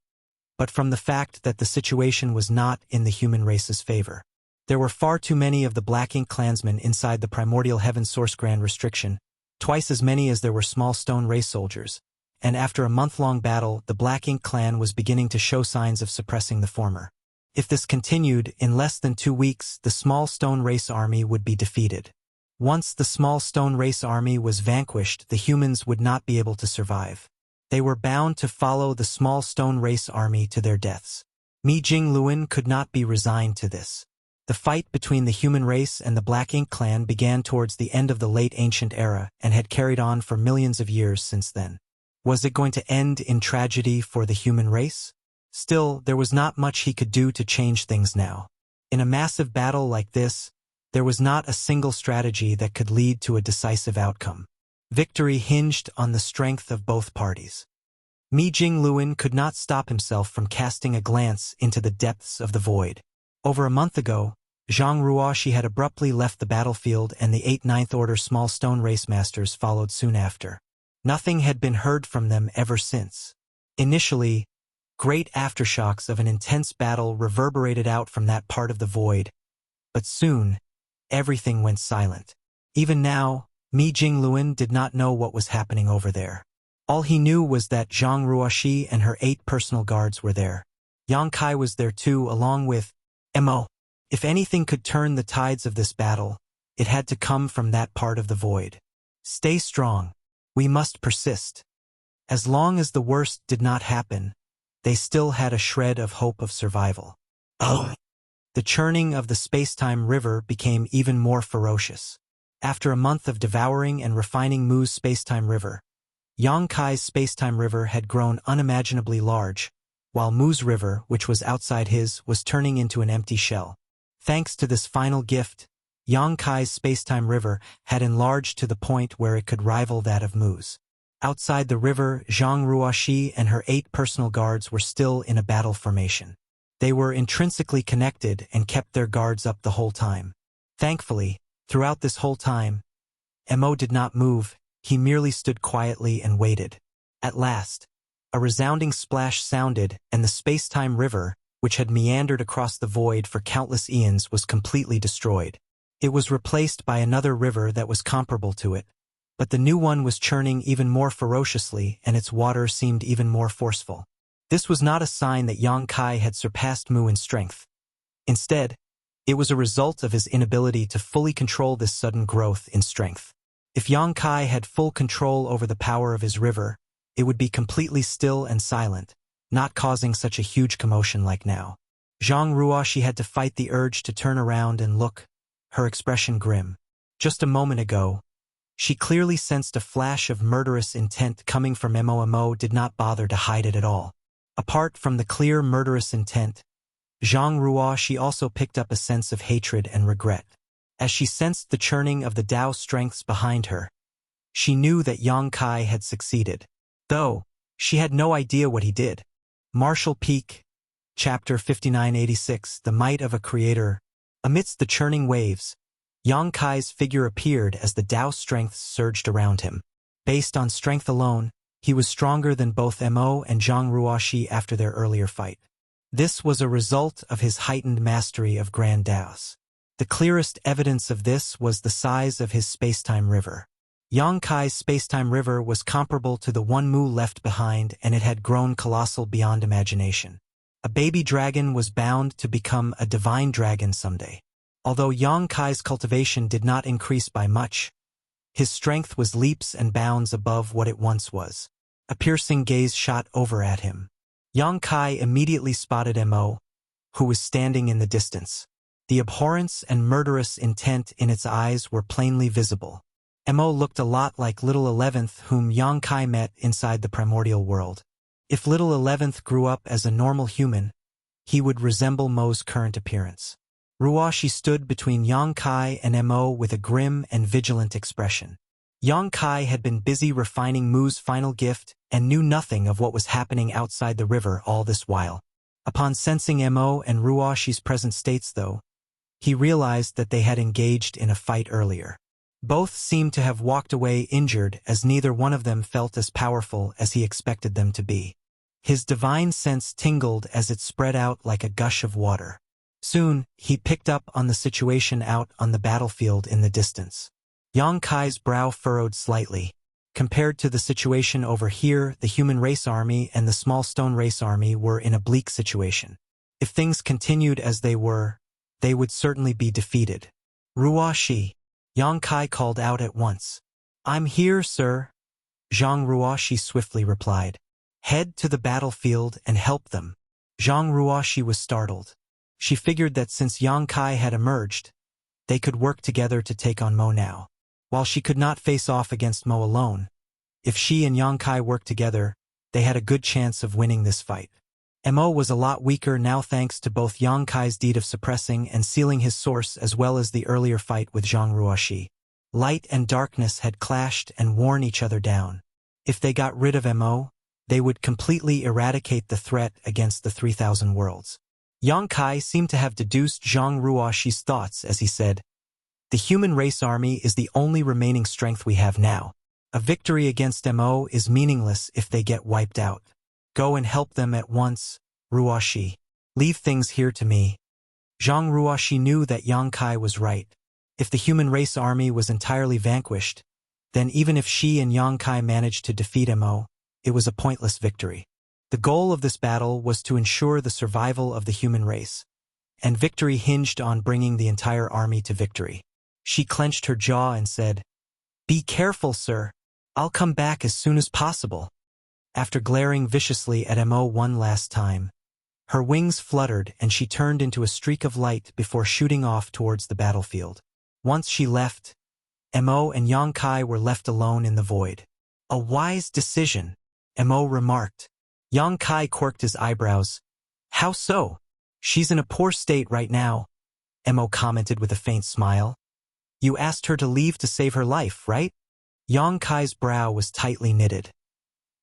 but from the fact that the situation was not in the human race's favor. There were far too many of the Black Ink clansmen inside the primordial heaven source grand restriction, twice as many as there were small stone race soldiers, and after a month-long battle, the Black Ink clan was beginning to show signs of suppressing the former. If this continued, in less than 2 weeks, the small stone race army would be defeated. Once the small stone race army was vanquished, the humans would not be able to survive. They were bound to follow the small stone race army to their deaths. Mi Jingluan could not be resigned to this. The fight between the human race and the Black Ink clan began towards the end of the late ancient era and had carried on for millions of years since then. Was it going to end in tragedy for the human race? Still, there was not much he could do to change things now. In a massive battle like this, there was not a single strategy that could lead to a decisive outcome. Victory hinged on the strength of both parties. Mi Jingluan could not stop himself from casting a glance into the depths of the void. Over a month ago, Zhang Ruoxi had abruptly left the battlefield and the 8 Ninth Order small stone race masters followed soon after. Nothing had been heard from them ever since. Initially, great aftershocks of an intense battle reverberated out from that part of the void, but soon, everything went silent. Even now, Mi Jingluan did not know what was happening over there. All he knew was that Zhang Ruoxi and her 8 personal guards were there. Yang Kai was there too, along with Mo. If anything could turn the tides of this battle, it had to come from that part of the void. Stay strong. We must persist. As long as the worst did not happen, they still had a shred of hope of survival. Oh! The churning of the space-time river became even more ferocious. After a month of devouring and refining Mu's spacetime river, Yang Kai's spacetime river had grown unimaginably large, while Mu's river, which was outside his, was turning into an empty shell. Thanks to this final gift, Yang Kai's spacetime river had enlarged to the point where it could rival that of Mu's. Outside the river, Zhang Ruoxi and her 8 personal guards were still in a battle formation. They were intrinsically connected and kept their guards up the whole time. Thankfully, throughout this whole time, Mo did not move, he merely stood quietly and waited. At last, a resounding splash sounded, and the space-time river, which had meandered across the void for countless eons, was completely destroyed. It was replaced by another river that was comparable to it, but the new one was churning even more ferociously and its water seemed even more forceful. This was not a sign that Yang Kai had surpassed Mu in strength. Instead, it was a result of his inability to fully control this sudden growth in strength. If Yang Kai had full control over the power of his river, it would be completely still and silent, not causing such a huge commotion like now. Zhang Ruoxi had to fight the urge to turn around and look, her expression grim. Just a moment ago, she clearly sensed a flash of murderous intent coming from Mo did not bother to hide it at all. Apart from the clear murderous intent, Zhang Ruoxi also picked up a sense of hatred and regret. As she sensed the churning of the Tao strengths behind her, she knew that Yang Kai had succeeded. Though, she had no idea what he did. Martial Peak, Chapter 5986, The Might of a Creator. Amidst the churning waves, Yang Kai's figure appeared as the Tao strengths surged around him. Based on strength alone, he was stronger than both Mo and Zhang Ruoxi after their earlier fight. This was a result of his heightened mastery of Grand Taos. The clearest evidence of this was the size of his spacetime river. Yang Kai's spacetime river was comparable to the one Mu left behind, and it had grown colossal beyond imagination. A baby dragon was bound to become a divine dragon someday. Although Yang Kai's cultivation did not increase by much, his strength was leaps and bounds above what it once was. A piercing gaze shot over at him. Yang Kai immediately spotted Mo, who was standing in the distance. The abhorrence and murderous intent in its eyes were plainly visible. Mo looked a lot like Little 11th, whom Yang Kai met inside the primordial world. If Little 11th grew up as a normal human, he would resemble Mo's current appearance. Ruoxi stood between Yang Kai and Mo with a grim and vigilant expression. Yang Kai had been busy refining Mu's final gift and knew nothing of what was happening outside the river all this while. Upon sensing Mo and Ruoxi's present states, though, he realized that they had engaged in a fight earlier. Both seemed to have walked away injured, as neither one of them felt as powerful as he expected them to be. His divine sense tingled as it spread out like a gush of water. Soon, he picked up on the situation out on the battlefield in the distance. Yang Kai's brow furrowed slightly. Compared to the situation over here, the human race army and the small stone race army were in a bleak situation. If things continued as they were, they would certainly be defeated. Ruoxi, Yang Kai called out at once. "I'm here, sir," Zhang Ruoxi swiftly replied. "Head to the battlefield and help them." Zhang Ruoxi was startled. She figured that since Yang Kai had emerged, they could work together to take on Mo now. While she could not face off against Mo alone, if she and Yang Kai worked together, they had a good chance of winning this fight. Mo was a lot weaker now thanks to both Yang Kai's deed of suppressing and sealing his source as well as the earlier fight with Zhang Ruoxi. Light and darkness had clashed and worn each other down. If they got rid of Mo, they would completely eradicate the threat against the 3,000 worlds. Yang Kai seemed to have deduced Zhang Ruoxi's thoughts as he said, "The human race army is the only remaining strength we have now. A victory against Mo is meaningless if they get wiped out. Go and help them at once, Ruoxi. Leave things here to me." Zhang Ruoxi knew that Yang Kai was right. If the human race army was entirely vanquished, then even if she and Yang Kai managed to defeat Mo, it was a pointless victory. The goal of this battle was to ensure the survival of the human race, and victory hinged on bringing the entire army to victory. She clenched her jaw and said, "Be careful, sir. I'll come back as soon as possible." After glaring viciously at Mo one last time, her wings fluttered and she turned into a streak of light before shooting off towards the battlefield. Once she left, Mo and Yang Kai were left alone in the void. A wise decision, Mo remarked. Yang Kai quirked his eyebrows. How so? She's in a poor state right now, Mo commented with a faint smile. You asked her to leave to save her life, right? Yang Kai's brow was tightly knitted.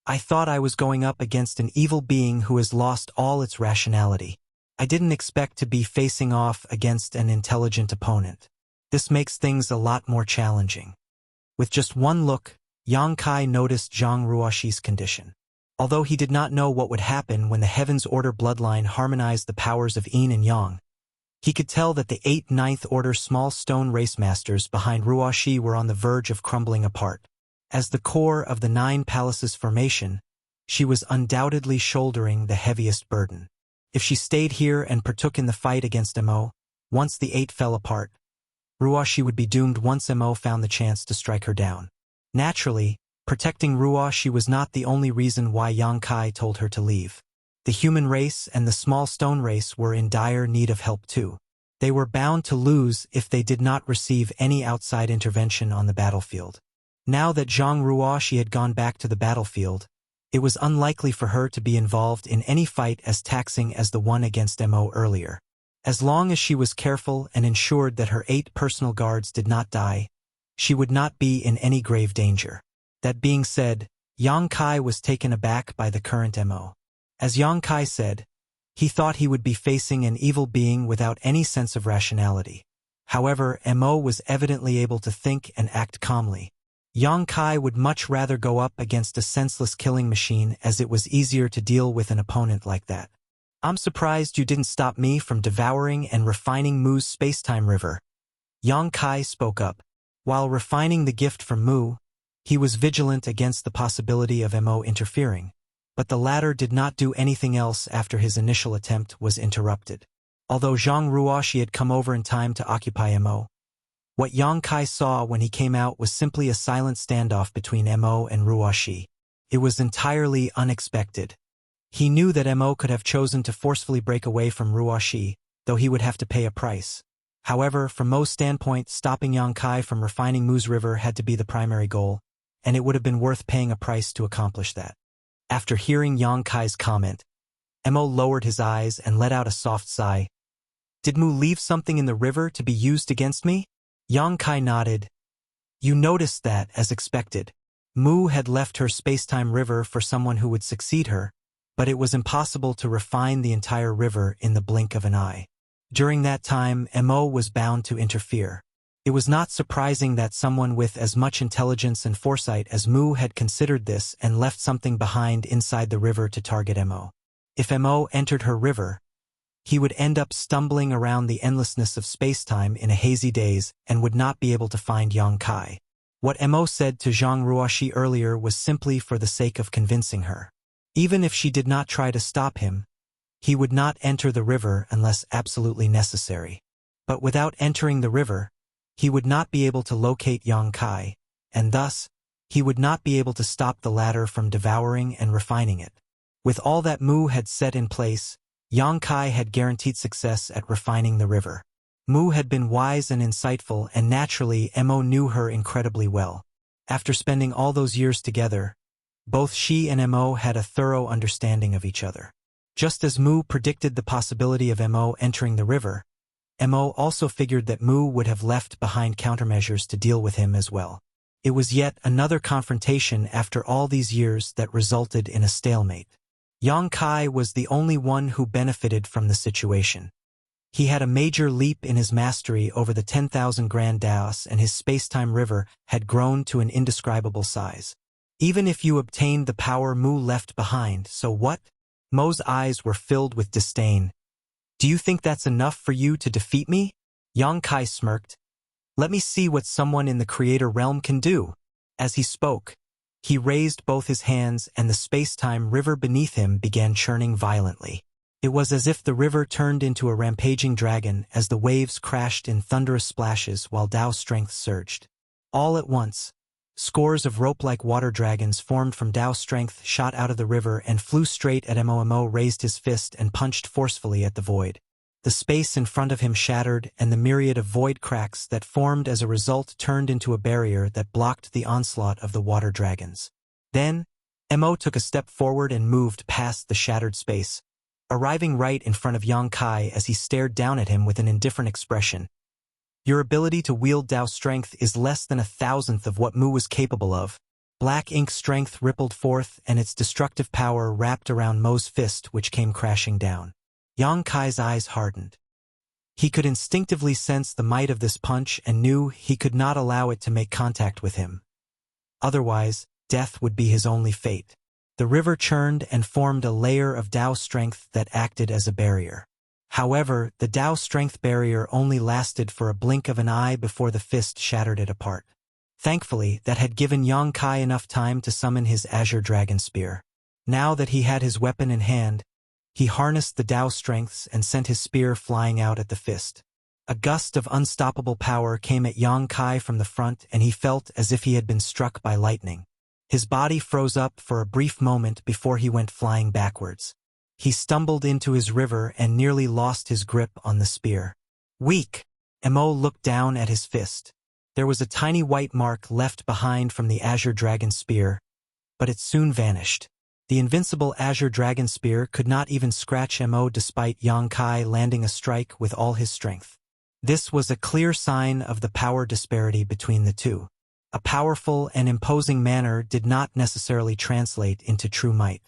I thought I was going up against an evil being who has lost all its rationality. I didn't expect to be facing off against an intelligent opponent. This makes things a lot more challenging. With just one look, Yang Kai noticed Zhang Ruoxi's condition. Although he did not know what would happen when the Heaven's Order bloodline harmonized the powers of Yin and Yang, he could tell that the 8th Ninth Order small stone race masters behind Ruoxi were on the verge of crumbling apart. As the core of the 9 Palaces formation, she was undoubtedly shouldering the heaviest burden. If she stayed here and partook in the fight against Mo, once the 8 fell apart, Ruoxi would be doomed once Mo found the chance to strike her down. Naturally, protecting Ruoxi was not the only reason why Yang Kai told her to leave. The human race and the small stone race were in dire need of help too. They were bound to lose if they did not receive any outside intervention on the battlefield. Now that Zhang Ruoxi had gone back to the battlefield, it was unlikely for her to be involved in any fight as taxing as the one against Mo earlier. As long as she was careful and ensured that her 8 personal guards did not die, she would not be in any grave danger. That being said, Yang Kai was taken aback by the current Mo. As Yang Kai said, he thought he would be facing an evil being without any sense of rationality. However, Mo was evidently able to think and act calmly. Yang Kai would much rather go up against a senseless killing machine, as it was easier to deal with an opponent like that. I'm surprised you didn't stop me from devouring and refining Mu's space-time river. Yang Kai spoke up. While refining the gift from Mu, he was vigilant against the possibility of Mo interfering, but the latter did not do anything else after his initial attempt was interrupted. Although Zhang Ruoxi had come over in time to occupy Mo, what Yang Kai saw when he came out was simply a silent standoff between Mo and Ruoxi. It was entirely unexpected. He knew that Mo could have chosen to forcefully break away from Ruoxi, though he would have to pay a price. However, from Mo's standpoint, stopping Yang Kai from refining Mu's river had to be the primary goal, and it would have been worth paying a price to accomplish that. After hearing Yang Kai's comment, Mo lowered his eyes and let out a soft sigh. Did Mu leave something in the river to be used against me? Yang Kai nodded. You noticed that, as expected. Mu had left her space-time river for someone who would succeed her, but it was impossible to refine the entire river in the blink of an eye. During that time, Mo was bound to interfere. It was not surprising that someone with as much intelligence and foresight as Mu had considered this and left something behind inside the river to target Mo. If Mo entered her river, he would end up stumbling around the endlessness of space-time in a hazy daze and would not be able to find Yang Kai. What Mo said to Zhang Ruoxi earlier was simply for the sake of convincing her. Even if she did not try to stop him, he would not enter the river unless absolutely necessary. But without entering the river, he would not be able to locate Yang Kai, and thus, he would not be able to stop the latter from devouring and refining it. With all that Mu had set in place, Yang Kai had guaranteed success at refining the river. Mu had been wise and insightful, and naturally Mo knew her incredibly well. After spending all those years together, both she and Mo had a thorough understanding of each other. Just as Mu predicted the possibility of Mo entering the river, Mo also figured that Mu would have left behind countermeasures to deal with him as well. It was yet another confrontation after all these years that resulted in a stalemate. Yang Kai was the only one who benefited from the situation. He had a major leap in his mastery over the 10,000 Grand Daos, and his space-time river had grown to an indescribable size. Even if you obtained the power Mu left behind, so what? Mo's eyes were filled with disdain. Do you think that's enough for you to defeat me? Yang Kai smirked. Let me see what someone in the creator realm can do. As he spoke, he raised both his hands, and the space-time river beneath him began churning violently. It was as if the river turned into a rampaging dragon as the waves crashed in thunderous splashes while Dao strength surged. All at once, scores of rope-like water dragons formed from Dao strength shot out of the river and flew straight at Mo. Mo raised his fist and punched forcefully at the void. The space in front of him shattered, and the myriad of void cracks that formed as a result turned into a barrier that blocked the onslaught of the water dragons. Then, Mo took a step forward and moved past the shattered space, arriving right in front of Yang Kai as he stared down at him with an indifferent expression. Your ability to wield Dao strength is less than 1,000th of what Mu was capable of. Black ink strength rippled forth, and its destructive power wrapped around Mo's fist, which came crashing down. Yang Kai's eyes hardened. He could instinctively sense the might of this punch and knew he could not allow it to make contact with him. Otherwise, death would be his only fate. The river churned and formed a layer of Dao strength that acted as a barrier. However, the Dao strength barrier only lasted for a blink of an eye before the fist shattered it apart. Thankfully, that had given Yang Kai enough time to summon his Azure Dragon Spear. Now that he had his weapon in hand, he harnessed the Dao strengths and sent his spear flying out at the fist. A gust of unstoppable power came at Yang Kai from the front, and he felt as if he had been struck by lightning. His body froze up for a brief moment before he went flying backwards. He stumbled into his river and nearly lost his grip on the spear. Weak! Mo looked down at his fist. There was a tiny white mark left behind from the Azure Dragon Spear, but it soon vanished. The invincible Azure Dragon Spear could not even scratch Mo despite Yang Kai landing a strike with all his strength. This was a clear sign of the power disparity between the two. A powerful and imposing manner did not necessarily translate into true might.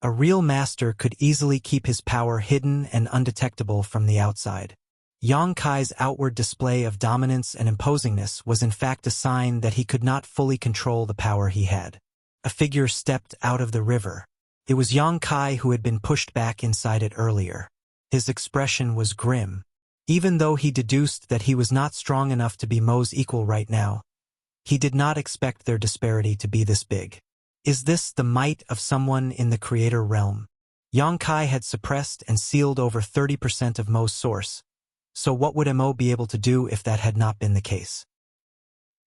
A real master could easily keep his power hidden and undetectable from the outside. Yang Kai's outward display of dominance and imposingness was in fact a sign that he could not fully control the power he had. A figure stepped out of the river. It was Yang Kai, who had been pushed back inside it earlier. His expression was grim. Even though he deduced that he was not strong enough to be Mo's equal right now, he did not expect their disparity to be this big. Is this the might of someone in the creator realm? Yang Kai had suppressed and sealed over 30% of Mo's source, so what would Mo be able to do if that had not been the case?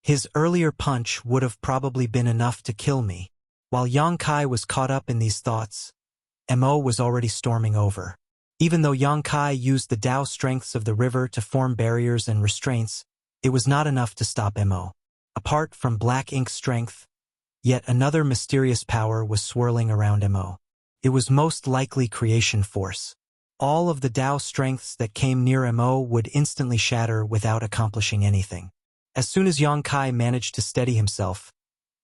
His earlier punch would have probably been enough to kill me. While Yang Kai was caught up in these thoughts, Mo was already storming over. Even though Yang Kai used the Dao strengths of the river to form barriers and restraints, it was not enough to stop Mo. Apart from black ink strength, yet another mysterious power was swirling around Mo. It was most likely creation force. All of the Dao strengths that came near Mo would instantly shatter without accomplishing anything. As soon as Yang Kai managed to steady himself,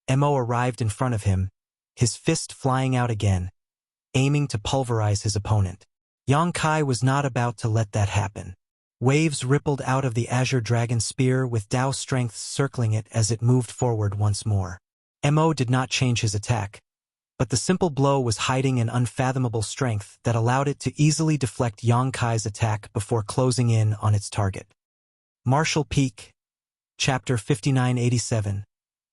Mo arrived in front of him, his fist flying out again, aiming to pulverize his opponent. Yang Kai was not about to let that happen. Waves rippled out of the Azure Dragon Spear with Dao strengths circling it as it moved forward once more. Mo did not change his attack, but the simple blow was hiding an unfathomable strength that allowed it to easily deflect Yang Kai's attack before closing in on its target. Martial Peak, Chapter 5987,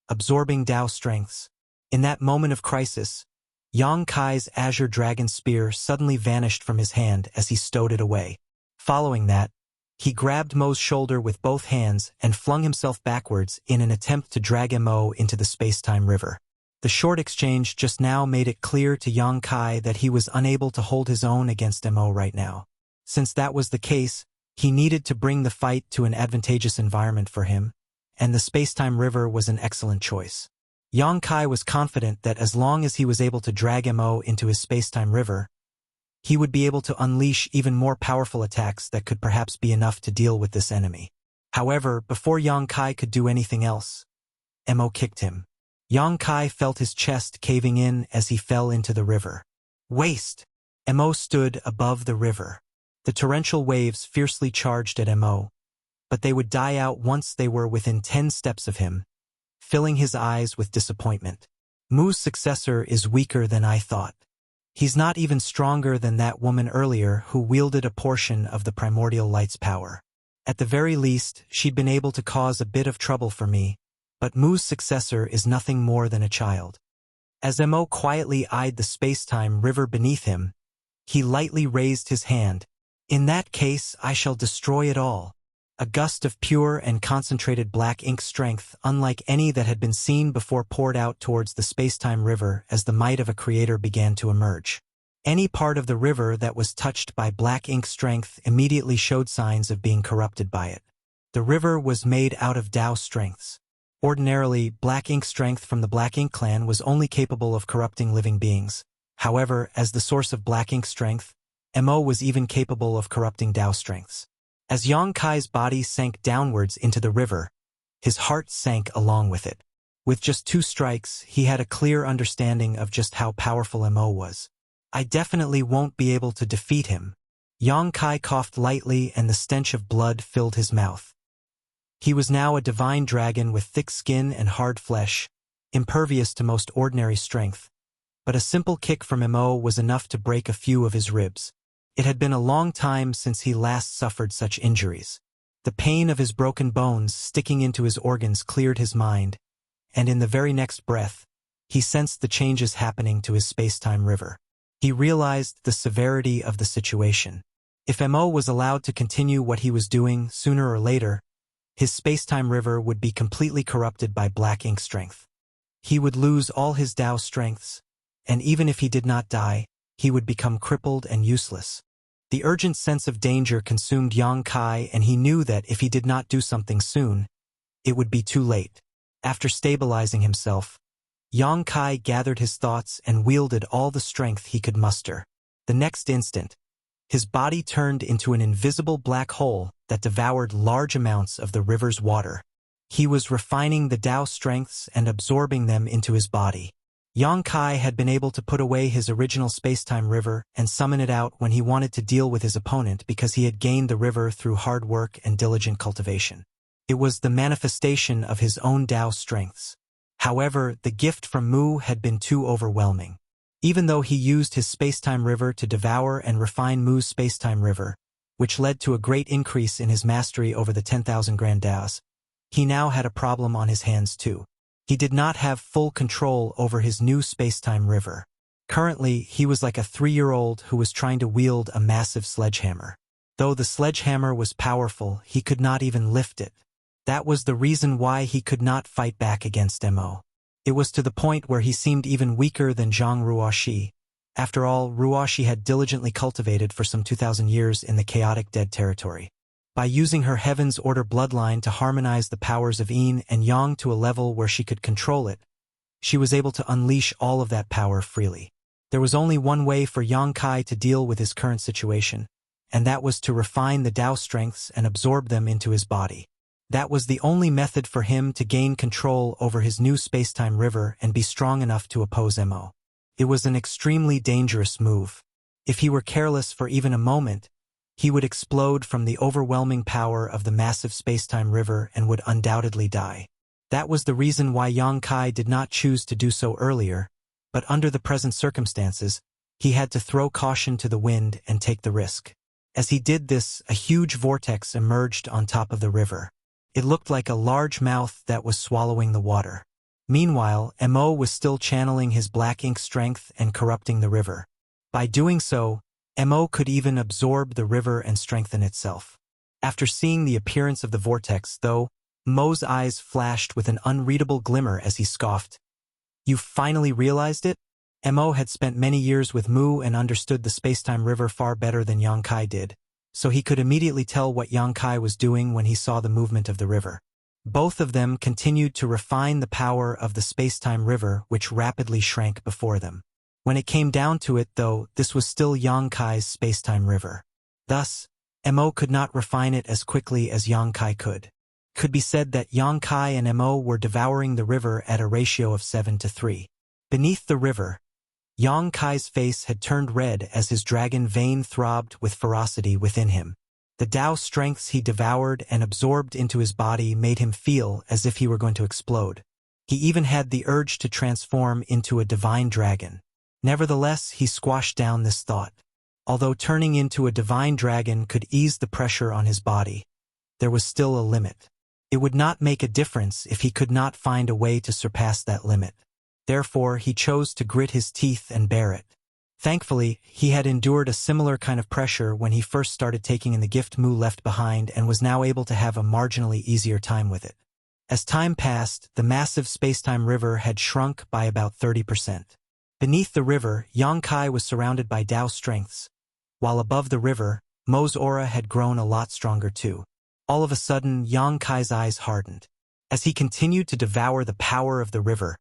Absorbing Dao Strengths. In that moment of crisis, Yang Kai's Azure Dragon Spear suddenly vanished from his hand as he stowed it away. Following that, he grabbed Mo's shoulder with both hands and flung himself backwards in an attempt to drag Mo into the space-time river. The short exchange just now made it clear to Yang Kai that he was unable to hold his own against Mo right now. Since that was the case, he needed to bring the fight to an advantageous environment for him, and the space-time river was an excellent choice. Yang Kai was confident that as long as he was able to drag Mo into his space-time river, he would be able to unleash even more powerful attacks that could perhaps be enough to deal with this enemy. However, before Yang Kai could do anything else, Mo kicked him. Yang Kai felt his chest caving in as he fell into the river. Waste! Mo stood above the river. The torrential waves fiercely charged at Mo, but they would die out once they were within 10 steps of him, filling his eyes with disappointment. Mu's successor is weaker than I thought. He's not even stronger than that woman earlier who wielded a portion of the primordial light's power. At the very least, she'd been able to cause a bit of trouble for me, but Mu's successor is nothing more than a child. As Mo quietly eyed the space-time river beneath him, he lightly raised his hand. In that case, I shall destroy it all. A gust of pure and concentrated black ink strength, unlike any that had been seen before, poured out towards the space-time river as the might of a creator began to emerge. Any part of the river that was touched by black ink strength immediately showed signs of being corrupted by it. The river was made out of Tao strengths. Ordinarily, black ink strength from the Black Ink clan was only capable of corrupting living beings. However, as the source of black ink strength, Mo was even capable of corrupting Tao strengths. As Yang Kai's body sank downwards into the river, his heart sank along with it. With just 2 strikes, he had a clear understanding of just how powerful Mo was. I definitely won't be able to defeat him. Yang Kai coughed lightly and the stench of blood filled his mouth. He was now a divine dragon with thick skin and hard flesh, impervious to most ordinary strength. But a simple kick from Mo was enough to break a few of his ribs. It had been a long time since he last suffered such injuries. The pain of his broken bones sticking into his organs cleared his mind, and in the very next breath, he sensed the changes happening to his space-time river. He realized the severity of the situation. If Mo was allowed to continue what he was doing sooner or later, his space-time river would be completely corrupted by black ink strength. He would lose all his Tao strengths, and even if he did not die, he would become crippled and useless. The urgent sense of danger consumed Yang Kai, and he knew that if he did not do something soon, it would be too late. After stabilizing himself, Yang Kai gathered his thoughts and wielded all the strength he could muster. The next instant, his body turned into an invisible black hole that devoured large amounts of the river's water. He was refining the Tao strengths and absorbing them into his body. Yang Kai had been able to put away his original space-time river and summon it out when he wanted to deal with his opponent because he had gained the river through hard work and diligent cultivation. It was the manifestation of his own Tao strengths. However, the gift from Mu had been too overwhelming. Even though he used his space-time river to devour and refine Mu's space-time river, which led to a great increase in his mastery over the 10,000 Grand Taos, he now had a problem on his hands too. He did not have full control over his new space-time river. Currently, he was like a 3-year-old who was trying to wield a massive sledgehammer. Though the sledgehammer was powerful, he could not even lift it. That was the reason why he could not fight back against Mo. It was to the point where he seemed even weaker than Zhang Ruoxi. After all, Ruoxi had diligently cultivated for some 2,000 years in the chaotic dead territory. By using her Heaven's Order bloodline to harmonize the powers of Yin and Yang to a level where she could control it, she was able to unleash all of that power freely. There was only one way for Yang Kai to deal with his current situation, and that was to refine the Tao strengths and absorb them into his body. That was the only method for him to gain control over his new space-time river and be strong enough to oppose Mo. It was an extremely dangerous move. If he were careless for even a moment, he would explode from the overwhelming power of the massive space-time river and would undoubtedly die. That was the reason why Yang Kai did not choose to do so earlier, but under the present circumstances, he had to throw caution to the wind and take the risk. As he did this, a huge vortex emerged on top of the river. It looked like a large mouth that was swallowing the water. Meanwhile, Mo was still channeling his black ink strength and corrupting the river. By doing so, Mo could even absorb the river and strengthen itself. After seeing the appearance of the vortex, though, Mo's eyes flashed with an unreadable glimmer as he scoffed. "You finally realized it?" Mo had spent many years with Mu and understood the space-time river far better than Yang Kai did, so he could immediately tell what Yang Kai was doing when he saw the movement of the river. Both of them continued to refine the power of the space-time river, which rapidly shrank before them. When it came down to it, though, this was still Yang Kai's space-time river. Thus, Mo could not refine it as quickly as Yang Kai could. Could be said that Yang Kai and Mo were devouring the river at a ratio of 7-3. Beneath the river, Yang Kai's face had turned red as his dragon vein throbbed with ferocity within him. The Tao strengths he devoured and absorbed into his body made him feel as if he were going to explode. He even had the urge to transform into a divine dragon. Nevertheless, he squashed down this thought. Although turning into a divine dragon could ease the pressure on his body, there was still a limit. It would not make a difference if he could not find a way to surpass that limit. Therefore, he chose to grit his teeth and bear it. Thankfully, he had endured a similar kind of pressure when he first started taking in the gift Mu left behind and was now able to have a marginally easier time with it. As time passed, the massive space-time river had shrunk by about 30%. Beneath the river, Yang Kai was surrounded by Tao strengths, while above the river, Mo's aura had grown a lot stronger too. All of a sudden, Yang Kai's eyes hardened. As he continued to devour the power of the river,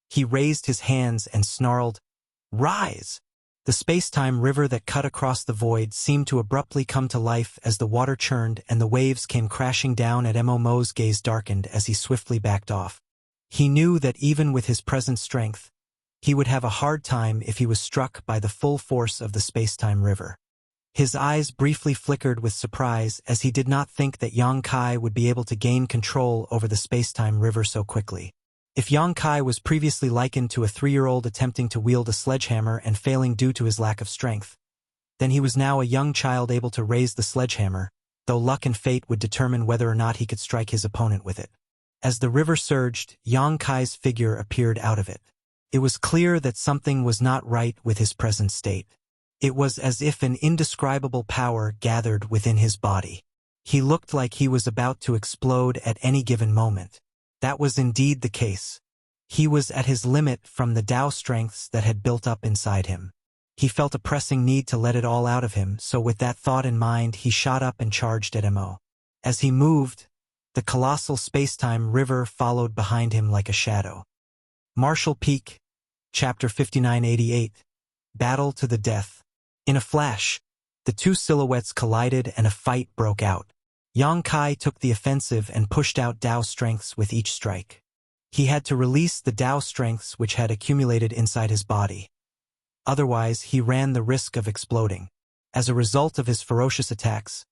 he raised his hands and snarled, "Rise!" The space-time river that cut across the void seemed to abruptly come to life as the water churned and the waves came crashing down at Mo's gaze darkened as he swiftly backed off. He knew that even with his present strength, he would have a hard time if he was struck by the full force of the space-time river. His eyes briefly flickered with surprise as he did not think that Yang Kai would be able to gain control over the space-time river so quickly. If Yang Kai was previously likened to a 3-year-old attempting to wield a sledgehammer and failing due to his lack of strength, then he was now a young child able to raise the sledgehammer, though luck and fate would determine whether or not he could strike his opponent with it. As the river surged, Yang Kai's figure appeared out of it. It was clear that something was not right with his present state. It was as if an indescribable power gathered within his body. He looked like he was about to explode at any given moment. That was indeed the case. He was at his limit from the Tao strengths that had built up inside him. He felt a pressing need to let it all out of him, so with that thought in mind he shot up and charged at Mo. As he moved, the colossal space-time river followed behind him like a shadow. Martial Peak, Chapter 5988, Battle to the Death. In a flash, the two silhouettes collided and a fight broke out. Yang Kai took the offensive and pushed out Tao strengths with each strike. He had to release the Tao strengths which had accumulated inside his body. Otherwise, he ran the risk of exploding. As a result of his ferocious attacks,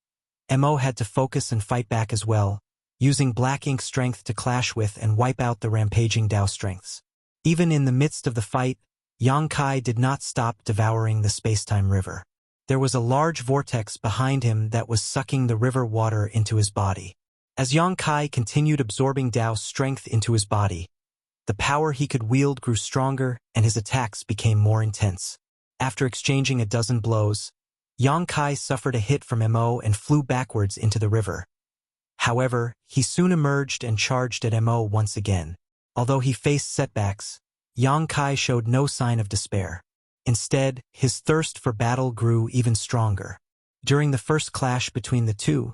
Mo had to focus and fight back as well, using black ink strength to clash with and wipe out the rampaging Tao strengths. Even in the midst of the fight, Yang Kai did not stop devouring the space-time river. There was a large vortex behind him that was sucking the river water into his body. As Yang Kai continued absorbing Tao's strength into his body, the power he could wield grew stronger and his attacks became more intense. After exchanging a dozen blows, Yang Kai suffered a hit from Mo and flew backwards into the river. However, he soon emerged and charged at Mo once again. Although he faced setbacks, Yang Kai showed no sign of despair. Instead, his thirst for battle grew even stronger. During the first clash between the two,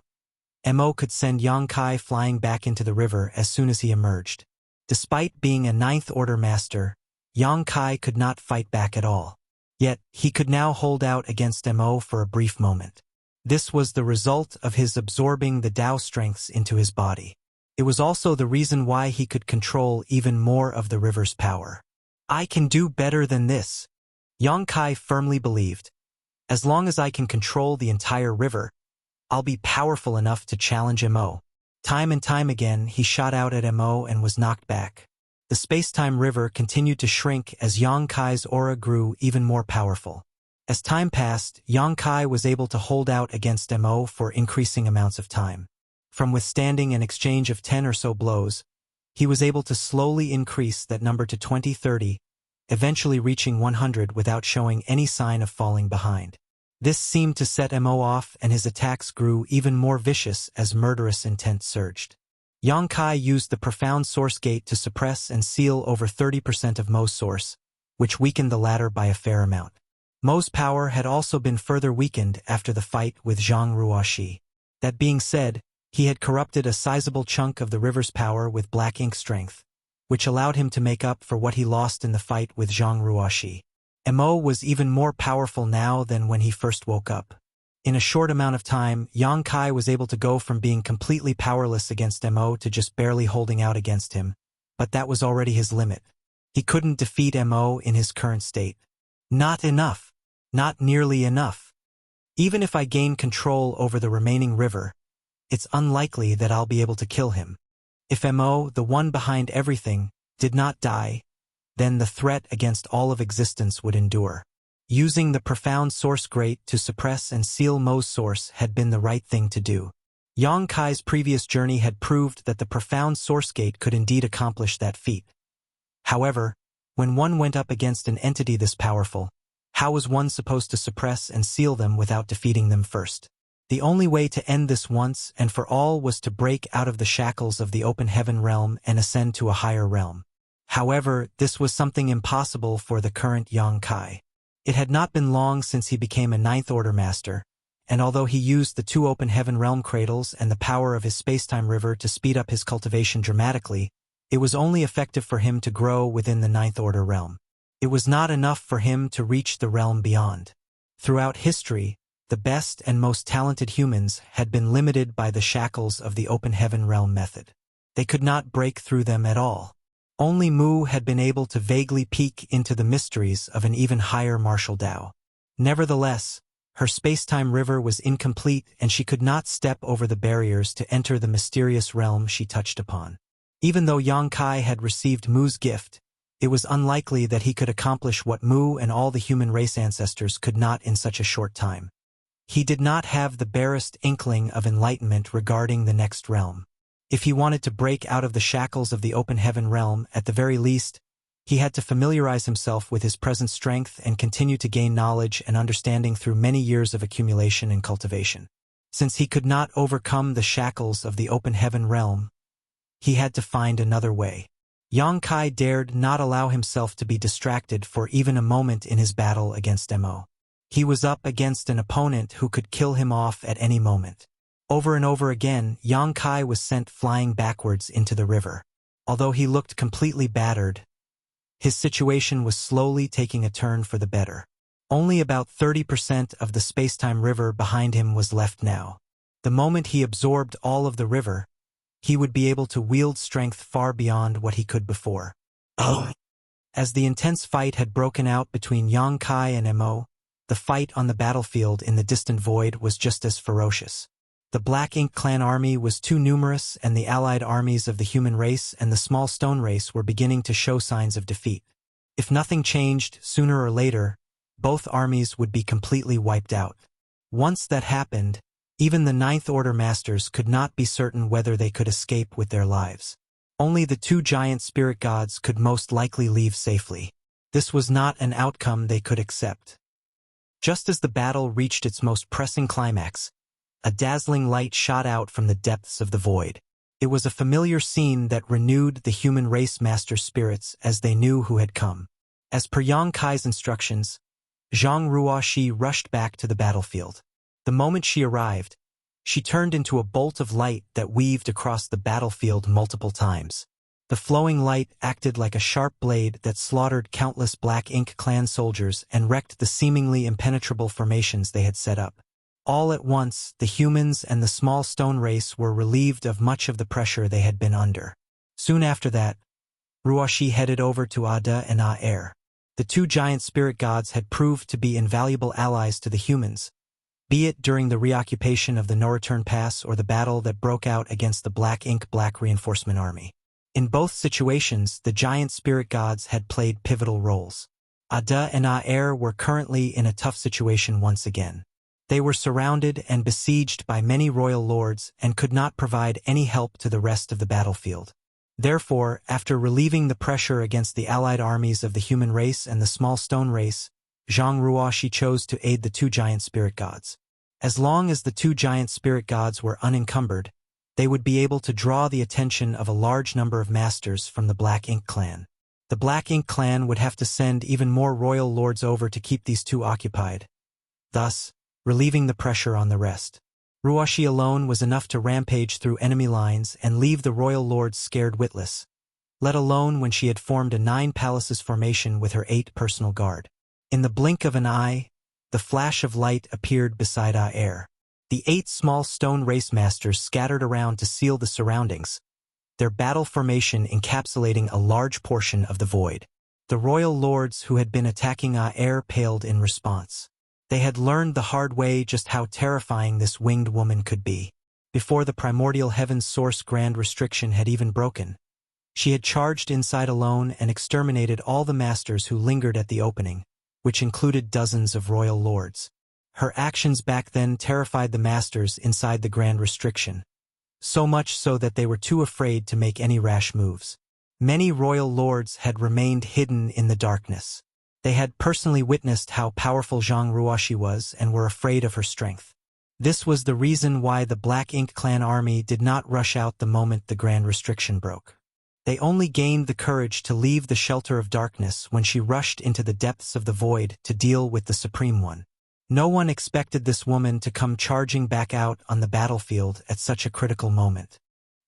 Mo could send Yang Kai flying back into the river as soon as he emerged. Despite being a 9th-order master, Yang Kai could not fight back at all. Yet, he could now hold out against Mo for a brief moment. This was the result of his absorbing the Tao strengths into his body. It was also the reason why he could control even more of the river's power. "I can do better than this," Yang Kai firmly believed. "As long as I can control the entire river, I'll be powerful enough to challenge Mo." Time and time again, he shot out at Mo and was knocked back. The space-time river continued to shrink as Yang Kai's aura grew even more powerful. As time passed, Yang Kai was able to hold out against Mo for increasing amounts of time. From withstanding an exchange of 10 or so blows, he was able to slowly increase that number to 20-30, eventually reaching 100 without showing any sign of falling behind. This seemed to set Mo off, and his attacks grew even more vicious as murderous intent surged. Yang Kai used the profound source gate to suppress and seal over 30% of Mo's source, which weakened the latter by a fair amount. Mo's power had also been further weakened after the fight with Zhang Ruoxi. That being said, he had corrupted a sizable chunk of the river's power with black ink strength, which allowed him to make up for what he lost in the fight with Zhang Ruoxi. Mo was even more powerful now than when he first woke up. In a short amount of time, Yang Kai was able to go from being completely powerless against Mo to just barely holding out against him, but that was already his limit. He couldn't defeat Mo in his current state. Not enough. Not nearly enough. Even if I gain control over the remaining river, it's unlikely that I'll be able to kill him. If Mo, the one behind everything, did not die, then the threat against all of existence would endure. Using the profound source gate to suppress and seal Mo's source had been the right thing to do. Yang Kai's previous journey had proved that the profound source gate could indeed accomplish that feat. However, when one went up against an entity this powerful, how was one supposed to suppress and seal them without defeating them first? The only way to end this once and for all was to break out of the shackles of the open heaven realm and ascend to a higher realm. However, this was something impossible for the current Yang Kai. It had not been long since he became a Ninth Order Master, and although he used the two open heaven realm cradles and the power of his spacetime river to speed up his cultivation dramatically, it was only effective for him to grow within the Ninth Order realm. It was not enough for him to reach the realm beyond. Throughout history, the best and most talented humans had been limited by the shackles of the open heaven realm method. They could not break through them at all. Only Mu had been able to vaguely peek into the mysteries of an even higher martial Tao. Nevertheless, her spacetime river was incomplete and she could not step over the barriers to enter the mysterious realm she touched upon. Even though Yang Kai had received Mu's gift, it was unlikely that he could accomplish what Mu and all the human race ancestors could not in such a short time. He did not have the barest inkling of enlightenment regarding the next realm. If he wanted to break out of the shackles of the open heaven realm, at the very least, he had to familiarize himself with his present strength and continue to gain knowledge and understanding through many years of accumulation and cultivation. Since he could not overcome the shackles of the open heaven realm, he had to find another way. Yang Kai dared not allow himself to be distracted for even a moment in his battle against Mo. He was up against an opponent who could kill him off at any moment. Over and over again, Yang Kai was sent flying backwards into the river. Although he looked completely battered, his situation was slowly taking a turn for the better. Only about 30% of the spacetime river behind him was left now. The moment he absorbed all of the river, he would be able to wield strength far beyond what he could before. As the intense fight had broken out between Yang Kai and Mo, the fight on the battlefield in the distant void was just as ferocious. The Black Ink clan army was too numerous, and the allied armies of the human race and the small stone race were beginning to show signs of defeat. If nothing changed, sooner or later, both armies would be completely wiped out. Once that happened, even the Ninth Order Masters could not be certain whether they could escape with their lives. Only the two giant spirit gods could most likely leave safely. This was not an outcome they could accept. Just as the battle reached its most pressing climax, a dazzling light shot out from the depths of the void. It was a familiar scene that renewed the human race master spirits as they knew who had come. As per Yang Kai's instructions, Zhang Ruoxi rushed back to the battlefield. The moment she arrived, she turned into a bolt of light that weaved across the battlefield multiple times. The flowing light acted like a sharp blade that slaughtered countless Black Ink clan soldiers and wrecked the seemingly impenetrable formations they had set up. All at once, the humans and the small stone race were relieved of much of the pressure they had been under. Soon after that, Ruoxi headed over to Ada and Aer. The two giant spirit gods had proved to be invaluable allies to the humans, be it during the reoccupation of the No-Return Pass or the battle that broke out against the Black Ink Black Reinforcement Army. In both situations, the giant spirit gods had played pivotal roles. Ada and Aer were currently in a tough situation once again. They were surrounded and besieged by many royal lords and could not provide any help to the rest of the battlefield. Therefore, after relieving the pressure against the allied armies of the human race and the small stone race, Zhang Ruoxi chose to aid the two giant spirit gods. As long as the two giant spirit gods were unencumbered, they would be able to draw the attention of a large number of masters from the Black Ink clan. The Black Ink clan would have to send even more royal lords over to keep these two occupied, thus relieving the pressure on the rest. Ruoxi alone was enough to rampage through enemy lines and leave the royal lords scared witless, let alone when she had formed a 9 palaces formation with her 8 personal guard. In the blink of an eye, the flash of light appeared beside Aer. The 8 small stone race masters scattered around to seal the surroundings, their battle formation encapsulating a large portion of the void. The royal lords who had been attacking Aer paled in response. They had learned the hard way just how terrifying this winged woman could be. Before the primordial heaven's source grand restriction had even broken, she had charged inside alone and exterminated all the masters who lingered at the opening, which included dozens of royal lords. Her actions back then terrified the masters inside the grand restriction, so much so that they were too afraid to make any rash moves. Many royal lords had remained hidden in the darkness. They had personally witnessed how powerful Zhang Ruoxi was and were afraid of her strength. This was the reason why the Black Ink clan army did not rush out the moment the grand restriction broke. They only gained the courage to leave the shelter of darkness when she rushed into the depths of the void to deal with the Supreme One. No one expected this woman to come charging back out on the battlefield at such a critical moment.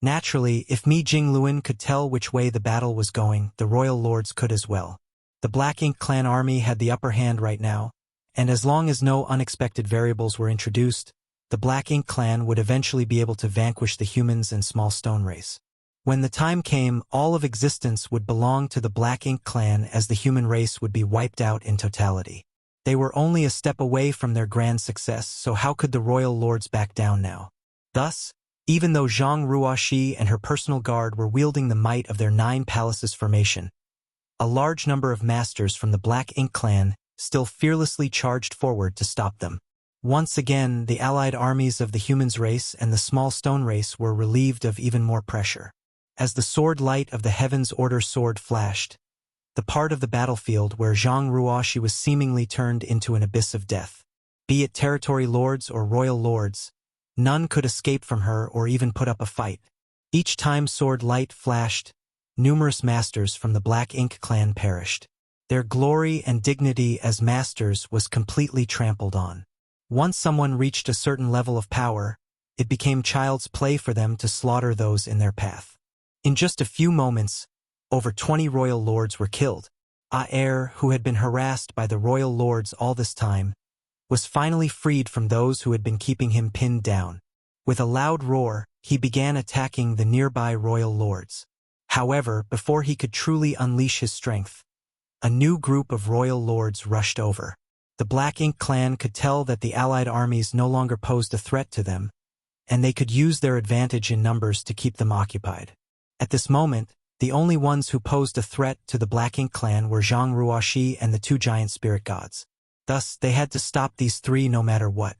Naturally, if Mi Jingluan could tell which way the battle was going, the royal lords could as well. The Black Ink clan army had the upper hand right now, and as long as no unexpected variables were introduced, the Black Ink clan would eventually be able to vanquish the humans and small stone race. When the time came, all of existence would belong to the Black Ink clan, as the human race would be wiped out in totality. They were only a step away from their grand success, so how could the royal lords back down now? Thus, even though Zhang Ruoxi and her personal guard were wielding the might of their 9 palaces formation, a large number of masters from the Black Ink clan still fearlessly charged forward to stop them. Once again, the allied armies of the humans race and the small stone race were relieved of even more pressure. As the sword light of the Heaven's Order sword flashed, the part of the battlefield where Zhang Ruoxi was seemingly turned into an abyss of death. Be it territory lords or royal lords, none could escape from her or even put up a fight. Each time sword light flashed, numerous masters from the Black Ink clan perished. Their glory and dignity as masters was completely trampled on. Once someone reached a certain level of power, it became child's play for them to slaughter those in their path. In just a few moments, over 20 royal lords were killed. Aer, who had been harassed by the royal lords all this time, was finally freed from those who had been keeping him pinned down. With a loud roar, he began attacking the nearby royal lords. However, before he could truly unleash his strength, a new group of royal lords rushed over. The Black Ink clan could tell that the allied armies no longer posed a threat to them, and they could use their advantage in numbers to keep them occupied. At this moment, the only ones who posed a threat to the Black Ink clan were Zhang Ruoxi and the 2 giant spirit gods. Thus, they had to stop these 3 no matter what,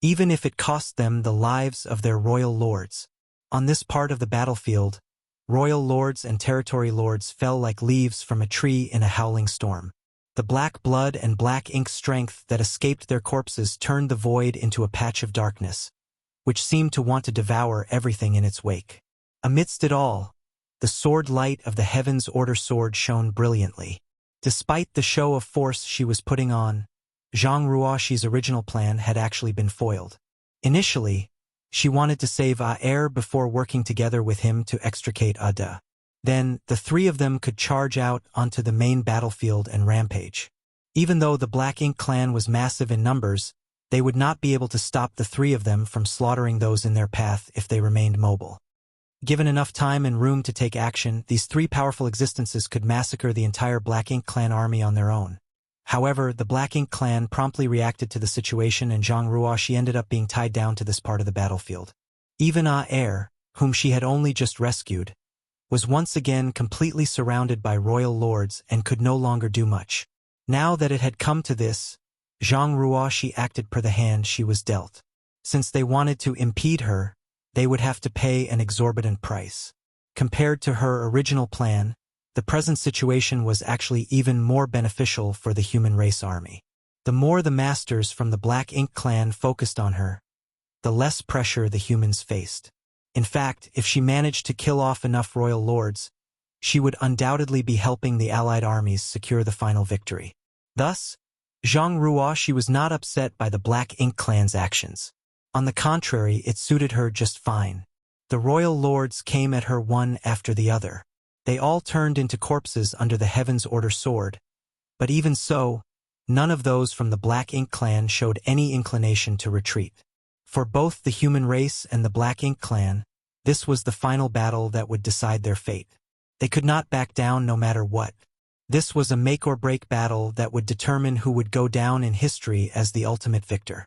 even if it cost them the lives of their royal lords. On this part of the battlefield, royal lords and territory lords fell like leaves from a tree in a howling storm. The black blood and black ink strength that escaped their corpses turned the void into a patch of darkness, which seemed to want to devour everything in its wake. Amidst it all, the sword light of the Heaven's Order sword shone brilliantly. Despite the show of force she was putting on, Zhang Ruoxi's original plan had actually been foiled. Initially, she wanted to save Aer before working together with him to extricate Ada. Then, the 3 of them could charge out onto the main battlefield and rampage. Even though the Black Ink clan was massive in numbers, they would not be able to stop the 3 of them from slaughtering those in their path if they remained mobile. Given enough time and room to take action, these 3 powerful existences could massacre the entire Black Ink clan army on their own. However, the Black Ink clan promptly reacted to the situation, and Zhang Ruoxi ended up being tied down to this part of the battlefield. Even Aer, whom she had only just rescued, was once again completely surrounded by royal lords and could no longer do much. Now that it had come to this, Zhang Ruoxi acted per the hand she was dealt. Since they wanted to impede her, they would have to pay an exorbitant price. Compared to her original plan, the present situation was actually even more beneficial for the human race army. The more the masters from the Black Ink clan focused on her, the less pressure the humans faced. In fact, if she managed to kill off enough royal lords, she would undoubtedly be helping the allied armies secure the final victory. Thus, Zhang Ruoxi was not upset by the Black Ink clan's actions. On the contrary, it suited her just fine. The royal lords came at her one after the other. They all turned into corpses under the Heaven's Order sword, but even so, none of those from the Black Ink clan showed any inclination to retreat. For both the human race and the Black Ink clan, this was the final battle that would decide their fate. They could not back down no matter what. This was a make-or-break battle that would determine who would go down in history as the ultimate victor.